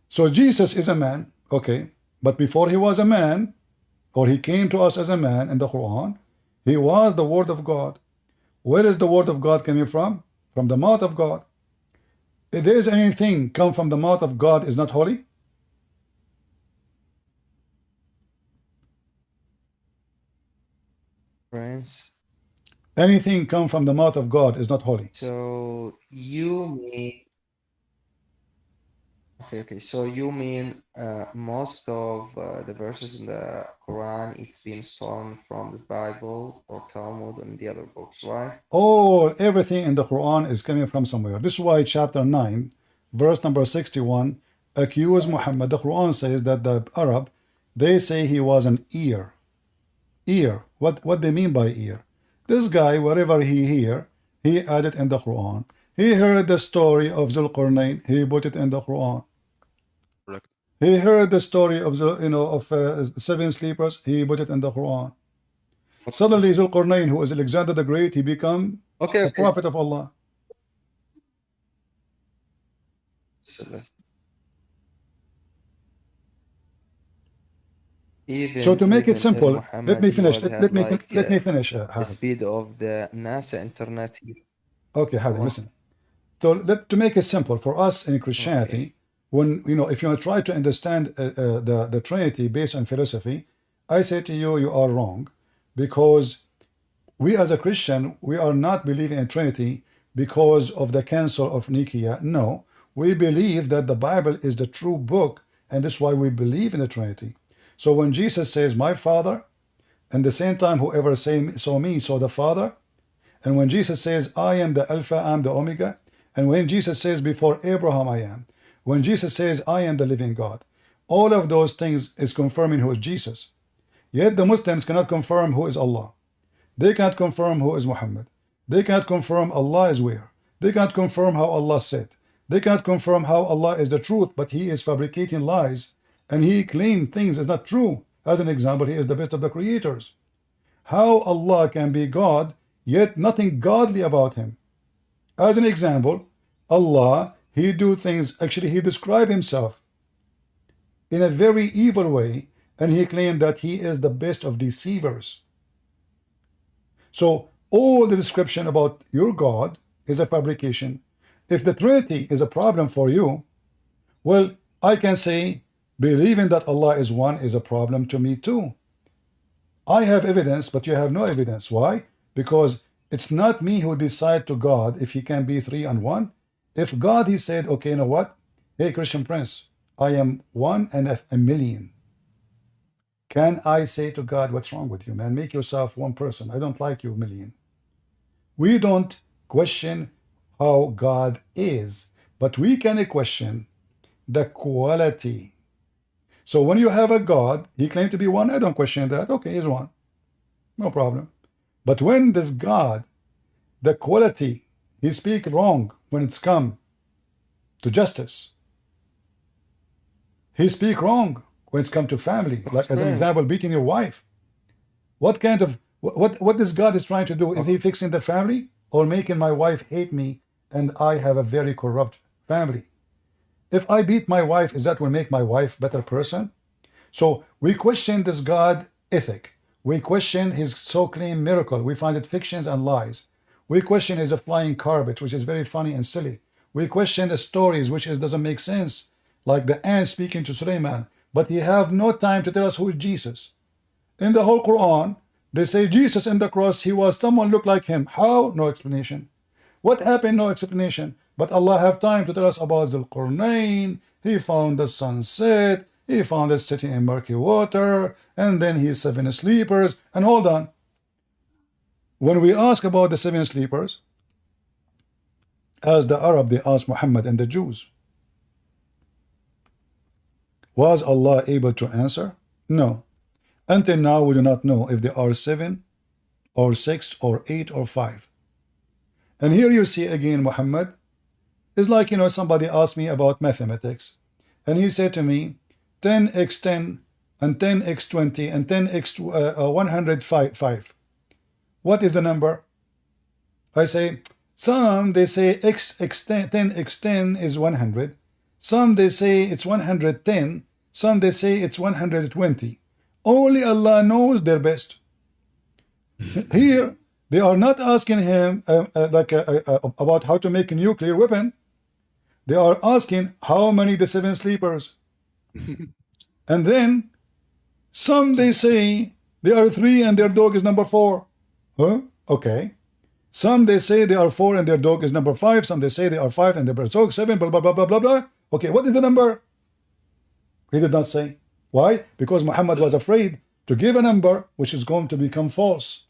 So Jesus is a man, okay, but before he was a man, or he came to us as a man in the Quran, he was the word of God. Where is the word of God coming from? From the mouth of God. If there is anything come from the mouth of God is not holy? Prince. Anything come from the mouth of God is not holy. So you mean okay. So you mean most of the verses in the Quran it's been stolen from the Bible or Talmud and the other books, right? Everything in the Quran is coming from somewhere. This is why chapter 9, verse number 61, accuse Muhammad. The Quran says that the Arab, they say he was an ear. Ear. What they mean by ear? This guy, wherever he hear, he added in the Quran. He heard the story of Zulqarnain, he put it in the Quran. Correct. He heard the story of seven sleepers, he put it in the Quran. Suddenly Zulqarnain, who is Alexander the Great, he become a prophet of Allah. So to make it simple, let me finish. Let me finish. The speed of the NASA internet. Okay, Hadi, listen. So to make it simple for us in Christianity, when if you try to understand the Trinity based on philosophy, I say to you, you are wrong, because we as a Christian, we are not believing in Trinity because of the Council of Nicaea. No, we believe that the Bible is the true book, and that's why we believe in the Trinity. So when Jesus says, my Father, and the same time whoever saw me saw the Father, And when Jesus says, I am the Alpha, I'm the Omega, and when Jesus says, before Abraham I am, when Jesus says, I am the living God, all of those things is confirming who is Jesus. Yet the Muslims cannot confirm who is Allah. They can't confirm who is Muhammad. They can't confirm Allah is where. They can't confirm how Allah said. They can't confirm how Allah is the truth, but He is fabricating lies, and He claimed things is not true. As an example, He is the best of the creators. How Allah can be God, yet nothing godly about Him. As an example, Allah, He do things, actually He describe Himself in a very evil way, and He claimed that He is the best of deceivers. So all the description about your God is a fabrication. If the Trinity is a problem for you, well, I can say believing that Allah is one is a problem to me too. I have evidence, but you have no evidence. Why? Because it's not me who decide to God if He can be three and one. If God, He said, okay, you know what? Hey, Christian Prince, I am one and a million. Can I say to God, what's wrong with you, man? Make yourself one person. I don't like you, a million. We don't question how God is, but we can question the quality. So when you have a God, He claimed to be one, I don't question that. Okay, He's one. No problem. But when this God, the quality, He speak wrong when it's come to justice. He speak wrong when it's come to family. Like as an example, beating your wife. What kind of, what this God is trying to do? Is He fixing the family or making my wife hate me and I have a very corrupt family? If I beat my wife, is that will make my wife better person? So we question this God ethic. We question His so-claimed miracle. We find it fictions and lies. We question His flying carpet, which is very funny and silly. We question the stories, which doesn't make sense, like the ant speaking to Suleiman. But He have no time to tell us who is Jesus. In the whole Quran, they say Jesus in the cross, He was someone looked like Him. How? No explanation. What happened? No explanation. But Allah have time to tell us about the Qur'an. He found the sunset. He found it sitting in murky water. And then His seven sleepers. And hold on. When we ask about the seven sleepers, as the Arab, they asked Muhammad and the Jews, was Allah able to answer? No. Until now, we do not know if there are 7 or 6 or 8 or 5. And here you see again Muhammad is like, you know, somebody asked me about mathematics. And he said to me, 10x10 and 10x20 and 10x 105. What is the number? I say, some they say x10, 10x10 is 100. Some they say it's 110. Some they say it's 120. Only Allah knows their best. Here, they are not asking him about how to make a nuclear weapon. They are asking how many the seven sleepers. And then, some they say they are 3 and their dog is number 4. Huh? Okay. Some they say they are 4 and their dog is number 5. Some they say they are 5 and their dog 7, blah, blah, blah, blah, blah, blah. Okay, what is the number? He did not say. Why? Because Muhammad was afraid to give a number which is going to become false.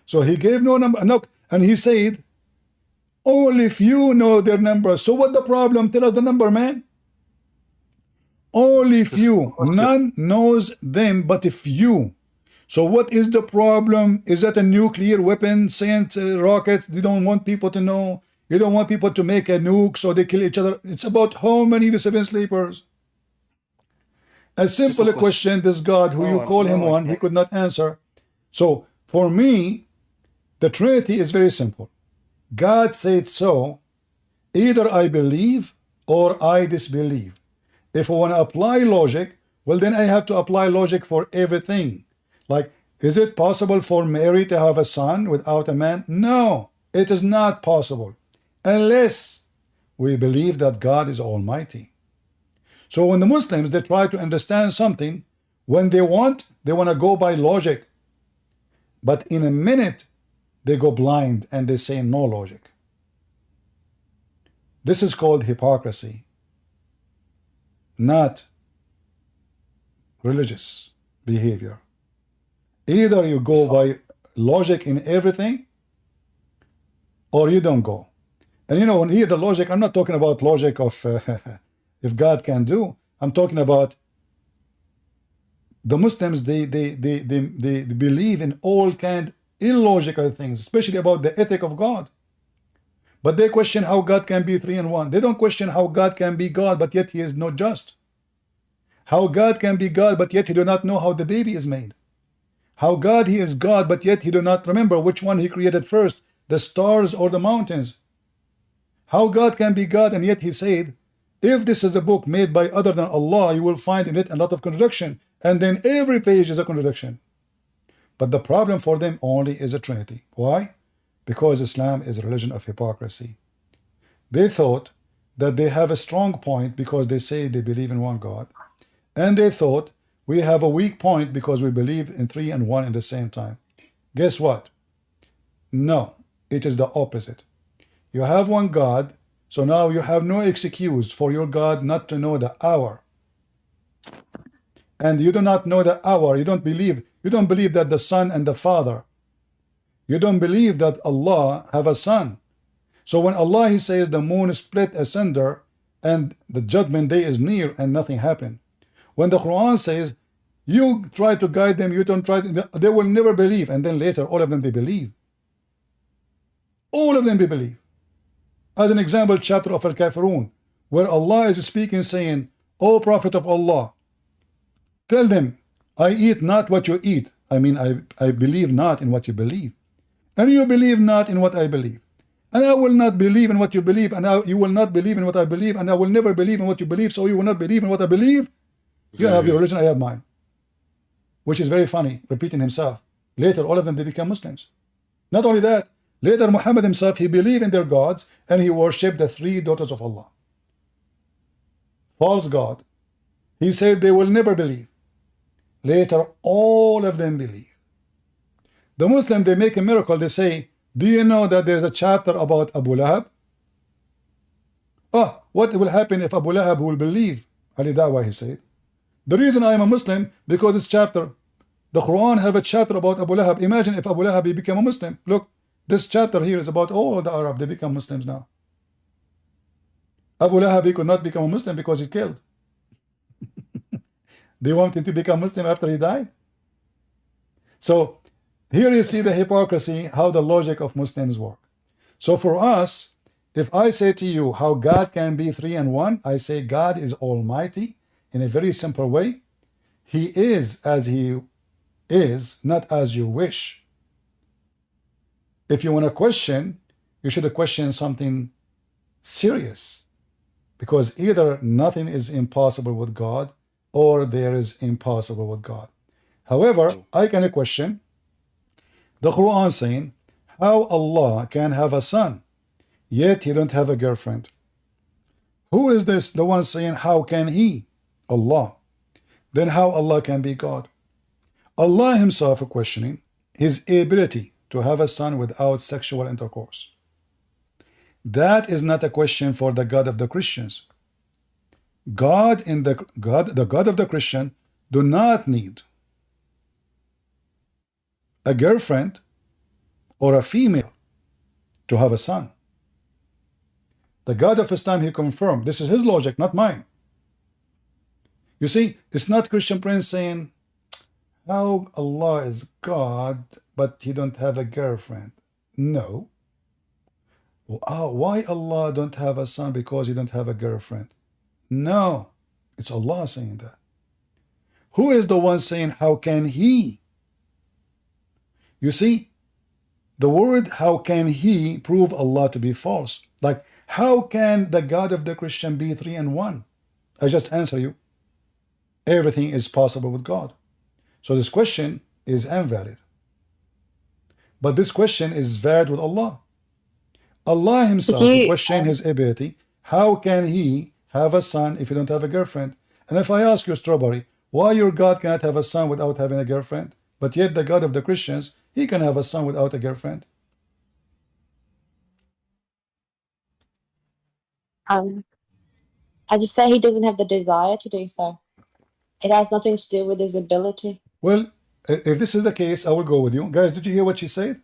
So he gave no number. No, and he said, only few know their number. So what the problem? Tell us the number, man. Only few. None knows them but a few. So what is the problem? Is that a nuclear weapon sent rockets? They don't want people to know. You don't want people to make a nuke so they kill each other. It's about how many the seven sleepers. A simple question, this God who you call him one, he could not answer. So for me, the Trinity is very simple. God said so. Either I believe or I disbelieve. If I want to apply logic, well, then I have to apply logic for everything. Like, is it possible for Mary to have a son without a man? No, it is not possible. Unless we believe that God is Almighty. So when the Muslims, they try to understand something, when they want to go by logic. But in a minute, they go blind and they say no logic. This is called hypocrisy, not religious behavior. Either you go by logic in everything, or you don't go. And you know, when here the logic, I'm not talking about logic of if God can do. I'm talking about the Muslims. They believe in all kind illogical things, especially about the ethic of God. But they question how God can be three in one. They don't question how God can be God, but yet He is not just. How God can be God, but yet He do not know how the baby is made. How God He is God, but yet He do not remember which one He created first, the stars or the mountains. How God can be God, and yet He said, if this is a book made by other than Allah, you will find in it a lot of contradiction. And then every page is a contradiction. But the problem for them only is a Trinity. Why? Because Islam is a religion of hypocrisy. They thought that they have a strong point because they say they believe in one God. And they thought we have a weak point because we believe in three and one at the same time. Guess what? No, it is the opposite. You have one God, so now you have no excuse for your God not to know the hour. And you do not know the hour. You don't believe that the Son and the Father. You don't believe that Allah have a son. So when Allah He says the moon is split asunder and the judgment day is near and nothing happened. When the Quran says you try to guide them, you don't try to, they will never believe. And then later all of them they believe. All of them they believe. As an example, chapter of Al-Kafirun, where Allah is speaking saying, O Prophet of Allah, tell them, I eat not what you eat. I mean, I believe not in what you believe. And you believe not in what I believe. And I will not believe in what you believe, and you will not believe in what I believe, and I will never believe in what you believe, so you will not believe in what I believe. You have your religion, I have mine. Which is very funny, repeating himself. Later, all of them, they become Muslims. Not only that, later Muhammad himself, he believed in their gods, and he worshipped the three daughters of Allah. False God. He said they will never believe. Later, all of them believe. The Muslim, they make a miracle. They say, do you know that there's a chapter about Abu Lahab? Oh, what will happen if Abu Lahab will believe? Ali Dawah, he said. The reason I am a Muslim, because this chapter, the Quran have a chapter about Abu Lahab. Imagine if Abu Lahab became a Muslim. Look, this chapter here is about all the Arab. They become Muslims now. Abu Lahab, he could not become a Muslim because he killed. They want him to become Muslim after he died. So here you see the hypocrisy, how the logic of Muslims work. So for us, if I say to you how God can be three and one, I say God is almighty in a very simple way. He is as He is, not as you wish. If you want to question, you should question something serious. Because either nothing is impossible with God, or there is impossible with God. However, I can question the Quran saying how Allah can have a son, yet He don't have a girlfriend. Who is this, the one saying how can He? Allah. Then how Allah can be God? Allah Himself questioning His ability to have a son without sexual intercourse. That is not a question for the God of the Christians. The God of the Christian do not need a girlfriend or a female to have a son. The God of Islam, He confirmed. This is His logic, not mine. You see, it's not Christian Prince saying how Allah is God, but He don't have a girlfriend. No. Why Allah don't have a son? Because He don't have a girlfriend. No, it's Allah saying that. Who is the one saying how can He? You see, the word how can He prove Allah to be false. Like, how can the God of the Christian be three and one? I just answer you. Everything is possible with God. So this question is invalid. But this question is valid with Allah. Allah Himself question His ability. How can He have a son if He don't have a girlfriend? And if I ask you, Strawberry, why your God cannot have a son without having a girlfriend? But yet the God of the Christians, He can have a son without a girlfriend. I just say He doesn't have the desire to do so. It has nothing to do with His ability. Well, if this is the case, I will go with you. Guys, did you hear what she said?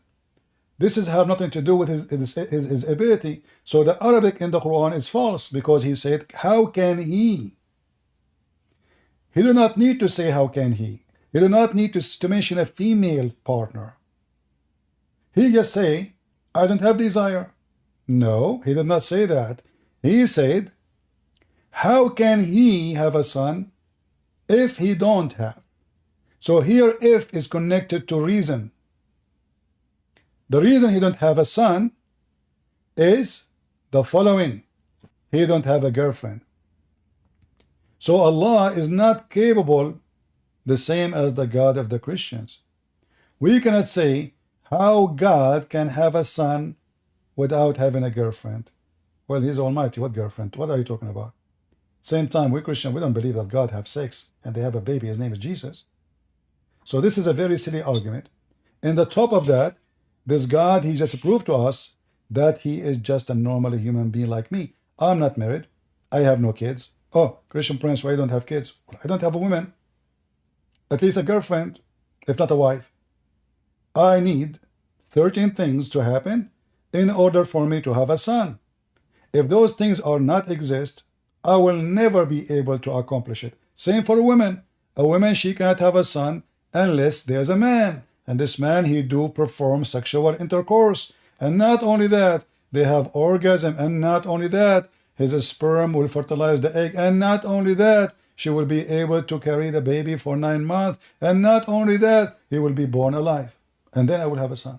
This is have nothing to do with his ability. So the Arabic in the Quran is false because he said, how can he? He do not need to say how can he. He do not need to mention a female partner. He just say, I don't have desire. No, he did not say that. He said, how can he have a son if he don't have? So here if is connected to reason. The reason he don't have a son is the following. He don't have a girlfriend. So Allah is not capable the same as the God of the Christians. We cannot say how God can have a son without having a girlfriend. Well, he's almighty. What girlfriend? What are you talking about? Same time, we Christian, we don't believe that God have sex and they have a baby. His name is Jesus. So this is a very silly argument. And the top of that, this God, he just proved to us that he is just a normal human being like me. I'm not married. I have no kids. Oh, Christian Prince, why you don't have kids? Well, I don't have a woman. At least a girlfriend, if not a wife. I need 13 things to happen in order for me to have a son. If those things are not exist, I will never be able to accomplish it. Same for a woman. A woman, she cannot have a son unless there's a man. And this man, he do perform sexual intercourse. And not only that, they have orgasm. And not only that, his sperm will fertilize the egg. And not only that, she will be able to carry the baby for 9 months. And not only that, he will be born alive. And then I will have a son.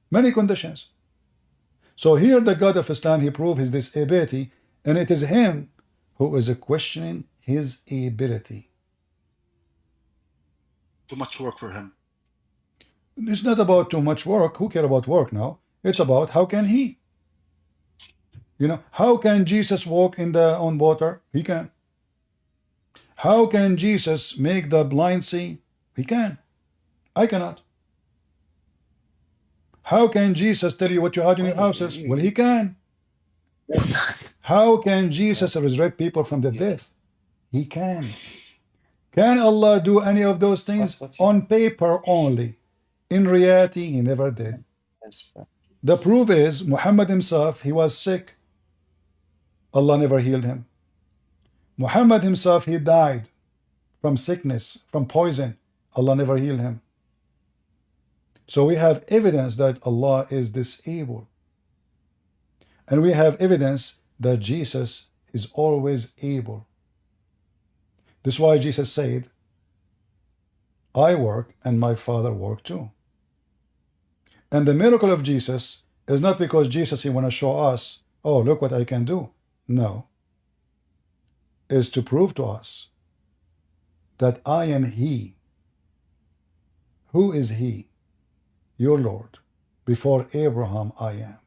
Many conditions. So here the God of Islam, he proved his disability. And it is him who is questioning his ability. Too much work for him. It's not about too much work. Who cares about work now? It's about how can he? You know, how can Jesus walk on water? He can. How can Jesus make the blind see? He can. I cannot. How can Jesus tell you what you have in your houses? Well, he can. How can Jesus resurrect people from the death? He can. Can Allah do any of those things? On paper only. In reality, he never did. The proof is Muhammad himself, he was sick. Allah never healed him. Muhammad himself, he died from sickness, from poison. Allah never healed him. So we have evidence that Allah is disabled. And we have evidence that Jesus is always able. This is why Jesus said, I work and my Father work too. And the miracle of Jesus is not because Jesus, he want to show us, oh, look what I can do. No. Is to prove to us that I am he. Who is he? Your Lord. Before Abraham, I am.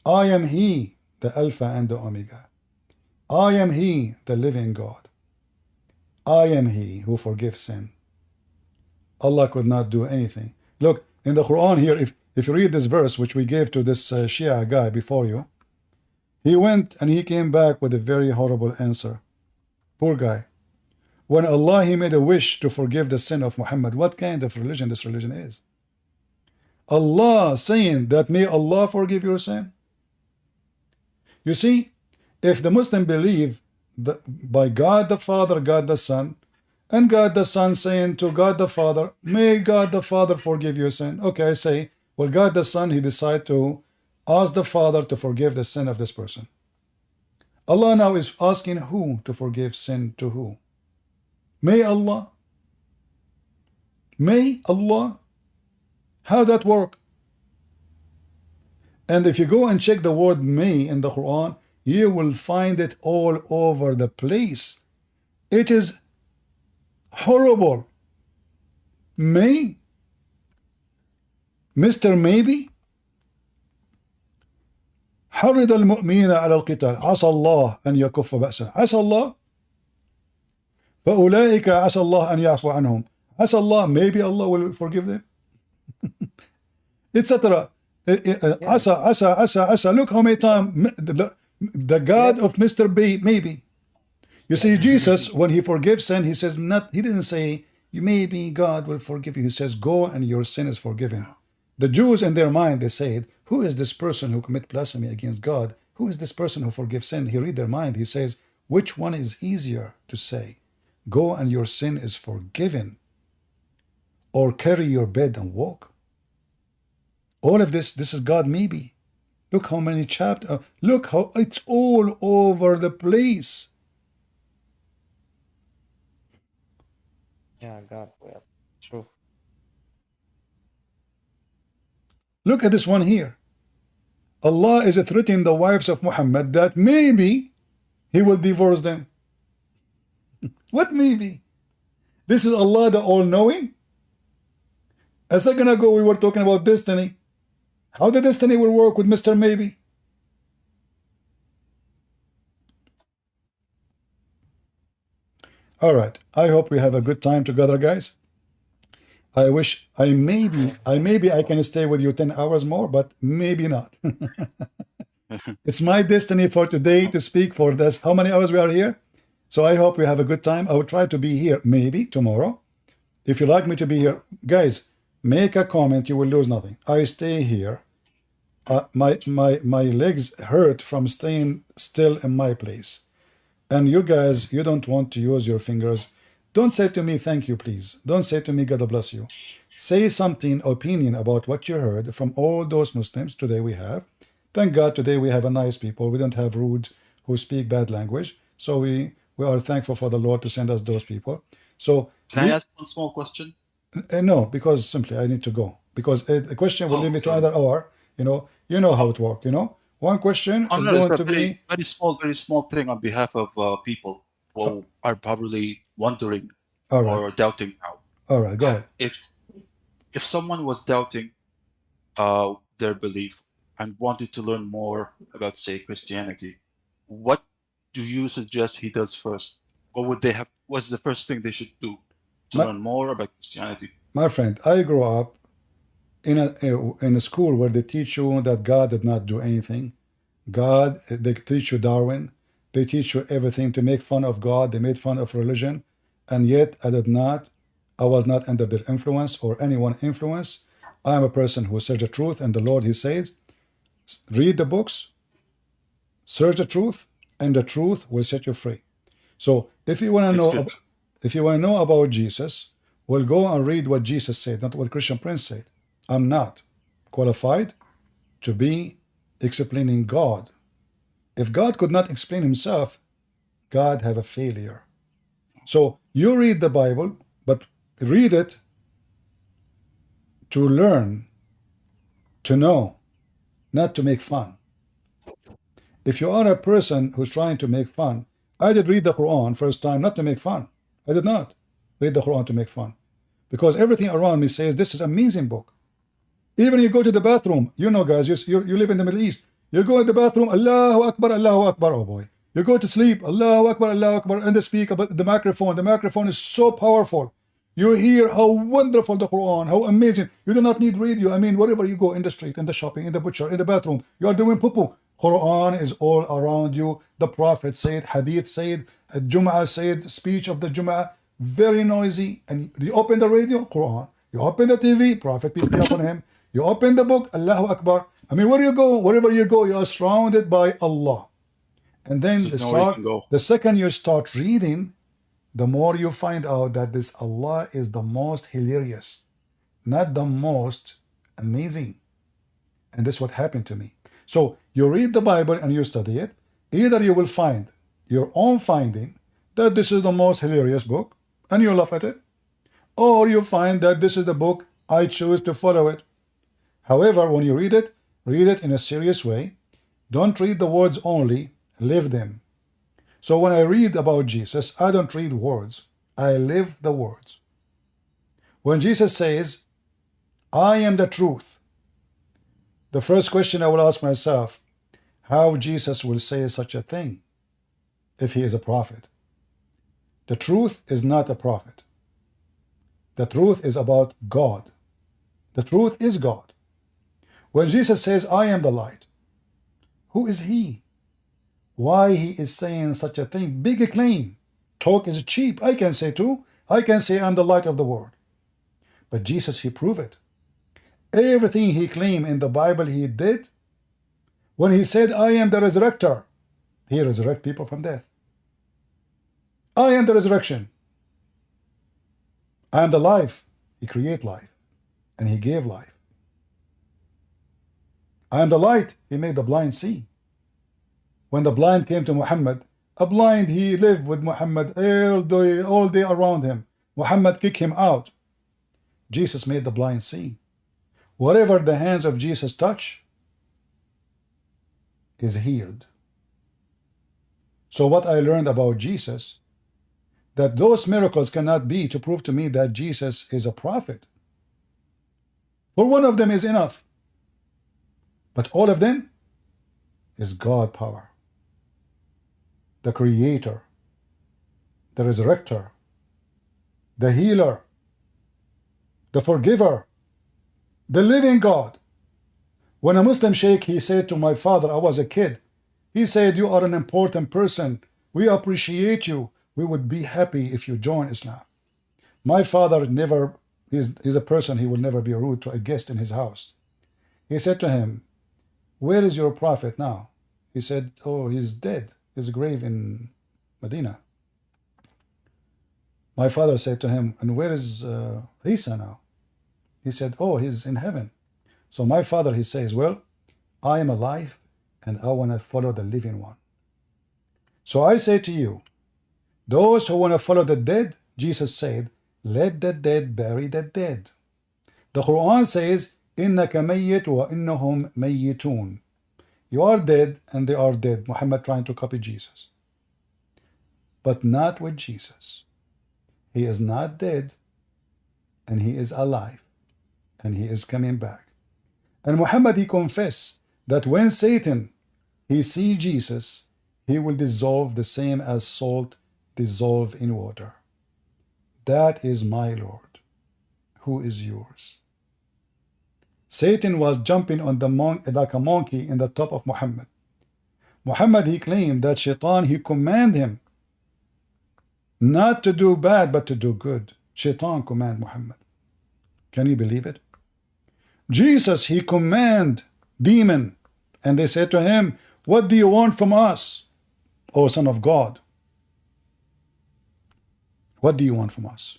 I am he, the Alpha and the Omega. I am he, the living God. I am he who forgives sin. Allah could not do anything. Look, in the Quran here, if you read this verse, which we gave to this Shia guy before you, he went and he came back with a very horrible answer. Poor guy. When Allah, he made a wish to forgive the sin of Muhammad, what kind of religion this religion is? Allah saying that may Allah forgive your sin? You see, if the Muslim believe that by God the Father, God the Son, and God the Son saying to God the Father, may God the Father forgive your sin. Okay, I say, well, God the Son, he decided to ask the Father to forgive the sin of this person. Allah now is asking who to forgive sin to who? May Allah? May Allah? How that work? And if you go and check the word may in the Quran, you will find it all over the place. It is horrible. May? Mr. Maybe? حرض المؤمنين على القتال عسى الله أن يكف بأسه عسى الله فأولئك عسى الله أن يعفو عنهم عسى الله maybe Allah will forgive them etc. عسى look how many times the God of Mr. B maybe. You see, Jesus, when he forgives sin, he says not, he didn't say maybe God will forgive you. He says go and your sin is forgiven. The Jews in their mind, they said, who is this person who commit blasphemy against God? Who is this person who forgives sin? He read their mind. He says, which one is easier to say? Go and your sin is forgiven, or carry your bed and walk. All of this is God maybe. Look how many chapters. Look how it's all over the place. Yeah, God will. True. Look at this one here. Allah is threatening the wives of Muhammad that maybe he will divorce them. What maybe? This is Allah the all-knowing? A second ago we were talking about destiny. How the destiny will work with Mr. Maybe? All right. I hope we have a good time together, guys. I wish maybe I can stay with you 10 hours more, but maybe not. It's my destiny for today to speak for this. How many hours we are here? So I hope we have a good time. I will try to be here maybe tomorrow. If you like me to be here, guys, make a comment. You will lose nothing. I stay here. My legs hurt from staying still in my place. And you guys, you don't want to use your fingers. Don't say to me, thank you, please. Don't say to me, God bless you. Say something, opinion about what you heard from all those Muslims today we have. Thank God today we have a nice people. We don't have rude who speak bad language. So we are thankful for the Lord to send us those people. So Can I ask one small question? no, because simply I need to go. Because the question will lead me to another hour. You know how it works, One question is going to be very small thing on behalf of people who are probably wondering all right. or doubting now. All right, go ahead. If someone was doubting their belief and wanted to learn more about, say, Christianity, what do you suggest he does first? What would they have? What's the first thing they should do to learn more about Christianity? My friend, I grew up in a school where they teach you that God did not do anything. They teach you Darwin. They teach you everything to make fun of God. They made fun of religion. And yet I was not under their influence or anyone's influence. I am a person who searches the truth, and the Lord, He says, read the books, search the truth, and the truth will set you free. So if you want to know about Jesus, we'll go and read what Jesus said, not what Christian Prince said. I'm not qualified to be explaining God. If God could not explain himself, God have a failure. So you read the Bible, but read it to learn, to know, not to make fun. If you are a person who's trying to make fun, I did read the Quran first time not to make fun. I did not read the Quran to make fun. Because everything around me says this is an amazing book. Even you go to the bathroom, guys, you live in the Middle East. You go in the bathroom, Allahu Akbar, oh boy. You go to sleep, Allahu Akbar, and they speak about the microphone. The microphone is so powerful. You hear how wonderful the Quran, how amazing. You do not need radio. I mean, wherever you go, in the street, in the shopping, in the butcher, in the bathroom, you are doing poo-poo. Quran is all around you. The Prophet said, Hadith said, Jum'ah said, speech of the Jum'ah, very noisy. And you open the radio, Quran. You open the TV, Prophet, peace be upon him. You open the book, Allahu Akbar. I mean, wherever you go, you are surrounded by Allah. And then the second you start reading, the more you find out that this Allah is the most hilarious, not the most amazing. And this is what happened to me. So you read the Bible and you study it. Either you will find your own finding that this is the most hilarious book and you laugh at it, or you find that this is the book, I choose to follow it. However, when you read it in a serious way. Don't read the words only, live them. So when I read about Jesus, I don't read words, I live the words. When Jesus says, I am the truth, the first question I will ask myself, how Jesus will say such a thing if he is a prophet? The truth is not a prophet. The truth is about God. The truth is God. When Jesus says, I am the light, who is he? Why he is saying such a thing? Big claim. Talk is cheap. I can say too. I can say I'm the light of the world. But Jesus, he proved it. Everything he claimed in the Bible he did. When he said, I am the resurrector, he resurrected people from death. I am the resurrection. I am the life. He created life. And he gave life. I am the light. He made the blind see. When the blind came to Muhammad, a blind, he lived with Muhammad all day around him. Muhammad kicked him out. Jesus made the blind see. Whatever the hands of Jesus touch is healed. So what I learned about Jesus, that those miracles cannot be to prove to me that Jesus is a prophet. For one of them is enough. But all of them is God power. The creator, the resurrector, the healer, the forgiver, the living God. When a Muslim sheikh, he said to my father, I was a kid, he said, you are an important person. We appreciate you. We would be happy if you join Islam. My father never, he's a person, he will never be rude to a guest in his house. He said to him, where is your prophet now? He said, oh, he's dead. His grave in Medina. My father said to him, and where is Isa now? He said, oh, he's in heaven. So my father, he says, well, I am alive and I want to follow the living one. So I say to you, those who want to follow the dead, Jesus said, let the dead bury the dead. The Quran says, إِنَّكَ مَيِّتٌ وَإِنَّهُمْ مَيِّتُونَ. You are dead and they are dead. Muhammad trying to copy Jesus. But not with Jesus. He is not dead and he is alive and he is coming back. And Muhammad, he confessed that when Satan, he see Jesus, he will dissolve the same as salt dissolve in water. That is my Lord. Who is yours? Satan was jumping on the like a monkey in the top of Muhammad. Muhammad, he claimed that Shaitan, he command him not to do bad, but to do good. Shaitan command Muhammad. Can you believe it? Jesus, he command demon, and they said to him, what do you want from us, O Son of God? What do you want from us?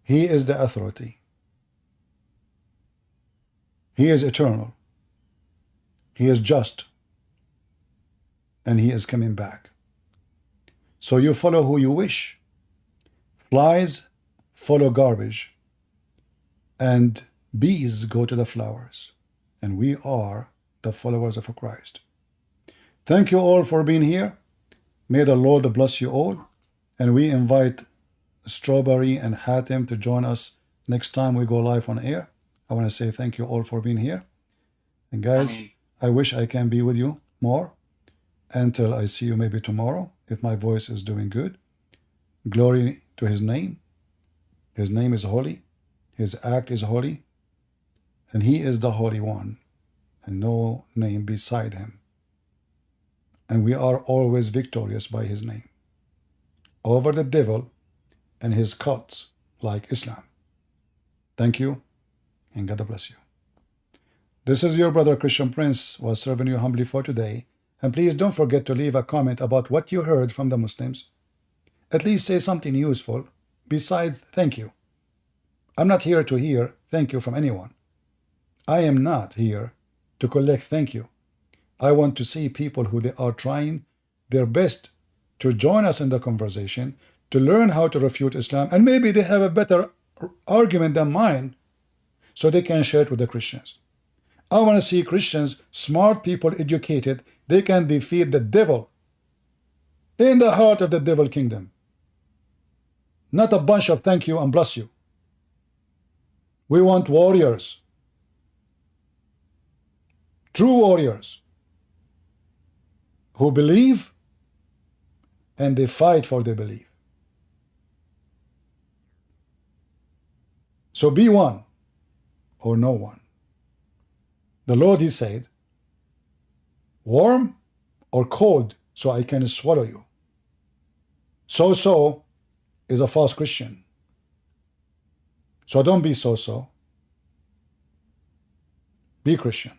He is the authority. He is eternal. He is just. And he is coming back. So you follow who you wish. Flies follow garbage. And bees go to the flowers. And we are the followers of Christ. Thank you all for being here. May the Lord bless you all. And we invite Strawberry and Hatem to join us next time we go live on air. I want to say thank you all for being here. And guys, I wish I can be with you more until I see you maybe tomorrow, if my voice is doing good. Glory to his name. His name is holy. His act is holy. And he is the Holy One. And no name beside him. And we are always victorious by his name. Over the devil and his cults like Islam. Thank you, and God bless you. This is your brother Christian Prince, was serving you humbly for today. And please don't forget to leave a comment about what you heard from the Muslims. At least say something useful besides thank you. I'm not here to hear thank you from anyone. I am not here to collect thank you. I want to see people who they are trying their best to join us in the conversation, to learn how to refute Islam, and maybe they have a better argument than mine, so they can share it with the Christians. I want to see Christians, smart people, educated, they can defeat the devil in the heart of the devil kingdom. Not a bunch of thank you and bless you. We want warriors. True warriors who believe and they fight for their belief. So be one or no one. The Lord, he said, warm or cold so I can swallow you. So is a false Christian. So don't be so-so. Be Christian.